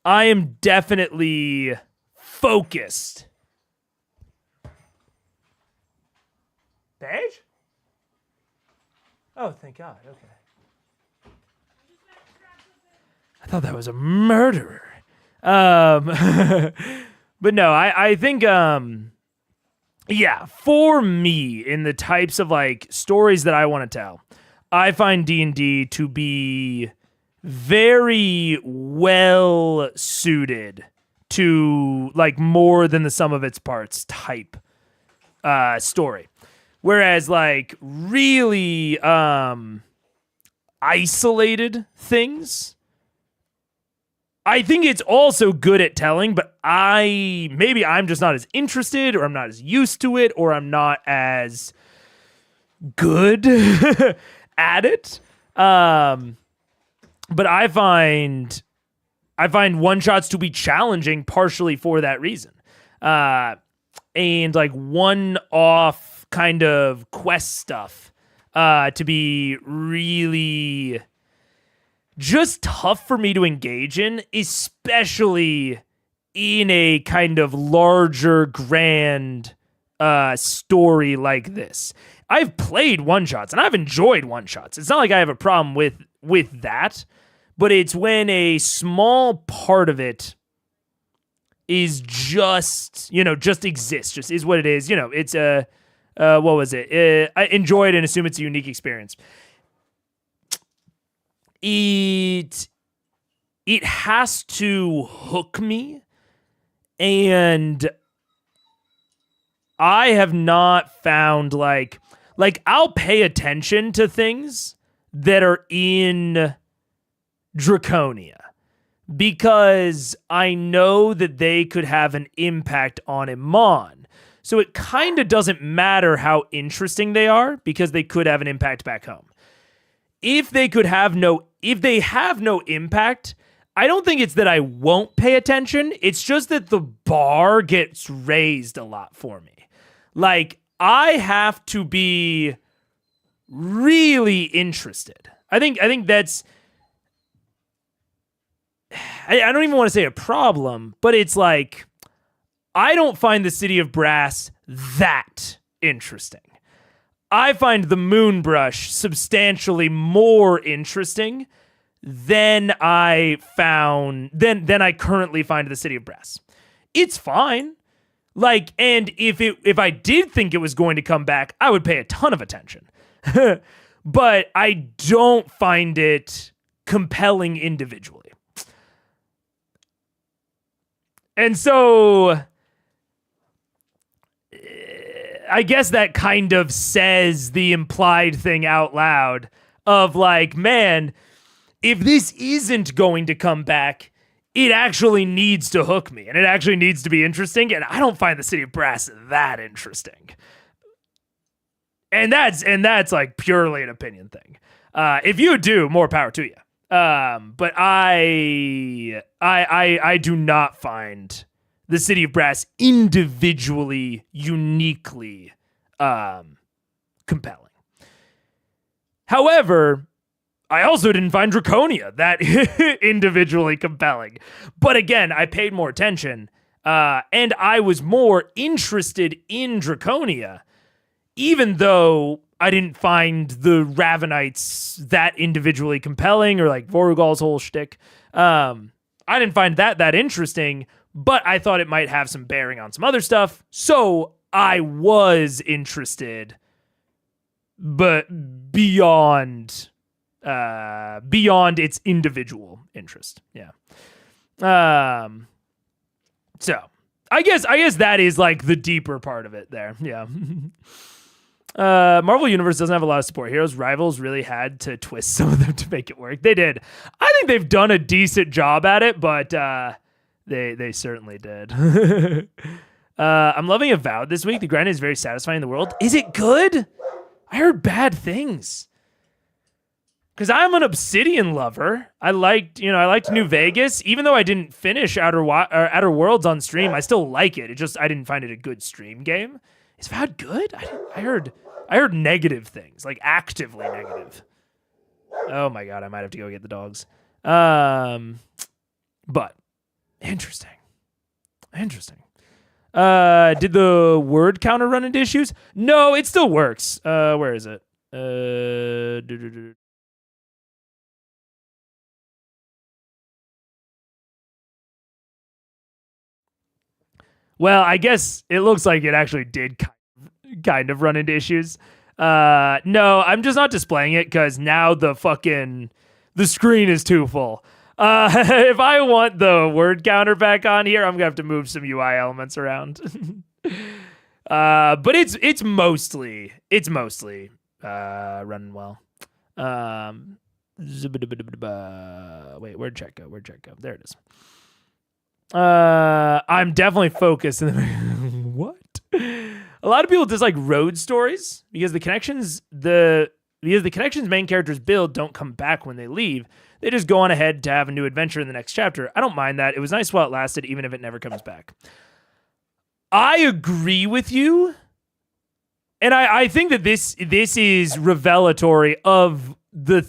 am definitely focused. Beige? Oh, thank God. Okay. I thought that was a murderer. But no, I think, yeah, for me, in the types of like stories that I want to tell, I find D&D to be very well suited to like more than the sum of its parts type story. Whereas like really isolated things, I think it's also good at telling, but maybe I'm just not as interested, or I'm not as used to it, or I'm not as good at it. But I find one-shots to be challenging partially for that reason. And like one-off kind of quest stuff to be really just tough for me to engage in, especially in a kind of larger, grand story like this. I've played one-shots and I've enjoyed one-shots. It's not like I have a problem with that, but it's when a small part of it is just, just exists, just is what it is. It's a, what was it? I enjoy it and assume it's a unique experience. It has to hook me, and I have not found like I'll pay attention to things that are in Draconia because I know that they could have an impact on Iman. So it kind of doesn't matter how interesting they are because they could have an impact back home. If they have no impact, I don't think it's that I won't pay attention. It's just that the bar gets raised a lot for me. Like, I have to be really interested. I think that's, I don't even want to say a problem, but it's like, I don't find the City of Brass that interesting. I find the Moonbrush substantially more interesting than I currently find the City of Brass. It's fine. Like, and if I did think it was going to come back, I would pay a ton of attention. But I don't find it compelling individually. And so I guess that kind of says the implied thing out loud of like, man, if this isn't going to come back, it actually needs to hook me and it actually needs to be interesting. And I don't find the City of Brass that interesting. And that's like purely an opinion thing. If you do, more power to you. But I do not find the City of Brass individually, uniquely compelling. However, I also didn't find Draconia that individually compelling. But again, I paid more attention, and I was more interested in Draconia, even though I didn't find the Ravenites that individually compelling, or like Vorugal's whole shtick. I didn't find that interesting, but I thought it might have some bearing on some other stuff. So I was interested, but beyond its individual interest. Yeah. So I guess that is like the deeper part of it there. Yeah. Marvel Universe doesn't have a lot of support heroes. Rivals really had to twist some of them to make it work. They did. I think they've done a decent job at it, but they certainly did. I'm loving Avowed this week. The grind is very satisfying in the world. Is it good? I heard bad things. Because I'm an Obsidian lover. I liked New Vegas. Even though I didn't finish Outer Worlds on stream, I still like it. I didn't find it a good stream game. Is Avowed good? I heard negative things, like actively negative. Oh my god, I might have to go get the dogs. But interesting. Did the word counter run into issues? No, it still works. Where is it? Well, I guess it looks like it actually did kind of run into issues. No, I'm just not displaying it because now the screen is too full. If I want the word counter back on here, I'm gonna have to move some UI elements around. But it's mostly running well. Wait, where'd chat go? There it is. I'm definitely focused. What? A lot of people dislike road stories because the connections main characters build don't come back when they leave. They just go on ahead to have a new adventure in the next chapter. I don't mind that. It was nice while it lasted, even if it never comes back. I agree with you. And I think that this is revelatory of the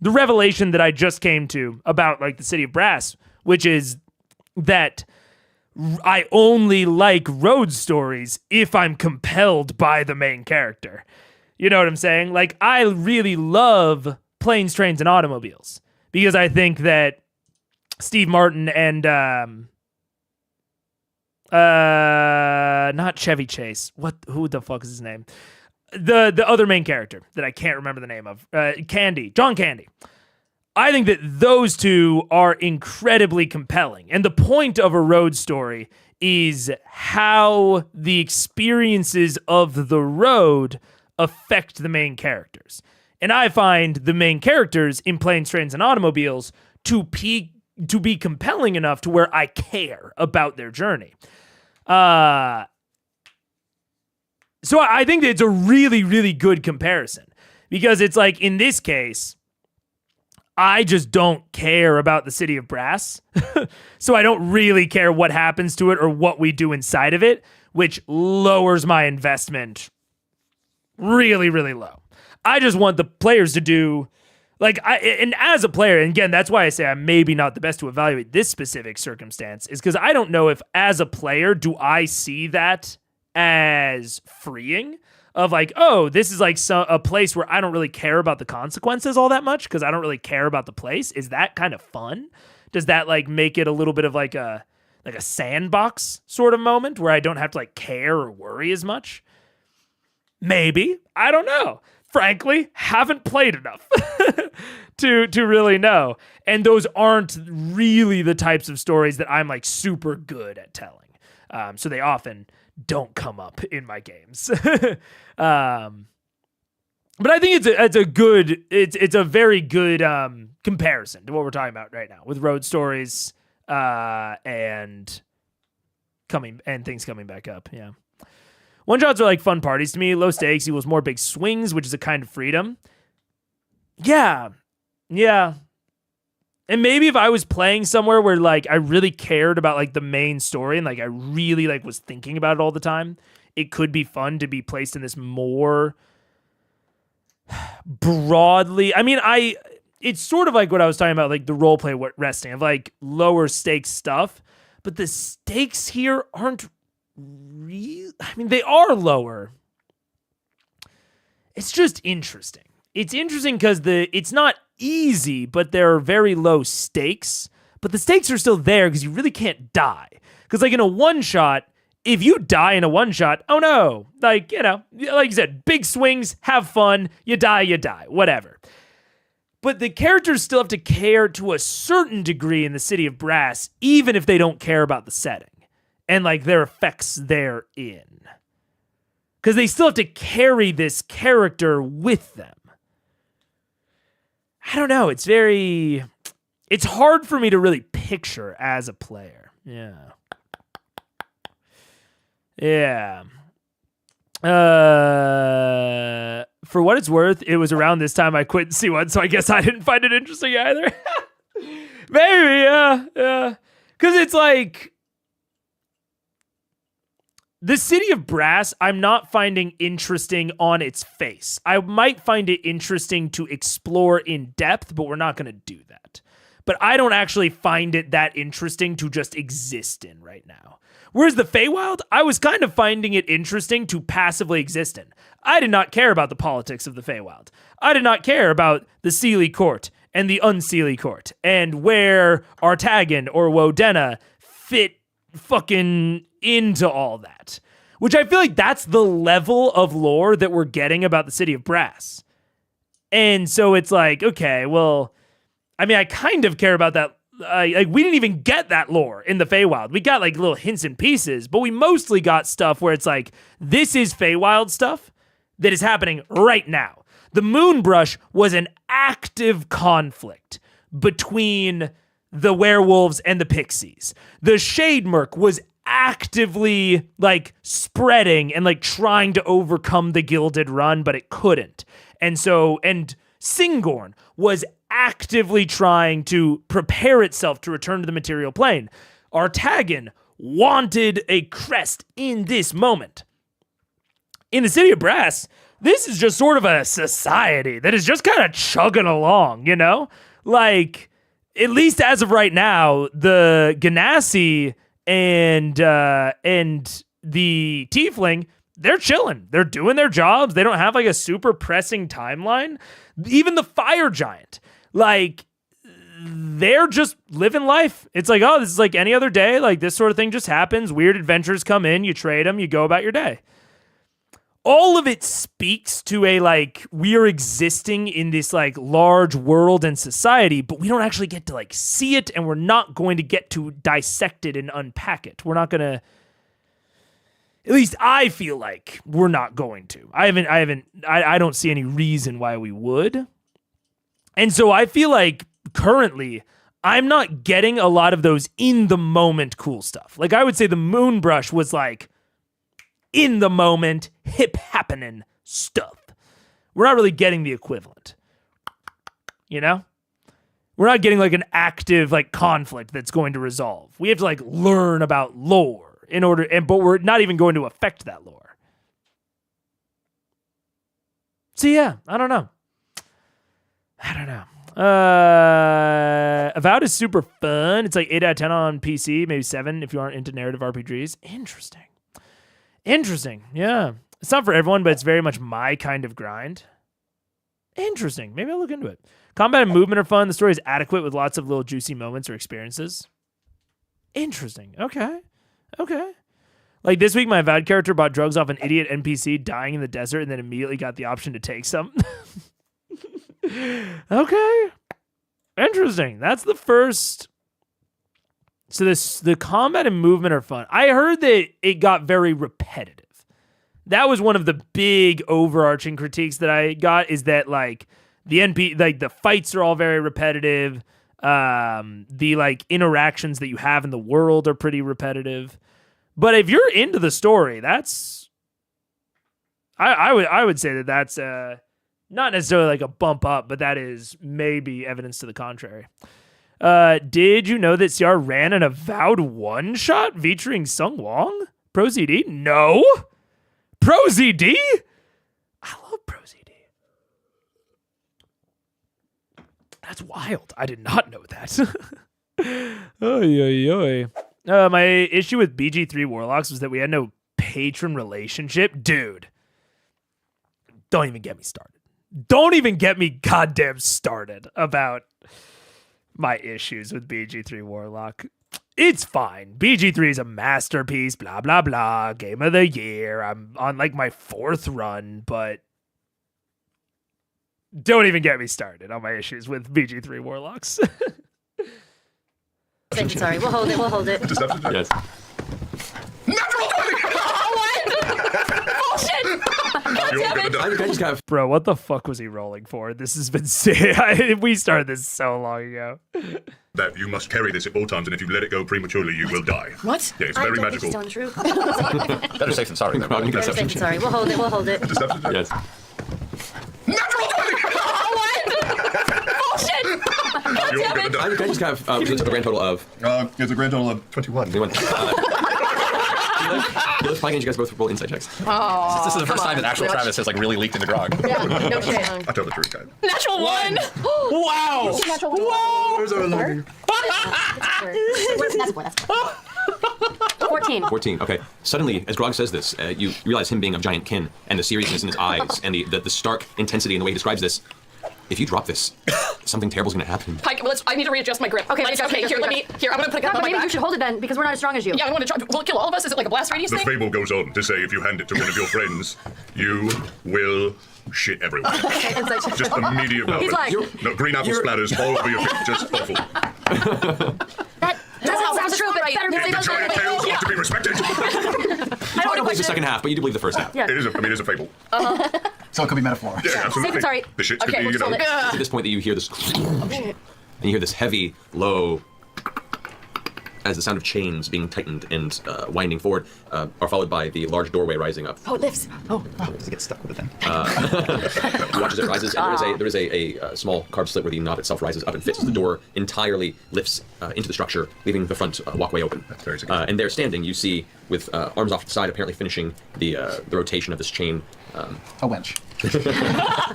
revelation that I just came to about like the City of Brass, which is that I only like road stories if I'm compelled by the main character. You know what I'm saying? Like, I really love planes, trains, and automobiles because I think that Steve Martin and not Chevy Chase. Who the fuck is his name? The other main character that I can't remember the name of. John Candy. I think that those two are incredibly compelling. And the point of a road story is how the experiences of the road affect the main characters. And I find the main characters in Planes, Trains, and Automobiles to be compelling enough to where I care about their journey. So I think that it's a really, really good comparison, because it's like, in this case, I just don't care about the City of Brass. So I don't really care what happens to it or what we do inside of it, which lowers my investment really, really low. I just want the players to do, and as a player, and again, that's why I say I'm maybe not the best to evaluate this specific circumstance, is because I don't know if, as a player, do I see that as freeing, of like, oh, this is like a place where I don't really care about the consequences all that much because I don't really care about the place. Is that kind of fun? Does that like make it a little bit of like a sandbox sort of moment where I don't have to like care or worry as much? Maybe. I don't know. Frankly, haven't played enough to really know. And those aren't really the types of stories that I'm like super good at telling. So they often don't come up in my games. But I think it's a very good comparison to what we're talking about right now with road stories and things coming back up. Yeah. One-shots are like fun parties to me. Low stakes equals more big swings, which is a kind of freedom. Yeah. And maybe if I was playing somewhere where like I really cared about like the main story and like I really like was thinking about it all the time, it could be fun to be placed in this more broadly. I mean, it's sort of like what I was talking about, like the roleplay resting of like lower stakes stuff, but the stakes here aren't real. I mean, they are lower. It's just interesting. It's interesting because it's not easy, but there are very low stakes. But the stakes are still there because you really can't die. Because like in a one-shot, if you die in a one-shot, oh no. Like, you know, like you said, big swings, have fun, you die, whatever. But the characters still have to care to a certain degree in the City of Brass, even if they don't care about the setting and like their effects therein. Because they still have to carry this character with them. I don't know. It's hard for me to really picture as a player. Yeah. For what it's worth, it was around this time I quit C1, so I guess I didn't find it interesting either. Maybe, yeah. Because it's like, the City of Brass, I'm not finding interesting on its face. I might find it interesting to explore in depth, but we're not going to do that. But I don't actually find it that interesting to just exist in right now. Whereas the Feywild, I was kind of finding it interesting to passively exist in. I did not care about the politics of the Feywild. I did not care about the Seelie Court and the Unseelie Court and where Artagan or Wodenna fit fucking into all that, which I feel like that's the level of lore that we're getting about the City of Brass. And so it's like, okay, well, I mean, I kind of care about that. Like we didn't even get that lore in the Feywild. We got like little hints and pieces, but we mostly got stuff where it's like, this is Feywild stuff that is happening right now. The Moonbrush was an active conflict between the werewolves and the pixies. The Shademurk was actively like spreading and like trying to overcome the Gilded Run, but it couldn't. And Singorn was actively trying to prepare itself to return to the material plane. Artagan wanted a crest in this moment. In the City of Brass, this is just sort of a society that is just kind of chugging along, you know? Like, at least as of right now, the Ganassi and the Tiefling, they're chilling. They're doing their jobs. They don't have like a super pressing timeline. Even the Fire Giant, like, they're just living life. It's like, oh, this is like any other day. Like, this sort of thing just happens. Weird adventures come in. You trade them. You go about your day. all of it speaks to a like we are existing in this like large world and society, but we don't actually get to like see it, and we're not going to get to dissect it and unpack it. We're not gonna. At least I feel like we're not going to. I don't see any reason why we would. And so I feel like currently I'm not getting a lot of those in the moment cool stuff. Like I would say the Moonbrush was like in the moment, hip happening stuff. We're not really getting the equivalent. You know? We're not getting like an active like conflict that's going to resolve. We have to like learn about lore in order, but we're not even going to affect that lore. So yeah, I don't know. Avowed is super fun. It's like 8 out of 10 on PC, maybe 7 if you aren't into narrative RPGs. Interesting. Yeah. It's not for everyone, but it's very much my kind of grind. Interesting. Maybe I'll look into it. Combat and movement are fun. The story is adequate with lots of little juicy moments or experiences. Interesting. Okay. Like this week, my Avowed character bought drugs off an idiot NPC dying in the desert and then immediately got the option to take some. Okay. Interesting. That's the first. So the combat and movement are fun. I heard that it got very repetitive. That was one of the big overarching critiques that I got, is that like the fights are all very repetitive. The like interactions that you have in the world are pretty repetitive. But if you're into the story, that's I would say that's not necessarily like a bump up, but that is maybe evidence to the contrary. Did you know that CR ran an Avowed one-shot featuring Sung Wong? Pro ZD? No. Pro ZD? I love Pro ZD. That's wild. I did not know that. Oy. My issue with BG3 Warlocks was that we had no patron relationship. Dude, don't even get me started. Don't even get me goddamn started about my issues with BG3 Warlock. It's fine. BG3 is a masterpiece, blah, blah, blah. Game of the year. I'm on like my 4th run, but don't even get me started on my issues with BG3 Warlocks. Sorry, we'll hold it. Yes. Bro, what the fuck was he rolling for? This has been sick. We started this so long ago. That you must carry this at all times, and if you let it go prematurely, you will die. What? Yeah, it's very magical. Don't true. Better safe than sorry. Better safe than sorry. We'll hold it. Yes. Bullshit! God damn it! I just have a grand total of. It's a grand total of 21. You guys both roll insight checks. Oh, this is the first time that actual Travis has like really leaked into Grog. Yeah, no shit. I tell the truth, guys. Natural 1! Wow! Natural 1. Whoa! That's 14. Okay. Suddenly, as Grog says this, you realize him being of giant kin, and the seriousness in his eyes, and the stark intensity in the way he describes this. If you drop this, something terrible's gonna happen. I need to readjust my grip. Okay, I'm gonna put it on my Maybe back. you should hold it then, because we're not as strong as you. Yeah, I want to try. Will it kill all of us? Is it like a blast radius The thing? fable goes on to say if you hand it to one of your friends, you will shit everywhere. Just immediate He's like, no, green apple splatters all over your feet, just awful. That sounds true, but better The giant tales ought to be respected. You don't believe the second half, but you do believe the first half. Yeah. It is a fable. So it could be metaphor. Yeah, absolutely. Sorry. The shits could Okay, be, we'll you know. just hold It's at this point that you hear this, and you hear this heavy, low, as the sound of chains being tightened and winding forward, are followed by the large doorway rising up. Oh, it lifts. Oh, does it get stuck with it then? You watch as it rises, and there is a small carved slit where the knot itself rises up and fits. The door entirely lifts into the structure, leaving the front walkway open. That's very significant. And there standing, you see, with arms off to the side, apparently finishing the rotation of this chain. A wench.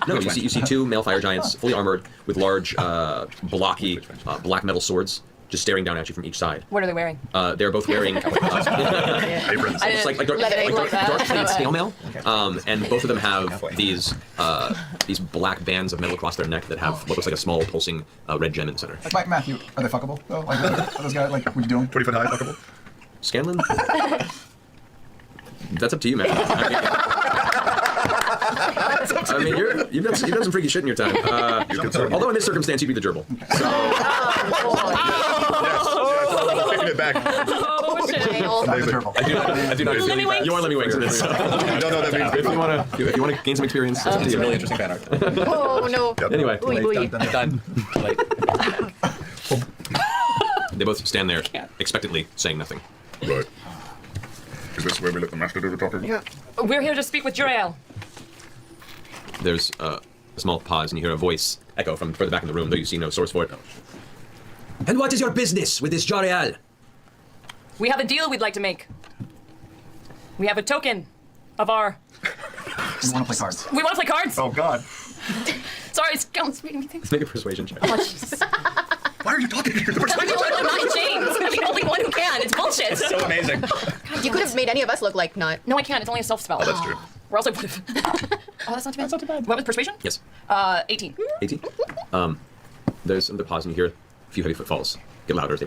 No, you see two male fire giants, fully armored, with large, blocky, black metal swords, just staring down at you from each side. What are they wearing? They're both wearing Aprons. it's like dark plated scale mail, and both of them have these black bands of metal across their neck that have what looks like a small pulsing red gem in the center. Like Matthew, are they fuckable though? Like are those guys, like, would you do them? 20 foot high, fuckable. Scanlan? That's up to you, man. I mean, you've done some freaky shit in your time. Although in this circumstance, you'd be the gerbil. So. Taking it back. Oh, shit. I do not. Lemmy Winks? You are Lemmy Winks in this. I don't know that means. If you want to gain some experience, it's a really interesting fan art. Oh no. Anyway, done. They both stand there expectantly, saying nothing. Right. Is this where we let the master do the talking? Yeah. We're here to speak with Jurael. There's a small pause, and you hear a voice echo from further back in the room, though you see no source for it. And what is your business with this Jarael? We have a deal we'd like to make. We have a token of our... We want to play cards. We want to play cards? Oh, God. Sorry, Scout's making me think. Let's make a persuasion check. Oh, Jesus. Why are you talking here? I'm not James. I'm the only one who can. It's bullshit. It's so amazing. You could have made any of us look like not. No, I can't. It's only a self spell. Oh, that's true. Or else I would have. Oh, that's not too bad. That's not too bad. What was persuasion? Yes. 18. 18. There's another pause, and you hear a few heavy footfalls get louder as they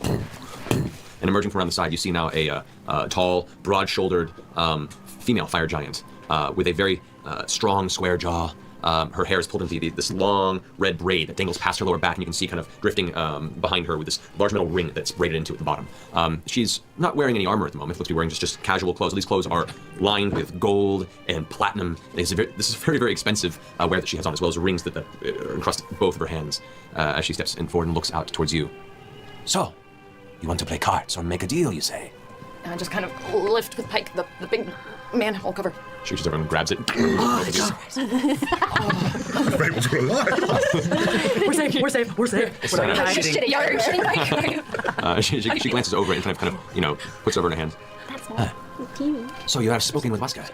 and emerging from around the side, you see now a tall, broad-shouldered female fire giant with a very strong, square jaw. Her hair is pulled into this long red braid that dangles past her lower back, and you can see kind of drifting behind her with this large metal ring that's braided into at the bottom. She's not wearing any armor at the moment. It looks to be wearing just casual clothes. These clothes are lined with gold and platinum. This is very, very expensive wear that she has on, as well as rings that encrust both of her hands as she steps forward and looks out towards you. So, you want to play cards or make a deal, you say? And just kind of lift with Pike the big man all cover. She reaches over and grabs it. Fables were alive. We're safe. We're safe. She glances over it and kind of puts it over her hand. That's my team. So you have spoken with Waska?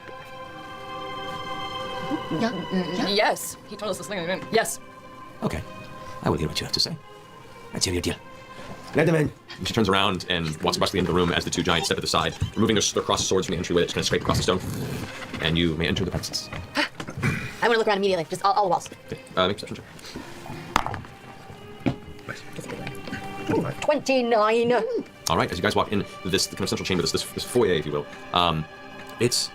Yes. He told us this thing. Yes. Okay. I will hear what you have to say. Let's hear your deal. Let them in. And she turns around and walks across the end of the room as the two giants step to the side, removing their crossed swords from the entryway that just kind of scrape across the stone. And you may enter the premises. I want to look around immediately. Just all the walls. Okay. Make a perception check. 29. All right. As you guys walk in this kind of central chamber, this foyer, if you will, it's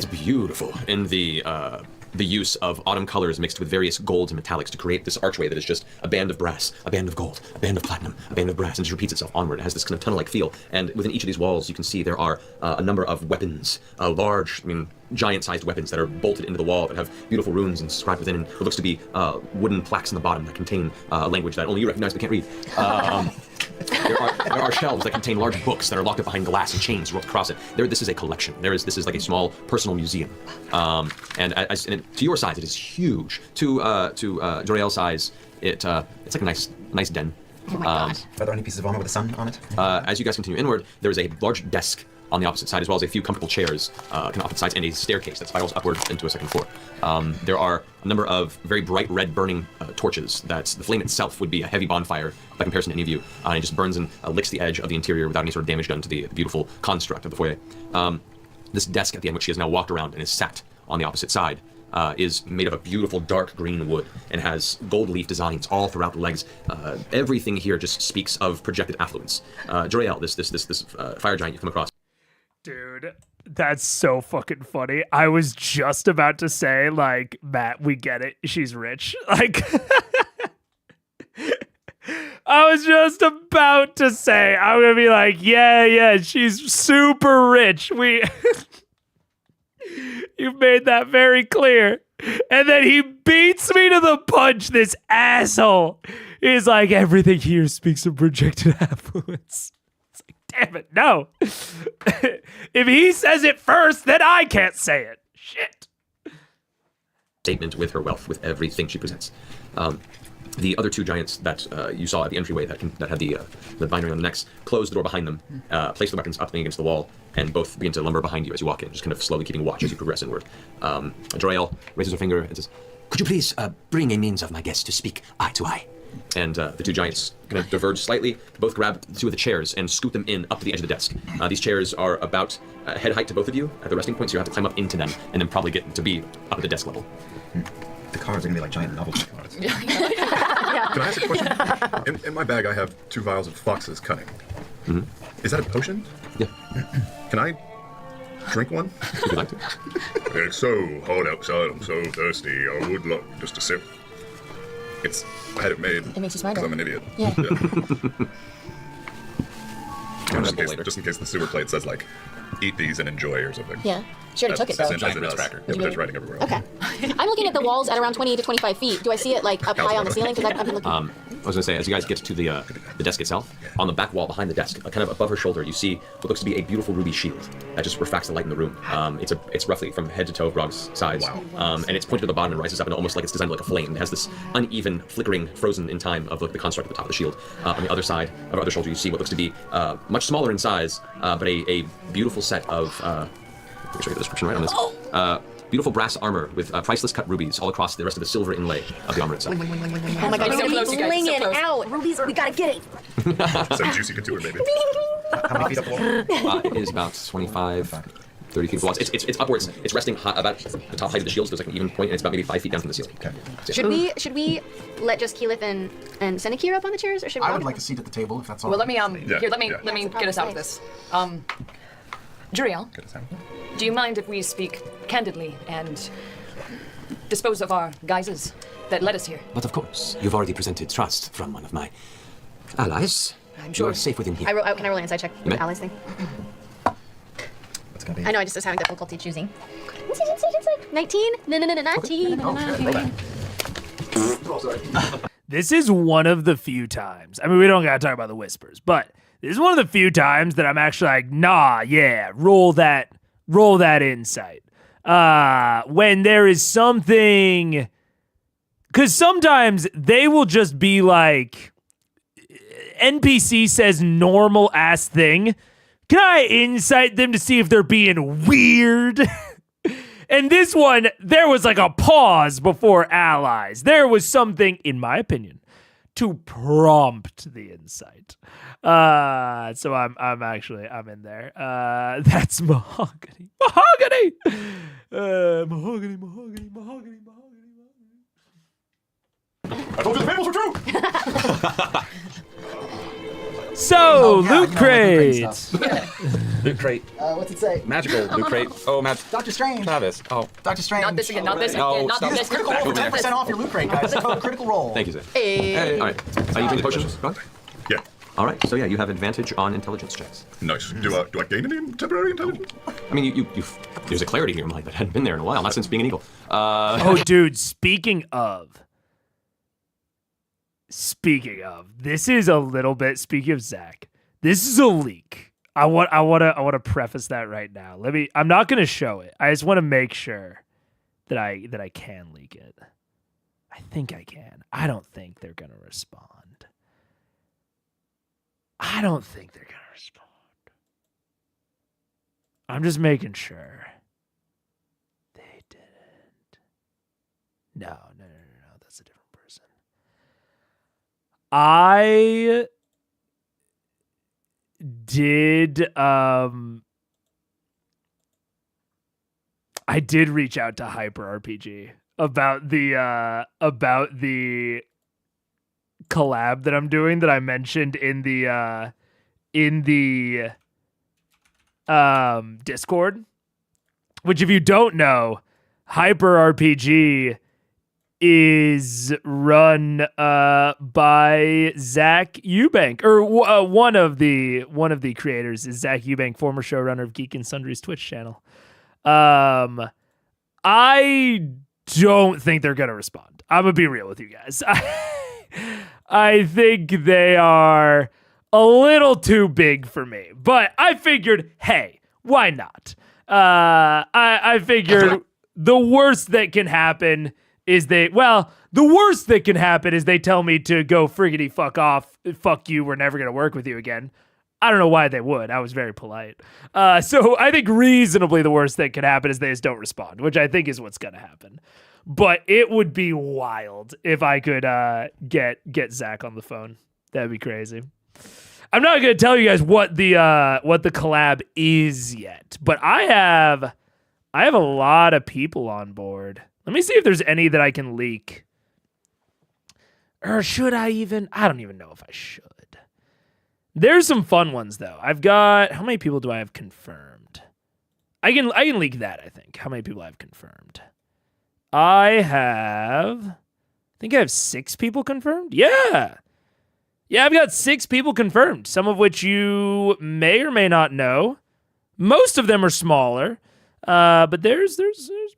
beautiful in the use of autumn colors mixed with various golds and metallics to create this archway that is just a band of brass, a band of gold, a band of platinum, a band of brass, and just repeats itself onward. It has this kind of tunnel-like feel, and within each of these walls, you can see there are a number of weapons, large, giant-sized weapons that are bolted into the wall that have beautiful runes inscribed within, and what looks to be wooden plaques in the bottom that contain a language that only you recognize but can't read. There are shelves that contain large books that are locked up behind glass and chains roped across it. This is a collection. This is like a small personal museum. And to your size, it is huge. To Joriel's size, it's like a nice den. Oh my God. Are there any pieces of armor with a sun on it? As you guys continue inward, there is a large desk on the opposite side, as well as a few comfortable chairs kind of opposite sides, and a staircase that spirals upward into a second floor. There are a number of very bright red burning torches that the flame itself would be a heavy bonfire by comparison to any of you. And it just burns and licks the edge of the interior without any sort of damage done to the beautiful construct of the foyer. This desk at the end, which she has now walked around and is sat on the opposite side, is made of a beautiful dark green wood and has gold leaf designs all throughout the legs. Everything here just speaks of projected affluence. Joriel, this fire giant you've come across. Dude, that's so fucking funny. I was just about to say, like, Matt, we get it. She's rich. Like, I was just about to say, I'm going to be like, yeah, she's super rich. You've made that very clear. And then he beats me to the punch, this asshole. He's like, everything here speaks of projected affluence. Damn it, no. If he says it first, then I can't say it. Shit. Statement with her wealth, with everything she presents. The other two giants that you saw at the entryway that had the bindery on the necks closed the door behind them, placed the weapons up against the wall, and both begin to lumber behind you as you walk in, just kind of slowly keeping watch as you progress inward. Joriel raises her finger and says, "Could you please bring a means of my guest to speak eye to eye?" And the two giants kind of diverge slightly, both grab two of the chairs and scoot them in up to the edge of the desk. These chairs are about head height to both of you at the resting point, so you have to climb up into them and then probably get to be up at the desk level. The cards are going to be like giant novelty cards. Can I ask a question? In my bag, I have 2 vials of Fox's Cunning. Mm-hmm. Is that a potion? Yeah. Can I drink one? Would you like to? It's so hot outside. I'm so thirsty. I would like just a sip. I had it made. It makes you smarter. Because I'm an idiot. Yeah. Just in case the sewer plate says like, eat these and enjoy or something. Yeah. She already took it, though. Giant Ritz cracker. Yeah, but there's writing everywhere else. Okay. I'm looking at the walls at around 20 to 25 feet. Do I see it like up high on the ceiling? Because I've been looking. I was going to say, as you guys get to the desk itself, on the back wall behind the desk, kind of above her shoulder, you see what looks to be a beautiful ruby shield that just refracts the light in the room. It's roughly from head to toe of Grog's size, and it's pointed to the bottom and rises up, and almost like it's designed like a flame. It has this uneven, flickering, frozen in time of the construct at the top of the shield. On the other side of her other shoulder, you see what looks to be much smaller in size, but a beautiful set of. Make sure I get the description right on this. Beautiful brass armor with priceless cut rubies all across the rest of the silver inlay of the armor itself. Oh my god, you're gonna be blinging out. Rubies, we gotta get it. Some juicy couture, baby. How many feet up the wall? It is about 25, 30 feet walls. It's upwards. It's resting about the top height of the shield, so there's like an even point, and it's about maybe 5 feet down from the ceiling. Okay. Should we let just Keyleth and Senekir up on the chairs, or should we? I would like a seat at the table if that's all. Well, let me right. let me get us out of this. Juriel, do you mind if we speak candidly and dispose of our guises that led us here? But of course, you've already presented trust from one of my allies. I'm sure. You're safe within here. Can I roll an inside check with the allies thing? What's gonna be? I know I just was having difficulty choosing. 19? No, 19. This is one of the few times. I mean, we don't gotta talk about the whispers, but this is one of the few times that I'm actually like, nah, yeah, roll that insight. When there is something, because sometimes they will just be like, NPC says normal ass thing. Can I insight them to see if they're being weird? And this one, there was like a pause before allies. There was something, in my opinion, to prompt the insight. So I'm in there. That's mahogany. Mahogany. I told you the fables were true! So, loot crate. Loot crate. What's it say? Magical loot crate. Oh, Doctor Strange. Travis. Oh. Doctor Strange. Not this again, not this No, again, not stop. this. Critical roll for 10% off your loot crate, guys. Code critical roll. Thank you, sir. Hey. All right. Are you doing the potions? Grog? Yeah. All right. So yeah, you have advantage on intelligence checks. Nice. Do I gain any temporary intelligence? I mean, you there's a clarity in your mind that hadn't been there in a while, not since being an eagle. Oh, dude. Speaking of, this is a little bit. Speaking of Zach, this is a leak. I want to preface that right now. I'm not gonna show it. I just want to make sure that I can leak it. I think I can. I don't think they're gonna respond. I'm just making sure. They didn't. No. That's a different person. I did reach out to Hyper RPG about the collab that I'm doing that I mentioned in the Discord, which if you don't know, Hyper RPG is run by Zach Eubank, or one of the creators is Zach Eubank, former showrunner of Geek and Sundry's Twitch channel. I don't think they're gonna respond. I'm gonna be real with you guys. I think they are a little too big for me, but I figured, hey, why not? I figured the worst that can happen is the worst that can happen is they tell me to go friggity fuck off, fuck you, we're never going to work with you again. I don't know why they would. I was very polite. So I think reasonably the worst that could happen is they just don't respond, which I think is what's going to happen. But it would be wild if I could get Zach on the phone. That'd be crazy. I'm not going to tell you guys what the collab is yet, but I have a lot of people on board. Let me see if there's any that I can leak. Or should I even? I don't even know if I should. There's some fun ones, though. I've got... How many people do I have confirmed? I can leak that, I think. How many people I've confirmed? I think I have 6 people confirmed. Yeah, I've got 6 people confirmed, some of which you may or may not know. Most of them are smaller, but there's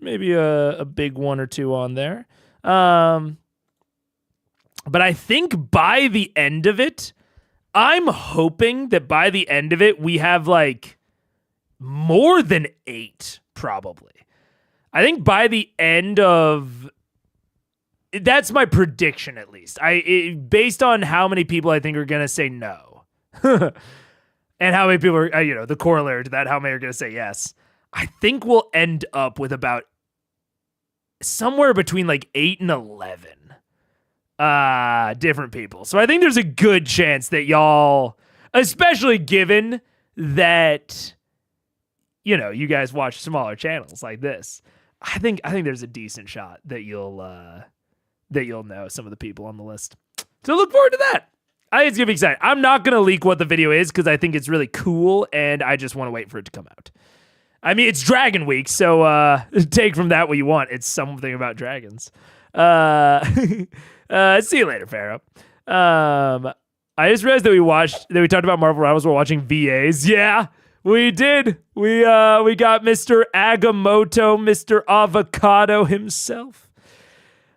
maybe a big 1 or 2 on there. But I think by the end of it, I'm hoping that by the end of it, we have like more than 8, probably. I think by the end of... That's my prediction, at least. Based on how many people I think are going to say no. And how many people are, the corollary to that, how many are going to say yes. I think we'll end up with about somewhere between like 8 and 11 different people. So I think there's a good chance that y'all, especially given that, you guys watch smaller channels like this, I think there's a decent shot that you'll know some of the people on the list. So look forward to that. I think it's gonna be exciting. I'm not gonna leak what the video is because I think it's really cool and I just want to wait for it to come out. I mean, it's Dragon Week, so take from that what you want. It's something about dragons. See you later, Pharaoh. I just realized that we talked about Marvel Rivals. We're watching VAs. Yeah, we did. We got Mr. Agamotto, Mr. Avocado himself.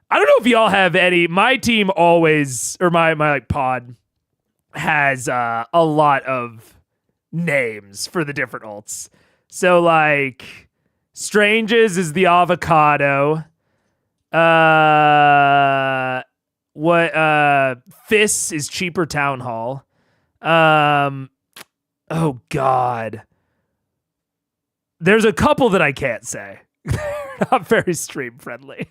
I don't know if y'all have any. My team always, or my like pod, has a lot of names for the different ults. So like, Strange's is the Avocado. Fists is Cheaper Town Hall. Oh God. There's a couple that I can't say. They're not very stream friendly.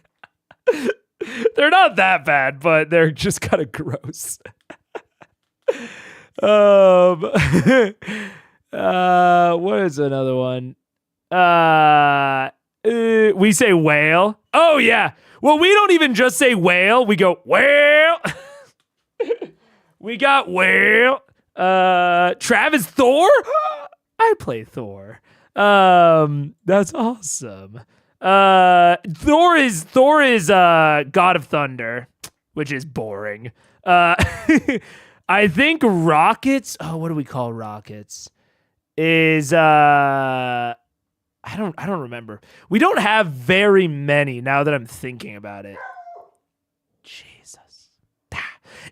They're not that bad, but they're just kind of gross. What is another one? We say whale. Oh yeah. Well, we don't even just say whale. We go whale. We got whale. Travis Thor. I play Thor. That's awesome. Thor is God of Thunder, which is boring. I think Rockets. Oh, what do we call Rockets? Is I don't remember. We don't have very many now that I'm thinking about it. Jesus.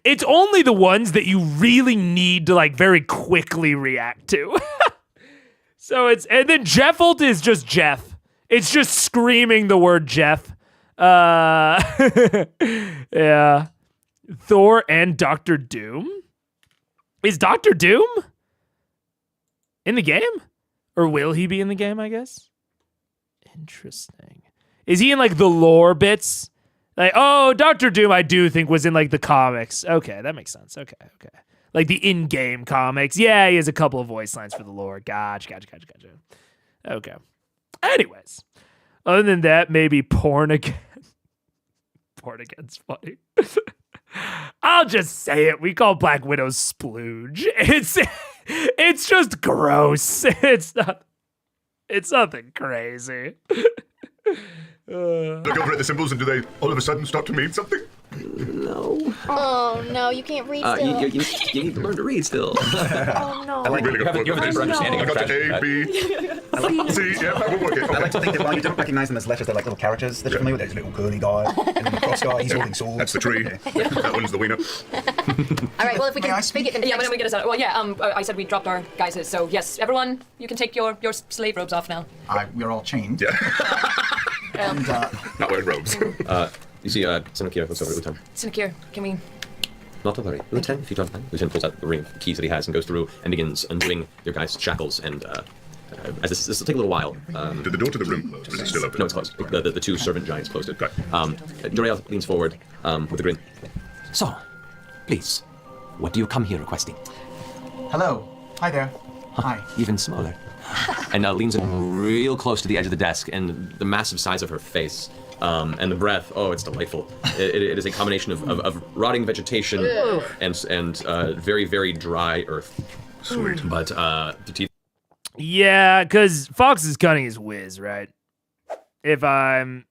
It's only the ones that you really need to like very quickly react to. So and then Jeffult is just Jeff. It's just screaming the word Jeff. Yeah. Thor and Doctor Doom? Is Doctor Doom in the game? Or will he be in the game, I guess? Interesting. Is he in like the lore bits? Like, oh, Doctor Doom I do think was in like the comics. Okay, that makes sense. Okay. Like the in-game comics. Yeah, he has a couple of voice lines for the lore. Gotcha. Okay. Anyways, other than that, maybe porn again. Porn again's funny. I'll just say it. We call Black Widow splooge. It's just gross. It's nothing crazy. Look over at the symbols and do they all of a sudden start to mean something? No. Oh no, you can't read still. You need to learn to read still. Oh no. I like really got you have a deeper understanding of got to A, B, C, yeah, we'll work it. I like to think that while you don't recognize them as letters, they're like little characters that you're familiar with. There's a little curly guy, and then the cross guy, he's holding swords. That's the tree. That one's the wiener. All right, well, if we can speak it in Yeah, when we get us out. Well, yeah, I said we dropped our guises, so yes, everyone, you can take your slave robes off now. We're all chained. Yeah. And, not wearing robes. You see, Senakir looks over at Lieutenant. Senakir, can we... Not to worry. Lieutenant, if you don't mind. Lieutenant pulls out the ring of keys that he has and goes through and begins undoing your guys' shackles and, as this will take a little while. Did the door to the room close? Is it still open? No, it's closed. The two servant giants closed it. Durael leans forward with a grin. So, please, what do you come here requesting? hello. Hi there. Hi. Even smaller. And leans in real close to the edge of the desk, and the massive size of her face, and the breath, oh, it's delightful. It is a combination of rotting vegetation and very, very dry earth. Sweet. But the teeth... Yeah, because Fox's cunning is whiz, right? If I'm,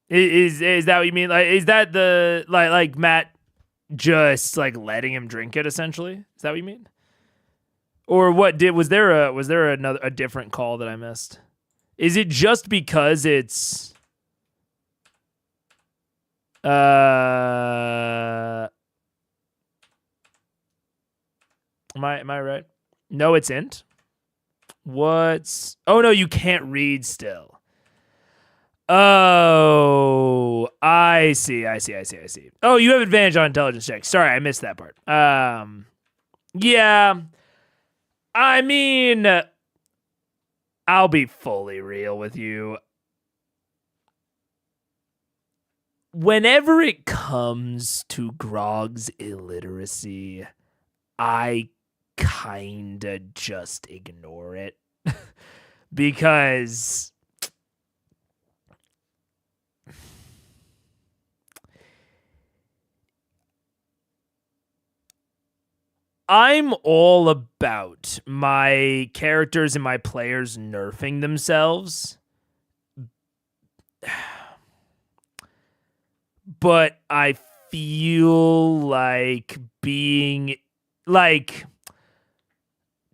is that what you mean? Like, is that the like Matt just like letting him drink it? Essentially, is that what you mean? Or what was there a different call that I missed? Is it just because it's am I right? No, it's int. What's... Oh, no, you can't read still. Oh, I see. Oh, you have advantage on intelligence checks. Sorry, I missed that part. Yeah. I mean, I'll be fully real with you. Whenever it comes to Grog's illiteracy, I kinda just ignore it because I'm all about my characters and my players nerfing themselves, but I feel like being like,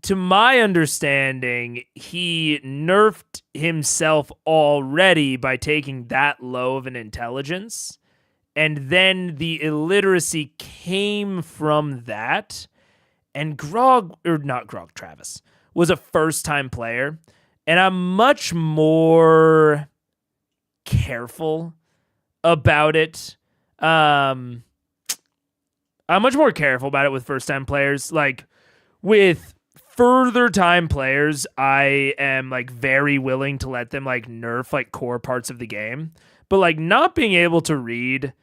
to my understanding, he nerfed himself already by taking that low of an intelligence. And then the illiteracy came from that. And Travis, was a first-time player. And I'm much more careful about it. I'm much more careful about it with first-time players. Like, with further time players, I am like very willing to let them like nerf like core parts of the game, but like not being able to read,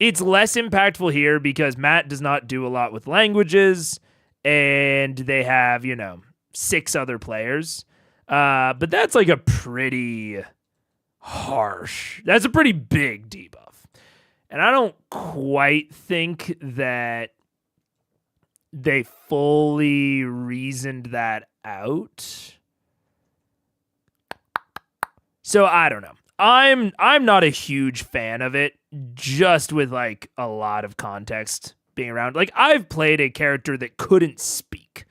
it's less impactful here because Matt does not do a lot with languages and they have, 6 other players. But that's like a pretty that's a pretty big debuff. And I don't quite think that they fully reasoned that out. So I don't know. I'm not a huge fan of it, just with like a lot of context being around. Like, I've played a character that couldn't speak.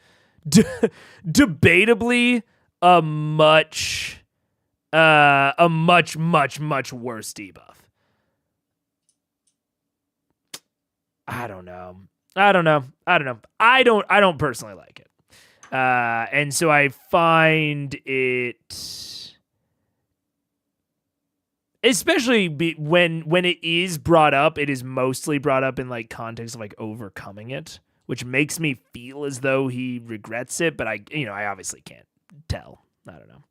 Debatably a much worse debuff. I don't know. I don't personally like it. And so I find it, especially when it is brought up, it is mostly brought up in like context of like overcoming it, which makes me feel as though he regrets it, but I obviously can't tell. I don't know.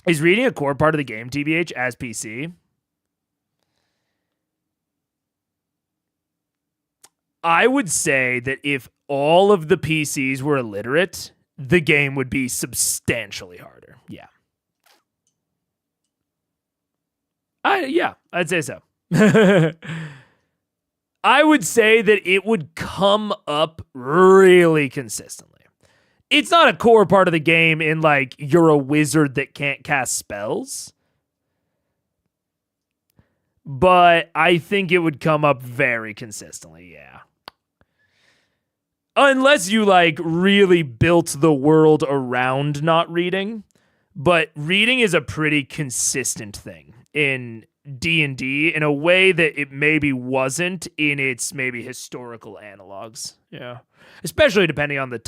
Is reading a core part of the game, TBH, as PC? I would say that if all of the PCs were illiterate, the game would be substantially harder. Yeah. I'd say so. I would say that it would come up really consistently. It's not a core part of the game in like you're a wizard that can't cast spells, but I think it would come up very consistently, yeah. Unless you like really built the world around not reading, but reading is a pretty consistent thing in D&D in a way that it maybe wasn't in its maybe historical analogs. Yeah. Especially depending on the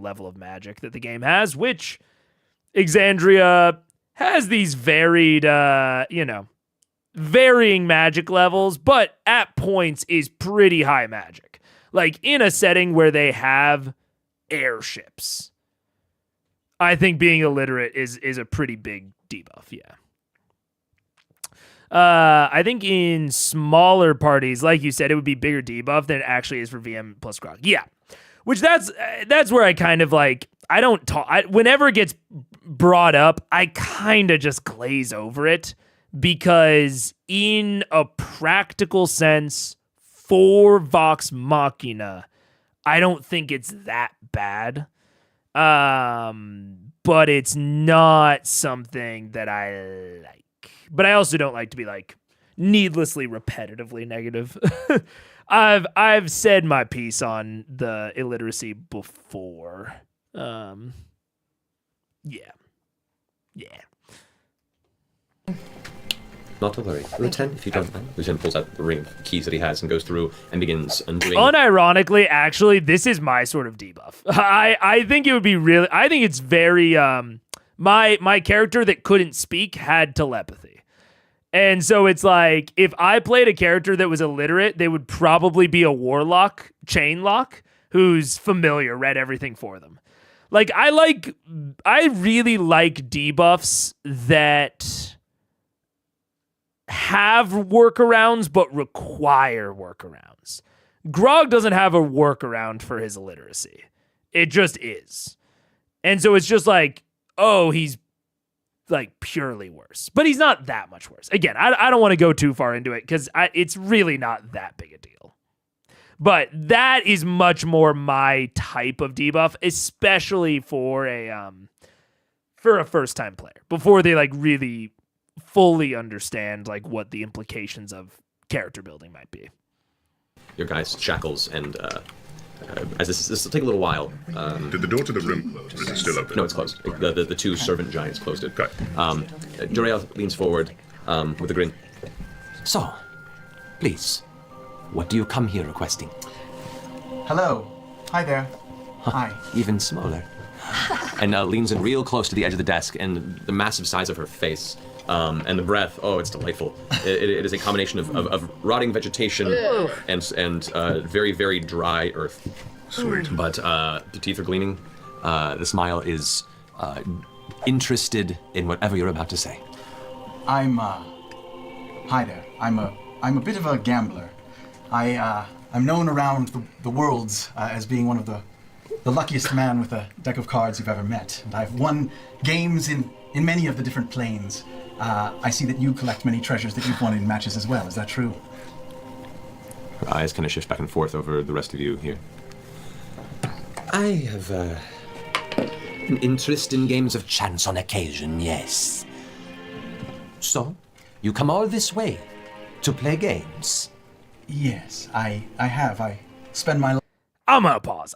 level of magic that the game has, which Exandria has these varied varying magic levels, but at points is pretty high magic. Like in a setting where they have airships, I think being illiterate is a pretty big debuff, yeah. I think in smaller parties, like you said, it would be bigger debuff than it actually is for VM plus Grog. Yeah, which that's where I kind of like, I don't talk. Whenever it gets brought up, I kind of just glaze over it because in a practical sense, for Vox Machina, I don't think it's that bad. But it's not something that I like. But I also don't like to be like needlessly repetitively negative. I've said my piece on the illiteracy before. Yeah. Not to worry. Lieutenant, if you don't mind. Lieutenant pulls out the ring of keys that he has and goes through and begins undoing. Unironically, actually, this is my sort of debuff. I think it would be really. I think it's very. My character that couldn't speak had telepathy, and so it's like if I played a character that was illiterate, they would probably be a warlock, chainlock, who's familiar, read everything for them. Like I really like debuffs that have workarounds but require workarounds. Grog doesn't have a workaround for his illiteracy. It just is. And so it's just like, oh, he's like purely worse. But he's not that much worse. Again, I don't want to go too far into it because it's really not that big a deal. But that is much more my type of debuff, especially for a first-time player, before they like really fully understand like what the implications of character building might be. Your guys' shackles and as this will take a little while. Did the door to the room close, or is it still open? No, it's closed. The two servant giants closed it. Okay. Joriel leans forward with a grin. So, please, what do you come here requesting? Hello. Hi there. Hi. Even smaller. And leans in real close to the edge of the desk, and the massive size of her face and the breath. Oh, it's delightful. It is a combination of rotting vegetation and very, very dry earth. Sweet. But the teeth are gleaming. The smile is interested in whatever you're about to say. Hi there. I'm a bit of a gambler. I'm known around the worlds as being one of the luckiest man with a deck of cards you've ever met. And I've won games in many of the different planes. I see that you collect many treasures that you've won in matches as well. Is that true? Her eyes kind of shift back and forth over the rest of you here. I have an interest in games of chance on occasion, yes. So, you come all this way to play games? Yes, I have. I spend my life. I'm gonna pause.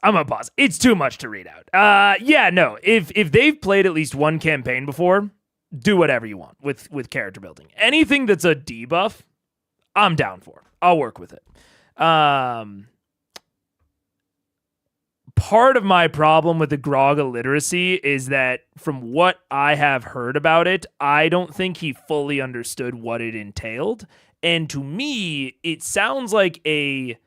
It's too much to read out. Yeah, no. If they've played at least one campaign before, do whatever you want with character building. Anything that's a debuff, I'm down for. I'll work with it. Part of my problem with the Grog illiteracy is that from what I have heard about it, I don't think he fully understood what it entailed. And to me, it sounds like a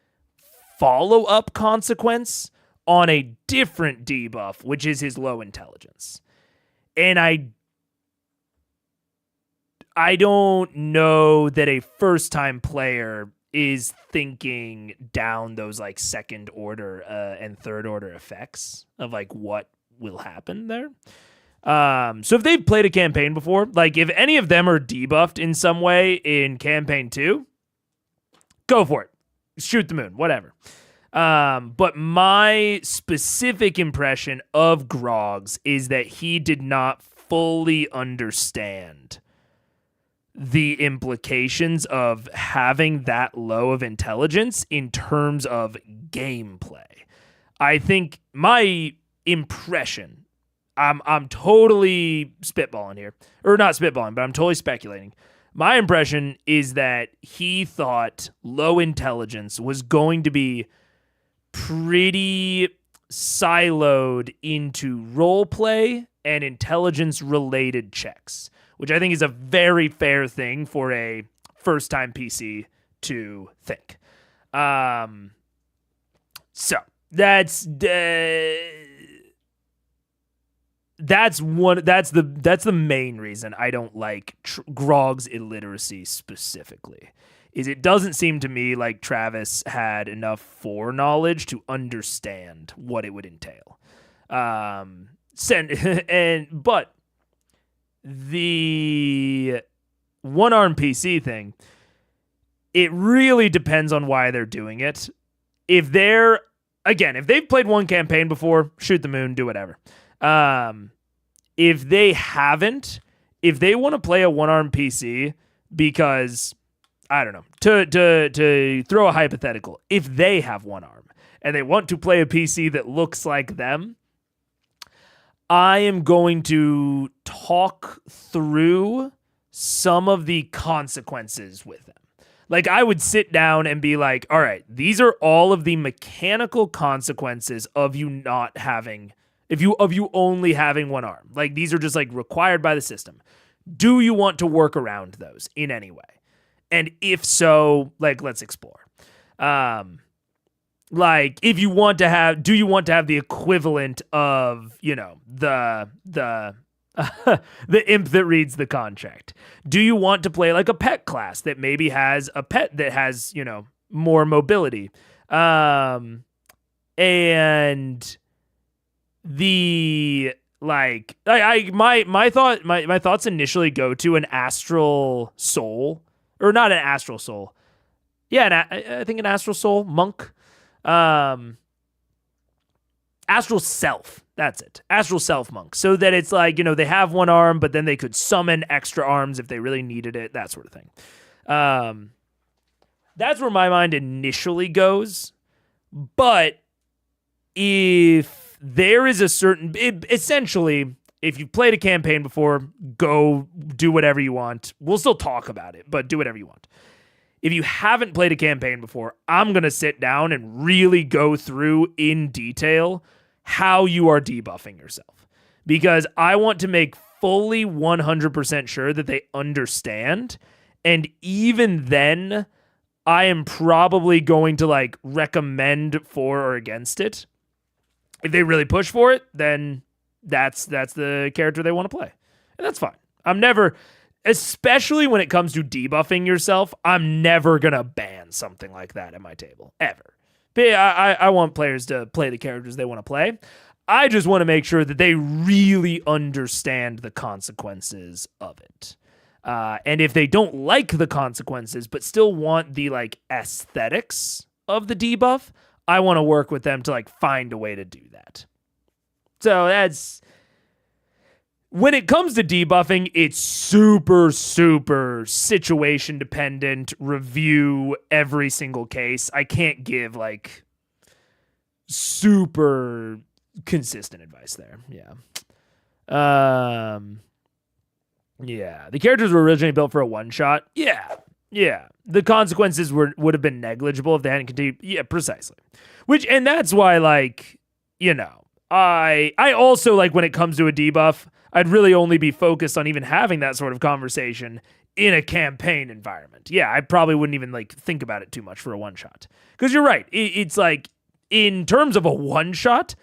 follow-up consequence on a different debuff, which is his low intelligence. And I don't know that a first-time player is thinking down those like second order and third order effects of like what will happen there. So if they've played a campaign before, like if any of them are debuffed in some way in campaign 2, go for it. Shoot the moon, whatever. But my specific impression of Grog's is that he did not fully understand the implications of having that low of intelligence in terms of gameplay. I think my impression, I'm totally spitballing here, or not spitballing, but I'm totally speculating. My impression is that he thought low intelligence was going to be pretty siloed into roleplay and intelligence-related checks, which I think is a very fair thing for a first-time PC to think. So that's the main reason I don't like Grog's illiteracy specifically. Is it doesn't seem to me like Travis had enough foreknowledge to understand what it would entail. But the one-arm PC thing, it really depends on why they're doing it. If they're again, if they've played one campaign before, shoot the moon, do whatever. If they haven't, if they want to play a one-armed PC because, I don't know, to throw a hypothetical, if they have one arm and they want to play a PC that looks like them, I am going to talk through some of the consequences with them. Like, I would sit down and be like, all right, these are all of the mechanical consequences of you not having, of you only having one arm. Like, these are just like required by the system. Do you want to work around those in any way? And if so, like, let's explore. Like, if you want to have, do you want to have the equivalent of, you know, the imp that reads the contract? Do you want to play like a pet class that maybe has a pet that has, you know, more mobility? And the, like, my thoughts initially go to an astral soul, or not an astral soul. Yeah, I think an astral soul monk. Astral self. That's it. Astral self monk. So that it's like, you know, they have one arm, but then they could summon extra arms if they really needed it, that sort of thing. That's where my mind initially goes. But if there is a certain, essentially, if you've played a campaign before, go do whatever you want. We'll still talk about it, but do whatever you want. If you haven't played a campaign before, I'm going to sit down and really go through in detail how you are debuffing yourself. Because I want to make fully 100% sure that they understand. And even then, I am probably going to like recommend for or against it. If they really push for it, then that's the character they want to play. And that's fine. I'm never... Especially when it comes to debuffing yourself, I'm never going to ban something like that at my table, ever. But I want players to play the characters they want to play. I just want to make sure that they really understand the consequences of it. And if they don't like the consequences, but still want the like aesthetics of the debuff, I want to work with them to like find a way to do that. So that's... When it comes to debuffing, it's super, super situation dependent, review every single case. I can't give like super consistent advice there. Yeah. Yeah. The characters were originally built for a one-shot. Yeah. The consequences would have been negligible if they hadn't continued. Yeah, precisely. And that's why, like, you know, I also, like, when it comes to a debuff, I'd really only be focused on even having that sort of conversation in a campaign environment. Yeah, I probably wouldn't even like think about it too much for a one-shot. Because you're right. It's like, in terms of a one-shot,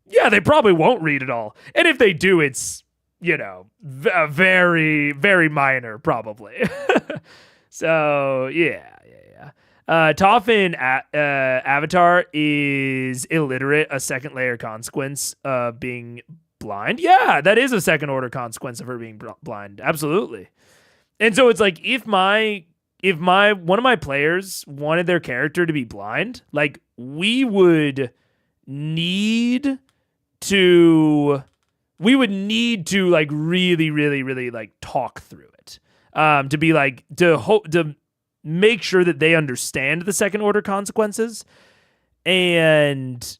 yeah, they probably won't read it all. And if they do, it's, you know, very, very minor, probably. So, yeah. Toffin Avatar is illiterate, a second layer consequence of being blind. Yeah, that is a second order consequence of her being blind. Absolutely. And so it's like, if one of my players wanted their character to be blind, like, we would need to like really, really, really like talk through it. To be like, to make sure that they understand the second order consequences. And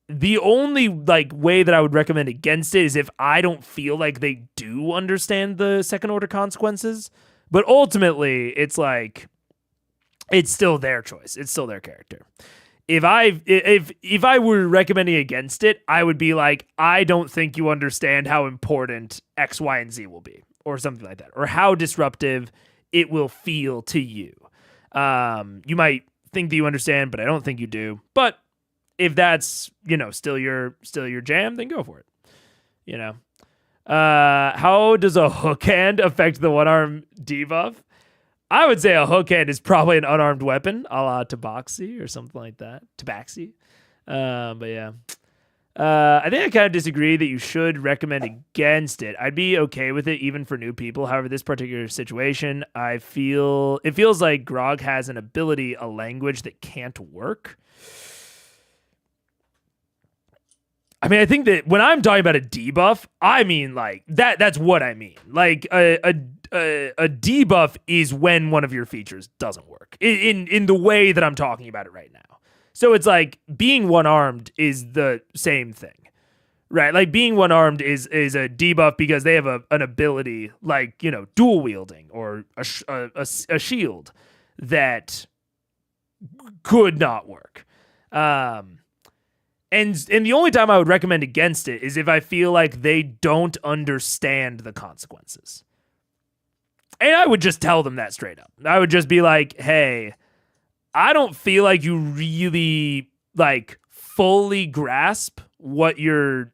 the only like way that I would recommend against it is if I don't feel like they do understand the second order consequences. But ultimately, it's like, it's still their choice. It's still their character. If I were recommending against it, I would be like, I don't think you understand how important X, Y, and Z will be, or something like that, or how disruptive it will feel to you. You might think that you understand, but I don't think you do. But if that's, you know, still your jam, then go for it. You know, how does a hook hand affect the one arm debuff? I would say a hook hand is probably an unarmed weapon, a la Tabaxi or something like that. Tabaxi. But yeah. I think I kind of disagree that you should recommend against it. I'd be okay with it even for new people. However, this particular situation, it feels like Grog has an ability, a language that can't work. I mean, I think that when I'm talking about a debuff, I mean like that's what I mean. Like a debuff is when one of your features doesn't work in the way that I'm talking about it right now. So it's like being one-armed is the same thing, right? Like being one-armed is a debuff because they have an ability like, you know, dual wielding or a shield that could not work. And the only time I would recommend against it is if I feel like they don't understand the consequences. And I would just tell them that straight up. I would just be like, hey, I don't feel like you really like fully grasp what you're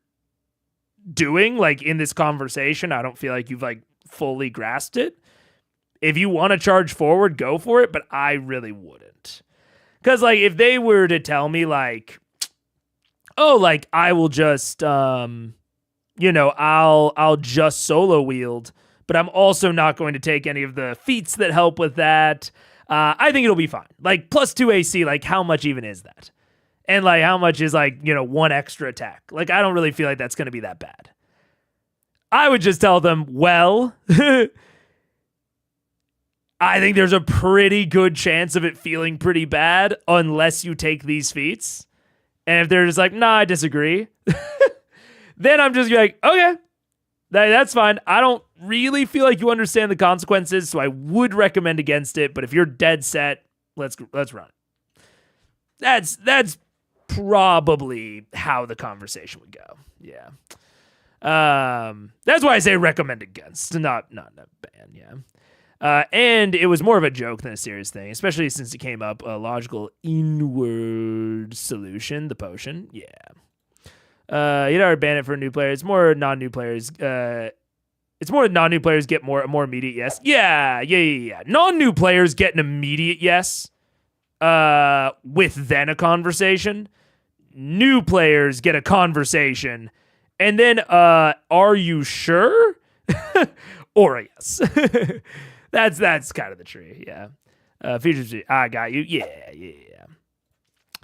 doing like in this conversation. I don't feel like you've like fully grasped it. If you want to charge forward, go for it, but I really wouldn't. Cuz like if they were to tell me like, oh, like I will just you know, I'll just solo wield, but I'm also not going to take any of the feats that help with that. I think it'll be fine. Like +2 AC, like how much even is that? And like how much is like, you know, 1 extra attack? Like I don't really feel like that's going to be that bad. I would just tell them, well, I think there's a pretty good chance of it feeling pretty bad unless you take these feats. And if they're just like, nah, I disagree, then I'm just like, okay, that's fine. I don't really feel like you understand the consequences, so I would recommend against it. But if you're dead set, let's run it. That's probably how the conversation would go. Yeah. That's why I say recommend against, not ban. Yeah. And it was more of a joke than a serious thing, especially since it came up a logical inward solution, the potion. Yeah. You'd already ban it for new players. More non-new players. It's more non-new players get more immediate yes. Yeah. Non-new players get an immediate yes. With then a conversation. New players get a conversation, and then are you sure? Or a yes. That's kind of the tree. Yeah. Features. I got you. Yeah.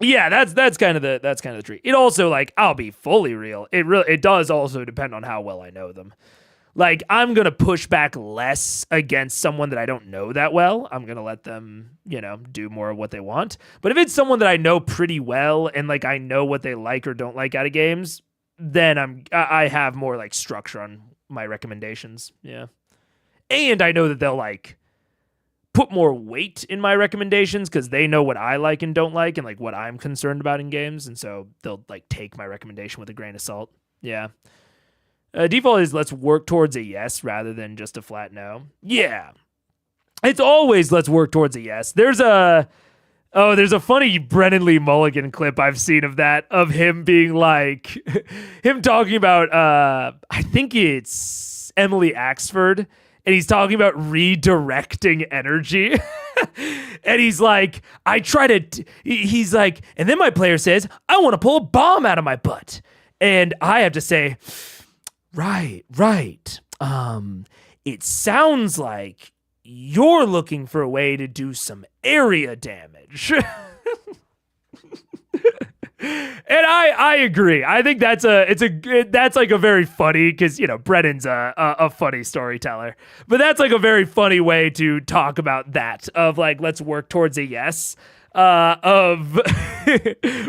Yeah, that's kind of the tree. It also, like, I'll be fully real. It does also depend on how well I know them. Like, I'm gonna push back less against someone that I don't know that well. I'm gonna let them, you know, do more of what they want. But if it's someone that I know pretty well and like I know what they like or don't like out of games, then I have more like structure on my recommendations. Yeah, and I know that they'll like put more weight in my recommendations because they know what I like and don't like and like what I'm concerned about in games, and so they'll like take my recommendation with a grain of salt. Yeah. Default is let's work towards a yes rather than just a flat no. Yeah. It's always let's work towards a yes. There's a funny Brennan Lee Mulligan clip I've seen of that, of him being like, him talking about, I think it's Emily Axford, and he's talking about redirecting energy. And he's like, he's like, and then my player says, I want to pull a bomb out of my butt. And I have to say, right. It sounds like you're looking for a way to do some area damage. And I agree. I think that's like a very funny, because, you know, Brennan's a funny storyteller, but that's like a very funny way to talk about that, of like, let's work towards a yes, of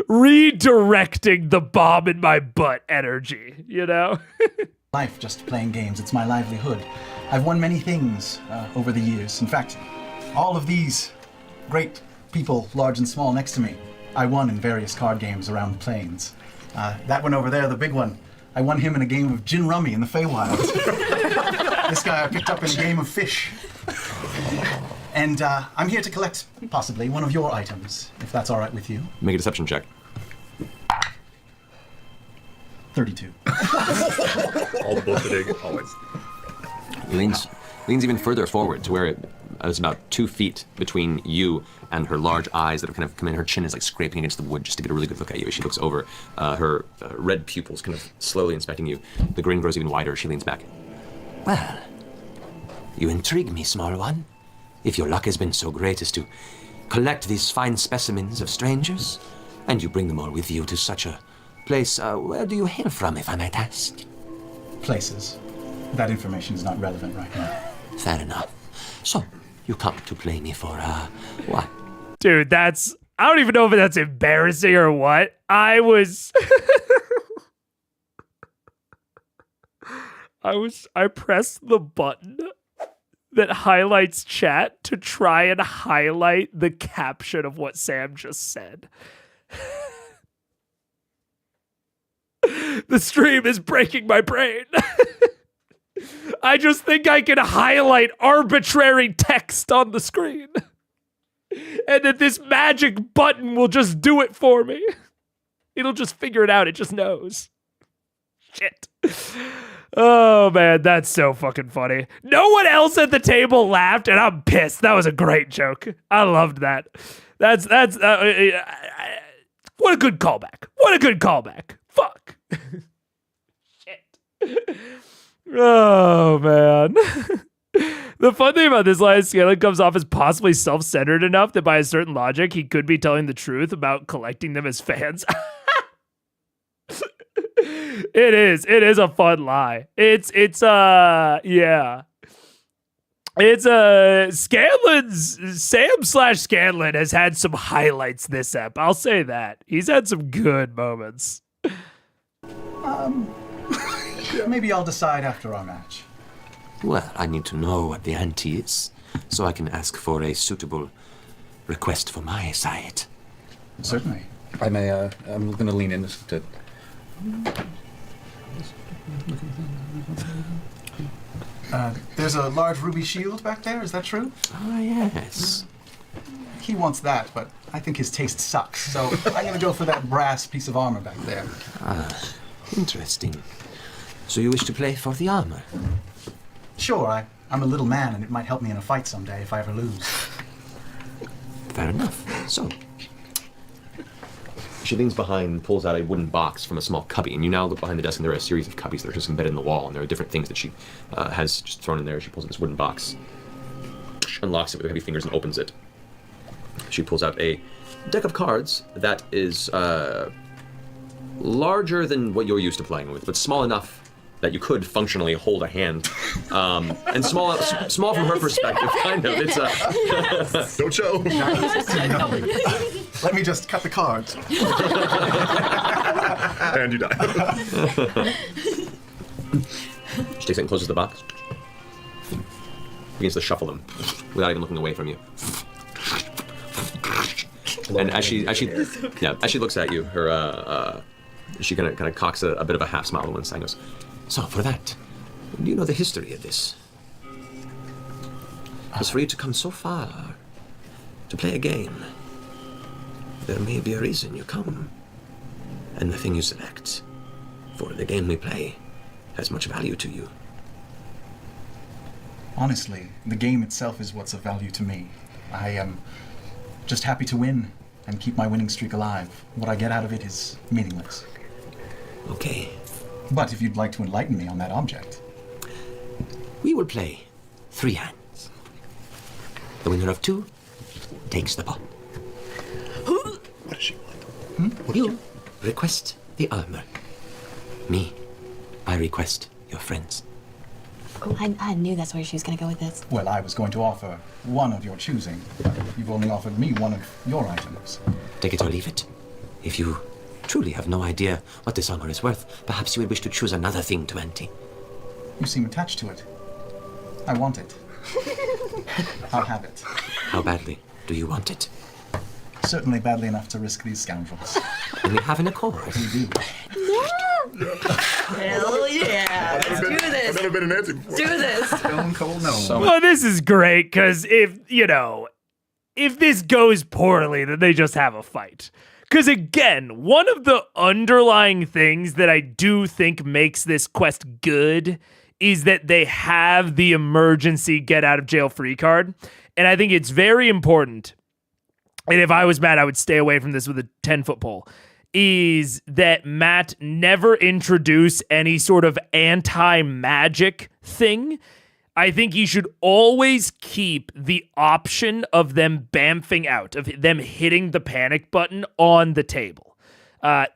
redirecting the bomb in my butt energy, you know? Life just playing games. It's my livelihood. I've won many things over the years. In fact, all of these great people, large and small, next to me, I won in various card games around plains. That one over there, the big one, I won him in a game of gin rummy in the Feywild. This guy I picked up in a game of fish. And I'm here to collect, possibly, one of your items, if that's all right with you. Make a deception check. 32. All the bullshitting, always. He leans even further forward to where it There's about 2 feet between you and her large eyes that have kind of come in. Her chin is like scraping against the wood just to get a really good look at you as she looks over. Her red pupils kind of slowly inspecting you. The grin grows even wider as she leans back. Well, you intrigue me, small one. If your luck has been so great as to collect these fine specimens of strangers, and you bring them all with you to such a place, where do you hail from, if I might ask? Places. That information is not relevant right now. Fair enough. So, you come to play me for, what? Dude, I don't even know if that's embarrassing or what. I pressed the button that highlights chat to try and highlight the caption of what Sam just said. The stream is breaking my brain. I just think I can highlight arbitrary text on the screen. And that this magic button will just do it for me. It'll just figure it out. It just knows. Shit. Oh, man, that's so fucking funny. No one else at the table laughed, and I'm pissed. That was a great joke. I loved that. What a good callback. What a good callback. Fuck. Shit. Oh, man. The fun thing about this line is Scanlan comes off as possibly self-centered enough that by a certain logic, he could be telling the truth about collecting them as fans. It is a fun lie. Sam/Scanlan has had some highlights this ep. I'll say that. He's had some good moments. Maybe I'll decide after our match. Well, I need to know what the ante is, so I can ask for a suitable request for my side. Certainly. I'm going to lean in to... There's a large ruby shield back there, is that true? Ah, yes. He wants that, but I think his taste sucks, so I'm going to go for that brass piece of armor back there. Ah, interesting. So you wish to play for the armor? Sure, I'm a little man, and it might help me in a fight someday if I ever lose. Fair enough. So, she leans behind and pulls out a wooden box from a small cubby, and you now look behind the desk, and there are a series of cubbies that are just embedded in the wall, and there are different things that she has just thrown in there. She pulls out this wooden box, unlocks it with her heavy fingers, and opens it. She pulls out a deck of cards that is larger than what you're used to playing with, but small enough that you could functionally hold a hand, and small from her perspective, kind of. It's a don't show. Let me just cut the cards. And you die. She takes it and closes the box. Begins to shuffle them without even looking away from you. And as she looks at you, her she kind of cocks a bit of a half smile on one side and goes, so for that, do you know the history of this? Because for you to come so far to play a game, there may be a reason you come. And the thing you select for the game we play has much value to you. Honestly, the game itself is what's of value to me. I am just happy to win and keep my winning streak alive. What I get out of it is meaningless. Okay. But if you'd like to enlighten me on that object. We will play 3 hands. The winner of 2 takes the pot. What does she want? You request the armor. Me, I request your friends. Oh, I knew that's where she was going to go with this. Well, I was going to offer one of your choosing, but you've only offered me one of your items. Take it or leave it. If you truly have no idea what this armor is worth, perhaps you would wish to choose another thing to ante. You seem attached to it. I want it. I'll have it. How badly do you want it? Certainly badly enough to risk these scoundrels. And we have an accord. We do. Hell yeah! Let's do this. I've never been an answer before. Do this. Stone cold no. Well, this is great, because if this goes poorly, then they just have a fight. Because again, one of the underlying things that I do think makes this quest good is that they have the emergency get out of jail free card. And I think it's very important. And if I was Matt, I would stay away from this with a 10-foot pole. Is that Matt never introduce any sort of anti-magic thing. I think he should always keep the option of them bamfing out, of them hitting the panic button on the table.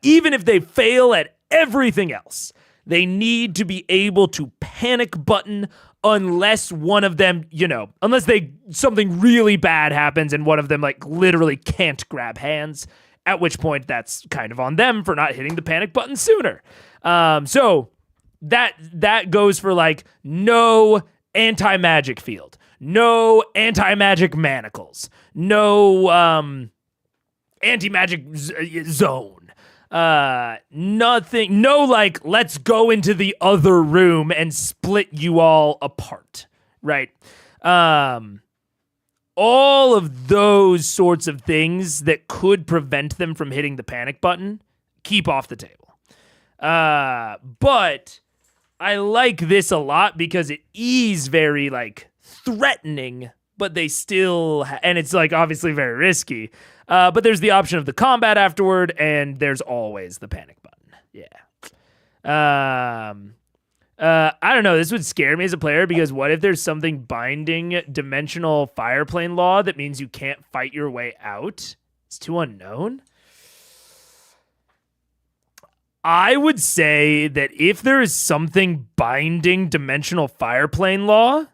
Even if they fail at everything else, they need to be able to panic button unless one of them, unless something really bad happens and one of them like literally can't grab hands, at which point that's kind of on them for not hitting the panic button sooner. So that goes for like no anti-magic field, no anti-magic manacles, no anti-magic zone. Nothing, no like, let's go into the other room and split you all apart, right? All of those sorts of things that could prevent them from hitting the panic button, keep off the table. But I like this a lot because it is very like threatening, but they still, and it's like obviously very risky. But there's the option of the combat afterward, and there's always the panic button. Yeah. I don't know. This would scare me as a player because what if there's something binding dimensional fire plane law that means you can't fight your way out? It's too unknown. I would say that if there is something binding dimensional fire plane law,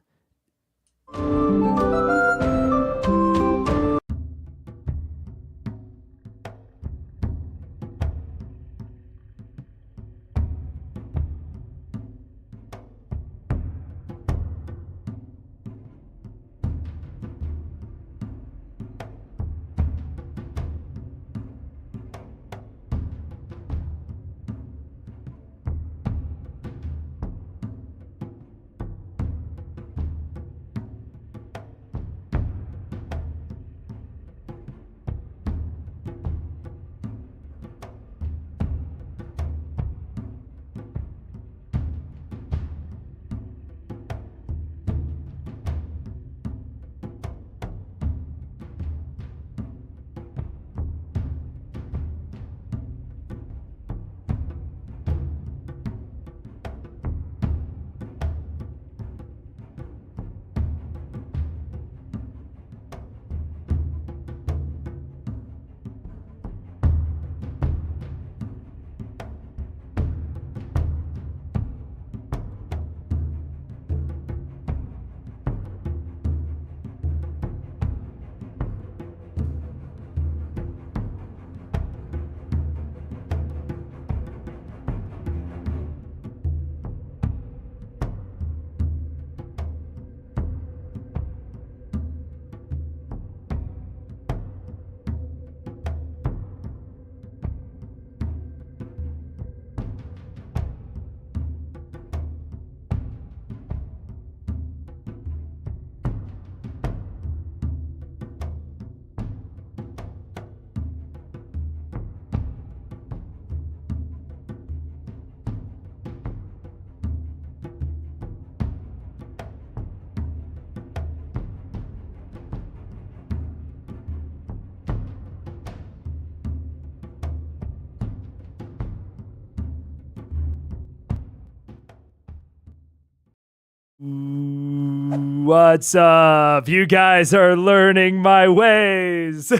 what's up? You guys are learning my ways.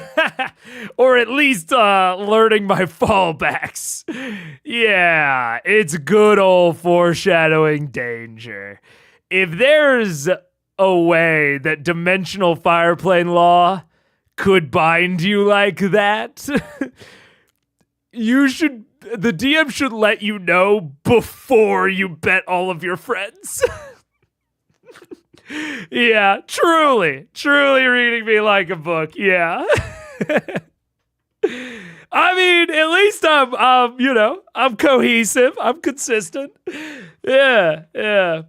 Or at least learning my fallbacks. Yeah, it's good old foreshadowing danger. If there's a way that dimensional fireplane law could bind you like that, the DM should let you know before you bet all of your friends. Yeah, truly reading me like a book. Yeah. I mean, at least I'm cohesive. I'm consistent. Yeah.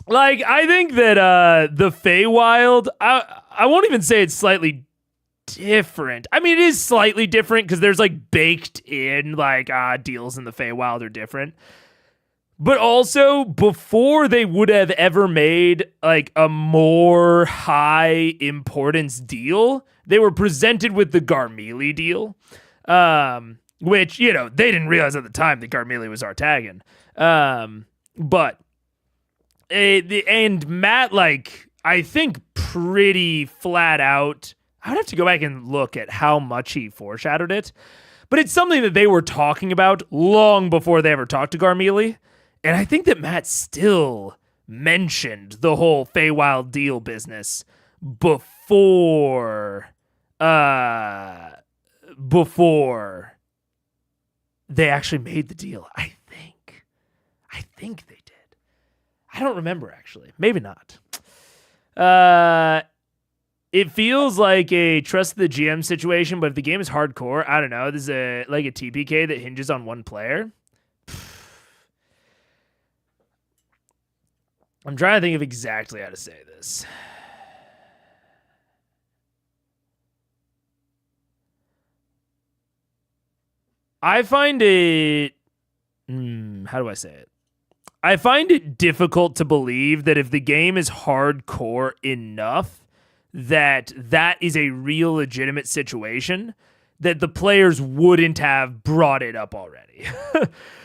Like, I think that the Feywild, I won't even say it's slightly different. I mean, it is slightly different because there's like baked in like deals in the Feywild are different. but also before they would have ever made like a more high importance deal, they were presented with the Garmelie deal, which, you know, they didn't realize at the time that Garmelie was Artagan. And Matt, like, I think pretty flat out, I would have to go back and look at how much he foreshadowed it, but it's something that they were talking about long before they ever talked to Garmelie. And I think that Matt still mentioned the whole Feywild deal business before they actually made the deal. I think they did. I don't remember, actually. Maybe not. It feels like a trust the GM situation, but if the game is hardcore, I don't know. This is a TPK that hinges on one player. I'm trying to think of exactly how to say this. I find it... how do I say it? I find it difficult to believe that if the game is hardcore enough, that is a real legitimate situation, that the players wouldn't have brought it up already.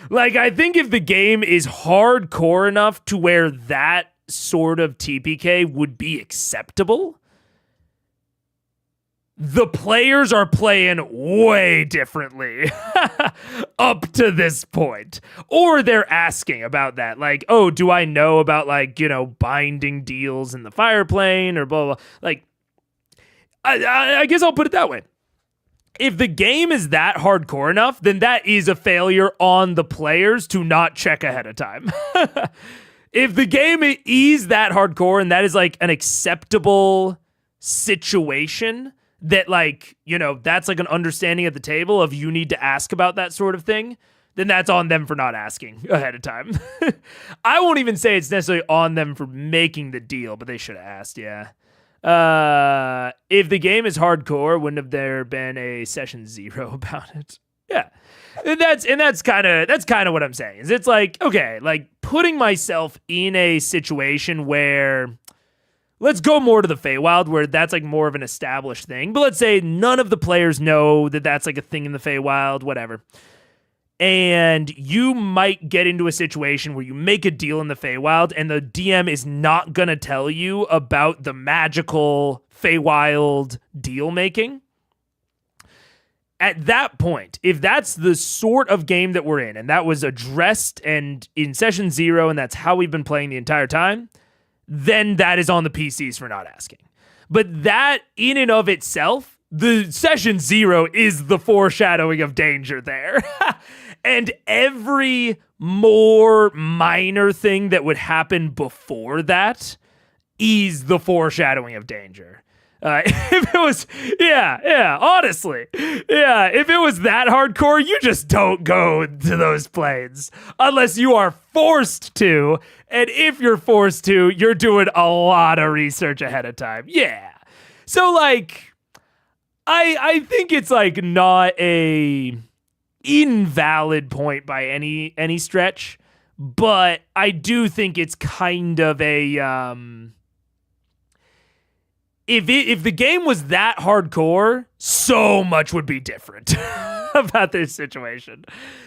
Like, I think if the game is hardcore enough to where that sort of TPK would be acceptable, the players are playing way differently up to this point. Or they're asking about that. Like, oh, do I know about, like, you know, binding deals in the fire plane or blah, blah, blah. Like, I guess I'll put it that way. If the game is that hardcore enough, then that is a failure on the players to not check ahead of time. If the game is that hardcore and that is like an acceptable situation, that, like, you know, that's like an understanding at the table of you need to ask about that sort of thing, then that's on them for not asking ahead of time. I won't even say it's necessarily on them for making the deal, but they should have asked, yeah. If the game is hardcore, wouldn't have there been a session 0 about it? Yeah. And that's kind of what I'm saying. Is it's like, okay, like putting myself in a situation where, let's go more to the Feywild, where that's like more of an established thing. But let's say none of the players know that that's like a thing in the Feywild, whatever. And you might get into a situation where you make a deal in the Feywild and the DM is not going to tell you about the magical Feywild deal making. At that point, if that's the sort of game that we're in, and that was addressed and in session 0, and that's how we've been playing the entire time, then that is on the PCs for not asking. But that in and of itself, the session 0 is the foreshadowing of danger there. And every more minor thing that would happen before that is the foreshadowing of danger. If it was, honestly, if it was that hardcore, you just don't go to those planes unless you are forced to. And if you're forced to, you're doing a lot of research ahead of time. Yeah. So, like, I think it's like not a invalid point by any stretch, but I do think it's kind of a if the game was that hardcore, so much would be different about this situation.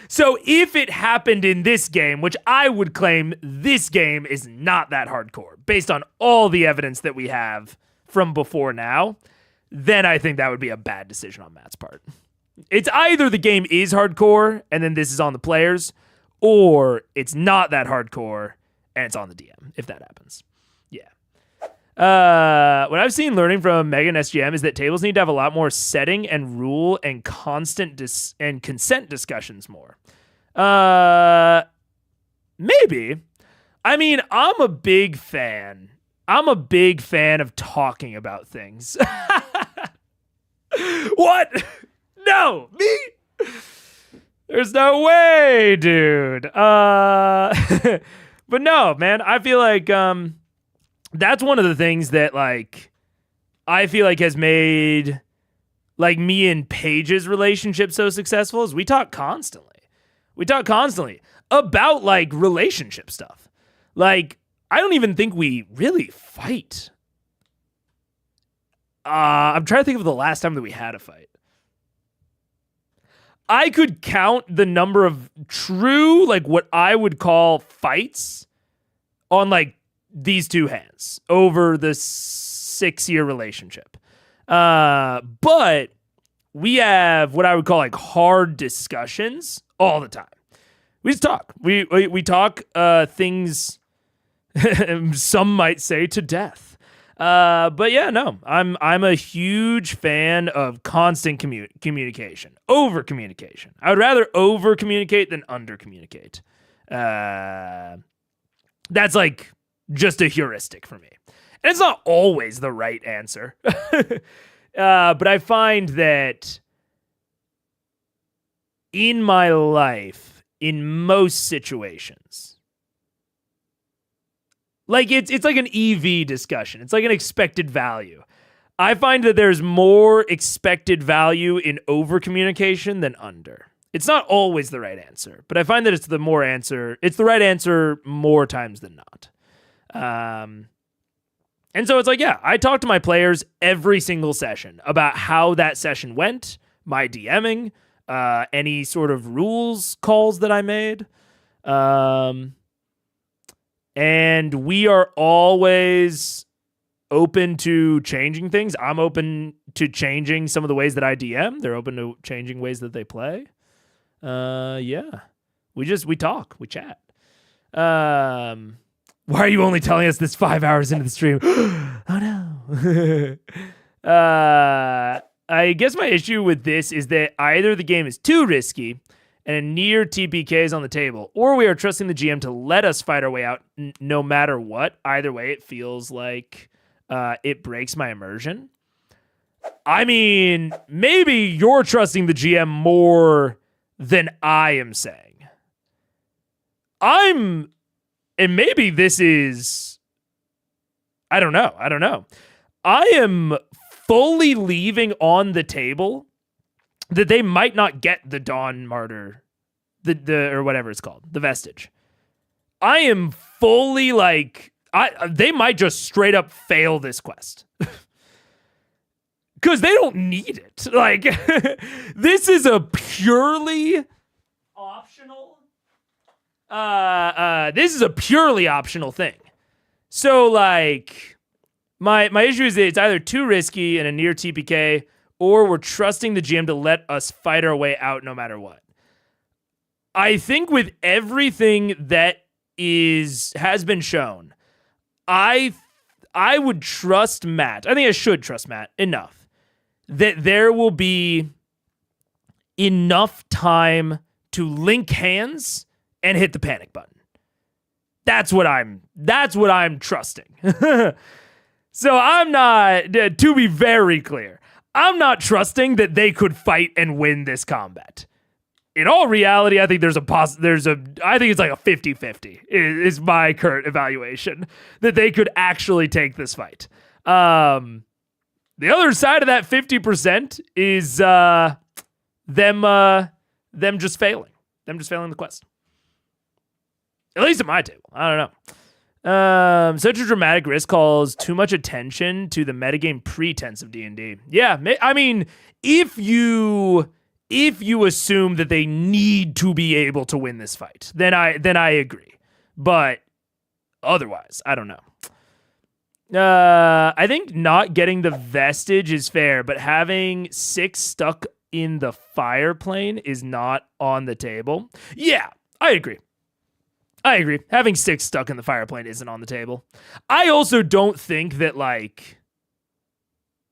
So if it happened in this game, which I would claim this game is not that hardcore based on all the evidence that we have from before now, then I think that would be a bad decision on Matt's part. It's either the game is hardcore and then this is on the players, or it's not that hardcore and it's on the DM, if that happens. Yeah. What I've seen learning from Megan SGM is that tables need to have a lot more setting and rule and constant and consent discussions more. Maybe. I mean, I'm a big fan of talking about things. What? No, me? There's no way, dude. But no, man, I feel like that's one of the things that, like, I feel like has made, like, me and Paige's relationship so successful is we talk constantly. about like relationship stuff. Like, I don't even think we really fight. I'm trying to think of the last time that we had a fight. I could count the number of true, like what I would call fights on like these two hands over the 6-year relationship. But we have what I would call like hard discussions all the time. We just talk. We talk things some might say to death. But yeah, no, I'm a huge fan of constant communication, over communication. I would rather over communicate than under communicate. That's like just a heuristic for me. And it's not always the right answer. But I find that in my life, in most situations, like it's like an EV discussion. It's like an expected value. I find that there's more expected value in over communication than under. It's not always the right answer, but I find that it's the right answer more times than not. And so it's like, yeah, I talk to my players every single session about how that session went, my DMing, any sort of rules calls that I made. And we are always open to changing things. I'm open to changing some of the ways that I DM. They're open to changing ways that they play. Yeah. We talk, we chat. Why are you only telling us this 5 hours into the stream? Oh no. I guess my issue with this is that either the game is too risky and a near TPK is on the table, or we are trusting the GM to let us fight our way out no matter what. Either way, it feels like it breaks my immersion. I mean, maybe you're trusting the GM more than I am saying. And maybe this is, I don't know. I am fully leaving on the table that they might not get the Dawn Martyr, the or whatever it's called, the Vestige. I am fully like, they might just straight up fail this quest. Because they don't need it. Like, this is a purely optional, thing. So, like, my issue is that it's either too risky and a near TPK, or we're trusting the GM to let us fight our way out no matter what. I think with everything that has been shown, I would trust Matt. I think I should trust Matt enough that there will be enough time to link hands and hit the panic button. That's what I'm trusting. So I'm not, to be very clear, I'm not trusting that they could fight and win this combat. In all reality, I think I think it's like a 50-50 is my current evaluation that they could actually take this fight. The other side of that 50% is them just failing. Them just failing the quest. At least at my table. I don't know. Such a dramatic risk calls too much attention to the metagame pretense of D&D. Yeah, I mean, if you assume that they need to be able to win this fight, then I agree. But otherwise, I don't know. I think not getting the Vestige is fair, but having 6 stuck in the fire plane is not on the table. Yeah, I agree. Having 6 stuck in the fire plane isn't on the table. I also don't think that, like,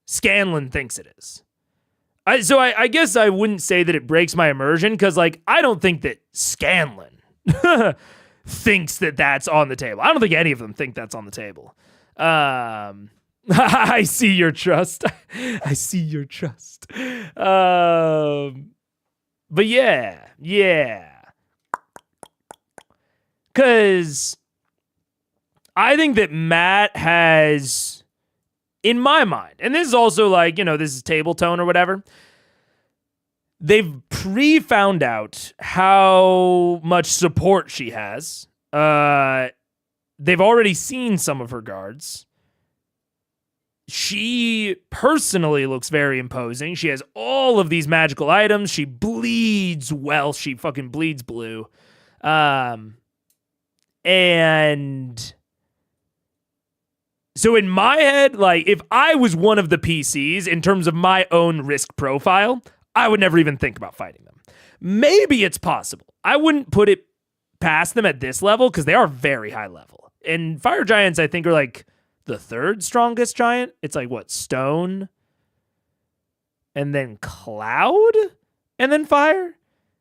Scanlan thinks it is. So I guess I wouldn't say that it breaks my immersion, because, like, I don't think that Scanlan thinks that that's on the table. I don't think any of them think that's on the table. I see your trust. I see your trust. But yeah. Because I think that Matt has, in my mind, and this is also like, this is table tone or whatever. they've found out how much support she has. They've already seen some of her guards. She personally looks very imposing. She has all of these magical items. She bleeds well. She fucking bleeds blue. And so in my head, like, if I was one of the PCs in terms of my own risk profile, I would never even think about fighting them. Maybe it's possible. I wouldn't put it past them at this level because they are very high level. And fire giants, I think, are like the third strongest giant. It's like, what, stone? And then cloud? And then fire?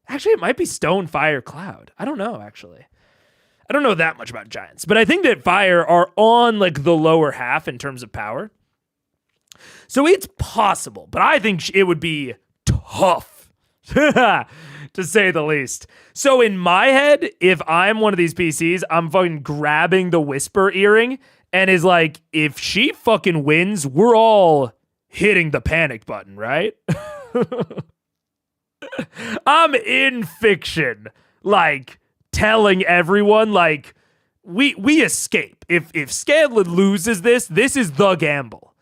Actually, it might be stone, fire, cloud. I don't know, actually. I don't know that much about giants, but I think that fire are on like the lower half in terms of power. So it's possible, but I think it would be tough, to say the least. So in my head, if I'm one of these PCs, I'm fucking grabbing the whisper earring and is like, if she fucking wins, we're all hitting the panic button, right? I'm in fiction, like, telling everyone, like, we escape. If Scanlan loses this is the gamble.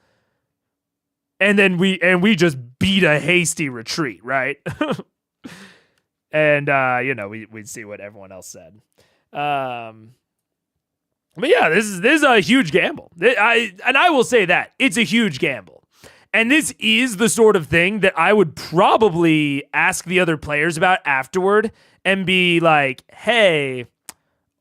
And then we just beat a hasty retreat, right? And we'd see what everyone else said. But yeah, this is a huge gamble. I will say that it's a huge gamble. And this is the sort of thing that I would probably ask the other players about afterward and be like, hey,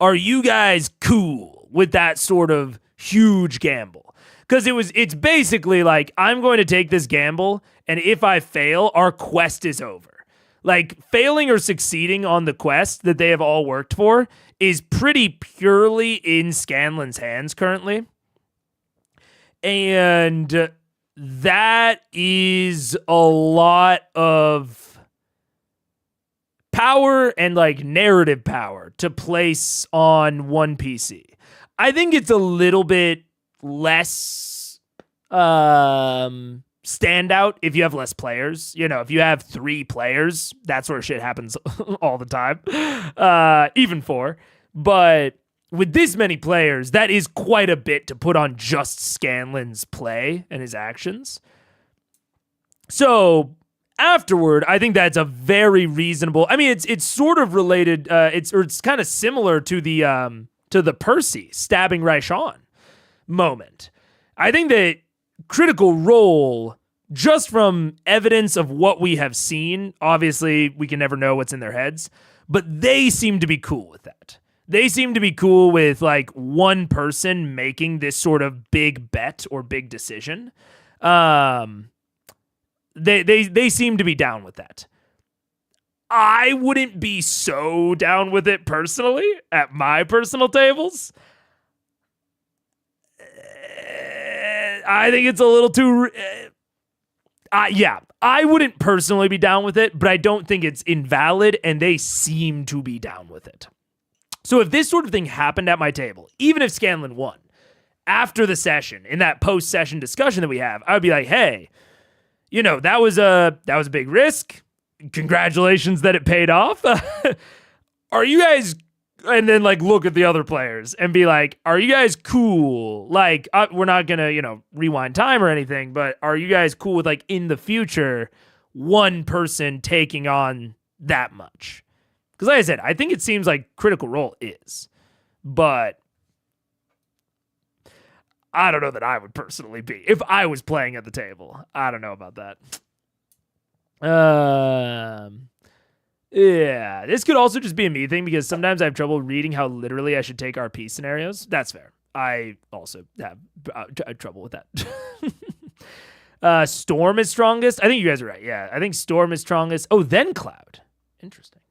are you guys cool with that sort of huge gamble? Because it's basically like, I'm going to take this gamble, and if I fail, our quest is over. Like, failing or succeeding on the quest that they have all worked for is pretty purely in Scanlan's hands currently. And that is a lot of power and like narrative power to place on one PC. I think it's a little bit less standout if you have less players. You know, if you have 3 players, that sort of shit happens all the time, even 4. But with this many players, that is quite a bit to put on just Scanlan's play and his actions. So afterward, I think that's a very reasonable. I mean, it's sort of related. It's kind of similar to the Percy stabbing Raishan moment. I think that Critical Role, just from evidence of what we have seen, obviously we can never know what's in their heads, but they seem to be cool with that. They seem to be cool with like one person making this sort of big bet or big decision. They seem to be down with that. I wouldn't be so down with it personally at my personal tables. I think it's a little too... yeah, I wouldn't personally be down with it, but I don't think it's invalid, and they seem to be down with it. So if this sort of thing happened at my table, even if Scanlan won, after the session, in that post-session discussion that we have, I would be like, hey, you know, that was a big risk. Congratulations that it paid off. Are you guys... And then, like, look at the other players and be like, are you guys cool? Like, we're not going to, rewind time or anything, but are you guys cool with, like, in the future, one person taking on that much? Because like I said, I think it seems like Critical Role is. But I don't know that I would personally be. If I was playing at the table, I don't know about that. Yeah, this could also just be a me thing because sometimes I have trouble reading how literally I should take RP scenarios. That's fair. I also have trouble with that. Storm is strongest. I think you guys are right. Yeah, I think Storm is strongest. Oh, then Cloud. Interesting.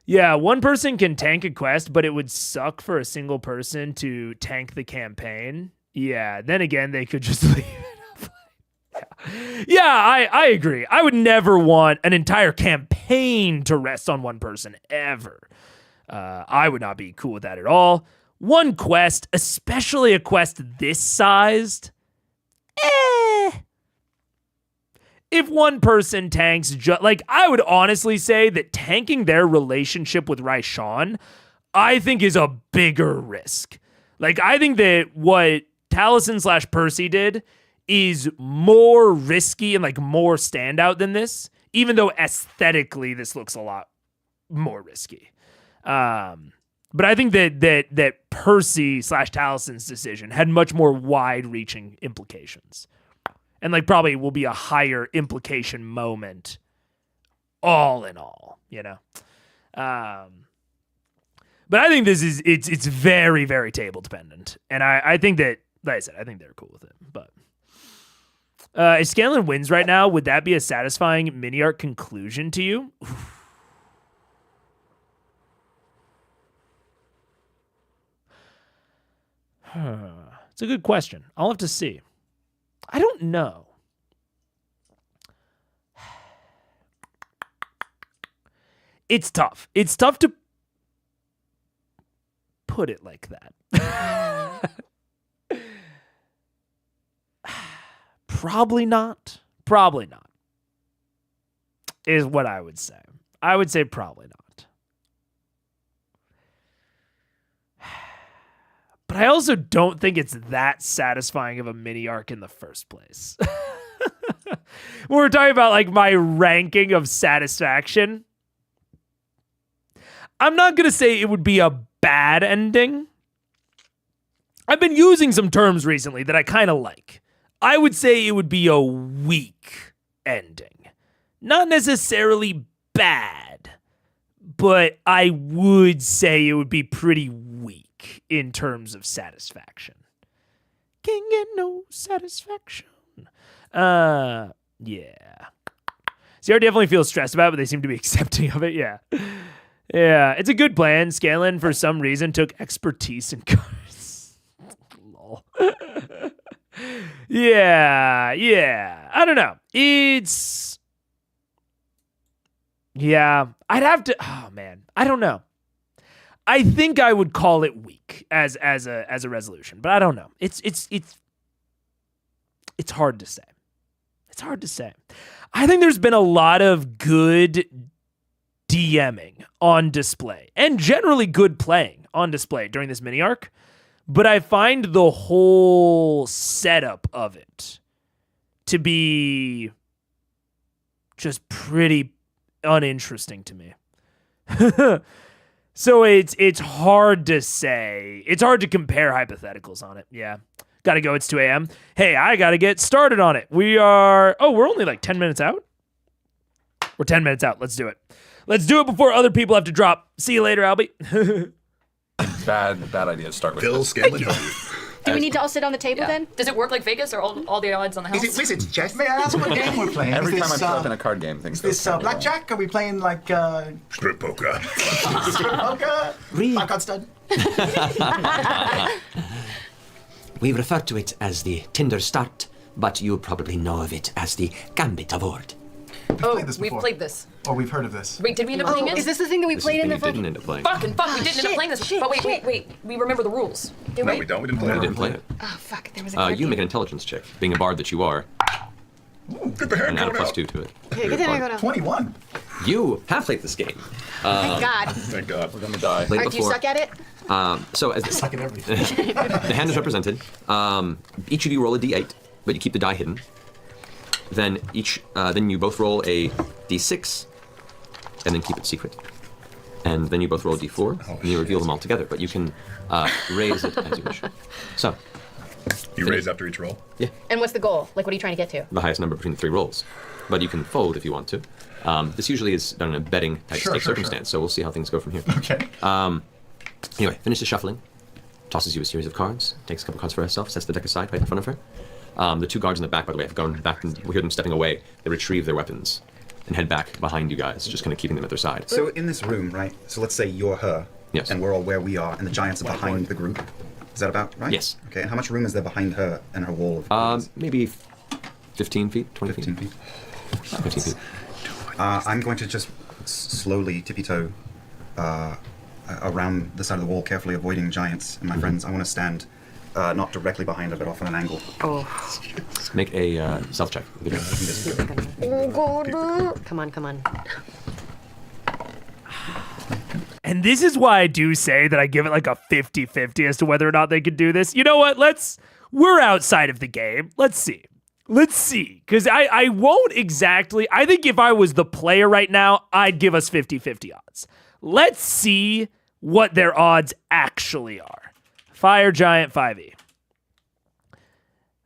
Yeah, one person can tank a quest, but it would suck for a single person to tank the campaign. Yeah, then again, they could just leave it. Yeah, I agree. I would never want an entire campaign to rest on one person, ever. I would not be cool with that at all. One quest, especially a quest this sized, if one person tanks, like, I would honestly say that tanking their relationship with Raishan, I think is a bigger risk. Like, I think that what Taliesin / Percy did is more risky and like more standout than this, even though aesthetically this looks a lot more risky. But I think that Percy / Taliesin's decision had much more wide-reaching implications, and like probably will be a higher implication moment, all in all, you know. But I think this is it's very, very table dependent, and I think that, like I said, I think they're cool with it. But if Scanlan wins right now, would that be a satisfying mini arc conclusion to you? It's a good question. I'll have to see. I don't know. It's tough. It's tough to put it like that. Probably not. Probably not. Is what I would say. I would say probably not. But I also don't think it's that satisfying of a mini arc in the first place. When we're talking about like my ranking of satisfaction, I'm not going to say it would be a bad ending. I've been using some terms recently that I kind of like. I would say it would be a weak ending. Not necessarily bad, but I would say it would be pretty weak in terms of satisfaction. Can't get no satisfaction. Yeah. CR definitely feels stressed about it, but they seem to be accepting of it. Yeah. Yeah, it's a good plan. Scanlan, for some reason, took expertise in cards. Lol. Yeah. I don't know. Yeah, I'd have to. Oh man, I don't know. I think I would call it weak as a resolution, but I don't know. It's hard to say. It's hard to say. I think there's been a lot of good DMing on display and generally good playing on display during this mini arc, but I find the whole setup of it to be just pretty uninteresting to me. So it's hard to say. It's hard to compare hypotheticals on it. Yeah. Gotta go. It's 2 a.m. Hey, I gotta get started on it. We're only like 10 minutes out. We're 10 minutes out. Let's do it. Let's do it before other people have to drop. See you later, Albie. Bad idea to start with. Bill Scanlan. Do we need to all sit on the table then? Does it work like Vegas or all the odds on the house? Is it Wizards chess? May I ask what game we're playing? Every time I put up in a card game, things is this blackjack? Are we playing like strip poker? Strip poker? Blackout stud? We refer to it as the Tinder start, but you probably know of it as the Gambit of Ord. We've played this. Or we've heard of this. Wait, did we end up playing it? Is this the thing that we played in the first? Didn't end up playing. Fuck, we didn't end up playing this. But wait. We remember the rules. No, we don't. We didn't play it. We didn't play it. Oh, fuck. There was a card you make an intelligence check, being a bard that you are. And add a +2 to it. Okay, get there, go down. 21. You have played this game. Thank God. Thank God. We're gonna die. Alright, do you suck at it? So as Suck at everything. the hand is represented. Each of you roll a d8, but you keep the die hidden. Then then you both roll a d6, and then keep it secret. And then you both roll a d4, and you reveal them all together. But you can raise it as you wish. So you raise after each roll. Yeah. And what's the goal? Like, what are you trying to get to? The highest number between the 3 rolls. But you can fold if you want to. This usually is done in a betting type circumstance, so we'll see how things go from here. Okay. Anyway, finishes shuffling, tosses you a series of cards, takes a couple cards for herself, sets the deck aside right in front of her. The 2 guards in the back, by the way, have gone back, and we hear them stepping away. They retrieve their weapons and head back behind you guys, just kind of keeping them at their side. So in this room, right? So let's say you're her, yes, and we're all where we are, and the giants are behind the group. Is that about right? Yes. Okay. And how much room is there behind her and her wall of? Maybe 15 feet, 20 15 feet. 15 feet. I'm going to just slowly tippy-toe around the side of the wall, carefully avoiding giants and my friends. I want to stand not directly behind her, but off on an angle. Oh. Make a stealth check. Come on, come on. And this is why I do say that I give it like a 50-50 as to whether or not they could do this. You know what? We're outside of the game. Let's see. Because I won't exactly. I think if I was the player right now, I'd give us 50-50 odds. Let's see what their odds actually are. Fire Giant 5e.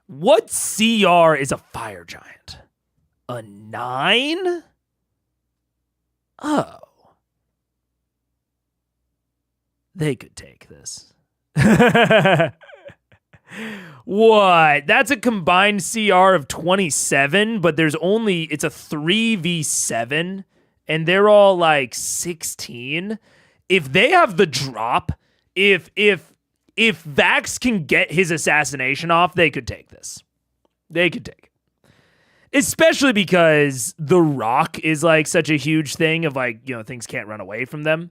What CR is a Fire Giant? A 9? Oh. They could take this. What? That's a combined CR of 27, but it's a 3v7, and they're all like 16. If they have the drop, if Vax can get his assassination off, they could take this. They could take it. Especially because the rock is like such a huge thing of like, things can't run away from them.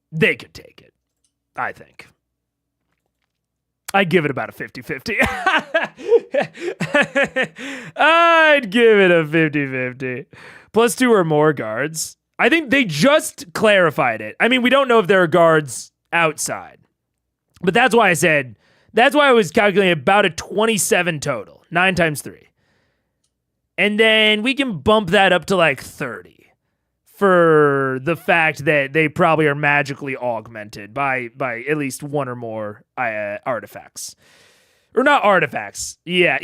They could take it, I think. I'd give it about a 50-50. I'd give it a 50-50. +2 or more guards. I think they just clarified it. I mean, we don't know if there are guards outside. But that's why I was calculating about a 27 total. 9 times 3. And then we can bump that up to like 30. For the fact that they probably are magically augmented by at least one or more artifacts. Or not artifacts. Yeah.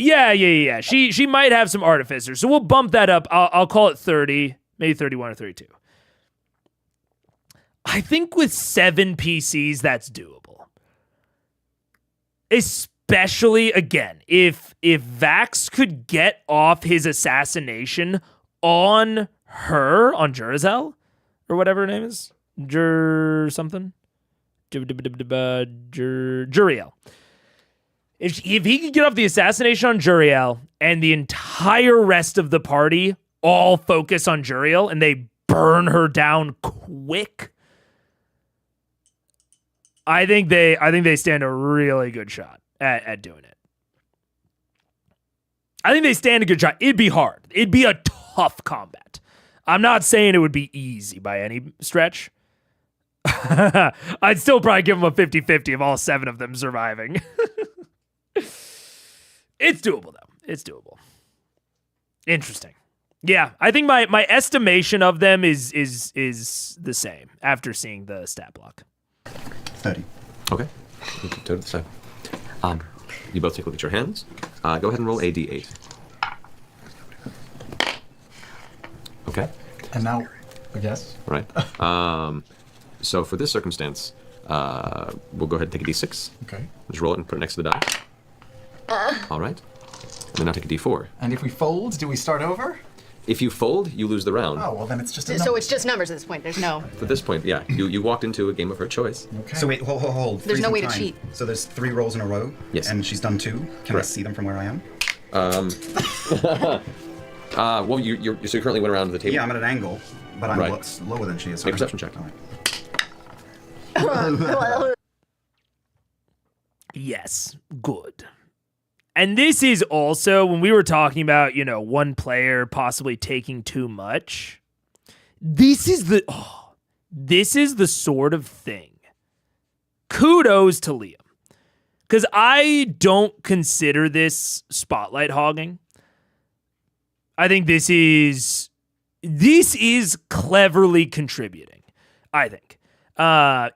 She might have some artificers. So we'll bump that up. I'll call it 30, maybe 31 or 32. I think with 7 PCs, that's doable. Especially, again, if Vax could get off his assassination on Jurizel, or whatever her name is, something, Juriel. If he could get off the assassination on Juriel, and the entire rest of the party all focus on Juriel, and they burn her down quick, I think they stand a really good shot at doing it. I think they stand a good shot. It'd be hard. It'd be a tough combat. I'm not saying it would be easy by any stretch. I'd still probably give them a 50-50 of all 7 of them surviving. It's doable, though. It's doable. Interesting. Yeah, I think my estimation of them is the same after seeing the stat block. 30. Okay. You can turn to the side. You both take a look at your hands. Go ahead and roll a d8. Okay. And now, I guess. Right. So for this circumstance, we'll go ahead and take a d6. Okay. Just roll it and put it next to the die. All right. And then now take a d4. And if we fold, do we start over? If you fold, you lose the round. Oh, well then it's just a So it's just numbers at this point. There's no. At this point, yeah. You walked into a game of her choice. Okay. So wait, hold. There's no way to time. cheat. So there's 3 rolls in a row? Yes. And she's done 2? Can I see them from where I am? Well, you currently went around the table. Yeah, I'm at an angle, but I'm Right. lower than she is. So Make a perception check. Yes, good. And this is also, when we were talking about, one player possibly taking too much, this is the sort of thing. Kudos to Liam. Because I don't consider this spotlight hogging. I think this is cleverly contributing, I think.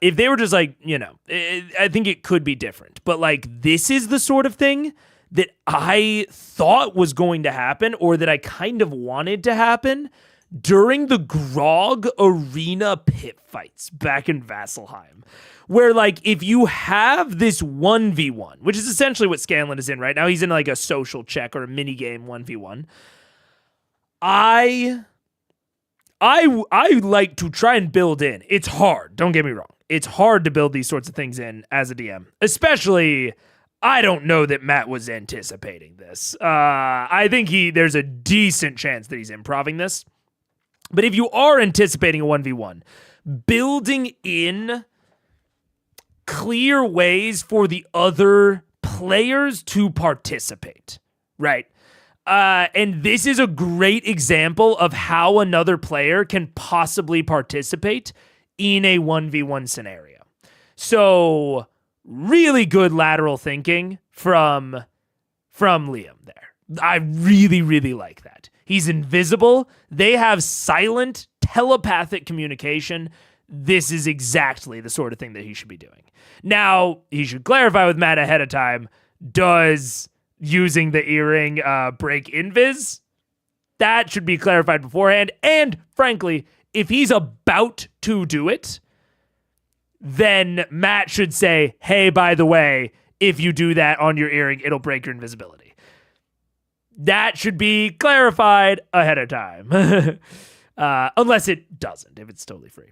If they were just like, I think it could be different. But like, this is the sort of thing that I thought was going to happen, or that I kind of wanted to happen during the Grog arena pit fights back in Vasselheim. Where like, if you have this 1v1, which is essentially what Scanlan is in right now, he's in like a social check or a mini game 1v1. I like to try and build in. It's hard. Don't get me wrong. It's hard to build these sorts of things in as a DM. Especially, I don't know that Matt was anticipating this. I think there's a decent chance that he's improving this. But if you are anticipating a 1v1, building in clear ways for the other players to participate, right? And this is a great example of how another player can possibly participate in a 1v1 scenario. So really good lateral thinking from Liam there. I really, really like that. He's invisible. They have silent telepathic communication. This is exactly the sort of thing that he should be doing. Now, he should clarify with Matt ahead of time, does using the earring break invis? That should be clarified beforehand. And frankly, if he's about to do it, then Matt should say, hey, by the way, if you do that on your earring, it'll break your invisibility. That should be clarified ahead of time. Unless it doesn't, if it's totally free.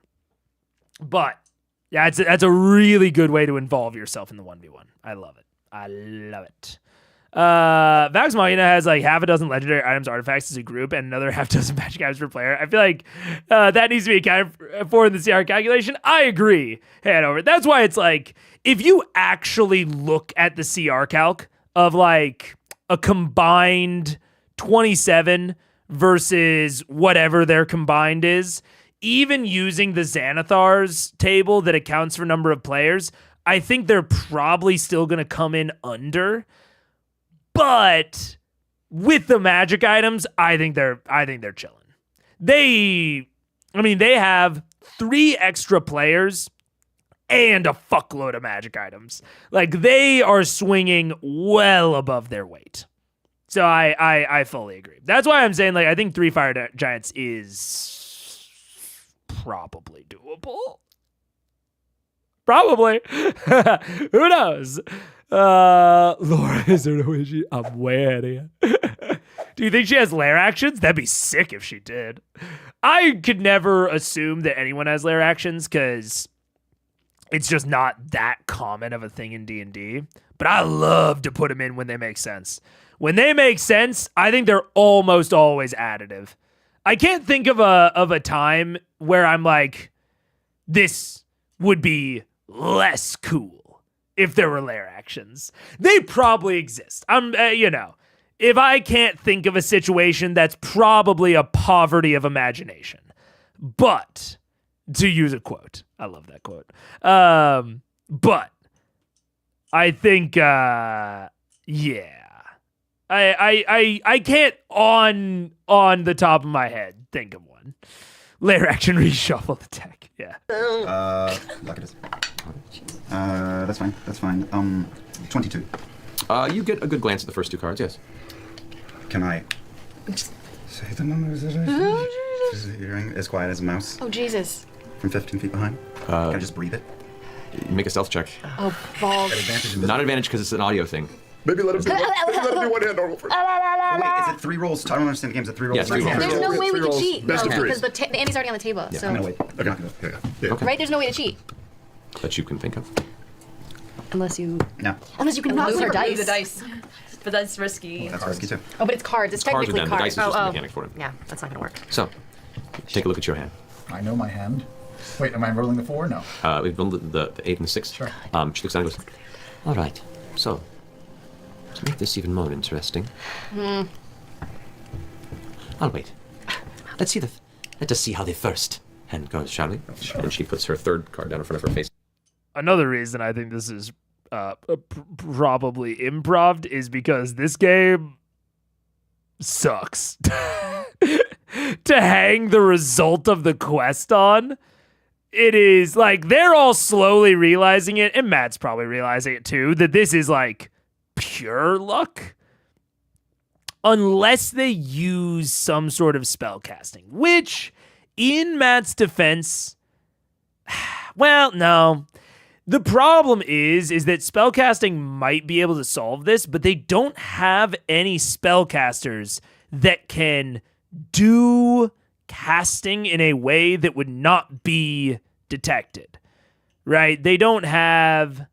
But yeah, that's a really good way to involve yourself in the 1v1. I love it. I love it. Vax Machina has like half a dozen legendary items, artifacts as a group, and another half dozen magic items per player. I feel like that needs to be accounted for in the CR calculation. I agree, Hanover. That's why it's like, if you actually look at the CR calc of like a combined 27 versus whatever their combined is, even using the Xanathar's table that accounts for number of players, I think they're probably still going to come in under. But with the magic items, I think they're chilling. They have 3 extra players and a fuckload of magic items. Like, they are swinging well above their weight. So I fully agree. That's why I'm saying, like, I think 3 Fire Giants is probably doable. Probably. Who knows? Laura, is there no way I'm way ahead of you. Do you think she has lair actions? That'd be sick if she did. I could never assume that anyone has lair actions because it's just not that common of a thing in D&D. But I love to put them in when they make sense. When they make sense, I think they're almost always additive. I can't think of a time where I'm like, this would be less cool if there were lair actions. They probably exist. If I can't think of a situation, that's probably a poverty of imagination. But, to use a quote, I love that quote. But I think, yeah. I can't on the top of my head think of one. Lair action reshuffle the deck. Yeah. Look at this. That's fine. 22. You get a good glance at the first 2 cards, yes. Can I say the numbers that I hearing as quiet as a mouse? Oh, Jesus. From 15 feet behind? Can I just breathe it? Make a stealth check. Oh, balls. Not advantage because it's an audio thing. Maybe let him do one-hand normal first. Wait, is it 3 rolls? I don't understand the game's at 3 rolls. Yeah, 3 rolls. There's no way we can cheat. Best of 3. Because the Andy's already on the table. Yeah, so. I'm gonna wait. Okay. Okay. Right? There's no way to cheat. That you can think of. Unless you... No. Unless you can not lose our dice. The dice. But that's risky. That's risky too. Oh, but it's cards. It's Cards are technically done. The cards. dice is just a mechanic for him. Yeah, that's not going to work. So, take a look at your hand. I know my hand. Wait, am I rolling the 4? No. We've rolled the 8 and the 6. Sure. She looks down and goes, all right, so, to make this even more interesting, I'll wait. Let us see how the first hand goes, shall we? Sure. And she puts her 3rd card down in front of her face. Another reason I think this is probably improv is because this game sucks. To hang the result of the quest on, it is like they're all slowly realizing it, and Matt's probably realizing it too, that this is like pure luck. Unless they use some sort of spell casting, which in Matt's defense, well, no. The problem is that spellcasting might be able to solve this, but they don't have any spellcasters that can do casting in a way that would not be detected, right? They don't have...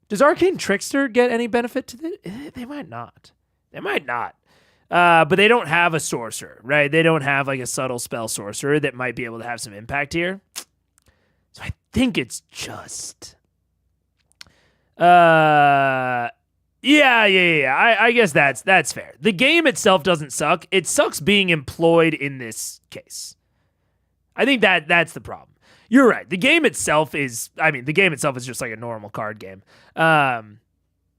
Does Arcane Trickster get any benefit to this? They might not. But they don't have a sorcerer, right? They don't have like a subtle spell sorcerer that might be able to have some impact here. So I think it's just Yeah. I guess that's fair. The game itself doesn't suck. It sucks being employed in this case. I think that's the problem. You're right. The game itself is just like a normal card game.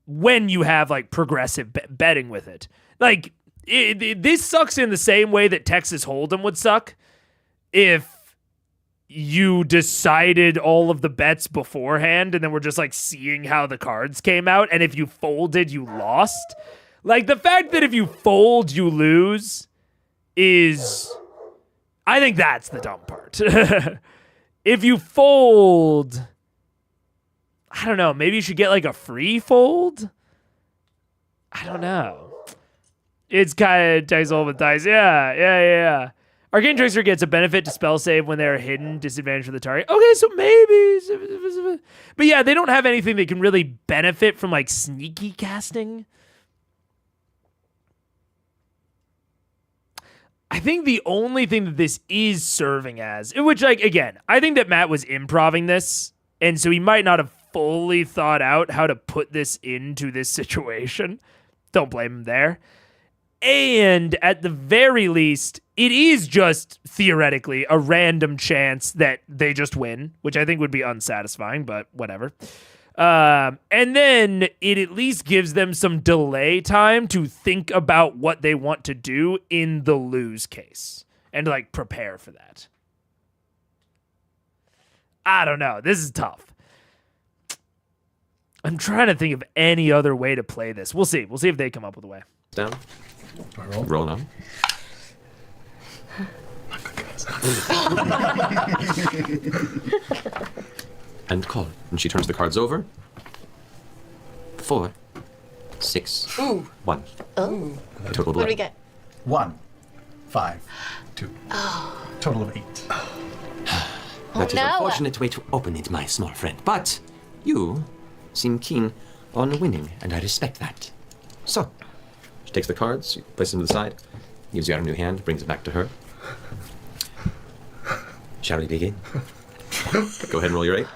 When you have like progressive betting with it. Like this sucks in the same way that Texas Hold'em would suck if you decided all of the bets beforehand and then we're just like seeing how the cards came out, and if you folded you lost. Like the fact that if you fold you lose is, I think that's the dumb part. If you fold, I don't know, maybe you should get like a free fold. I don't know. It's kind of dice roll with dice. Yeah. Arcane Trickster gets a benefit to spell save when they are hidden, disadvantage for the target. Okay, so maybe. But yeah, they don't have anything that can really benefit from like sneaky casting. I think the only thing that this is serving as, which like, again, I think that Matt was improvising this, and so he might not have fully thought out how to put this into this situation. Don't blame him there. And at the very least, it is just theoretically a random chance that they just win, which I think would be unsatisfying, but whatever. And then it at least gives them some delay time to think about what they want to do in the lose case and like prepare for that. I don't know. This is tough. I'm trying to think of any other way to play this. We'll see. We'll see if they come up with a way. Down. Roll on. And call. And she turns the cards over. 4, 6, Ooh. 1. Oh. Total What do we get? 1, 5, 2. Total of 8. That is an unfortunate way to open it, my small friend. But you seem keen on winning, and I respect that. So, she takes the cards, she places them to the side, gives you out a new hand, brings it back to her. Shall we begin? Go ahead and roll your 8.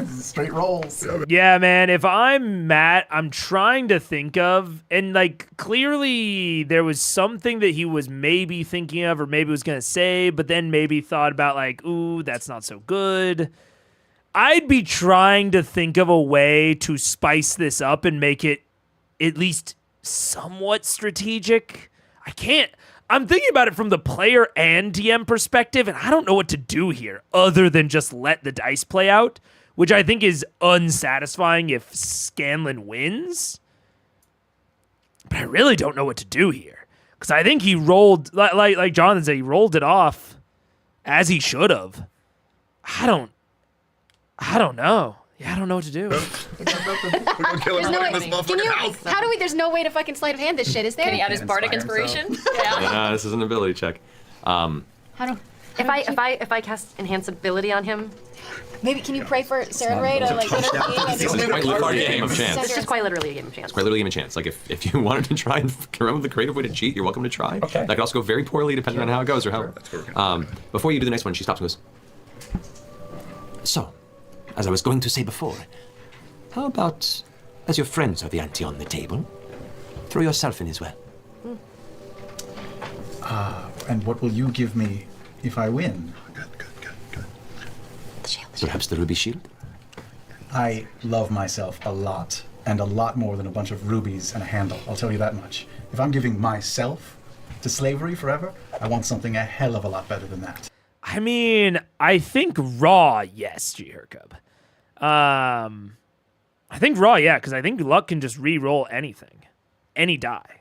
Straight rolls. Yeah, man, if I'm Matt, I'm trying to think of, and like clearly there was something that he was maybe thinking of or maybe was going to say, but then maybe thought about like, ooh, that's not so good. I'd be trying to think of a way to spice this up and make it at least somewhat strategic. I'm thinking about it from the player and DM perspective, and I don't know what to do here other than just let the dice play out, which I think is unsatisfying if Scanlan wins. But I really don't know what to do here, because I think he rolled, like Jonathan said, he rolled it off as he should have. I don't know. Yeah, I don't know what to do. There's no way to fucking sleight of hand this shit, is there? Can he add his bardic inspiration? Yeah, this is an ability check. If I cast enhance ability on him, maybe can you pray for Sarah Ray to like intervene? This is quite literally a game of chance. It's just quite literally a game of chance. It's quite literally a game of chance. Like if you wanted to try and come up with a creative way to cheat, you're welcome to try. Okay. That could also go very poorly depending on how it goes or how. Before you do the next one, she stops and goes. So, as I was going to say before, how about, as your friends are the ante on the table, throw yourself in as well. And what will you give me if I win? Good. Perhaps the ruby shield? I love myself a lot, and a lot more than a bunch of rubies and a handle, I'll tell you that much. If I'm giving myself to slavery forever, I want something a hell of a lot better than that. I mean, I think raw, yes, G. Hercub. I think raw, yeah, because I think luck can just re-roll anything. Any die.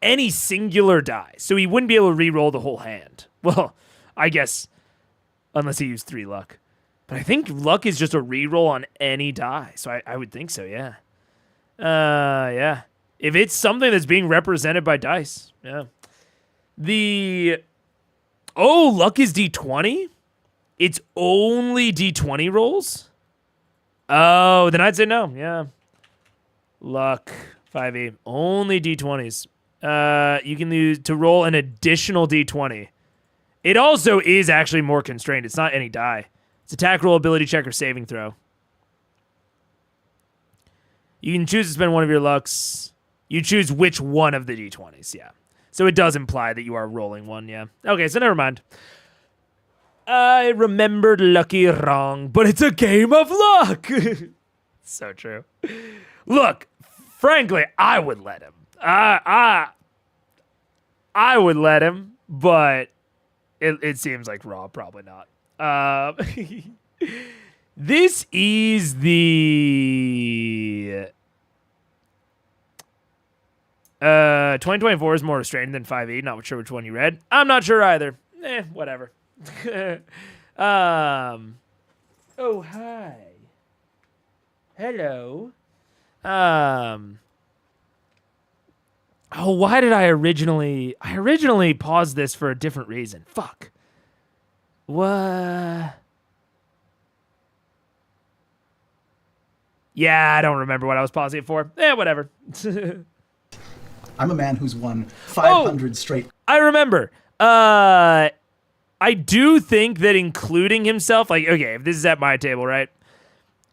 Any singular die. So he wouldn't be able to re-roll the whole hand. Well, I guess, unless he used 3 luck. But I think luck is just a re-roll on any die. So I would think so, yeah. Yeah. If it's something that's being represented by dice, yeah. Luck is D20? It's only D20 rolls? Oh, then I'd say no, yeah. Luck, 5e, only D20s. You can use to roll an additional D20. It also is actually more constrained. It's not any die. It's attack roll, ability check, or saving throw. You can choose to spend one of your lucks. You choose which one of the d20s, yeah. So it does imply that you are rolling one, yeah. Okay, so never mind. I remembered lucky wrong, but it's a game of luck. So true. Look, frankly, I would let him. I would let him, but it seems like Raw probably not. This is the 2024 is more restrained than 5e. Not sure which one you read. I'm not sure either. Whatever. Oh, hi. Hello. Oh, why did I originally paused this for a different reason? Fuck. What? Yeah, I don't remember what I was pausing it for. Whatever. I'm a man who's won 500 straight. I remember. I do think that including himself, like, okay, if this is at my table, right?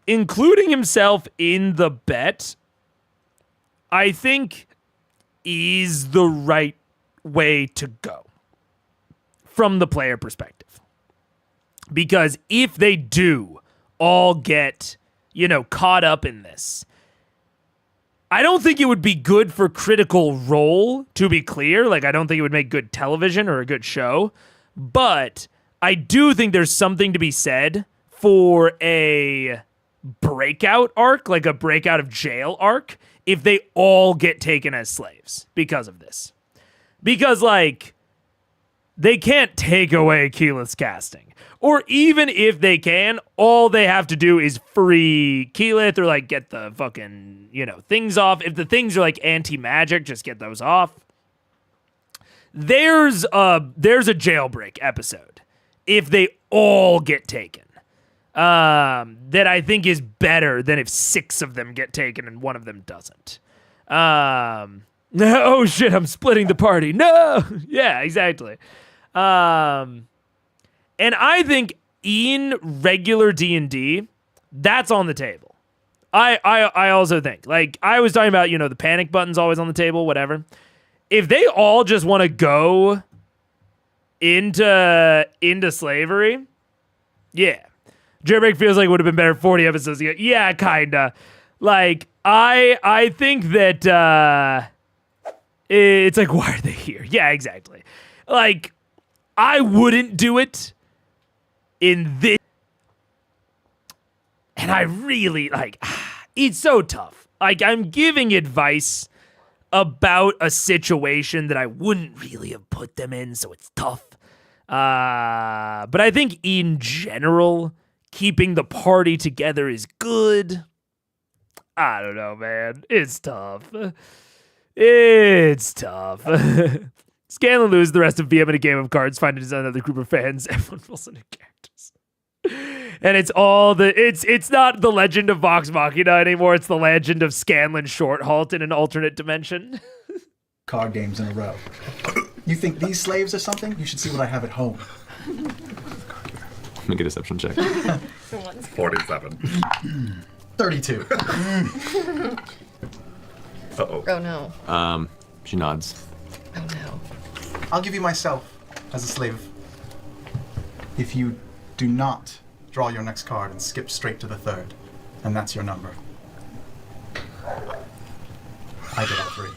Including himself in the bet, I think is the right way to go from the player perspective. Because if they do all get, caught up in this, I don't think it would be good for Critical Role, to be clear. Like, I don't think it would make good television or a good show. But I do think there's something to be said for a breakout arc, like a breakout of jail arc, if they all get taken as slaves because of this. Because, like, they can't take away Keyleth's casting. Or even if they can, all they have to do is free Keyleth or, like, get the fucking, things off. If the things are, like, anti-magic, just get those off. There's a jailbreak episode if they all get taken. That I think is better than if 6 of them get taken and one of them doesn't. Oh shit, I'm splitting the party. No! Yeah, exactly. And I think in regular D&D, that's on the table. I also think, like, I was talking about, the panic button's always on the table, whatever. If they all just want to go into slavery, yeah. Jailbreak feels like it would have been better 40 episodes ago. Yeah, kinda. Like, I think that it's like, why are they here? Yeah, exactly. Like, I wouldn't do it in this. And I really, like, it's so tough. Like, I'm giving advice about a situation that I wouldn't really have put them in, so it's tough. But I think in general, keeping the party together is good. I don't know, man. It's tough. It's tough. Scanlan loses the rest of VM in a game of cards, finding his another group of fans. Everyone rolls into characters. And it's all it's not the legend of Vox Machina anymore. It's the legend of Scanlan Shorthalt in an alternate dimension. Card games in a row. You think these slaves are something? You should see what I have at home. Make a deception check. 47. 32. Uh-oh. Oh no. She nods. Oh no. I'll give you myself as a slave. If you do not draw your next card and skip straight to the 3rd, and that's your number. I get all 3.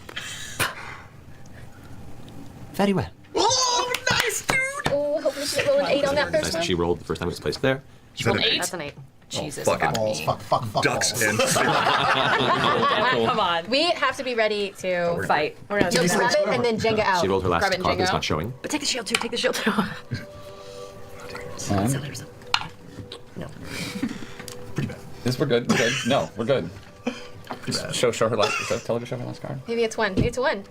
Very well. Oh, nice, dude! Oh, hopefully she didn't roll an 8 on that first one. She rolled the first time it was placed there. She rolled an 8? That's an 8. Jesus. Fuck it. Balls, fuck Ducks balls. and Come on. We have to be ready to Fight. We're gonna just grab it and then Jenga out. She rolled her last Grab it and card that's Django. not showing. But take the shield too. Take the shield too. No. We're good. We're good. No, we're good. Show her last. Tell her to show her last card. Maybe it's 1. Maybe it's a 1.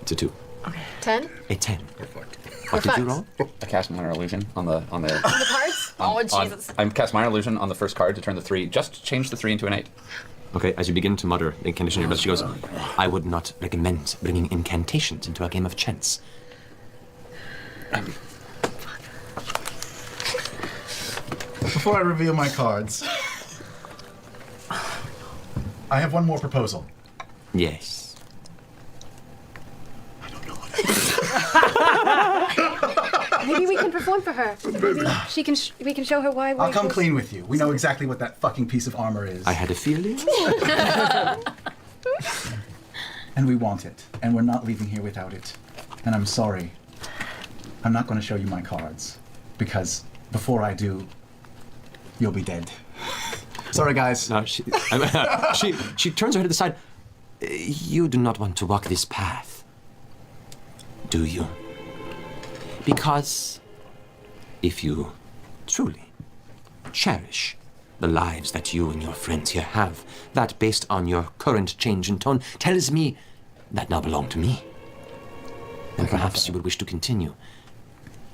It's a 2. 10? A 10. What did you roll? I cast minor illusion on the On the cards? Oh, Jesus. I cast minor illusion on the first card to turn the 3. Just change the 3 into an 8. Okay, as you begin to mutter the incantation, your best, she goes, I would not recommend bringing incantations into a game of chance. Before I reveal my cards, I have one more proposal. Yes. Maybe we can perform for her. Maybe we can show her why. I'll come clean with you. We know exactly what that fucking piece of armor is. I had a feeling. And we want it. And we're not leaving here without it. And I'm sorry. I'm not going to show you my cards. Because before I do, you'll be dead. Sorry, guys. No, she turns her head to the side. You do not want to walk this path, do you? Because if you truly cherish the lives that you and your friends here have, that based on your current change in tone tells me that now belong to me. And perhaps you would wish to continue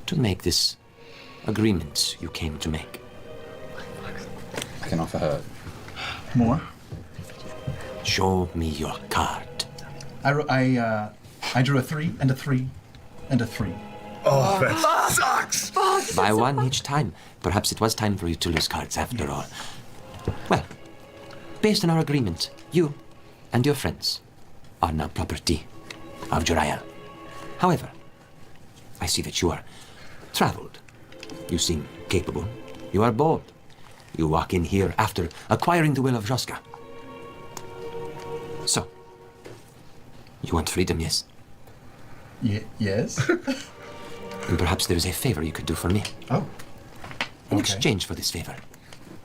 to make this agreement you came to make. I can offer her more. Show me your card. I drew a 3 and a 3 and a 3. Oh, that sucks! By one each time. Perhaps it was time for you to lose cards after all. Well, based on our agreement, you and your friends are now property of Joriah. However, I see that you are traveled. You seem capable. You are bold. You walk in here after acquiring the will of Joska. So, you want freedom, yes? Yes? And perhaps there is a favor you could do for me. Oh. In exchange for this favor,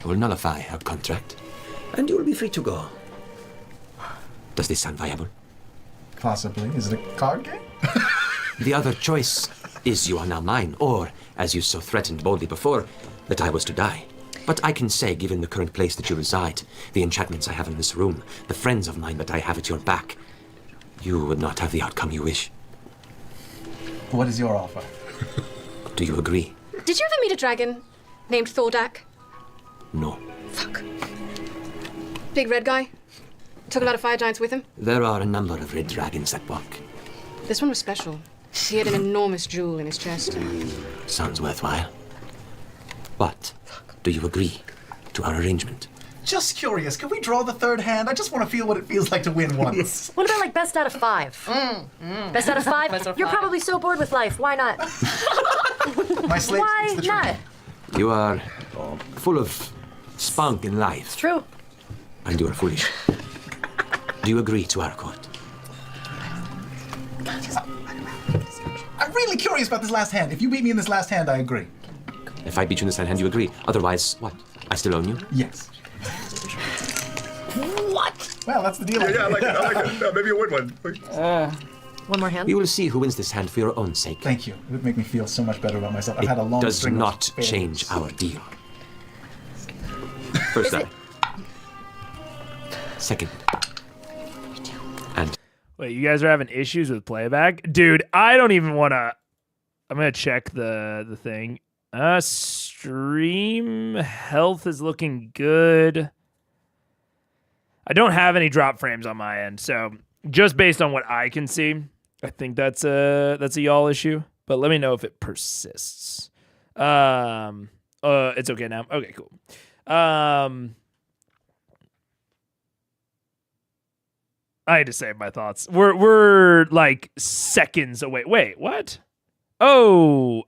I will nullify our contract, and you will be free to go. Does this sound viable? Possibly. Is it a card game? The other choice is you are now mine, or, as you so threatened boldly before, that I was to die. But I can say, given the current place that you reside, the enchantments I have in this room, the friends of mine that I have at your back, you would not have the outcome you wish. What is your offer? Do you agree? Did you ever meet a dragon named Thordak? No. Fuck. Big red guy? Took a lot of fire giants with him? There are a number of red dragons that walk. This one was special. He had an enormous jewel in his chest. Sounds worthwhile. But, do you agree to our arrangement? Just curious, can we draw the third hand? I just want to feel what it feels like to win once. What about like best out of 5? Best out of 5? You're probably so bored with life. Why not? My slave Why speaks the not? truth. You are full of spunk in life. It's true. And you are foolish. Do you agree to our accord? I'm really curious about this last hand. If you beat me in this last hand, I agree. If I beat you in this hand, you agree. Otherwise, what? I still own you? Yes. What? Well, that's the deal. Yeah, I like it. Yeah, maybe you win one. One more hand? We will see who wins this hand for your own sake. Thank you. It would make me feel so much better about myself. I've had a long does string not of failures. change our deal. First die. Second. And Wait, you guys are having issues with playback? Dude, I don't even want to... I'm going to check the thing. Stream health is looking good. I don't have any drop frames on my end, so just based on what I can see, I think that's a y'all issue. But let me know if it persists. It's okay now. Okay, cool. I had to save my thoughts. We're like seconds away. Wait, what? Oh,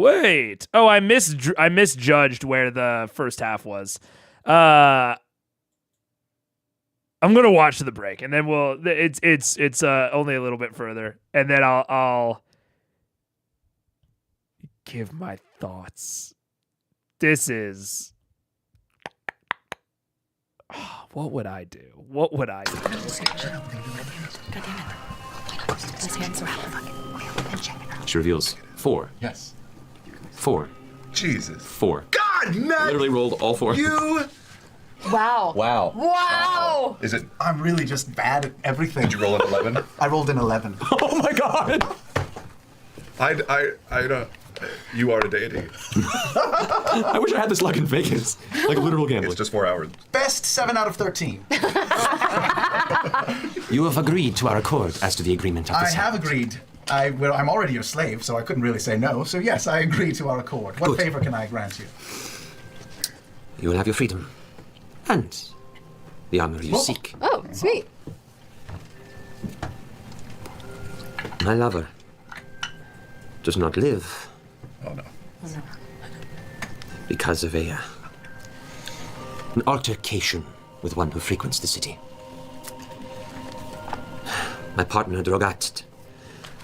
wait. Oh, I misjudged where the first half was. I'm gonna watch the break, and then it's only a little bit further, and then I'll give my thoughts. This is. Oh, what would I do? What would I do? God damn it. His hands around. she reveals 4. Yes. 4. Jesus. 4. God, Matt! Literally rolled all 4. You. Wow. Wow. Wow. Is it? I'm really just bad at everything. Did you roll an 11? I rolled an 11. Oh my god! I don't. You are a deity. I wish I had this luck in Vegas. Like a literal gambler. It's just 4 hours. Best 7 out of 13. You have agreed to our accord as to the agreement of the I have agreed. I'm already your slave, so I couldn't really say no. So yes, I agree to our accord. What favor can I grant you? You will have your freedom. And the honor you seek. Oh, sweet. My lover does not live. Oh no. Because of an altercation with one who frequents the city. My partner, Drogat,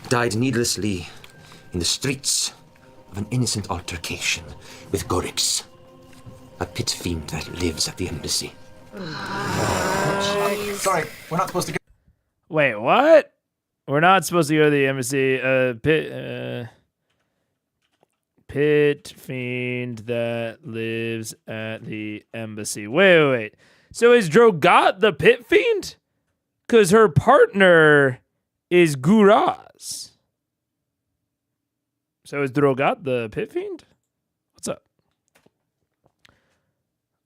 died needlessly in the streets of an innocent altercation with Gorix, a pit fiend that lives at the embassy. Sorry, we're not supposed to go. Wait, what? We're not supposed to go to the embassy. Pit fiend that lives at the embassy. Wait. So is Drogat the pit fiend? Because her partner is Guraz. So is Drogat the pit fiend? What's up?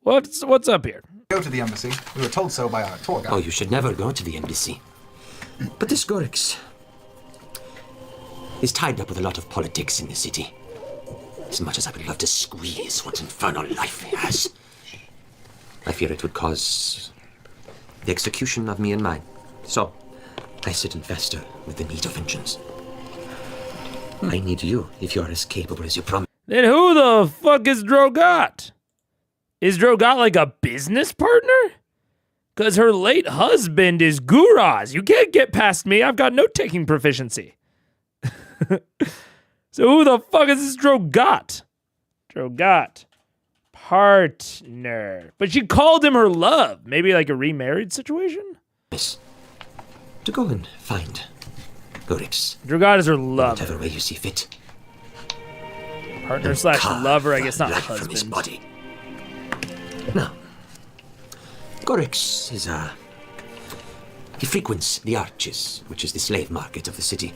What's up here? Go to the embassy. We were told so by our tour guide. Oh, you should never go to the embassy. But this Gorix is tied up with a lot of politics in the city. As much as I would love to squeeze what infernal life he has, I fear it would cause the execution of me and mine. So, I sit and fester with the need of vengeance. I need you if you are as capable as you promised. Then who the fuck is Drogat? Is Drogat like a business partner? Because her late husband is Guraz. You can't get past me. I've got note-taking proficiency. So who the fuck is this Drogat? Drogat. Partner. But she called him her love. Maybe like a remarried situation? To go and find Gorix. Drogat is her lover. Whatever way you see fit. Partner slash lover, I guess not life from his body. Now, Gorix is he frequents the arches, which is the slave market of the city,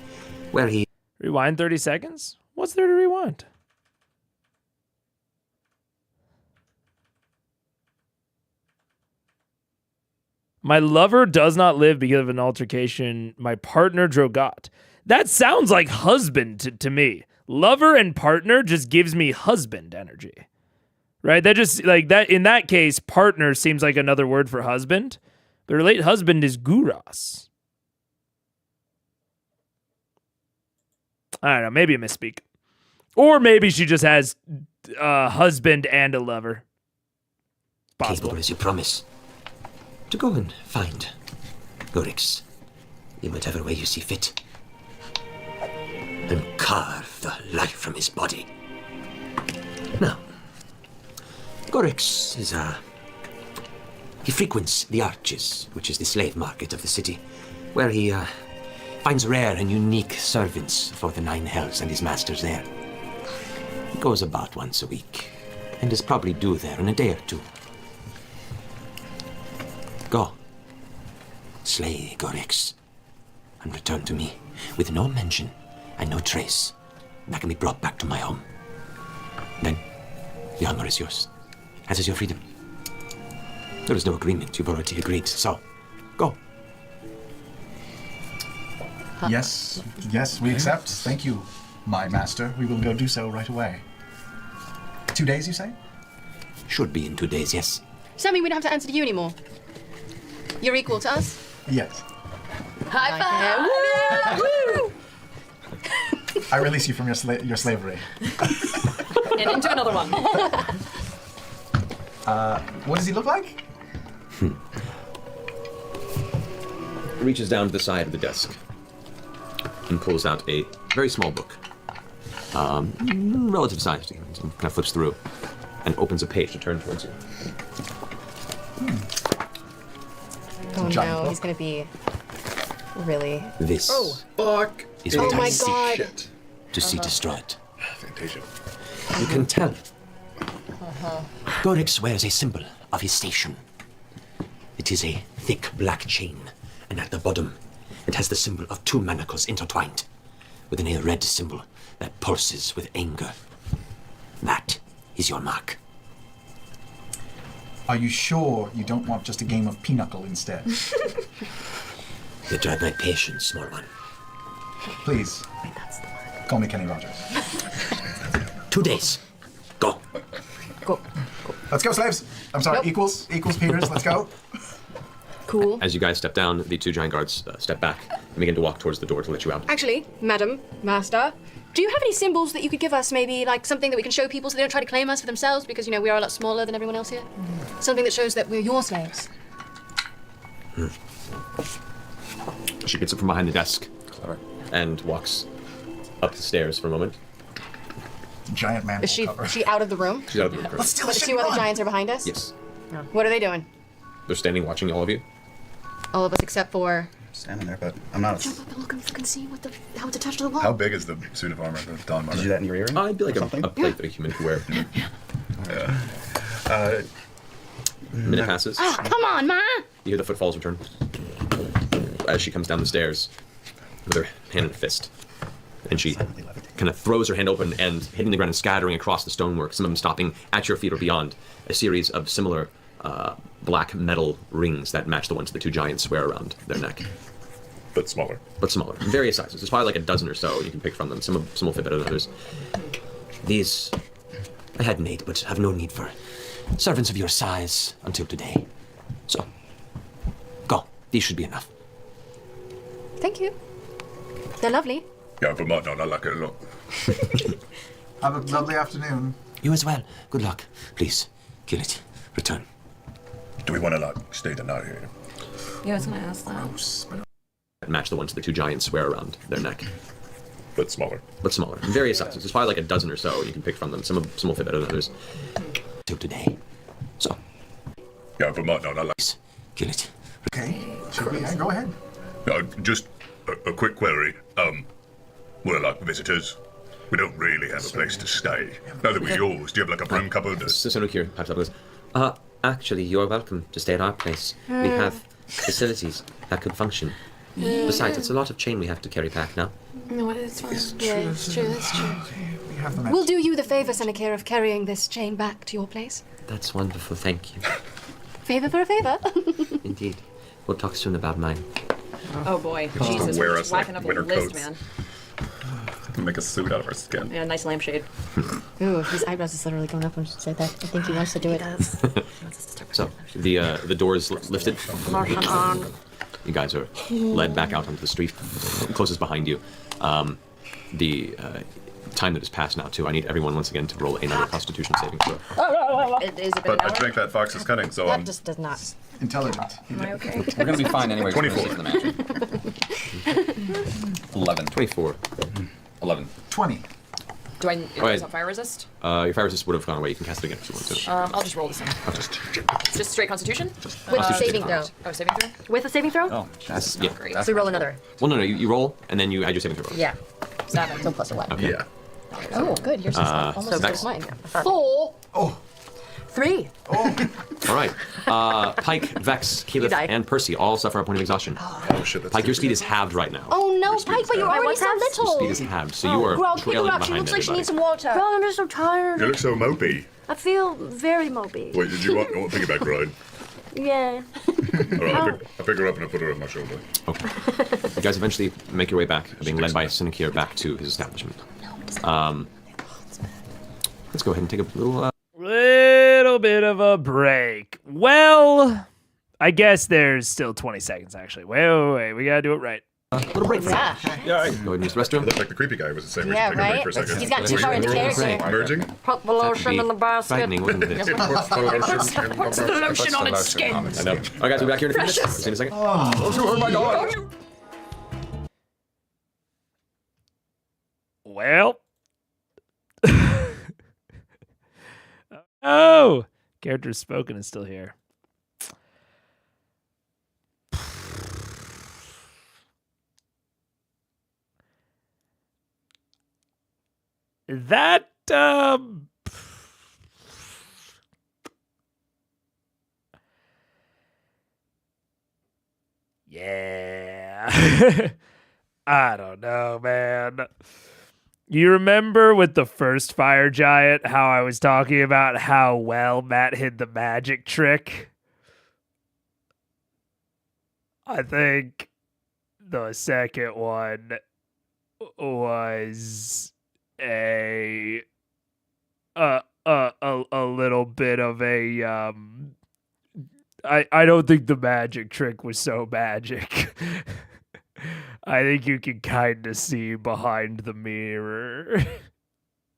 where he... Rewind 30 seconds? What's there to rewind? My lover does not live because of an altercation. My partner, Drogat. That sounds like husband to me. Lover and partner just gives me husband energy. Right? That just, like, that in that case, partner seems like another word for husband. But her late husband is Guras. I don't know. Maybe a misspeak. Or maybe she just has a husband and a lover. Possible. Capable as you promise. To go and find Gorix in whatever way you see fit. And carve the life from his body. Now, Gorix is he frequents the arches, which is the slave market of the city, where he finds rare and unique servants for the Nine Hells and his masters there. He goes about once a week, and is probably due there in a day or two. Go. Slay Gorix, and return to me with no mention and no trace. That can be brought back to my home. Then, the honor is yours, as is your freedom. There is no agreement. You've already agreed, so go. Yes, we accept. Thank you, my master. We will go do so right away. 2 days, you say? Should be in 2 days, yes. Does that mean we don't have to answer to you anymore? You're equal to us? Yes. High five! Woo! I release you from your slavery. And into another one. What does he look like? Reaches down to the side of the desk and pulls out a very small book, relative size to you, and kind of flips through and opens a page to turn towards you. Oh no, he's gonna be really... This fuck is what I my seek God. to see destroyed. Fantasia. You can tell. Gorix wears a symbol of his station. It is a thick black chain, and at the bottom, it has the symbol of two manacles intertwined, within a red symbol that pulses with anger. That is your mark. Are you sure you don't want just a game of pinochle instead? You tried my patience, small one. Please, call me Kenny Rogers. 2 days. Go. Go. Let's go, slaves. I'm sorry, equals Peters, let's go. Cool. As you guys step down, the two giant guards step back and begin to walk towards the door to let you out. Actually, madam, master, do you have any symbols that you could give us? Maybe like something that we can show people so they don't try to claim us for themselves because, we are a lot smaller than everyone else here. Something that shows that we're your slaves. She gets up from behind the desk and walks up the stairs for a moment. Giant man. Is she out of the room? She's out of the room. Let's still see why the giants are behind us? Yes. What are they doing? They're standing watching all of you. All of us except for... Standing there, but I'm not. Jump up and look and fucking see how it's attached to the wall. How big is the suit of armor? The dawn Did you do that in your earring? I'd be like a plate that a human could wear. Minute passes. Oh, come on, Ma! You hear the footfalls return as she comes down the stairs with her hand in a fist. And she kind of throws her hand open and hitting the ground and scattering across the stonework, some of them stopping at your feet or beyond, a series of similar black metal rings that match the ones the two giants wear around their neck. But smaller. But smaller. Various sizes. There's probably like a dozen or so you can pick from them. Some will fit better than others. These I had made, but have no need for servants of your size until today. So, go. These should be enough. Thank you. They're lovely. Yeah, for mine, I like it a lot. Have a lovely afternoon. You as well. Good luck. Please, kill it. Return. Do we want to, stay the night here? Yeah, I was gonna ask that. Match the ones the two giants wear around their neck. But smaller. But smaller. Various sizes. There's probably like a dozen or so you can pick from them. Some will fit better than others. Till today. So. Yeah, for mine, I like it. Kill it. Okay. Go ahead. Just a quick query. We're like visitors. We don't really have a place to stay. Now that we're yours, do you have like a room cupboard? Here pipes up with actually, you're welcome to stay at our place. We have facilities that could function. Besides, it's a lot of chain we have to carry back now. No, it's fine. Yeah, it's true, that's true. We have the We'll do you the favor, Senecare, of carrying this chain back to your place. That's wonderful, thank you. Favor for a favor. Indeed. We'll talk soon about mine. Oh boy, Just to Jesus, wear we're us just like whacking up a winter list, coats. man. Make a suit out of our skin. Yeah, nice lampshade. Ooh, his eyebrows is literally going up when she said that. I think he wants to do it. So, the door is lifted. You guys are led back out onto the street, closest behind you. The time that has passed now, too. I need everyone once again to roll another Constitution saving throw. But I drank that fox's cunning, so That just does not. Intelligent. Am I okay? We're gonna be fine anyway. 24. 11. 24. 11. 20. Do I? Wait. Is that fire resist? Your fire resist would have gone away. You can cast it again if you want to. I'll just roll this one. It's just straight Constitution. With the saving throw. Oh, saving throw. With a saving throw? Oh, that's Yeah. Great. So we roll another. Well, no, you roll, and then you add your saving throw. Yeah. 7. So plus 11. Okay. Yeah. Oh, good. Yours is almost so as next. good as mine. 4. Oh. 3. All right. Pike, Vex, You Keyleth, died. and Percy all suffer a point of exhaustion. Oh, shit, that's Pike, your speed is halved right now. Oh no, Pike, but you're already so Your little. speed is halved, so you are Grog, pick her trailing up. She behind looks like she everybody. needs some water. Grog, I'm just so tired. You look so mopey. I feel very mopey. Wait, did you want piggyback ride? Yeah. All right, I pick her up and I put her on my shoulder. Okay. You guys eventually make your way back, being led by Senecare back to his establishment. Let's go ahead and take a little bit of a break. Well, I guess there's still 20 seconds, actually. Wait. We gotta do it right. little break. Yeah. Yeah, Go ahead and use the restroom. Looked like the creepy guy was the same. Yeah, We should take a break right? for a second. He's got too far into character. Merging? Put the lotion in the basket. Frightening, wasn't it? What's the lotion on its skin? I know. All right, guys, we'll be back here in a few minutes. See you in a second. Oh my god. Well. Oh! Character spoken is still here. That, yeah. I don't know, man. You remember with the first fire giant how I was talking about how well Matt hid the magic trick? I think the second one was a little bit of a I don't think the magic trick was so magic. I think you can kind of see behind the mirror.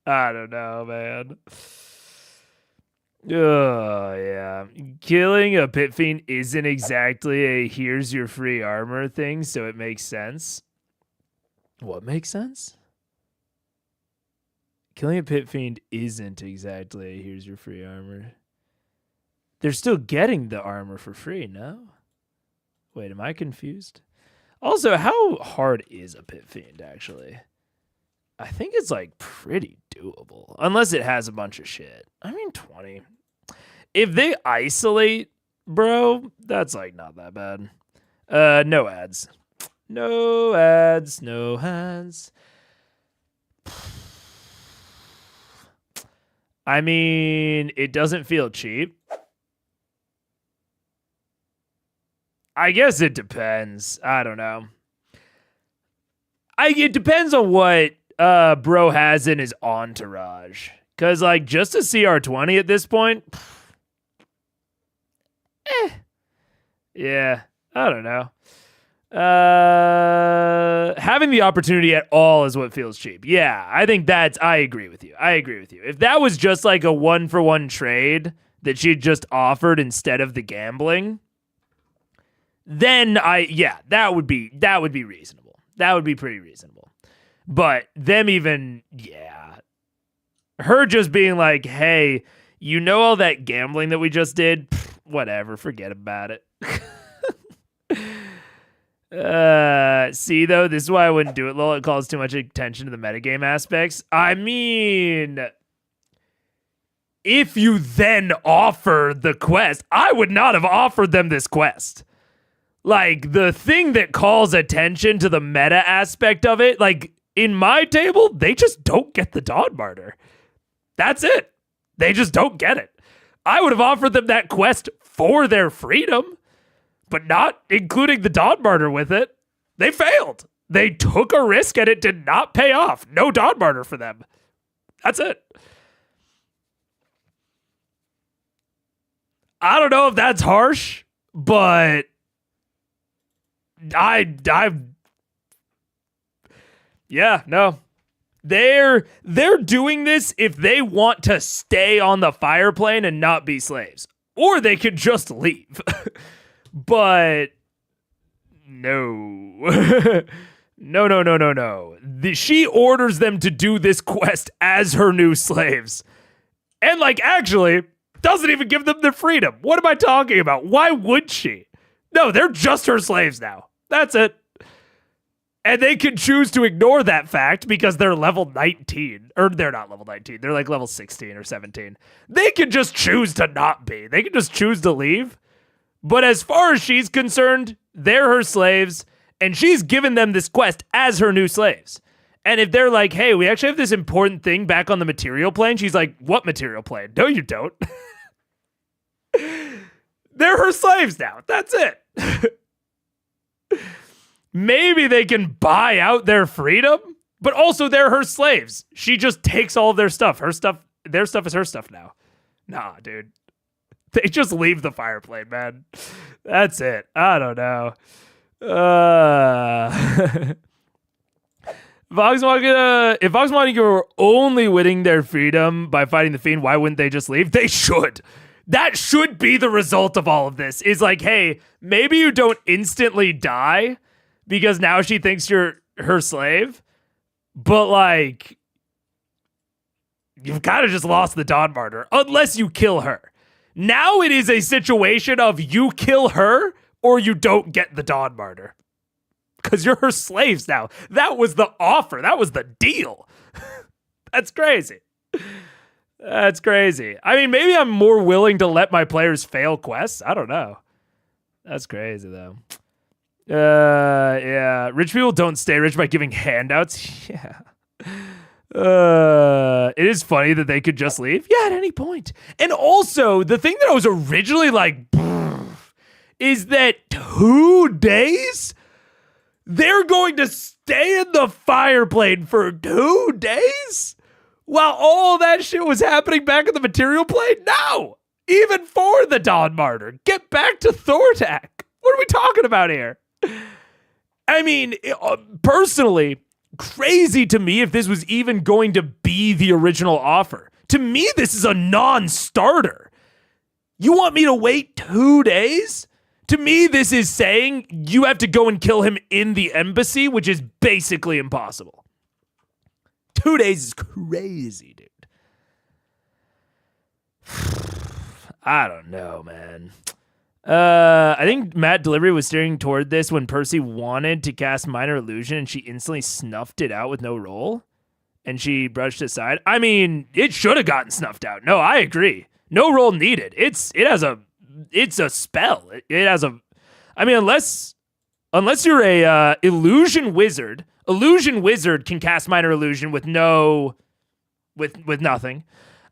I don't know, man. Oh, yeah. Killing a pit fiend isn't exactly a here's your free armor thing, so it makes sense. What makes sense? Killing a pit fiend isn't exactly a here's your free armor. They're still getting the armor for free, no? Wait, am I confused? Also, how hard is a pit fiend, actually? I think it's, like, pretty doable. Unless it has a bunch of shit. I mean, 20. If they isolate, bro, that's, like, not that bad. No ads. No ads. No ads. I mean, it doesn't feel cheap. I guess it depends. I don't know. It depends on what bro has in his entourage. Because, like, just a CR20 at this point, yeah, I don't know. Having the opportunity at all is what feels cheap. Yeah, I think I agree with you. If that was just like a 1-for-1 trade that she'd just offered instead of the gambling, then that would be reasonable. That would be pretty reasonable. But them even, her just being like, hey, you know all that gambling that we just did? Pfft, whatever, forget about it. See, though, this is why I wouldn't do it, lol. It calls too much attention to the metagame aspects. I mean, if you then offer the quest, I would not have offered them this quest. Like, the thing that calls attention to the meta aspect of it, like, in my table, they just don't get the Dawn Martyr. That's it. They just don't get it. I would have offered them that quest for their freedom, but not including the Dawn Martyr with it. They failed. They took a risk and it did not pay off. No Dawn Martyr for them. That's it. I don't know if that's harsh, but yeah, no. They're doing this if they want to stay on the fire plane and not be slaves. Or they could just leave. But no. No. She orders them to do this quest as her new slaves. And, like, actually doesn't even give them their freedom. What am I talking about? Why would she? No, they're just her slaves now. That's it. And they can choose to ignore that fact because they're level 19. Or they're not level 19. They're like level 16 or 17. They can just choose to not be. They can just choose to leave. But as far as she's concerned, they're her slaves. And she's given them this quest as her new slaves. And if they're like, hey, we actually have this important thing back on the material plane. She's like, what material plane? No, you don't. They're her slaves now. That's it. Maybe they can buy out their freedom, but also they're her slaves. She just takes all of their stuff. Their stuff is her stuff now. Nah, dude. They just leave the fire plane, man. That's it. I don't know. If Voxmodica were only winning their freedom by fighting the Fiend, why wouldn't they just leave? They should. That should be the result of all of this. Is like, hey, maybe you don't instantly die because now she thinks you're her slave, but like, you've kind of just lost the Dawn Martyr unless you kill her. Now it is a situation of you kill her or you don't get the Dawn Martyr. Because you're her slaves now. That was the offer. That was the deal. That's crazy. That's crazy. I mean, maybe I'm more willing to let my players fail quests. I don't know. That's crazy, though. Yeah. Rich people don't stay rich by giving handouts. Yeah. It is funny that they could just leave. Yeah, at any point. And also, the thing that I was originally like, is that 2 days? They're going to stay in the fire plane for 2 days? While all that shit was happening back in the material plane? No! Even for the Dawn Martyr. Get back to Thordak. What are we talking about here? I mean, personally, crazy to me if this was even going to be the original offer. To me, this is a non-starter. You want me to wait 2 days? To me, this is saying you have to go and kill him in the embassy, which is basically impossible. 2 days is crazy, dude. I don't know, man. I think Matt Delivery was steering toward this when Percy wanted to cast Minor Illusion and she instantly snuffed it out with no roll. And she brushed it aside. I mean, it should have gotten snuffed out. No, I agree. No roll needed. It's a spell. It has a, I mean, unless you're a illusion wizard can cast Minor Illusion with with nothing.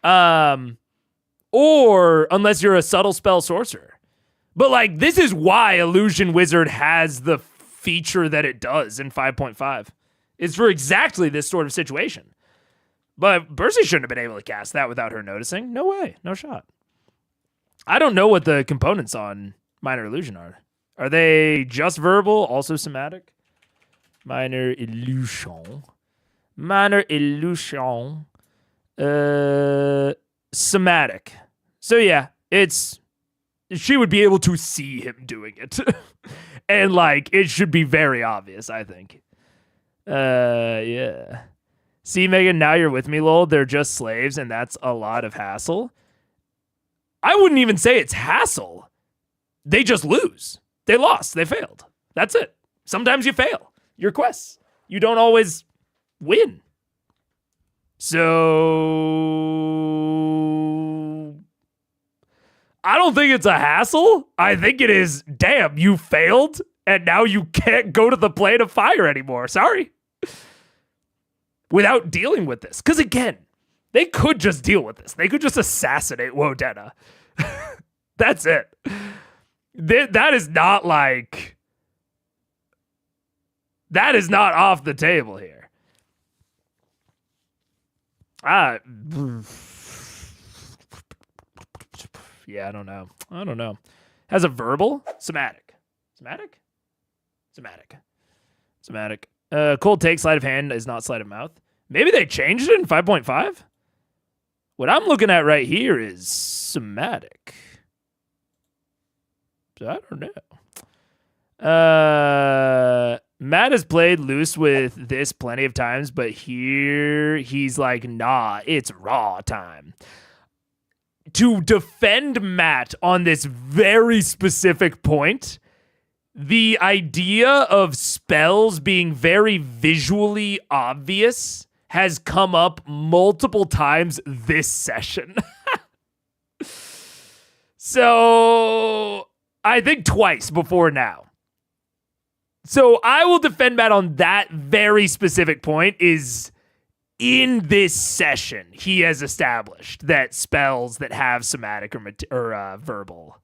Or unless you're a subtle spell sorcerer. But like, this is why Illusion Wizard has the feature that it does in 5.5. It's for exactly this sort of situation. But Percy shouldn't have been able to cast that without her noticing. No way. No shot. I don't know what the components on Minor Illusion are. Are they just verbal, also somatic? Minor Illusion. Somatic. So yeah, she would be able to see him doing it. And like, it should be very obvious, I think. Yeah. See, Megan, now you're with me, lol. They're just slaves, and that's a lot of hassle. I wouldn't even say it's hassle. They just lose. They lost. They failed. That's it. Sometimes you fail your quests. You don't always win. So I don't think it's a hassle. I think it is, damn, you failed, and now you can't go to the plane of fire anymore. Sorry. Without dealing with this. Because again, they could just deal with this. They could just assassinate Wodena. That's it. That is not like... That is not off the table here. Yeah, I don't know. Has a verbal? Somatic. Cold take, sleight of hand is not sleight of mouth. Maybe they changed it in 5.5? What I'm looking at right here is somatic. So I don't know. Matt has played loose with this plenty of times, but here he's like, nah, it's raw time. To defend Matt on this very specific point, the idea of spells being very visually obvious has come up multiple times this session. So I think twice before now. So I will defend Matt on that very specific point. Is in this session he has established that spells that have somatic or verbal,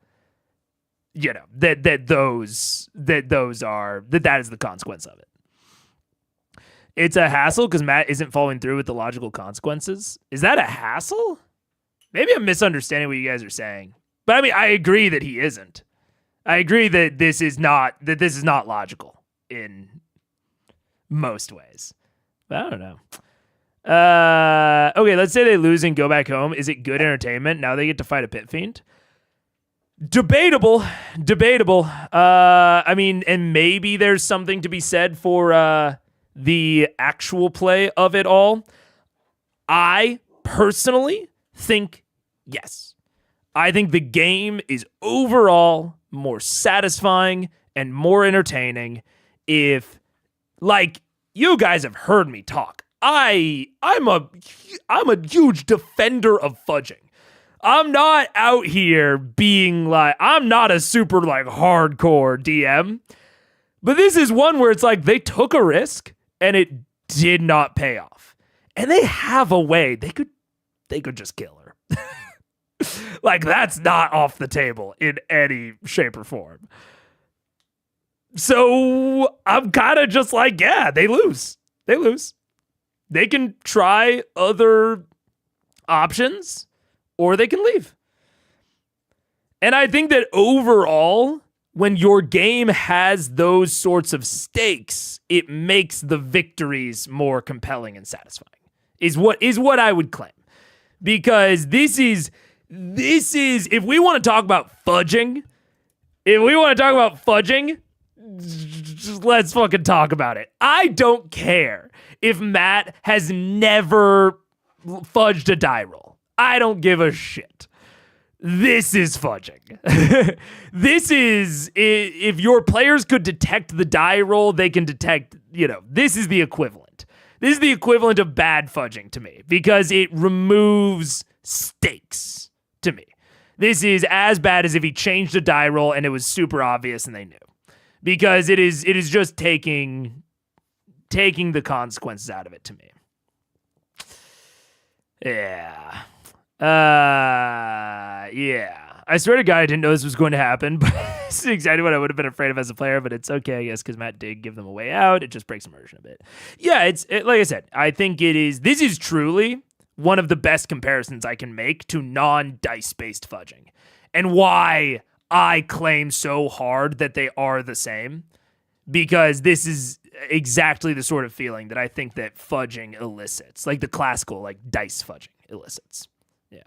you know, that is the consequence of it. It's a hassle because Matt isn't following through with the logical consequences. Is that a hassle? Maybe I'm misunderstanding what you guys are saying. But I mean, I agree that he isn't. I agree that this is not logical in most ways. But I don't know. Okay, let's say they lose and go back home. Is it good entertainment? Now they get to fight a pit fiend. Debatable. I mean, and maybe there's something to be said for the actual play of it all. I personally think yes. I think the game is overall more satisfying and more entertaining if, like, you guys have heard me talk. I'm a huge defender of fudging. I'm not out here being like, I'm not a super like hardcore DM, but this is one where it's like they took a risk and it did not pay off. And they have a way they could just kill her. Like, that's not off the table in any shape or form. So I'm kind of just like, yeah, they lose. They can try other options or they can leave. And I think that overall, when your game has those sorts of stakes, it makes the victories more compelling and satisfying. Is what I would claim. Because this is if we want to talk about fudging, just let's fucking talk about it. I don't care if Matt has never fudged a die roll. I don't give a shit. This is fudging. This is, if your players could detect the die roll, they can detect, this is the equivalent. This is the equivalent of bad fudging to me because it removes stakes to me. This is as bad as if he changed a die roll and it was super obvious and they knew. Because it is just taking the consequences out of it to me. Yeah. Yeah. I swear to God, I didn't know this was going to happen, but this is exactly what I would have been afraid of as a player, but it's okay, I guess, because Matt did give them a way out. It just breaks immersion a bit. Yeah, like I said, I think this is truly one of the best comparisons I can make to non-dice-based fudging. And why I claim so hard that they are the same, because this is exactly the sort of feeling that I think that fudging elicits, like the classical, like dice fudging elicits. Yeah.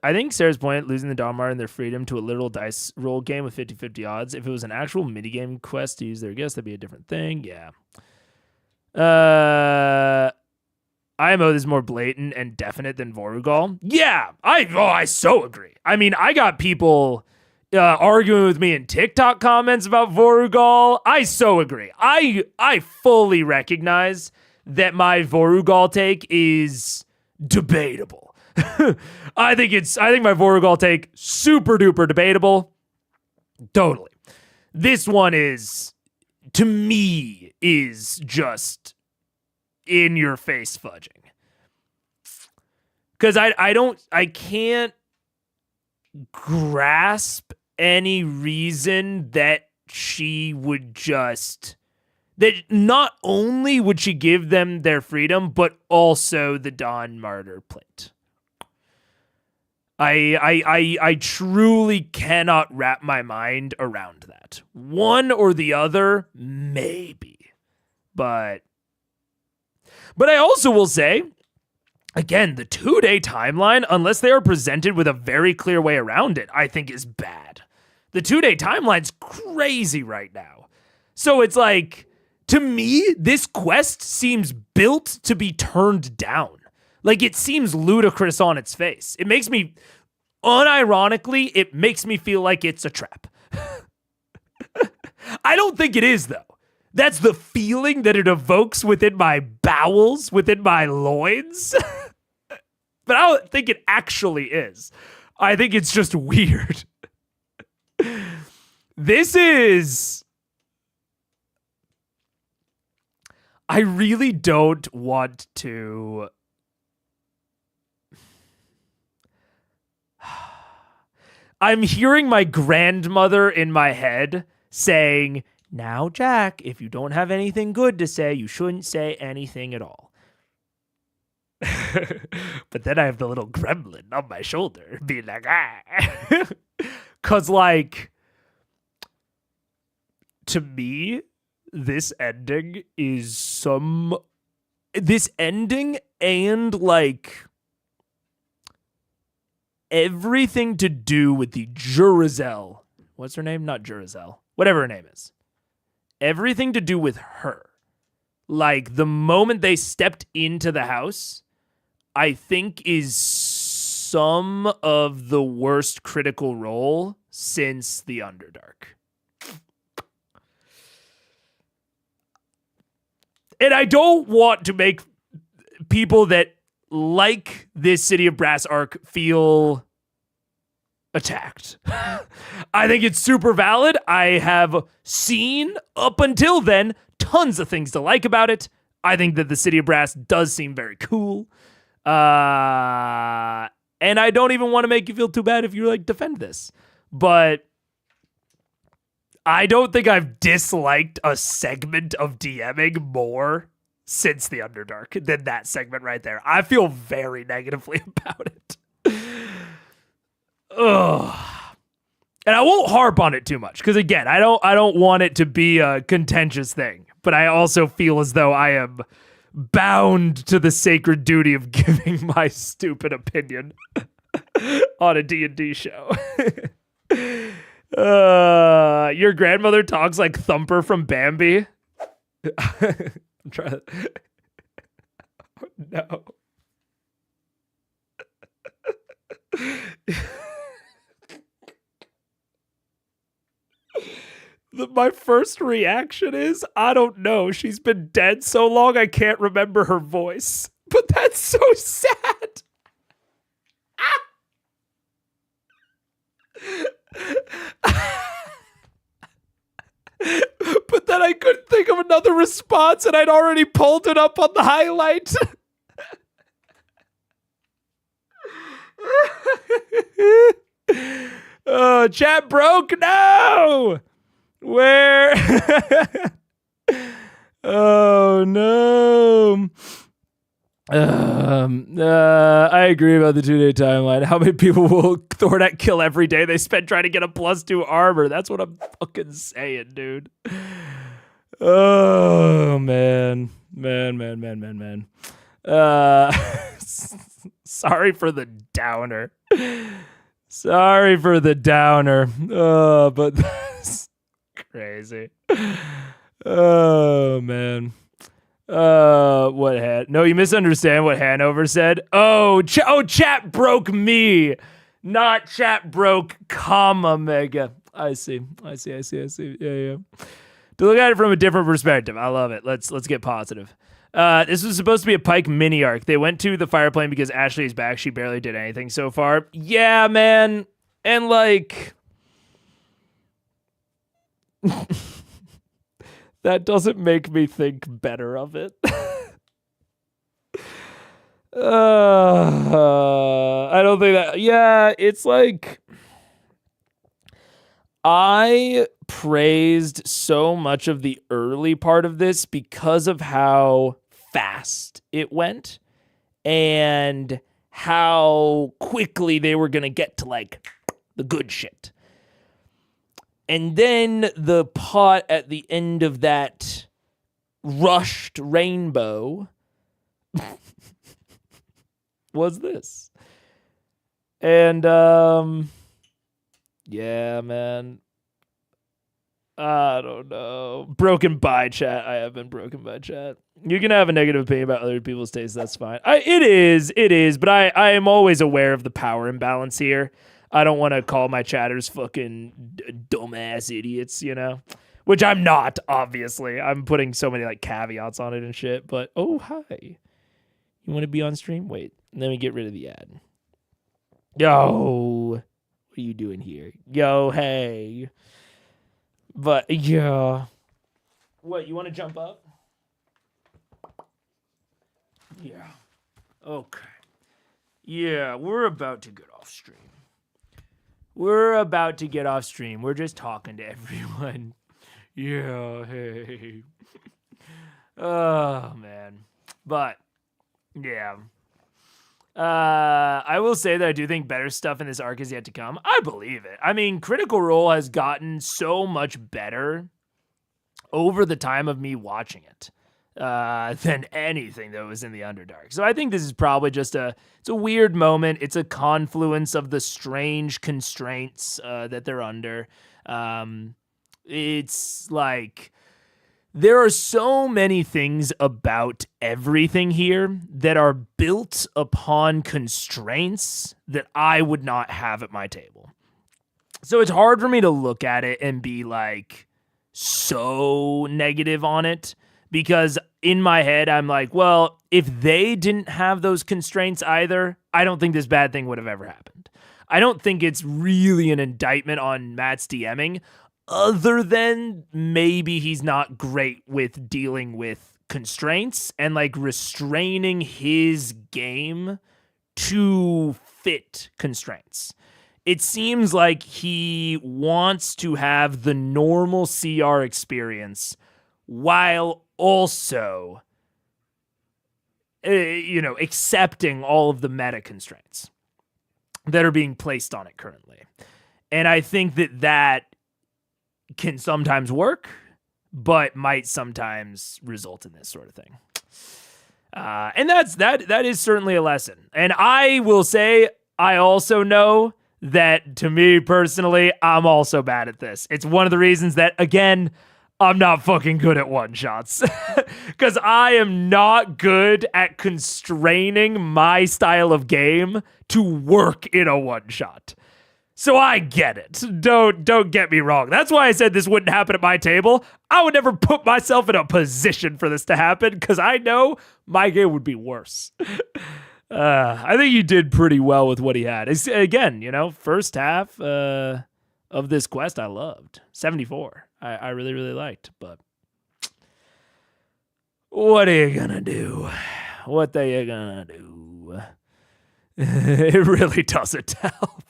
I think Sarah's point, losing the Dawnmar and their freedom to a literal dice roll game with 50-50 odds. If it was an actual minigame quest to use their guess, that'd be a different thing. Yeah. IMO is more blatant and definite than Vorugal. Yeah, I so agree. I mean, I got people arguing with me in TikTok comments about Vorugal. I so agree. I fully recognize that my Vorugal take is debatable. I think my Vorugal take super duper debatable. Totally. This one is, to me, is just in your face fudging. Because I can't grasp any reason that she would just, that not only would she give them their freedom, but also the Dawn Martyr plate. I truly cannot wrap my mind around that. One or the other, maybe. But I also will say, again, the 2-day timeline, unless they are presented with a very clear way around it, I think is bad. The 2-day timeline's crazy right now. So it's like, to me, this quest seems built to be turned down. Like, it seems ludicrous on its face. It makes me, unironically, it makes me feel like it's a trap. I don't think it is, though. That's the feeling that it evokes within my bowels, within my loins. But I don't think it actually is. I think it's just weird. This is... I really don't want to... I'm hearing my grandmother in my head saying, "Now, Jack, if you don't have anything good to say, you shouldn't say anything at all." But then I have the little gremlin on my shoulder being like, ah. Because, like, to me, this ending and, like, everything to do with the Jurazel. What's her name? Not Jurazel. Whatever her name is. Everything to do with her. Like, the moment they stepped into the house, I think is some of the worst critical role since the Underdark. And I don't want to make people that like this City of Brass arc feel attacked. I think it's super valid. I have seen, up until then, tons of things to like about it. I think that the City of Brass does seem very cool. And I don't even want to make you feel too bad if you, like, defend this. But I don't think I've disliked a segment of DMing more since the Underdark than that segment right there. I feel very negatively about it. Ugh. And I won't harp on it too much because again, I don't want it to be a contentious thing, but I also feel as though I am bound to the sacred duty of giving my stupid opinion on a D&D show. Your grandmother talks like Thumper from Bambi. I'm trying to... No. My first reaction is, I don't know. She's been dead so long I can't remember her voice. But that's so sad. But then I couldn't think of another response and I'd already pulled it up on the highlight. Oh, chat broke? No! Where? Oh, no. I agree about the 2-day timeline. How many people will Thordak kill every day they spend trying to get a +2 armor? That's what I'm fucking saying, dude. Oh, man. Man. Sorry for the downer. Sorry for the downer. But that's crazy. Oh, man. What no, you misunderstand what Hanover said. Chat broke me, not chat broke Mega. I see. Yeah. To look at it from a different perspective. I love it. Let's get positive. This was supposed to be a Pike mini arc. They went to the fire plane because Ashley is back. She barely did anything so far. Yeah, man. And like that doesn't make me think better of it. I don't think that. Yeah, it's like I praised so much of the early part of this because of how fast it went and how quickly they were going to get to like the good shit. And then the pot at the end of that rushed rainbow was this. And, yeah, man. I don't know. Broken by chat. I have been broken by chat. You can have a negative opinion about other people's tastes. That's fine. It is. But I am always aware of the power imbalance here. I don't want to call my chatters fucking dumbass idiots, you know? Which I'm not, obviously. I'm putting so many like caveats on it and shit. But, oh, hi. You want to be on stream? Wait. Let me get rid of the ad. Yo. What are you doing here? Yo, hey. But, yeah. What, you want to jump up? Yeah. Okay. Yeah, we're about to get off stream. We're just talking to everyone. Yeah, hey. Oh, man. But, yeah. I will say that I do think better stuff in this arc is yet to come. I believe it. I mean, Critical Role has gotten so much better over the time of me watching it than anything that was in the Underdark. So I think this is probably just it's a weird moment. It's a confluence of the strange constraints that they're under. It's like there are so many things about everything here that are built upon constraints that I would not have at my table. So it's hard for me to look at it and be like so negative on it because in my head, I'm like, well, if they didn't have those constraints either, I don't think this bad thing would have ever happened. I don't think it's really an indictment on Matt's DMing. Other than maybe he's not great with dealing with constraints and like restraining his game to fit constraints. It seems like he wants to have the normal CR experience while also accepting all of the meta constraints that are being placed on it currently. And I think that can sometimes work, but might sometimes result in this sort of thing. And that is certainly a lesson. And I will say, I also know that, to me personally, I'm also bad at this. It's one of the reasons that, again, I'm not fucking good at one-shots. Because I am not good at constraining my style of game to work in a one-shot. So I get it. Don't get me wrong. That's why I said this wouldn't happen at my table. I would never put myself in a position for this to happen, because I know my game would be worse. I think he did pretty well with what he had. Again, first half of this quest I loved. 74. I really, really liked, but what are you gonna do? What are you gonna do? It really doesn't help.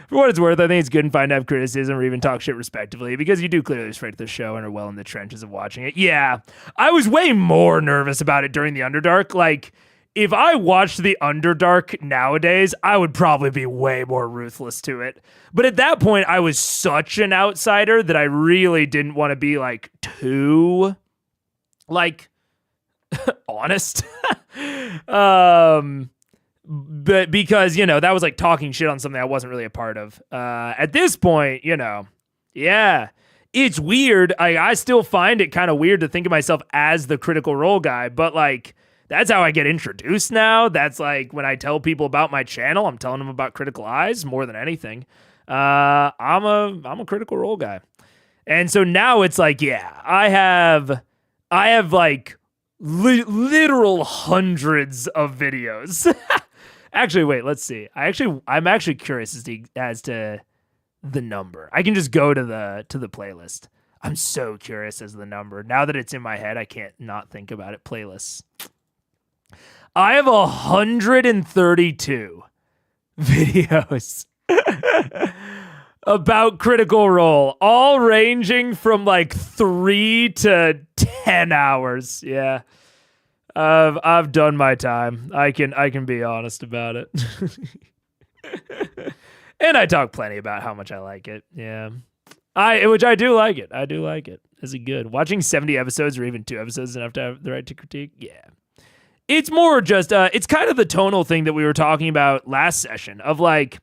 For what it's worth, I think it's good and fine to have criticism or even talk shit respectively, because you do clearly respect the show and are well in the trenches of watching it. Yeah, I was way more nervous about it during the Underdark. Like, if I watched the Underdark nowadays, I would probably be way more ruthless to it. But at that point, I was such an outsider that I really didn't want to be, like, too, like, honest. But because, that was, like, talking shit on something I wasn't really a part of. At this point, yeah, it's weird. I still find it kind of weird to think of myself as the Critical Role guy, but, like, that's how I get introduced now. That's like when I tell people about my channel, I'm telling them about Critical Eyes more than anything. I'm a Critical Role guy. And so now it's like, yeah, I have like literal hundreds of videos. Actually, wait, let's see. I'm actually curious as to the number. I can just go to the playlist. I'm so curious as to the number. Now that it's in my head, I can't not think about it. Playlists. I have 132 videos about Critical Role, all ranging from like 3 to 10 hours. Yeah. I've done my time. I can be honest about it. And I talk plenty about how much I like it. Yeah. Which I do like it. I do like it. Is it good? Watching 70 episodes or even 2 episodes enough to have the right to critique? Yeah. It's more just, it's kind of the tonal thing that we were talking about last session of like,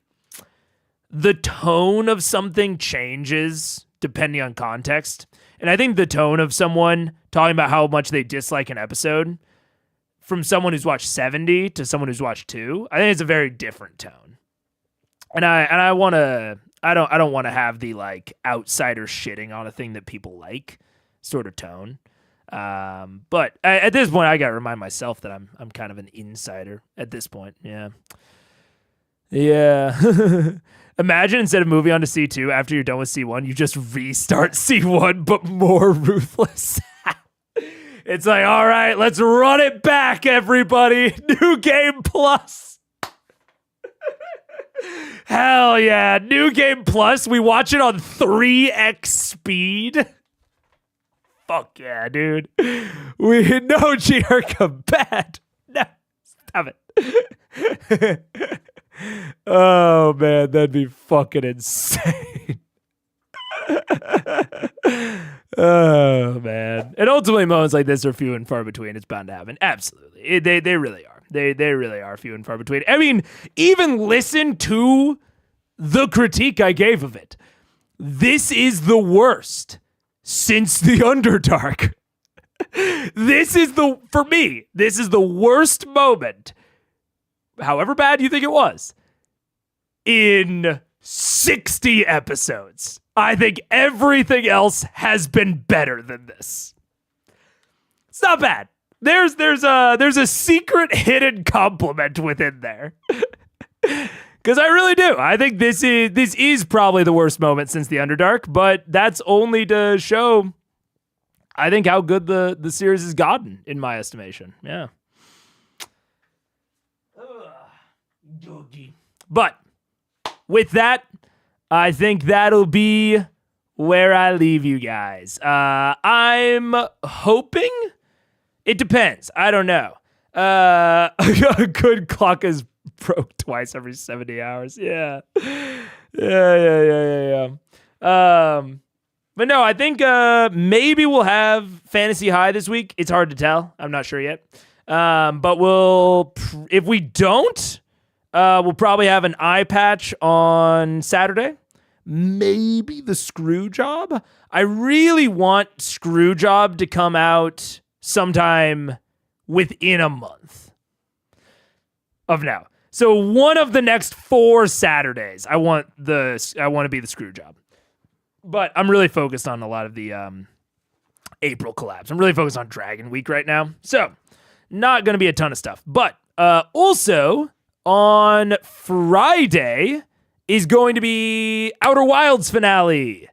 the tone of something changes depending on context. And I think the tone of someone talking about how much they dislike an episode from someone who's watched 70 to someone who's watched 2, I think it's a very different tone. And I want to, I don't want to have the like outsider shitting on a thing that people like sort of tone. But at this point, I got to remind myself that I'm kind of an insider at this point. Yeah. Yeah. Imagine instead of moving on to C2 after you're done with C1, you just restart C1, but more ruthless. It's like, all right, let's run it back, everybody. New game plus. Hell yeah. New game plus. We watch it on 3x speed. Fuck yeah, dude. We know Giarca bad. No, stop it. Oh, man, that'd be fucking insane. Oh, man. And ultimately, moments like this are few and far between. It's bound to happen. Absolutely. They really are. They really are few and far between. I mean, even listen to the critique I gave of it. This is the worst since the Underdark. For me, this is the worst moment, however bad you think it was, in 60 episodes. I think everything else has been better than this. It's not bad. There's a secret hidden compliment within there. Because I really do. I think this is probably the worst moment since the Underdark, but that's only to show, I think, how good the series has gotten, in my estimation. Yeah. But with that, I think that'll be where I leave you guys. I'm hoping It depends. I don't know. A good clock is broke twice every 70 hours. Yeah. Yeah. But no, I think maybe we'll have Fantasy High this week. It's hard to tell. I'm not sure yet. But if we don't, we'll probably have an eye patch on Saturday. Maybe the Screw Job. I really want Screw Job to come out sometime within a month of now. So one of the next 4 Saturdays, I want to be the Screw Job. But I'm really focused on a lot of the April collabs. I'm really focused on Dragon Week right now. So not going to be a ton of stuff. But also on Friday is going to be Outer Wilds finale.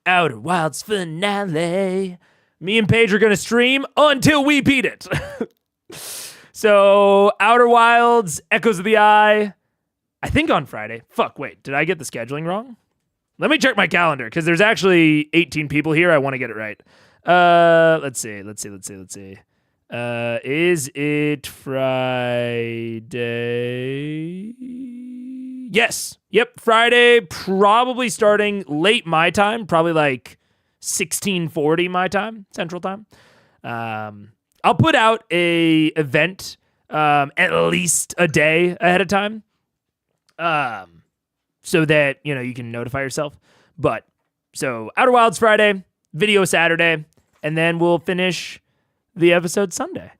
Outer Wilds finale. Me and Paige are going to stream until we beat it. So Outer Wilds, Echoes of the Eye, I think on Friday. Fuck, wait, did I get the scheduling wrong? Let me check my calendar, because there's actually 18 people here. I want to get it right. Let's see. Is it Friday? Yes. Yep, Friday, probably starting late my time, probably like 1640 my time, Central Time. I'll put out a event at least a day ahead of time. So that, you can notify yourself. But, so Outer Wilds Friday, video Saturday, and then we'll finish the episode Sunday.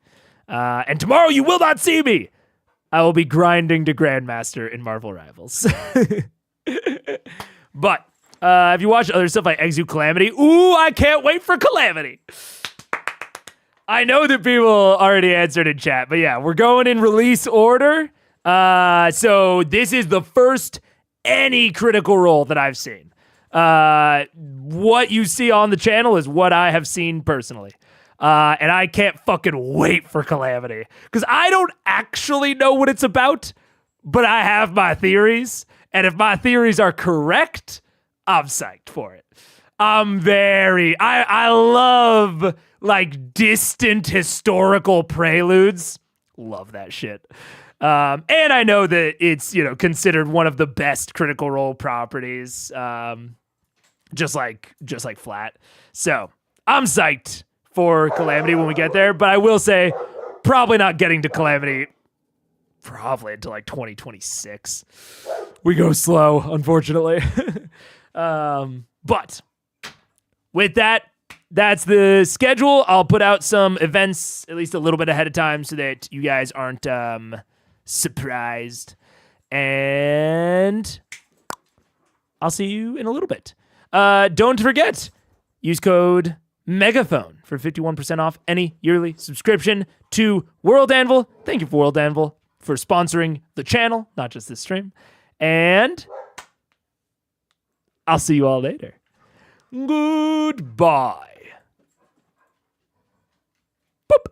And tomorrow you will not see me. I will be grinding to Grandmaster in Marvel Rivals. But, if you watch other stuff like Exu Calamity, ooh, I can't wait for Calamity. I know that people already answered in chat, but yeah, we're going in release order. So this is the first any Critical Role that I've seen. What you see on the channel is what I have seen personally. And I can't fucking wait for Calamity. Because I don't actually know what it's about, but I have my theories. And if my theories are correct, I'm psyched for it. I love like distant historical preludes. Love that shit. And I know that it's, considered one of the best Critical Role properties, just like Flat. So I'm psyched for Calamity when we get there, but I will say probably not getting to Calamity probably until like 2026. We go slow, unfortunately. But with that, that's the schedule. I'll put out some events at least a little bit ahead of time so that you guys aren't surprised. And I'll see you in a little bit. Don't forget, use code Megaphone for 51% off any yearly subscription to World Anvil. Thank you for World Anvil for sponsoring the channel, not just this stream. And I'll see you all later. Goodbye. Boop.